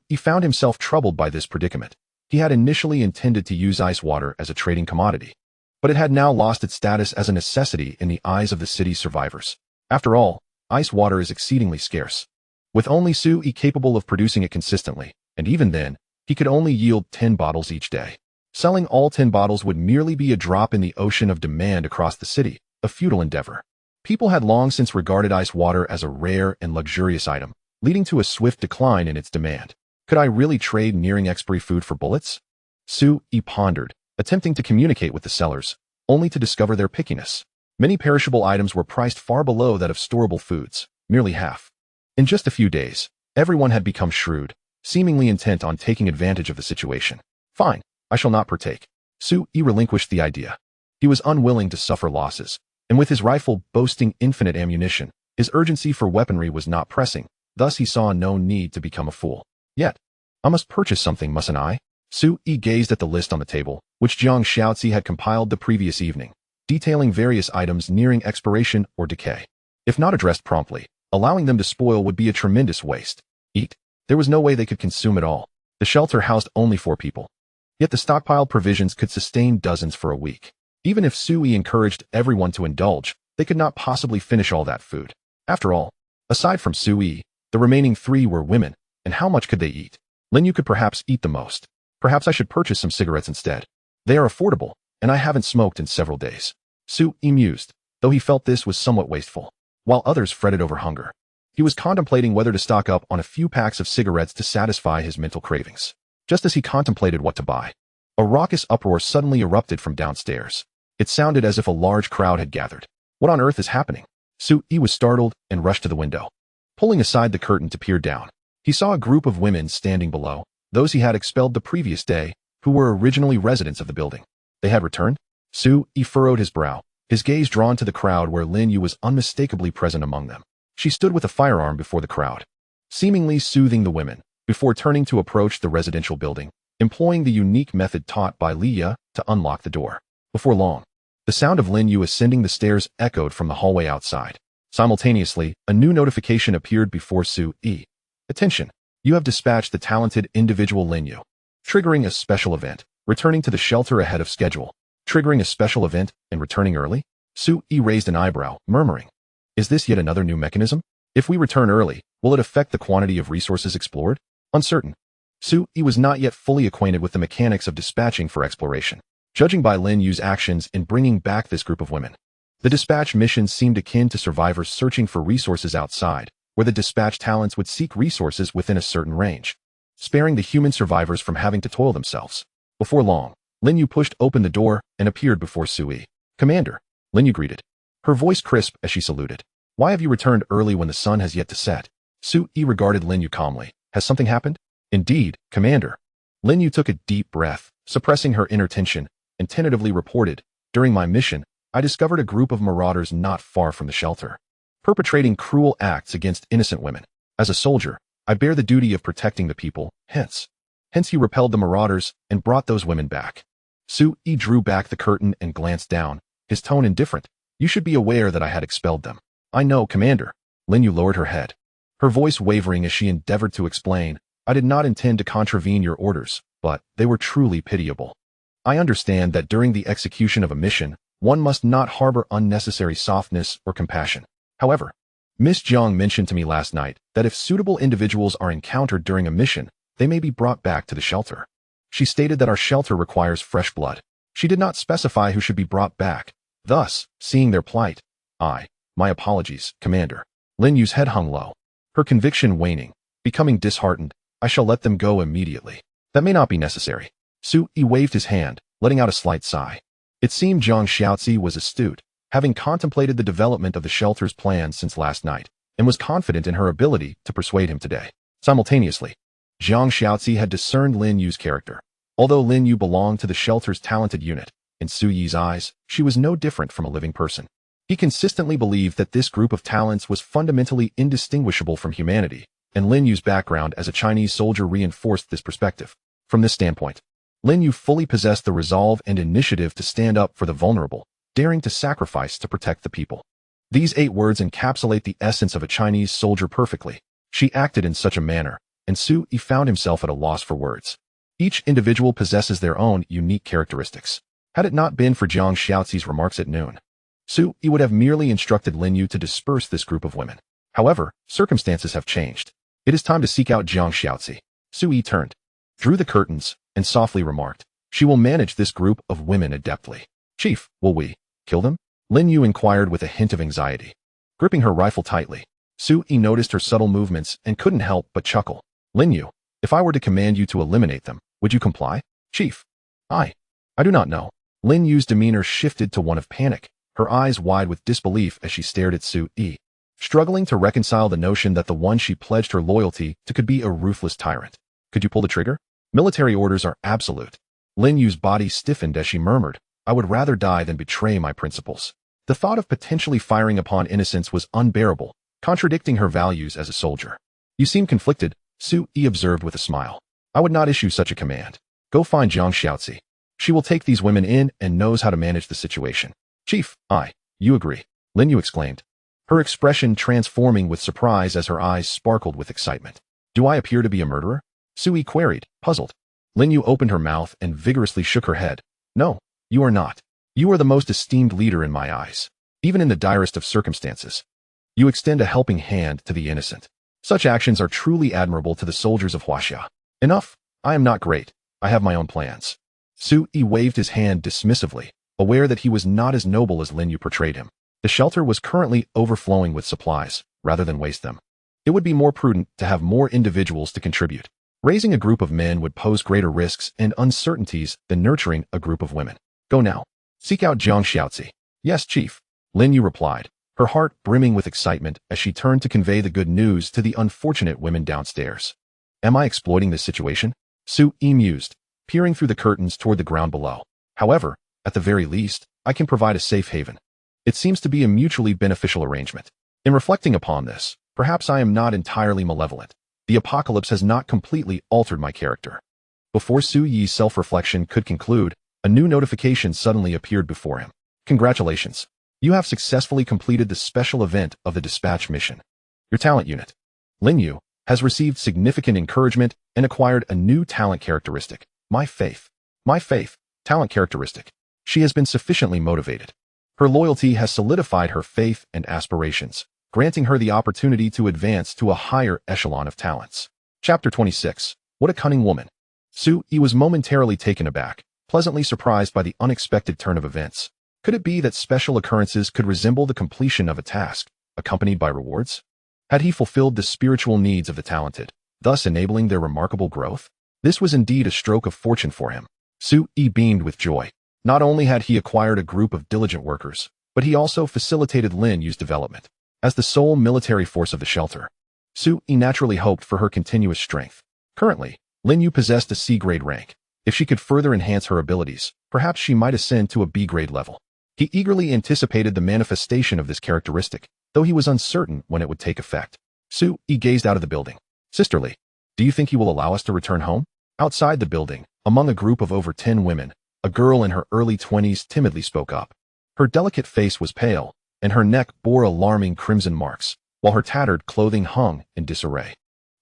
He found himself troubled by this predicament. He had initially intended to use ice water as a trading commodity, but it had now lost its status as a necessity in the eyes of the city's survivors. After all, ice water is exceedingly scarce, with only Su capable of producing it consistently, and even then, he could only yield 10 bottles each day. Selling all 10 bottles would merely be a drop in the ocean of demand across the city, a futile endeavor. People had long since regarded ice water as a rare and luxurious item, leading to a swift decline in its demand. Could I really trade nearing expiry food for bullets? Su pondered, attempting to communicate with the sellers, only to discover their pickiness. Many perishable items were priced far below that of storable foods, merely half. In just a few days, everyone had become shrewd, seemingly intent on taking advantage of the situation. Fine, I shall not partake. Su relinquished the idea. He was unwilling to suffer losses, and with his rifle boasting infinite ammunition, his urgency for weaponry was not pressing, thus he saw no need to become a fool. Yet, I must purchase something, mustn't I? Su gazed at the list on the table, which Jiang Shaozi had compiled the previous evening, detailing various items nearing expiration or decay. If not addressed promptly, allowing them to spoil would be a tremendous waste. There was no way they could consume it all. The shelter housed only 4 people. Yet the stockpiled provisions could sustain dozens for a week. Even if Su encouraged everyone to indulge, they could not possibly finish all that food. After all, aside from Su, the remaining 3 were women, and how much could they eat? Lin Yue could perhaps eat the most. Perhaps I should purchase some cigarettes instead. They are affordable, and I haven't smoked in several days. Su mused, though he felt this was somewhat wasteful. While others fretted over hunger, he was contemplating whether to stock up on a few packs of cigarettes to satisfy his mental cravings. Just as he contemplated what to buy, a raucous uproar suddenly erupted from downstairs. It sounded as if a large crowd had gathered. What on earth is happening? Su was startled and rushed to the window. Pulling aside the curtain to peer down, he saw a group of women standing below, those he had expelled the previous day, who were originally residents of the building. They had returned? Su furrowed his brow, his gaze drawn to the crowd where Lin Yue was unmistakably present among them. She stood with a firearm before the crowd, seemingly soothing the women, before turning to approach the residential building, employing the unique method taught by Lin Yue to unlock the door. Before long, the sound of Lin Yue ascending the stairs echoed from the hallway outside. Simultaneously, a new notification appeared before Su Yi. Attention! You have dispatched the talented individual Lin Yue, triggering a special event, returning to the shelter ahead of schedule. Triggering a special event and returning early? Su Yi raised an eyebrow, murmuring, "Is this yet another new mechanism? If we return early, will it affect the quantity of resources explored?" Uncertain. Su Yi was not yet fully acquainted with the mechanics of dispatching for exploration. Judging by Lin Yue's actions in bringing back this group of women, the dispatch missions seemed akin to survivors searching for resources outside, where the dispatch talents would seek resources within a certain range, sparing the human survivors from having to toil themselves. Before long, Lin Yue pushed open the door and appeared before Su Yi. "Commander," Lin Yue greeted, her voice crisp as she saluted. "Why have you returned early when the sun has yet to set?" Su Yi regarded Lin Yue calmly. "Has something happened?" "Indeed, Commander." Lin Yue took a deep breath, suppressing her inner tension, and tentatively reported, "During my mission, I discovered a group of marauders not far from the shelter, perpetrating cruel acts against innocent women. As a soldier, I bear the duty of protecting the people, hence you repelled the marauders and brought those women back." Su Yi drew back the curtain and glanced down, his tone indifferent. "You should be aware that I had expelled them." "I know, Commander." Lin Yue lowered her head, her voice wavering as she endeavored to explain, "I did not intend to contravene your orders, but they were truly pitiable. I understand that during the execution of a mission, one must not harbor unnecessary softness or compassion. However, Miss Jiang mentioned to me last night that if suitable individuals are encountered during a mission, they may be brought back to the shelter. She stated that our shelter requires fresh blood. She did not specify who should be brought back. Thus, seeing their plight, my apologies, Commander." Lin Yue's head hung low, her conviction waning. Becoming disheartened, "I shall let them go immediately." "That may not be necessary." Su Yi waved his hand, letting out a slight sigh. It seemed Zhang Xiaozi was astute, having contemplated the development of the shelter's plans since last night, and was confident in her ability to persuade him today. Simultaneously, Zhang Xiaozi had discerned Lin Yue's character. Although Lin Yue belonged to the shelter's talented unit, in Su Yi's eyes, she was no different from a living person. He consistently believed that this group of talents was fundamentally indistinguishable from humanity, and Lin Yue's background as a Chinese soldier reinforced this perspective. From this standpoint, Lin Yue fully possessed the resolve and initiative to stand up for the vulnerable, daring to sacrifice to protect the people. These 8 words encapsulate the essence of a Chinese soldier perfectly. She acted in such a manner, and Su Yi found himself at a loss for words. Each individual possesses their own unique characteristics. Had it not been for Zhang Xiaozi's remarks at noon, Su Yi would have merely instructed Lin Yue to disperse this group of women. However, circumstances have changed. It is time to seek out Zhang Xiaozi. Su Yi turned, drew the curtains, and softly remarked, "She will manage this group of women adeptly." "Chief, will we kill them?" Lin Yue inquired with a hint of anxiety. Gripping her rifle tightly, Su Yi noticed her subtle movements and couldn't help but chuckle. "Lin Yue, if I were to command you to eliminate them, would you comply?" "Chief, I do not know." Lin Yue's demeanor shifted to one of panic, her eyes wide with disbelief as she stared at Su Yi, struggling to reconcile the notion that the one she pledged her loyalty to could be a ruthless tyrant. "Could you pull the trigger?" "Military orders are absolute." Lin Yue's body stiffened as she murmured, "I would rather die than betray my principles." The thought of potentially firing upon innocents was unbearable, contradicting her values as a soldier. "You seem conflicted," Su Yi observed with a smile. "I would not issue such a command. Go find Zhang Xiaozi. She will take these women in and knows how to manage the situation." "Chief, you agree," Lin Yue exclaimed, her expression transforming with surprise as her eyes sparkled with excitement. "Do I appear to be a murderer?" Su Yi queried, puzzled. Lin Yue opened her mouth and vigorously shook her head. "No, you are not. You are the most esteemed leader in my eyes. Even in the direst of circumstances, you extend a helping hand to the innocent. Such actions are truly admirable to the soldiers of Huaxia." "Enough. I am not great. I have my own plans." Su Yi waved his hand dismissively, aware that he was not as noble as Lin Yue portrayed him. The shelter was currently overflowing with supplies, rather than waste them. It would be more prudent to have more individuals to contribute. Raising a group of men would pose greater risks and uncertainties than nurturing a group of women. "Go now. Seek out Zhang Xiaozi." "Yes, Chief," Lin Yue replied, her heart brimming with excitement as she turned to convey the good news to the unfortunate women downstairs. "Am I exploiting this situation?" Su Yi mused, peering through the curtains toward the ground below. "However, at the very least, I can provide a safe haven. It seems to be a mutually beneficial arrangement. In reflecting upon this, perhaps I am not entirely malevolent. The apocalypse has not completely altered my character." Before Su Yi's self-reflection could conclude, A new notification suddenly appeared before him. Congratulations. You have successfully completed the special event of the dispatch mission. Your talent unit, Lin Yue, has received significant encouragement and acquired a new talent characteristic, My Faith. My Faith, talent characteristic. She has been sufficiently motivated. Her loyalty has solidified her faith and aspirations, granting her the opportunity to advance to a higher echelon of talents. Chapter 26. What a cunning woman. Su Yi was momentarily taken aback, pleasantly surprised by the unexpected turn of events. Could it be that special occurrences could resemble the completion of a task, accompanied by rewards? Had he fulfilled the spiritual needs of the talented, thus enabling their remarkable growth? This was indeed a stroke of fortune for him. Su Yi beamed with joy. Not only had he acquired a group of diligent workers, but he also facilitated Lin Yue's development. As the sole military force of the shelter, Su Yi naturally hoped for her continuous strength. Currently, Lin Yue possessed a C-grade rank. If she could further enhance her abilities, perhaps she might ascend to a B-grade level. He eagerly anticipated the manifestation of this characteristic, though he was uncertain when it would take effect. Su Yi gazed out of the building. Sisterly, do you think you will allow us to return home? Outside the building, among a group of over 10 women, a girl in her early 20s timidly spoke up. Her delicate face was pale, and her neck bore alarming crimson marks, while her tattered clothing hung in disarray.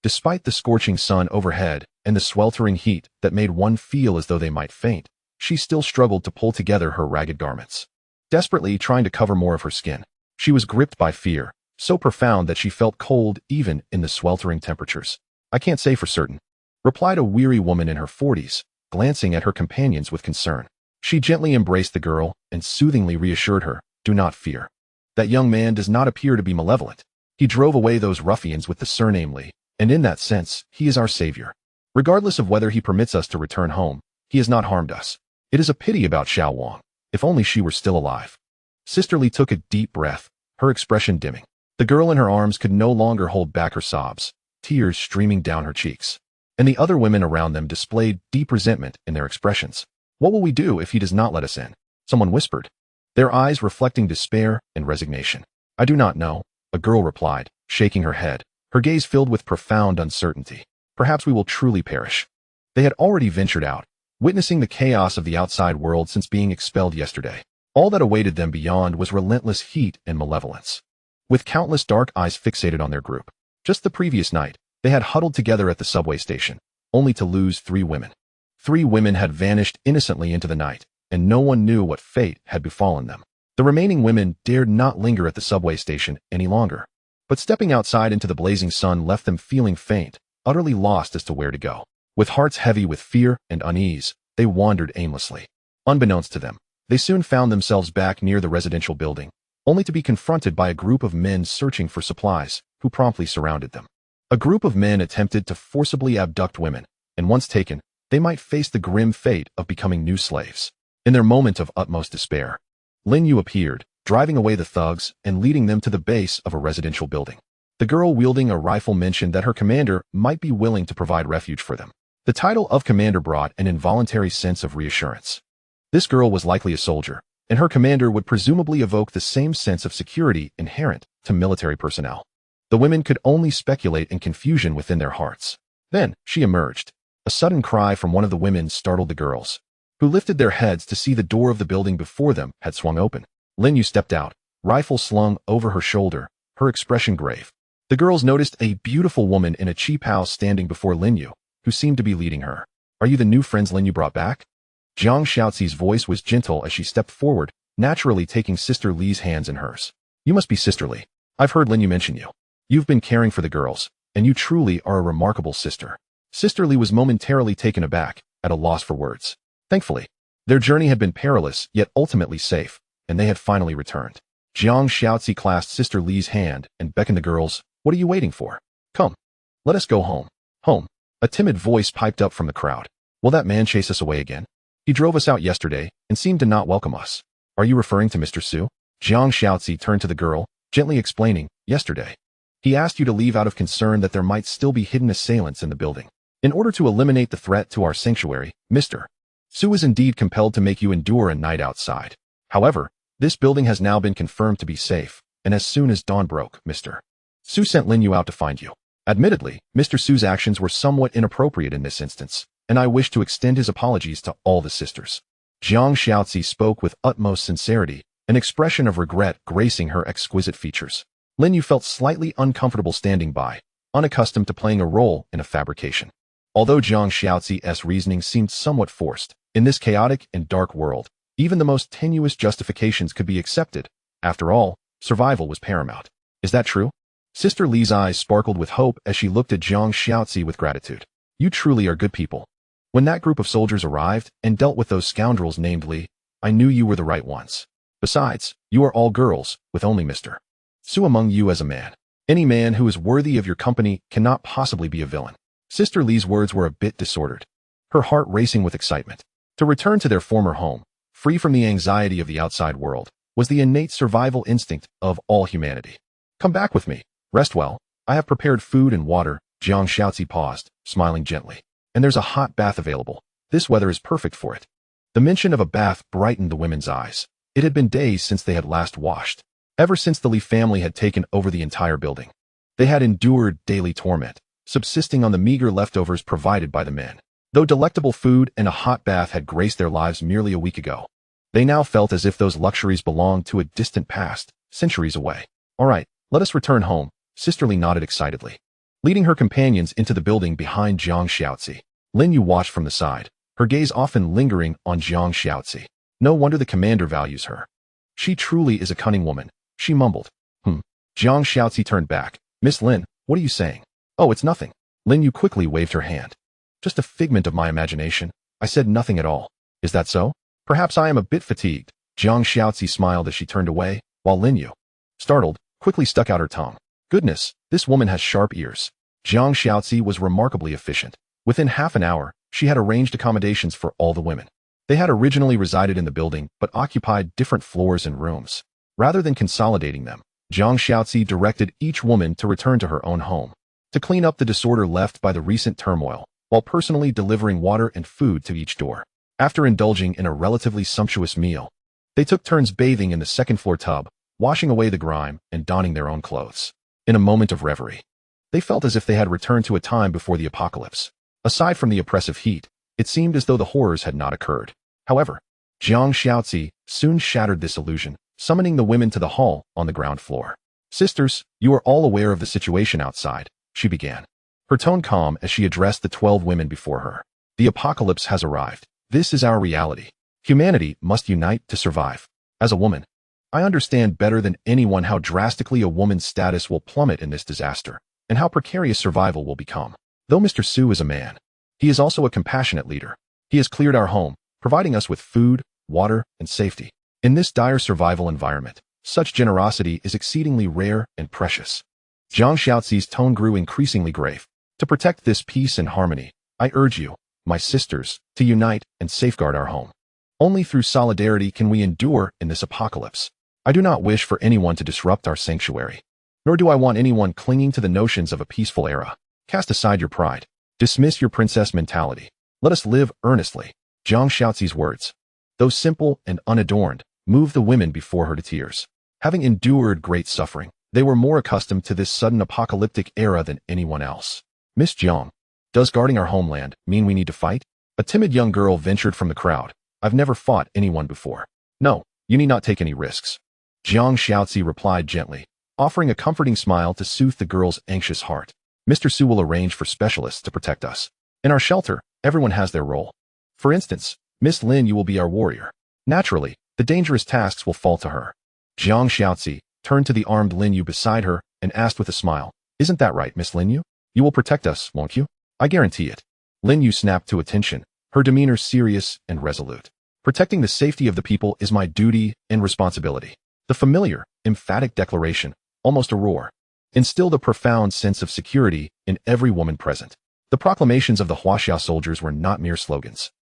Despite the scorching sun overhead and the sweltering heat that made one feel as though they might faint, she still struggled to pull together her ragged garments. Desperately trying to cover more of her skin, she was gripped by fear, so profound that she felt cold even in the sweltering temperatures. I can't say for certain, replied a weary woman in her 40s, glancing at her companions with concern. She gently embraced the girl and soothingly reassured her, do not fear. That young man does not appear to be malevolent. He drove away those ruffians with the surname Li, and in that sense, he is our savior. Regardless of whether he permits us to return home, he has not harmed us. It is a pity about Xiao Wang. If only she were still alive. Sister Li took a deep breath, her expression dimming. The girl in her arms could no longer hold back her sobs, tears streaming down her cheeks. And the other women around them displayed deep resentment in their expressions. What will we do if he does not let us in? Someone whispered, their eyes reflecting despair and resignation. I do not know, a girl replied, shaking her head, her gaze filled with profound uncertainty. Perhaps we will truly perish. They had already ventured out, witnessing the chaos of the outside world since being expelled yesterday. All that awaited them beyond was relentless heat and malevolence. With countless dark eyes fixated on their group. Just the previous night, they had huddled together at the subway station, only to lose 3 women. 3 women had vanished innocently into the night, and no one knew what fate had befallen them. The remaining women dared not linger at the subway station any longer. But stepping outside into the blazing sun left them feeling faint, utterly lost as to where to go. With hearts heavy with fear and unease, they wandered aimlessly. Unbeknownst to them, they soon found themselves back near the residential building, only to be confronted by a group of men searching for supplies, who promptly surrounded them. A group of men attempted to forcibly abduct women, and once taken, they might face the grim fate of becoming new slaves. In their moment of utmost despair, Lin Yue appeared, driving away the thugs and leading them to the base of a residential building. The girl wielding a rifle mentioned that her commander might be willing to provide refuge for them. The title of commander brought an involuntary sense of reassurance. This girl was likely a soldier, and her commander would presumably evoke the same sense of security inherent to military personnel. The women could only speculate in confusion within their hearts. Then, she emerged. A sudden cry from one of the women startled the girls, who lifted their heads to see the door of the building before them had swung open. Lin Yue stepped out, rifle slung over her shoulder, her expression grave. The girls noticed a beautiful woman in a cheap house standing before Lin Yue, who seemed to be leading her. Are you the new friends Lin Yue brought back? Jiang Xiaozi's voice was gentle as she stepped forward, naturally taking Sister Li's hands in hers. You must be Sister Li. I've heard Lin Yue mention you. You've been caring for the girls, and you truly are a remarkable sister. Sister Li was momentarily taken aback, at a loss for words. Thankfully, their journey had been perilous, yet ultimately safe, and they had finally returned. Jiang Xiaozi clasped Sister Li's hand and beckoned the girls. What are you waiting for? Come. Let us go home. Home. A timid voice piped up from the crowd. Will that man chase us away again? He drove us out yesterday and seemed to not welcome us. Are you referring to Mr. Su? Jiang Xiaozi turned to the girl, gently explaining, yesterday. He asked you to leave out of concern that there might still be hidden assailants in the building. In order to eliminate the threat to our sanctuary, Mr. Su is indeed compelled to make you endure a night outside. However, this building has now been confirmed to be safe, and as soon as dawn broke, Mr. Su sent Lin Yue out to find you. Admittedly, Mr. Su's actions were somewhat inappropriate in this instance, and I wish to extend his apologies to all the sisters. Jiang Xiaozi spoke with utmost sincerity, an expression of regret gracing her exquisite features. Lin Yue felt slightly uncomfortable standing by, unaccustomed to playing a role in a fabrication. Although Jiang Xiaozi's reasoning seemed somewhat forced, in this chaotic and dark world, even the most tenuous justifications could be accepted. After all, survival was paramount. Is that true? Sister Li's eyes sparkled with hope as she looked at Jiang Xiaozi with gratitude. You truly are good people. When that group of soldiers arrived and dealt with those scoundrels named Li, I knew you were the right ones. Besides, you are all girls, with only Mr. Su among you as a man. Any man who is worthy of your company cannot possibly be a villain. Sister Li's words were a bit disordered, her heart racing with excitement. To return to their former home, free from the anxiety of the outside world, was the innate survival instinct of all humanity. Come back with me. Rest well. I have prepared food and water. Jiang Xiaozi paused, smiling gently. And there's a hot bath available. This weather is perfect for it. The mention of a bath brightened the women's eyes. It had been days since they had last washed. Ever since the Li family had taken over the entire building, they had endured daily torment, subsisting on the meager leftovers provided by the men. Though delectable food and a hot bath had graced their lives merely a week ago, they now felt as if those luxuries belonged to a distant past, centuries away. All right, let us return home. Sister Li nodded excitedly. Leading her companions into the building behind Jiang Xiaozi, Lin Yue watched from the side, her gaze often lingering on Jiang Xiaozi. No wonder the commander values her. She truly is a cunning woman, she mumbled. Jiang Xiaozi turned back. Miss Lin, what are you saying? Oh, it's nothing. Lin Yue quickly waved her hand. Just a figment of my imagination. I said nothing at all. Is that so? Perhaps I am a bit fatigued. Jiang Xiaozi smiled as she turned away, while Lin Yue, startled, quickly stuck out her tongue. Goodness, this woman has sharp ears. Jiang Xiaozi was remarkably efficient. Within half an hour, she had arranged accommodations for all the women. They had originally resided in the building, but occupied different floors and rooms. Rather than consolidating them, Jiang Xiaozi directed each woman to return to her own home, to clean up the disorder left by the recent turmoil, while personally delivering water and food to each door. After indulging in a relatively sumptuous meal, they took turns bathing in the second-floor tub, washing away the grime and donning their own clothes. In a moment of reverie, they felt as if they had returned to a time before the apocalypse. Aside from the oppressive heat, it seemed as though the horrors had not occurred. However, Jiang Xiaozi soon shattered this illusion, summoning the women to the hall on the ground floor. Sisters, you are all aware of the situation outside, she began, her tone calm as she addressed the 12 women before her. The apocalypse has arrived. This is our reality. Humanity must unite to survive. As a woman, I understand better than anyone how drastically a woman's status will plummet in this disaster, and how precarious survival will become. Though Mr. Su is a man, he is also a compassionate leader. He has cleared our home, providing us with food, water, and safety. In this dire survival environment, such generosity is exceedingly rare and precious. Jiang Xiaozi's tone grew increasingly grave. To protect this peace and harmony, I urge you, my sisters, to unite and safeguard our home. Only through solidarity can we endure in this apocalypse. I do not wish for anyone to disrupt our sanctuary, nor do I want anyone clinging to the notions of a peaceful era. Cast aside your pride. Dismiss your princess mentality. Let us live earnestly. Jiang Xiaozi's words, though simple and unadorned, moved the women before her to tears. Having endured great suffering, they were more accustomed to this sudden apocalyptic era than anyone else. Miss Jiang, does guarding our homeland mean we need to fight? A timid young girl ventured from the crowd. I've never fought anyone before. No, you need not take any risks. Jiang Xiaozi replied gently, offering a comforting smile to soothe the girl's anxious heart. Mr. Su will arrange for specialists to protect us. In our shelter, everyone has their role. For instance, Miss Lin Yue will be our warrior. Naturally, the dangerous tasks will fall to her. Jiang Xiaozi turned to the armed Lin Yue beside her and asked with a smile, Isn't that right, Miss Lin Yue? You will protect us, won't you? I guarantee it. Lin Yue snapped to attention, her demeanor serious and resolute. Protecting the safety of the people is my duty and responsibility. The familiar, emphatic declaration, almost a roar, instilled a profound sense of security in every woman present. The proclamations of the Huaxia soldiers were not mere slogans.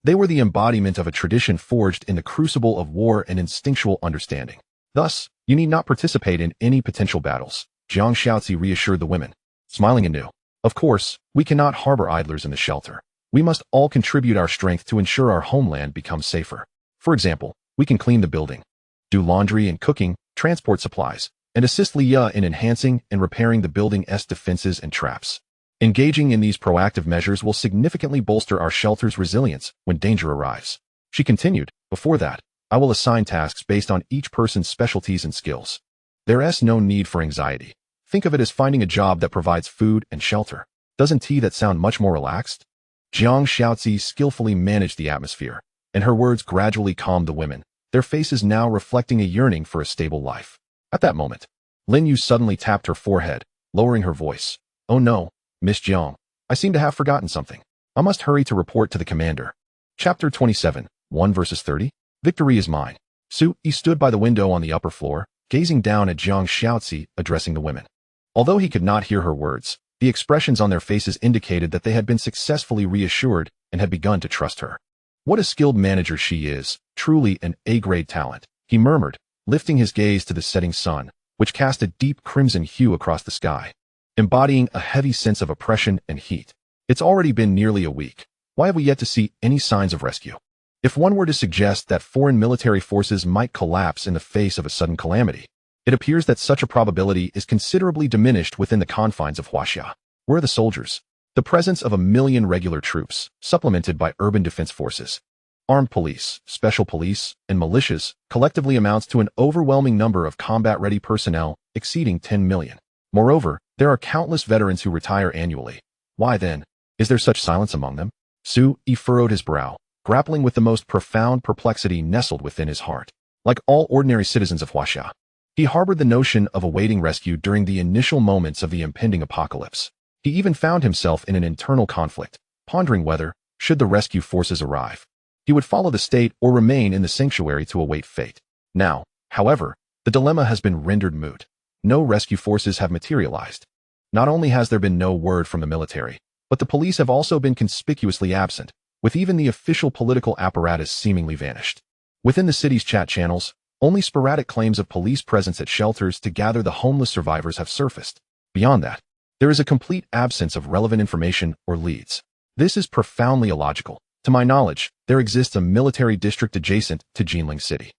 They were the embodiment of a tradition forged in the crucible of war and instinctual understanding. Thus, you need not participate in any potential battles. Jiang Xiaozi reassured the women, smiling anew. Of course, we cannot harbor idlers in the shelter. We must all contribute our strength to ensure our homeland becomes safer. For example, we can clean the building, do laundry and cooking, transport supplies, and assist Li Yue in enhancing and repairing the building's defenses and traps. Engaging in these proactive measures will significantly bolster our shelter's resilience when danger arrives. She continued, before that, I will assign tasks based on each person's specialties and skills. There's no need for anxiety. Think of it as finding a job that provides food and shelter. Doesn't that sound much more relaxed? Jiang Xiaozi skillfully managed the atmosphere, and her words gradually calmed the women, their faces now reflecting a yearning for a stable life. At that moment, Lin Yue suddenly tapped her forehead, lowering her voice. Oh no, Miss Jiang, I seem to have forgotten something. I must hurry to report to the commander. Chapter 27, 1 verses 30. Victory is mine. Su Yi stood by the window on the upper floor, gazing down at Jiang Xiaozi addressing the women. Although he could not hear her words, the expressions on their faces indicated that they had been successfully reassured and had begun to trust her. What a skilled manager she is, truly an A-grade talent, he murmured, lifting his gaze to the setting sun, which cast a deep crimson hue across the sky, embodying a heavy sense of oppression and heat. It's already been nearly a week. Why have we yet to see any signs of rescue? If one were to suggest that foreign military forces might collapse in the face of a sudden calamity, it appears that such a probability is considerably diminished within the confines of Huaxia. Where are the soldiers? The presence of 1 million regular troops, supplemented by urban defense forces, armed police, special police, and militias, collectively amounts to an overwhelming number of combat-ready personnel exceeding 10 million. Moreover, there are countless veterans who retire annually. Why then, is there such silence among them? Su Yi furrowed his brow, grappling with the most profound perplexity nestled within his heart. Like all ordinary citizens of Huaxia, he harbored the notion of awaiting rescue during the initial moments of the impending apocalypse. He even found himself in an internal conflict, pondering whether, should the rescue forces arrive, he would follow the state or remain in the sanctuary to await fate. Now, however, the dilemma has been rendered moot. No rescue forces have materialized. Not only has there been no word from the military, but the police have also been conspicuously absent, with even the official political apparatus seemingly vanished. Within the city's chat channels, only sporadic claims of police presence at shelters to gather the homeless survivors have surfaced. Beyond that, there is a complete absence of relevant information or leads. This is profoundly illogical. To my knowledge, there exists a military district adjacent to Jinling City.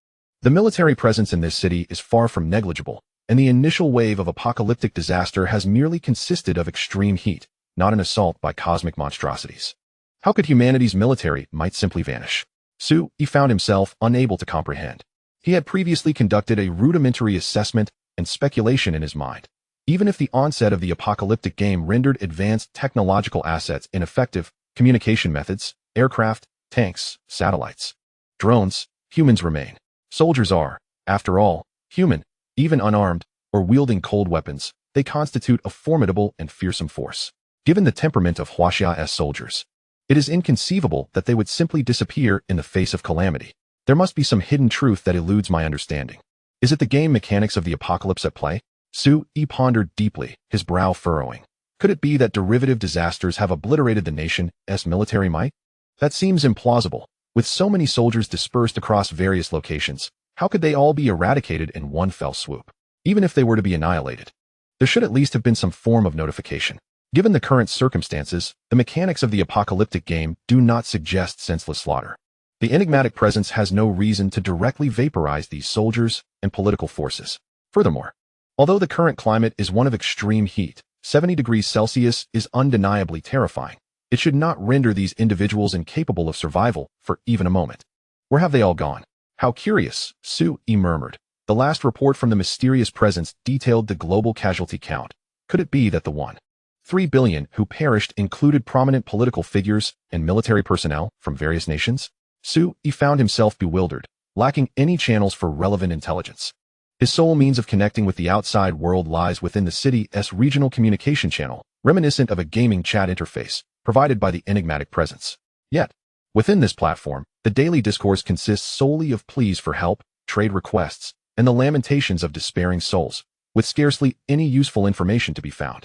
The military presence in this city is far from negligible, and the initial wave of apocalyptic disaster has merely consisted of extreme heat, not an assault by cosmic monstrosities. How could humanity's military might simply vanish? Su Yi found himself unable to comprehend. He had previously conducted a rudimentary assessment and speculation in his mind. Even if the onset of the apocalyptic game rendered advanced technological assets ineffective, communication methods, aircraft, tanks, satellites, drones, humans remain. Soldiers are, after all, human. Even unarmed, or wielding cold weapons, they constitute a formidable and fearsome force. Given the temperament of Huaxia's soldiers, it is inconceivable that they would simply disappear in the face of calamity. There must be some hidden truth that eludes my understanding. Is it the game mechanics of the apocalypse at play? Su Yi pondered deeply, his brow furrowing. Could it be that derivative disasters have obliterated the nation's military might? That seems implausible. With so many soldiers dispersed across various locations, how could they all be eradicated in one fell swoop? Even if they were to be annihilated, there should at least have been some form of notification. Given the current circumstances, the mechanics of the apocalyptic game do not suggest senseless slaughter. The enigmatic presence has no reason to directly vaporize these soldiers and political forces. Furthermore, although the current climate is one of extreme heat, 70 degrees Celsius is undeniably terrifying. It should not render these individuals incapable of survival for even a moment. Where have they all gone? How curious, Su Yi murmured. The last report from the mysterious presence detailed the global casualty count. Could it be that the 1.3 billion who perished included prominent political figures and military personnel from various nations? Su Yi found himself bewildered, lacking any channels for relevant intelligence. His sole means of connecting with the outside world lies within the city's regional communication channel, reminiscent of a gaming chat interface provided by the enigmatic presence. Yet, within this platform, the daily discourse consists solely of pleas for help, trade requests, and the lamentations of despairing souls, with scarcely any useful information to be found.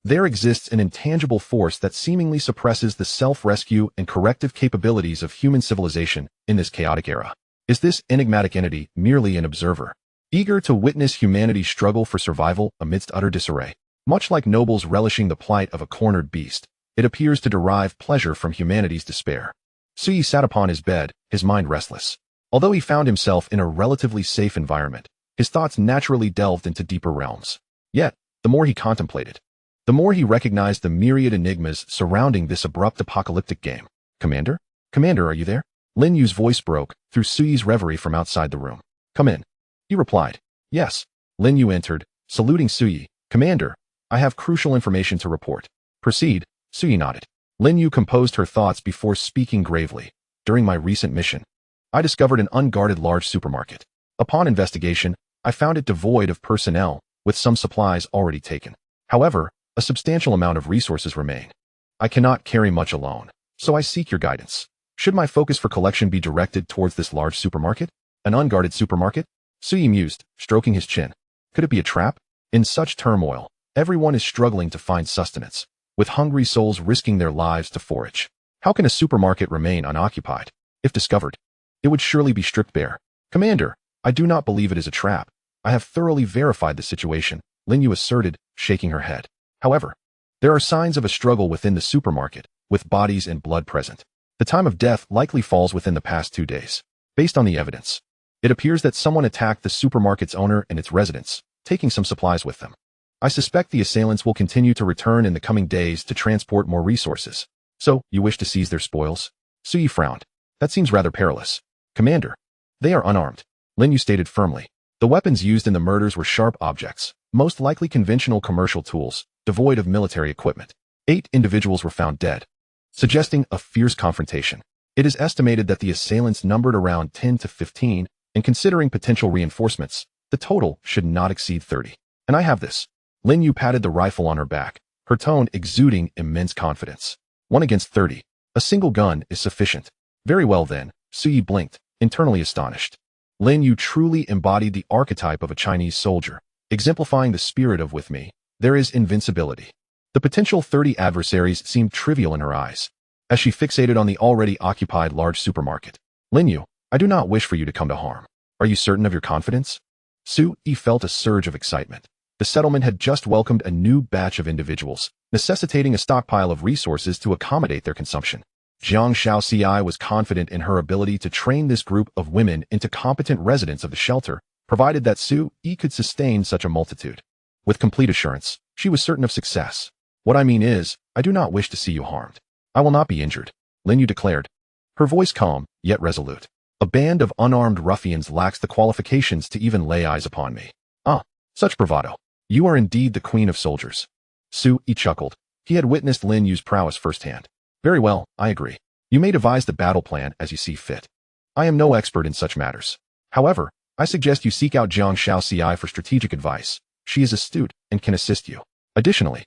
There exists an intangible force that seemingly suppresses the self-rescue and corrective capabilities of human civilization in this chaotic era. Is this enigmatic entity merely an observer, eager to witness humanity's struggle for survival amidst utter disarray? Much like nobles relishing the plight of a cornered beast, it appears to derive pleasure from humanity's despair. Su Yi sat upon his bed, his mind restless. Although he found himself in a relatively safe environment, his thoughts naturally delved into deeper realms. Yet, the more he contemplated, the more he recognized the myriad enigmas surrounding this abrupt apocalyptic game. Commander? Commander, are you there? Lin Yue's voice broke through Suyi's reverie from outside the room. Come in. He replied. Yes. Lin Yue entered, saluting Suyi. Commander, I have crucial information to report. Proceed. Suyi nodded. Lin Yue composed her thoughts before speaking gravely. During my recent mission, I discovered an unguarded large supermarket. Upon investigation, I found it devoid of personnel, with some supplies already taken. However, a substantial amount of resources remain. I cannot carry much alone, so I seek your guidance. Should my focus for collection be directed towards this large supermarket? An unguarded supermarket? Suyi mused, stroking his chin. Could it be a trap? In such turmoil, everyone is struggling to find sustenance, with hungry souls risking their lives to forage. How can a supermarket remain unoccupied? If discovered, it would surely be stripped bare. Commander, I do not believe it is a trap. I have thoroughly verified the situation, Lin Yue asserted, shaking her head. However, there are signs of a struggle within the supermarket, with bodies and blood present. The time of death likely falls within the past 2 days. Based on the evidence, it appears that someone attacked the supermarket's owner and its residents, taking some supplies with them. I suspect the assailants will continue to return in the coming days to transport more resources. So, you wish to seize their spoils? Suyi frowned. That seems rather perilous. Commander, they are unarmed, Lin Yue stated firmly. The weapons used in the murders were sharp objects, most likely conventional commercial tools, devoid of military equipment. 8 individuals were found dead, suggesting a fierce confrontation. It is estimated that the assailants numbered around 10 to 15, and considering potential reinforcements, the total should not exceed 30. And I have this. Lin Yue patted the rifle on her back, her tone exuding immense confidence. 1 against 30. A single gun is sufficient. Very well then, Suyi blinked, internally astonished. Lin Yue truly embodied the archetype of a Chinese soldier, exemplifying the spirit of with me, there is invincibility. The potential 30 adversaries seemed trivial in her eyes, as she fixated on the already occupied large supermarket. Lin Yue, I do not wish for you to come to harm. Are you certain of your confidence? Suyi felt a surge of excitement. The settlement had just welcomed a new batch of individuals, necessitating a stockpile of resources to accommodate their consumption. Jiang Shaoxi was confident in her ability to train this group of women into competent residents of the shelter, provided that Suyi could sustain such a multitude. With complete assurance, she was certain of success. What I mean is, I do not wish to see you harmed. I will not be injured, Lin Yue declared, her voice calm, yet resolute. A band of unarmed ruffians lacks the qualifications to even lay eyes upon me. Ah, such bravado. You are indeed the queen of soldiers. Suyi chuckled. He had witnessed Lin Yue's prowess firsthand. Very well, I agree. You may devise the battle plan as you see fit. I am no expert in such matters. However, I suggest you seek out Jiang Shaoxi for strategic advice. She is astute and can assist you. Additionally,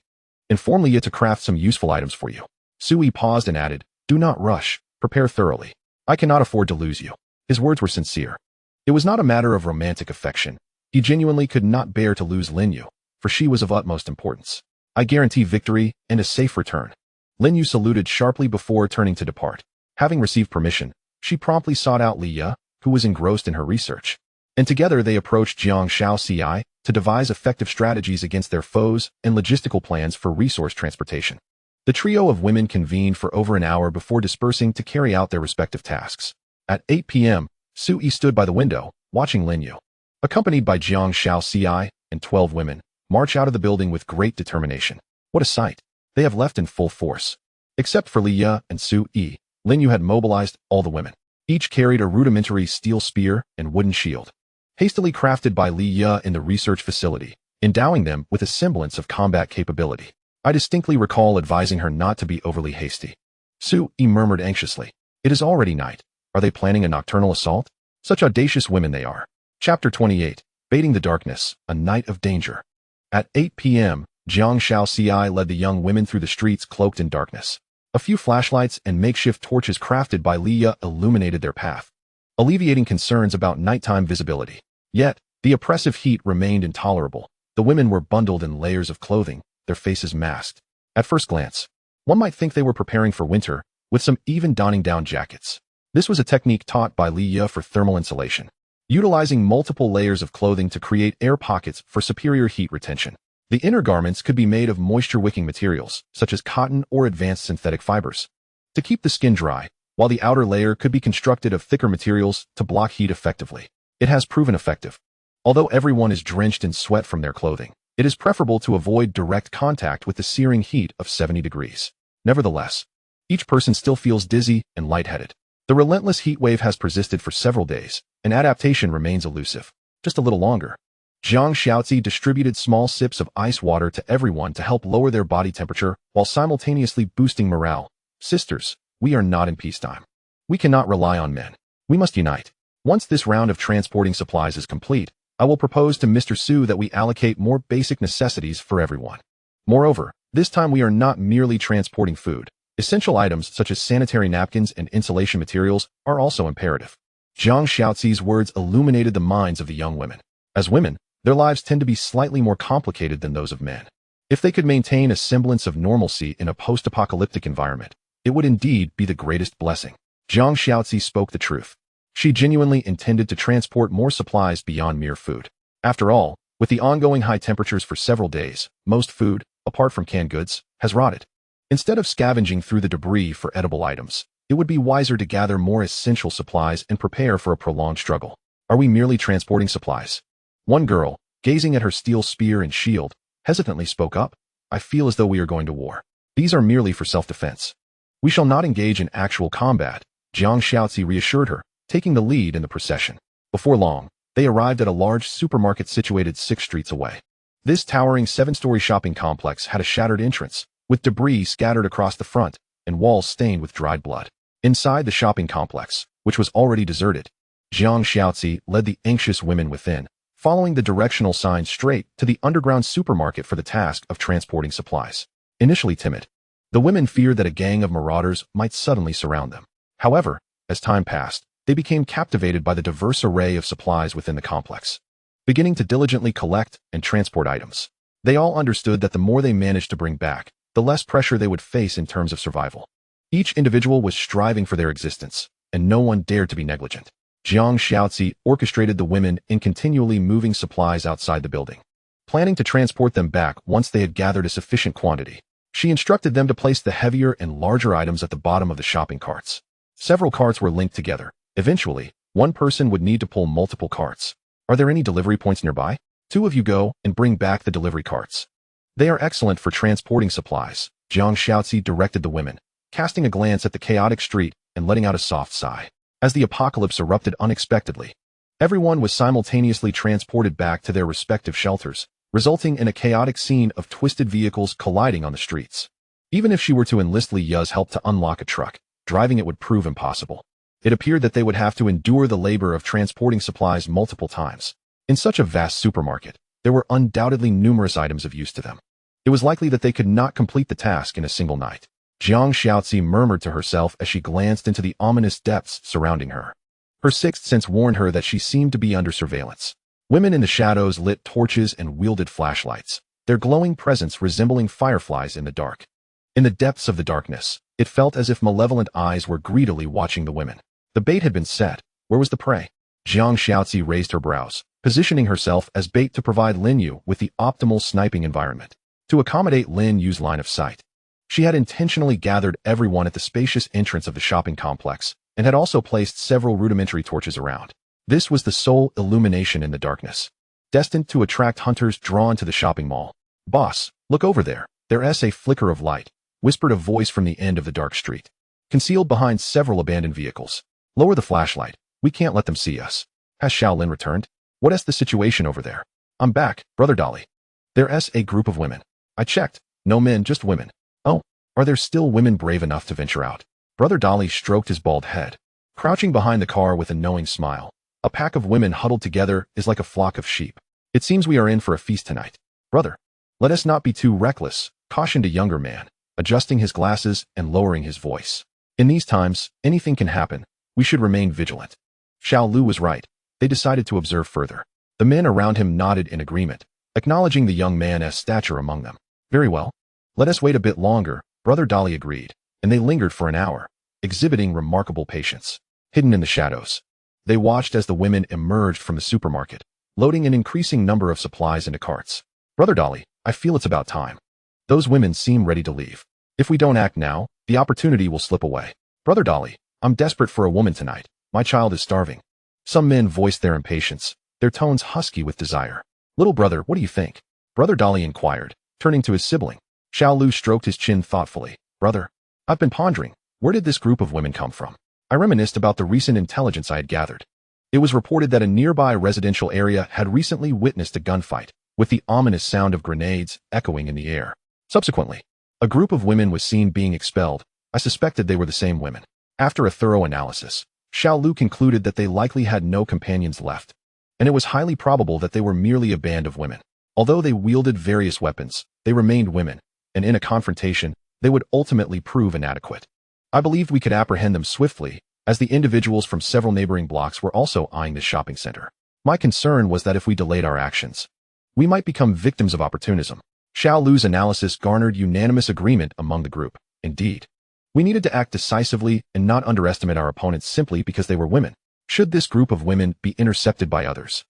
inform Lin Yue to craft some useful items for you. Suyi paused and added, do not rush, prepare thoroughly. I cannot afford to lose you. His words were sincere. It was not a matter of romantic affection. He genuinely could not bear to lose Lin Yue, for she was of utmost importance. I guarantee victory and a safe return. Lin Yue saluted sharply before turning to depart. Having received permission, she promptly sought out Lin Yue, who was engrossed in her research. And together they approached Jiang Shaoxi to devise effective strategies against their foes and logistical plans for resource transportation. The trio of women convened for over an hour before dispersing to carry out their respective tasks. At 8 p.m., Suyi stood by the window, watching Lin Yue, accompanied by Jiang Shaoxi and 12 women, march out of the building with great determination. What a sight! They have left in full force. Except for Lin Yue and Suyi, Lin Yue had mobilized all the women. Each carried a rudimentary steel spear and wooden shield, hastily crafted by Lin Yue in the research facility, endowing them with a semblance of combat capability. I distinctly recall advising her not to be overly hasty. Suyi murmured anxiously. It is already night. Are they planning a nocturnal assault? Such audacious women they are. Chapter 28. Baiting the Darkness, a Night of Danger. At 8 p.m., Jiang Shaoxi led the young women through the streets cloaked in darkness. A few flashlights and makeshift torches crafted by Lin Yue illuminated their path, alleviating concerns about nighttime visibility. Yet, the oppressive heat remained intolerable. The women were bundled in layers of clothing, their faces masked. At first glance, one might think they were preparing for winter, with some even donning down jackets. This was a technique taught by Lin Yue for thermal insulation, utilizing multiple layers of clothing to create air pockets for superior heat retention. The inner garments could be made of moisture-wicking materials, such as cotton or advanced synthetic fibers, to keep the skin dry, while the outer layer could be constructed of thicker materials to block heat effectively. It has proven effective. Although everyone is drenched in sweat from their clothing, it is preferable to avoid direct contact with the searing heat of 70 degrees. Nevertheless, each person still feels dizzy and lightheaded. The relentless heat wave has persisted for several days, and adaptation remains elusive. Just a little longer. Jiang Xiaozi distributed small sips of ice water to everyone to help lower their body temperature while simultaneously boosting morale. Sisters, we are not in peacetime. We cannot rely on men. We must unite. Once this round of transporting supplies is complete, I will propose to Mr. Su that we allocate more basic necessities for everyone. Moreover, this time we are not merely transporting food. Essential items such as sanitary napkins and insulation materials are also imperative. Jiang Xiaozi's words illuminated the minds of the young women. As women, their lives tend to be slightly more complicated than those of men. If they could maintain a semblance of normalcy in a post-apocalyptic environment, it would indeed be the greatest blessing. Jiang Xiaozi spoke the truth. She genuinely intended to transport more supplies beyond mere food. After all, with the ongoing high temperatures for several days, most food, apart from canned goods, has rotted. Instead of scavenging through the debris for edible items, it would be wiser to gather more essential supplies and prepare for a prolonged struggle. Are we merely transporting supplies? One girl, gazing at her steel spear and shield, hesitantly spoke up. I feel as though we are going to war. These are merely for self-defense. We shall not engage in actual combat, Jiang Xiaozi reassured her, taking the lead in the procession. Before long, they arrived at a large supermarket situated 6 streets away. This towering 7-story shopping complex had a shattered entrance, with debris scattered across the front and walls stained with dried blood. Inside the shopping complex, which was already deserted, Jiang Xiaozi led the anxious women within, following the directional sign straight to the underground supermarket for the task of transporting supplies. Initially timid, the women feared that a gang of marauders might suddenly surround them. However, as time passed, they became captivated by the diverse array of supplies within the complex. Beginning to diligently collect and transport items, they all understood that the more they managed to bring back, the less pressure they would face in terms of survival. Each individual was striving for their existence, and no one dared to be negligent. Jiang Xiaozi orchestrated the women in continually moving supplies outside the building. Planning to transport them back once they had gathered a sufficient quantity, she instructed them to place the heavier and larger items at the bottom of the shopping carts. Several carts were linked together. Eventually, one person would need to pull multiple carts. Are there any delivery points nearby? 2 of you go and bring back the delivery carts. They are excellent for transporting supplies, Jiang Xiaozi directed the women, casting a glance at the chaotic street and letting out a soft sigh. As the apocalypse erupted unexpectedly, everyone was simultaneously transported back to their respective shelters, resulting in a chaotic scene of twisted vehicles colliding on the streets. Even if she were to enlist Li Yue's help to unlock a truck, driving it would prove impossible. It appeared that they would have to endure the labor of transporting supplies multiple times. In such a vast supermarket, there were undoubtedly numerous items of use to them. It was likely that they could not complete the task in a single night. Jiang Xiaozi murmured to herself as she glanced into the ominous depths surrounding her. Her sixth sense warned her that she seemed to be under surveillance. Women in the shadows lit torches and wielded flashlights, their glowing presence resembling fireflies in the dark. In the depths of the darkness, it felt as if malevolent eyes were greedily watching the women. The bait had been set. Where was the prey? Jiang Xiaozi raised her brows, positioning herself as bait to provide Lin Yue with the optimal sniping environment. To accommodate Lin Yue's line of sight, she had intentionally gathered everyone at the spacious entrance of the shopping complex and had also placed several rudimentary torches around. This was the sole illumination in the darkness, destined to attract hunters drawn to the shopping mall. Boss, look over there. There's a flicker of light, whispered a voice from the end of the dark street, concealed behind several abandoned vehicles. Lower the flashlight. We can't let them see us. Has Shaolin returned? What is the situation over there? I'm back, Brother Dolly. There's a group of women. I checked. No men, just women. Oh, are there still women brave enough to venture out? Brother Dolly stroked his bald head. Crouching behind the car with a knowing smile, a pack of women huddled together is like a flock of sheep. It seems we are in for a feast tonight. Brother, let us not be too reckless, cautioned a younger man, adjusting his glasses and lowering his voice. In these times, anything can happen. We should remain vigilant. Xiao Lu was right. They decided to observe further. The men around him nodded in agreement, acknowledging the young man's stature among them. Very well. Let us wait a bit longer, Brother Dolly agreed, and they lingered for an hour, exhibiting remarkable patience. Hidden in the shadows, they watched as the women emerged from the supermarket, loading an increasing number of supplies into carts. Brother Dolly, I feel it's about time. Those women seem ready to leave. If we don't act now, the opportunity will slip away. Brother Dolly, I'm desperate for a woman tonight. My child is starving. Some men voiced their impatience, their tones husky with desire. Little brother, what do you think? Brother Dolly inquired, turning to his sibling. Xiao Lu stroked his chin thoughtfully. Brother, I've been pondering, where did this group of women come from? I reminisced about the recent intelligence I had gathered. It was reported that a nearby residential area had recently witnessed a gunfight, with the ominous sound of grenades echoing in the air. Subsequently, a group of women was seen being expelled. I suspected they were the same women. After a thorough analysis, Xiao Lu concluded that they likely had no companions left, and it was highly probable that they were merely a band of women. Although they wielded various weapons, they remained women, and in a confrontation, they would ultimately prove inadequate. I believed we could apprehend them swiftly, as the individuals from several neighboring blocks were also eyeing the shopping center. My concern was that if we delayed our actions, we might become victims of opportunism. Xiao Lu's analysis garnered unanimous agreement among the group. Indeed, we needed to act decisively and not underestimate our opponents simply because they were women. Should this group of women be intercepted by others,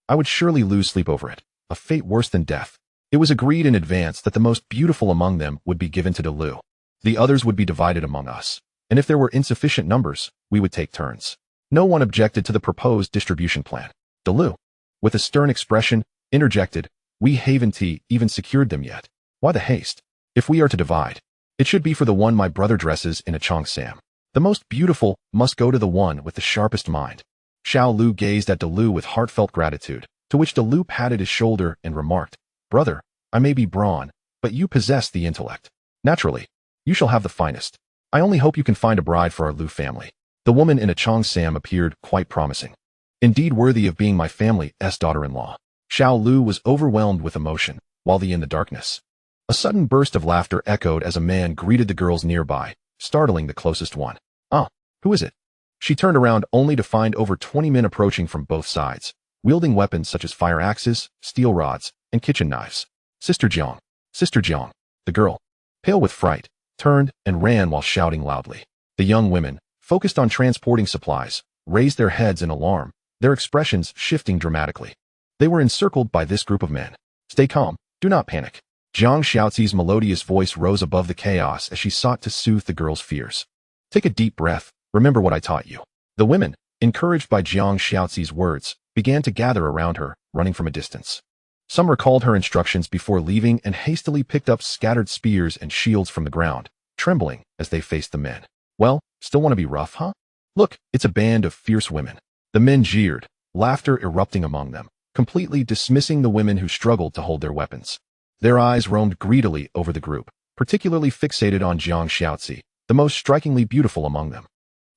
I would surely lose sleep over it, a fate worse than death. It was agreed in advance that the most beautiful among them would be given to Delu. The others would be divided among us, and if there were insufficient numbers, we would take turns. No one objected to the proposed distribution plan. Delu, with a stern expression, interjected, "We haven't even secured them yet. Why the haste? If we are to divide, it should be for the one my brother dresses in a cheongsam. The most beautiful must go to the one with the sharpest mind." Xiao Lu gazed at Delu with heartfelt gratitude, to which Delu patted his shoulder and remarked, "Brother, I may be brawn, but you possess the intellect. Naturally, you shall have the finest. I only hope you can find a bride for our Lu family." The woman in a cheongsam appeared quite promising. "Indeed worthy of being my family's daughter-in-law." Xiao Lu was overwhelmed with emotion, while in the darkness, a sudden burst of laughter echoed as a man greeted the girls nearby, startling the closest one. "Ah, who is it?" She turned around only to find over 20 men approaching from both sides, wielding weapons such as fire axes, steel rods, and kitchen knives. Sister Jiang. Sister Jiang." The girl, pale with fright, turned and ran while shouting loudly. The young women, focused on transporting supplies, raised their heads in alarm, their expressions shifting dramatically. They were encircled by this group of men. "Stay calm, do not panic." Jiang Xiaozi's melodious voice rose above the chaos as she sought to soothe the girl's fears. "Take a deep breath, remember what I taught you." The women, encouraged by Jiang Xiaozi's words, began to gather around her, running from a distance. Some recalled her instructions before leaving and hastily picked up scattered spears and shields from the ground, trembling as they faced the men. "Well, still want to be rough, huh? Look, it's a band of fierce women." The men jeered, laughter erupting among them, completely dismissing the women who struggled to hold their weapons. Their eyes roamed greedily over the group, particularly fixated on Jiang Xiaozi, the most strikingly beautiful among them,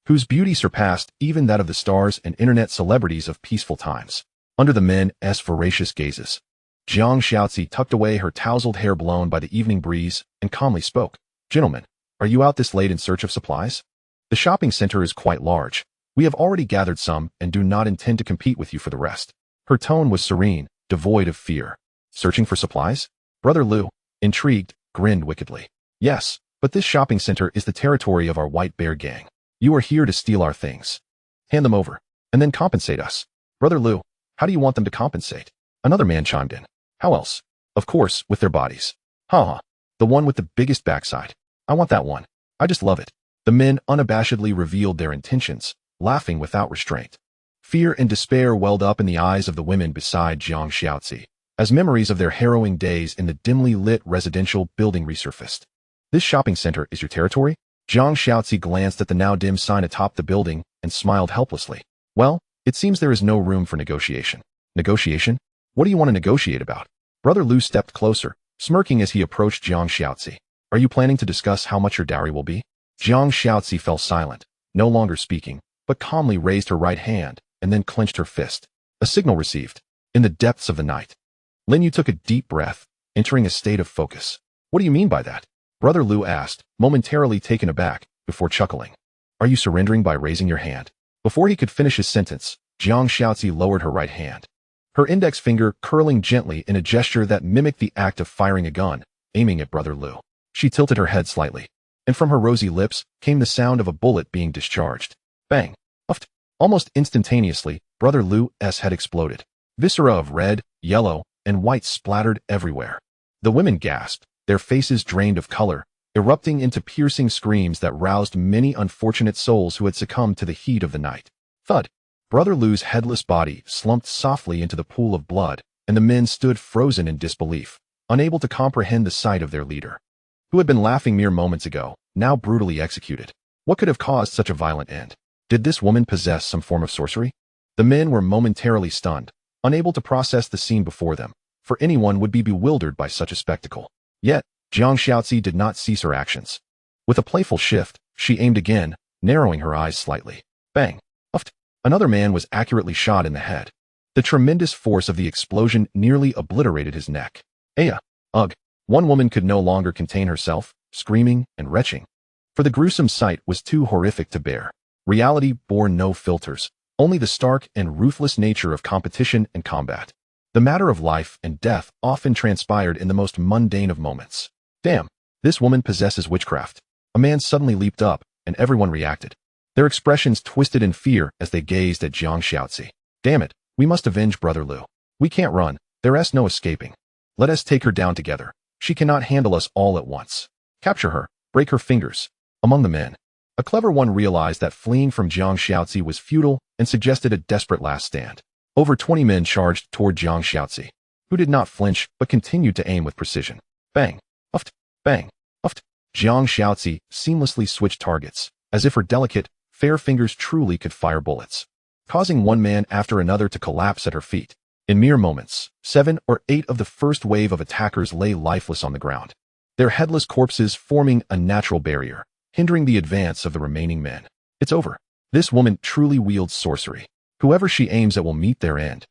whose beauty surpassed even that of the stars and internet celebrities of peaceful times. Under the men's voracious gazes, Jiang Xiaozi tucked away her tousled hair blown by the evening breeze and calmly spoke. "Gentlemen, are you out this late in search of supplies? The shopping center is quite large. We have already gathered some and do not intend to compete with you for the rest." Her tone was serene, devoid of fear. "Searching for supplies?" Brother Lu, intrigued, grinned wickedly. "Yes, but this shopping center is the territory of our White Bear gang. You are here to steal our things. Hand them over, and then compensate us." "Brother Lu, how do you want them to compensate?" Another man chimed in. "How else? Of course, with their bodies." "Ha. The one with the biggest backside. I want that one. I just love it." The men unabashedly revealed their intentions, laughing without restraint. Fear and despair welled up in the eyes of the women beside Jiang Xiaozi, as memories of their harrowing days in the dimly lit residential building resurfaced. "This shopping center is your territory?" Jiang Xiaozi glanced at the now dim sign atop the building and smiled helplessly. "Well, it seems there is no room for negotiation." "Negotiation? What do you want to negotiate about?" Brother Lu stepped closer, smirking as he approached Jiang Xiaozi. "Are you planning to discuss how much your dowry will be?" Jiang Xiaozi fell silent, no longer speaking, but calmly raised her right hand and then clenched her fist. A signal received. In the depths of the night, Lin Yue took a deep breath, entering a state of focus. "What do you mean by that?" Brother Lu asked, momentarily taken aback, before chuckling. "Are you surrendering by raising your hand?" Before he could finish his sentence, Jiang Xiaozi lowered her right hand, her index finger curling gently in a gesture that mimicked the act of firing a gun, aiming at Brother Lu. She tilted her head slightly, and from her rosy lips came the sound of a bullet being discharged. Bang! Uffed! Almost instantaneously, Brother Lu's head exploded. Viscera of red, yellow, and white splattered everywhere. The women gasped, their faces drained of color, erupting into piercing screams that roused many unfortunate souls who had succumbed to the heat of the night. Thud! Brother Lu's headless body slumped softly into the pool of blood, and the men stood frozen in disbelief, unable to comprehend the sight of their leader, who had been laughing mere moments ago, now brutally executed. What could have caused such a violent end? Did this woman possess some form of sorcery? The men were momentarily stunned, unable to process the scene before them, for anyone would be bewildered by such a spectacle. Yet, Jiang Xiaozi did not cease her actions. With a playful shift, she aimed again, narrowing her eyes slightly. Bang! Uft! Another man was accurately shot in the head. The tremendous force of the explosion nearly obliterated his neck. Aya! Ugh! One woman could no longer contain herself, screaming and retching. For the gruesome sight was too horrific to bear. Reality bore no filters, only the stark and ruthless nature of competition and combat. The matter of life and death often transpired in the most mundane of moments. Damn! This woman possesses witchcraft. A man suddenly leaped up, and everyone reacted. Their expressions twisted in fear as they gazed at Jiang Xiaozi. Damn it! We must avenge Brother Liu. We can't run. There's no escaping. Let us take her down together. She cannot handle us all at once. Capture her. Break her fingers. Among the men, a clever one realized that fleeing from Jiang Xiaozi was futile and suggested a desperate last stand. Over 20 men charged toward Jiang Xiaozi, who did not flinch but continued to aim with precision. Bang! Uft! Bang! Uft! Jiang Xiaozi seamlessly switched targets, as if her delicate, fair fingers truly could fire bullets, causing one man after another to collapse at her feet. In mere moments, 7 or 8 of the first wave of attackers lay lifeless on the ground, their headless corpses forming a natural barrier, hindering the advance of the remaining men. It's over. This woman truly wields sorcery. Whoever she aims at will meet their end.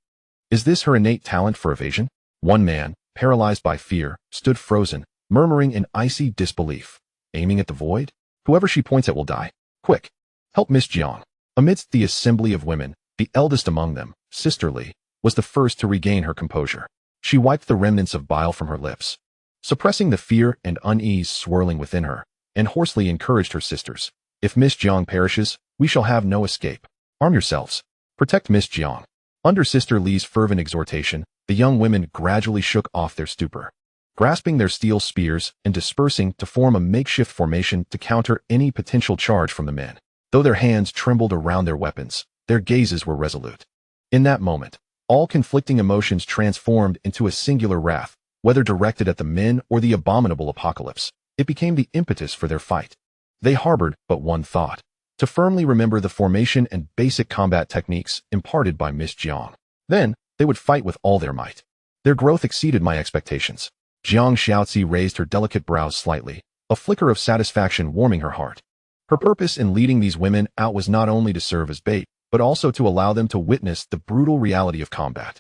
Is this her innate talent for evasion? One man, paralyzed by fear, stood frozen, murmuring in icy disbelief. Aiming at the void? Whoever she points at will die. Quick! Help Miss Jiang. Amidst the assembly of women, the eldest among them, Steadily, was the first to regain her composure. She wiped the remnants of bile from her lips, suppressing the fear and unease swirling within her, and hoarsely encouraged her sisters. If Miss Jiang perishes, we shall have no escape. Arm yourselves. Protect Miss Jiang. Under Sister Li's fervent exhortation, the young women gradually shook off their stupor, grasping their steel spears and dispersing to form a makeshift formation to counter any potential charge from the men. Though their hands trembled around their weapons, their gazes were resolute. In that moment, all conflicting emotions transformed into a singular wrath, whether directed at the men or the abominable apocalypse. It became the impetus for their fight. They harbored but one thought: to firmly remember the formation and basic combat techniques imparted by Miss Jiang. Then, they would fight with all their might. Their growth exceeded my expectations. Jiang Xiaozi raised her delicate brows slightly, a flicker of satisfaction warming her heart. Her purpose in leading these women out was not only to serve as bait, but also to allow them to witness the brutal reality of combat.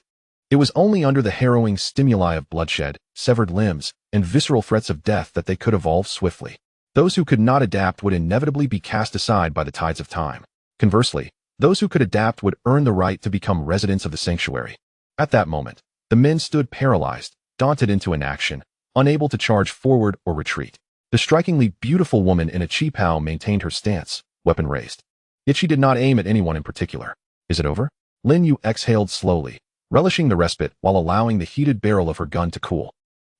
It was only under the harrowing stimuli of bloodshed, severed limbs, and visceral threats of death that they could evolve swiftly. Those who could not adapt would inevitably be cast aside by the tides of time. Conversely, those who could adapt would earn the right to become residents of the sanctuary. At that moment, the men stood paralyzed, daunted into inaction, unable to charge forward or retreat. The strikingly beautiful woman in a qipao maintained her stance, weapon raised. Yet she did not aim at anyone in particular. Is it over? Lin Yue exhaled slowly, relishing the respite while allowing the heated barrel of her gun to cool.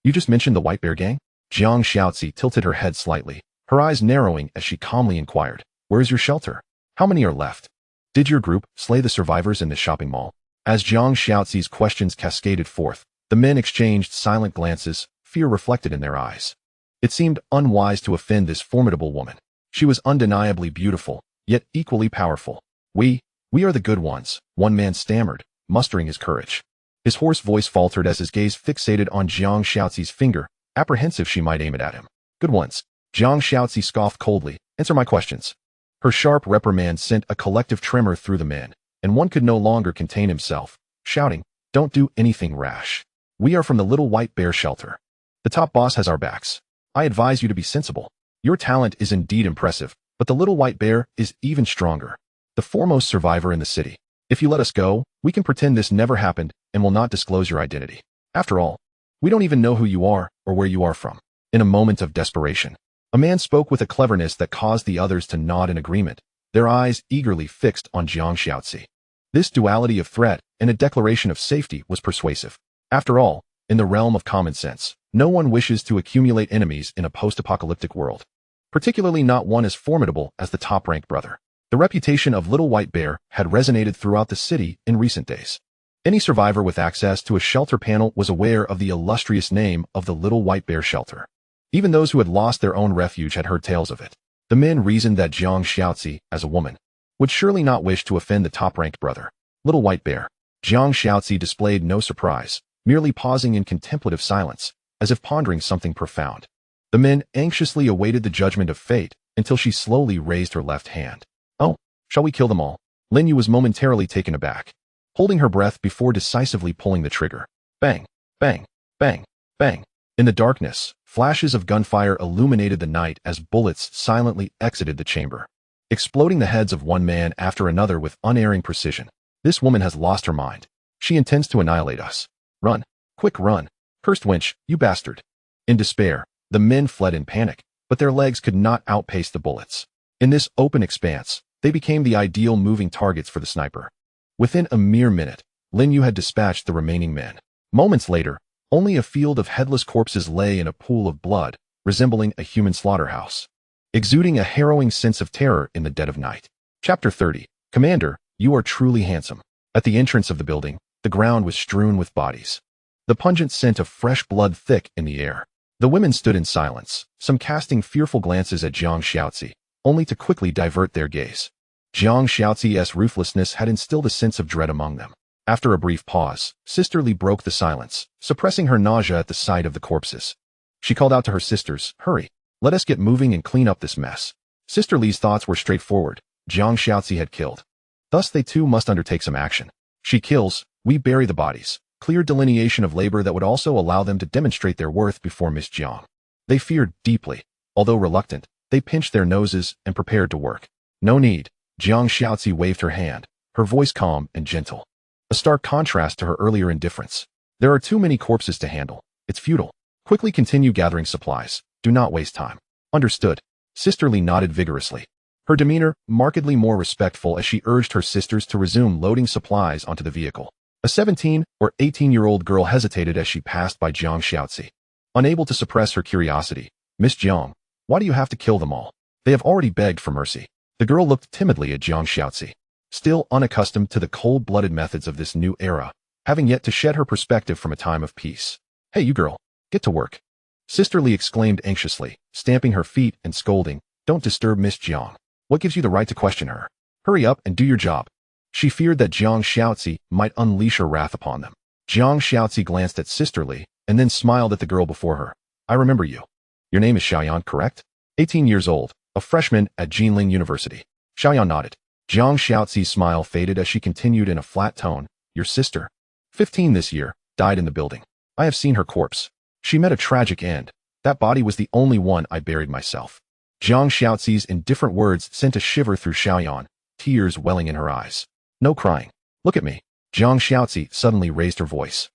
You just mentioned the White Bear Gang? Jiang Xiaozi tilted her head slightly, her eyes narrowing as she calmly inquired. Where is your shelter? How many are left? Did your group slay the survivors in this shopping mall? As Jiang Xiaozi's questions cascaded forth, the men exchanged silent glances, fear reflected in their eyes. It seemed unwise to offend this formidable woman. She was undeniably beautiful, yet equally powerful. We are the good ones, one man stammered, mustering his courage. His hoarse voice faltered as his gaze fixated on Jiang Xiaozi's finger, apprehensive she might aim it at him. Good ones. Jiang Xiaozi scoffed coldly. Answer my questions. Her sharp reprimand sent a collective tremor through the men, and one could no longer contain himself, shouting, Don't do anything rash. We are from the Little White Bear Shelter. The top boss has our backs. I advise you to be sensible. Your talent is indeed impressive, but the Little White Bear is even stronger. The foremost survivor in the city. If you let us go, we can pretend this never happened and will not disclose your identity. After all, we don't even know who you are or where you are from. In a moment of desperation, a man spoke with a cleverness that caused the others to nod in agreement, their eyes eagerly fixed on Jiang Xiaozi. This duality of threat and a declaration of safety was persuasive. After all, in the realm of common sense, no one wishes to accumulate enemies in a post-apocalyptic world, particularly not one as formidable as the top-ranked brother. The reputation of Little White Bear had resonated throughout the city in recent days. Any survivor with access to a shelter panel was aware of the illustrious name of the Little White Bear Shelter. Even those who had lost their own refuge had heard tales of it. The men reasoned that Jiang Xiaozi, as a woman, would surely not wish to offend the top-ranked brother. Little White Bear. Jiang Xiaozi displayed no surprise, merely pausing in contemplative silence, as if pondering something profound. The men anxiously awaited the judgment of fate until she slowly raised her left hand. Oh, shall we kill them all? Lin Yue was momentarily taken aback, holding her breath before decisively pulling the trigger. Bang, bang, bang, bang. In the darkness, flashes of gunfire illuminated the night as bullets silently exited the chamber, exploding the heads of one man after another with unerring precision. This woman has lost her mind. She intends to annihilate us. Run. Quick run. Cursed wench, you bastard. In despair, the men fled in panic, but their legs could not outpace the bullets. In this open expanse, they became the ideal moving targets for the sniper. Within a mere minute, Lin Yue had dispatched the remaining men. Moments later, only a field of headless corpses lay in a pool of blood, resembling a human slaughterhouse, exuding a harrowing sense of terror in the dead of night. Chapter 30. Commander, you are truly handsome. At the entrance of the building, the ground was strewn with bodies, the pungent scent of fresh blood thick in the air. The women stood in silence, some casting fearful glances at Jiang Xiaozi, only to quickly divert their gaze. Jiang Xiaozi's ruthlessness had instilled a sense of dread among them. After a brief pause, Sister Li broke the silence, suppressing her nausea at the sight of the corpses. She called out to her sisters, "Hurry, let us get moving and clean up this mess." Sister Li's thoughts were straightforward. Jiang Xiaozi had killed. Thus they too must undertake some action. She kills, we bury the bodies. Clear delineation of labor that would also allow them to demonstrate their worth before Miss Jiang. They feared deeply. Although reluctant, they pinched their noses and prepared to work. No need. Jiang Xiaozi waved her hand, her voice calm and gentle. A stark contrast to her earlier indifference. There are too many corpses to handle. It's futile. Quickly continue gathering supplies. Do not waste time. Understood. Sister Li nodded vigorously, her demeanor markedly more respectful as she urged her sisters to resume loading supplies onto the vehicle. A 17 or 18-year-old girl hesitated as she passed by Jiang Xiaozi. Unable to suppress her curiosity, "Miss Jiang, why do you have to kill them all? They have already begged for mercy." The girl looked timidly at Jiang Xiaozi, still unaccustomed to the cold-blooded methods of this new era, having yet to shed her perspective from a time of peace. "Hey, you girl, get to work." Sister Li exclaimed anxiously, stamping her feet and scolding, "Don't disturb Miss Jiang. What gives you the right to question her? Hurry up and do your job." She feared that Jiang Xiaozi might unleash her wrath upon them. Jiang Xiaozi glanced at Sister Li, and then smiled at the girl before her. "I remember you. Your name is Xiaoyan, correct? 18 years old, a freshman at Jinling University." Xiaoyan nodded. Jiang Xiaozi's smile faded as she continued in a flat tone, "Your sister, 15 this year, died in the building. I have seen her corpse. She met a tragic end. That body was the only one I buried myself." Jiang Xiaozi's indifferent words sent a shiver through Xiaoyan, tears welling in her eyes. "No crying. Look at me." Jiang Xiaozi suddenly raised her voice,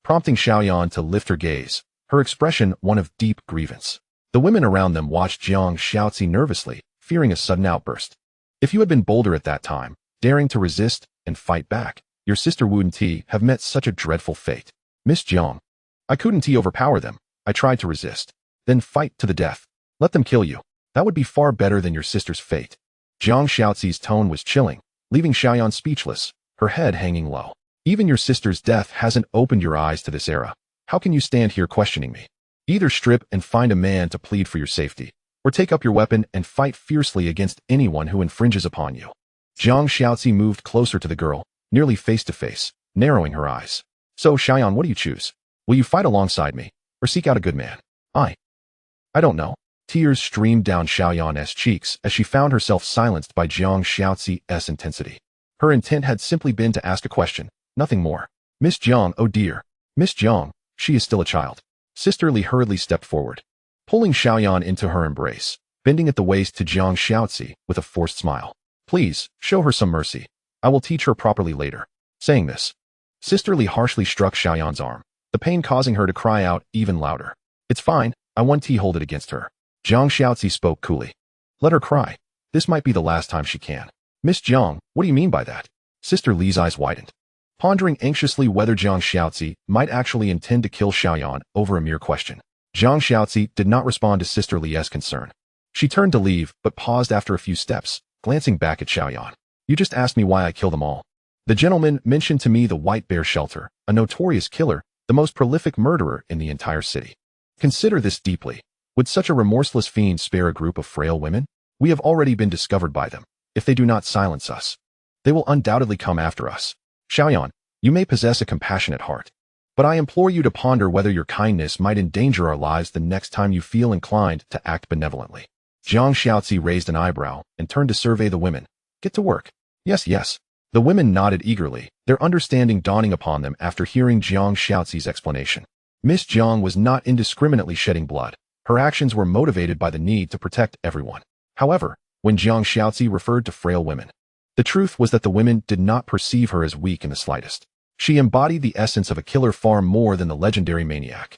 prompting Xiaoyan to lift her gaze, her expression one of deep grievance. The women around them watched Jiang Xiaozi nervously, fearing a sudden outburst. "If you had been bolder at that time, daring to resist and fight back, your sister wouldn't have met such a dreadful fate." "Miss Jiang, I couldn't overpower them. I tried to resist. Then fight to the death. Let them kill you. That would be far better than your sister's fate." Jiang Xiaozi's tone was chilling, leaving Xiaoyan speechless, her head hanging low. "Even your sister's death hasn't opened your eyes to this era. How can you stand here questioning me? Either strip and find a man to plead for your safety, or take up your weapon and fight fiercely against anyone who infringes upon you." Jiang Xiaozi moved closer to the girl, nearly face to face, narrowing her eyes. "So, Xiaoyan, what do you choose? Will you fight alongside me, or seek out a good man?" I don't know." Tears streamed down Xiaoyan's cheeks as she found herself silenced by Jiang Xiaozi's intensity. Her intent had simply been to ask a question, nothing more. "Miss Jiang, oh dear. Miss Jiang, she is still a child." Sister Li hurriedly stepped forward, pulling Xiaoyan into her embrace, bending at the waist to Jiang Xiaozi with a forced smile. "Please, show her some mercy. I will teach her properly later." Saying this, Sister Li harshly struck Xiaoyan's arm, the pain causing her to cry out even louder. "It's fine, I won't hold it against her." Jiang Xiaozi spoke coolly. "Let her cry. This might be the last time she can." "Miss Jiang, what do you mean by that?" Sister Li's eyes widened, pondering anxiously whether Jiang Xiaozi might actually intend to kill Xiaoyan over a mere question. Jiang Xiaozi did not respond to Sister Li's concern. She turned to leave, but paused after a few steps, glancing back at Xiaoyan. "You just asked me why I kill them all. The gentleman mentioned to me the White Bear Shelter, a notorious killer, the most prolific murderer in the entire city. Consider this deeply. Would such a remorseless fiend spare a group of frail women? We have already been discovered by them. if they do not silence us. They will undoubtedly come after us. Xiaoyan, you may possess a compassionate heart, but I implore you to ponder whether your kindness might endanger our lives the next time you feel inclined to act benevolently. Jiang Xiaozi raised an eyebrow and turned to survey the women. Get to work. Yes, yes. The women nodded eagerly, their understanding dawning upon them after hearing Jiang Xiaozi's explanation. Miss Jiang was not indiscriminately shedding blood. Her actions were motivated by the need to protect everyone. However, when Jiang Xiaozi referred to frail women, the truth was that the women did not perceive her as weak in the slightest. She embodied the essence of a killer far more than the legendary maniac.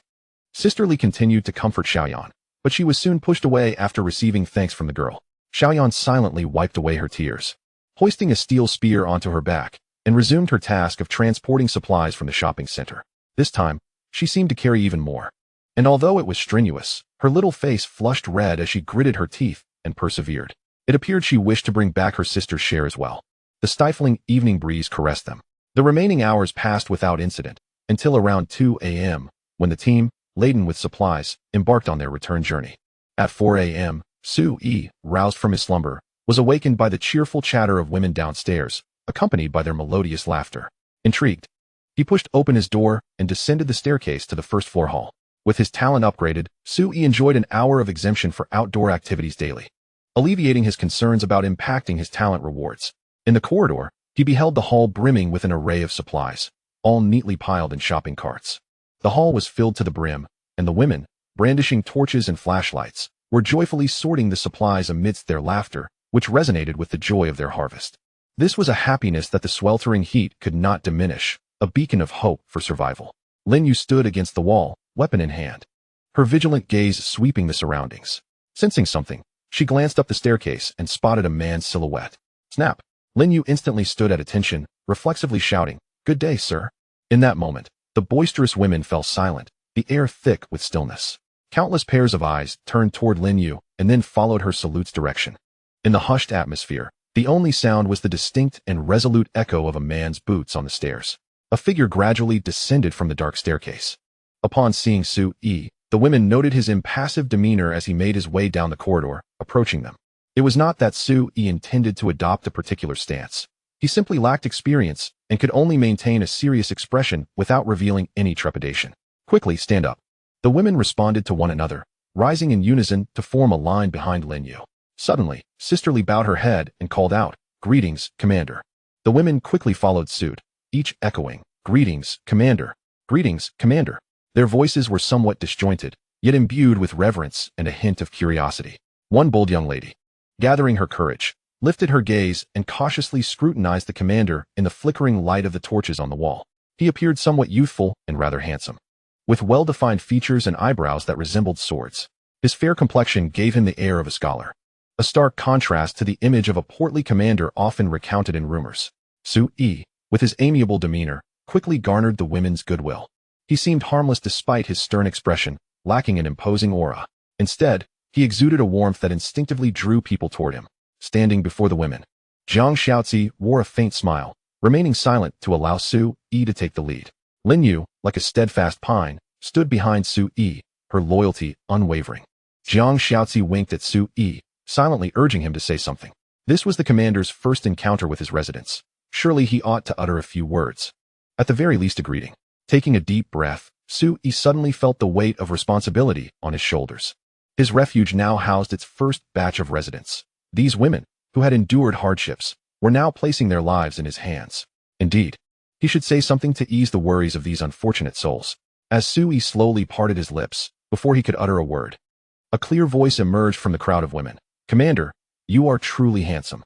Sisterly continued to comfort Xiaoyan, but she was soon pushed away after receiving thanks from the girl. Xiaoyan silently wiped away her tears, hoisting a steel spear onto her back, and resumed her task of transporting supplies from the shopping center. This time, she seemed to carry even more. And although it was strenuous, her little face flushed red as she gritted her teeth and persevered. It appeared she wished to bring back her sister's share as well. The stifling evening breeze caressed them. The remaining hours passed without incident, until around 2 a.m., when the team, laden with supplies, embarked on their return journey. At 4 a.m., Su Yi, roused from his slumber, was awakened by the cheerful chatter of women downstairs, accompanied by their melodious laughter. Intrigued, he pushed open his door and descended the staircase to the first-floor hall. With his talent upgraded, Su Yi enjoyed an hour of exemption for outdoor activities daily, alleviating his concerns about impacting his talent rewards. In the corridor, he beheld the hall brimming with an array of supplies, all neatly piled in shopping carts. The hall was filled to the brim, and the women, brandishing torches and flashlights, were joyfully sorting the supplies amidst their laughter, which resonated with the joy of their harvest. This was a happiness that the sweltering heat could not diminish, a beacon of hope for survival. Lin Yue stood against the wall, weapon in hand, her vigilant gaze sweeping the surroundings. Sensing something, she glanced up the staircase and spotted a man's silhouette. Snap! Lin Yue instantly stood at attention, reflexively shouting, "Good day, sir." In that moment, the boisterous women fell silent, the air thick with stillness. Countless pairs of eyes turned toward Lin Yue and then followed her salute's direction. In the hushed atmosphere, the only sound was the distinct and resolute echo of a man's boots on the stairs. A figure gradually descended from the dark staircase. Upon seeing Su Yi, the women noted his impassive demeanor as he made his way down the corridor, approaching them. It was not that Su Yi intended to adopt a particular stance. He simply lacked experience and could only maintain a serious expression without revealing any trepidation. Quickly, stand up. The women responded to one another, rising in unison to form a line behind Lin Yue. Suddenly, Sisterly bowed her head and called out, "Greetings, Commander." The women quickly followed suit, each echoing, "Greetings, Commander. Greetings, Commander." Their voices were somewhat disjointed, yet imbued with reverence and a hint of curiosity. One bold young lady, gathering her courage, lifted her gaze and cautiously scrutinized the commander in the flickering light of the torches on the wall. He appeared somewhat youthful and rather handsome, with well-defined features and eyebrows that resembled swords. His fair complexion gave him the air of a scholar, a stark contrast to the image of a portly commander often recounted in rumors. Su Yi, with his amiable demeanor, quickly garnered the women's goodwill. He seemed harmless despite his stern expression, lacking an imposing aura. Instead, he exuded a warmth that instinctively drew people toward him. Standing before the women, Jiang Xiaozi wore a faint smile, remaining silent to allow Su Yi to take the lead. Lin Yue, like a steadfast pine, stood behind Su Yi, her loyalty unwavering. Jiang Xiaozi winked at Su Yi, silently urging him to say something. This was the commander's first encounter with his residents. Surely he ought to utter a few words. At the very least a greeting. Taking a deep breath, Su Yi suddenly felt the weight of responsibility on his shoulders. His refuge now housed its first batch of residents. These women, who had endured hardships, were now placing their lives in his hands. Indeed, he should say something to ease the worries of these unfortunate souls. As Su Yi slowly parted his lips, before he could utter a word, a clear voice emerged from the crowd of women. "Commander, you are truly handsome."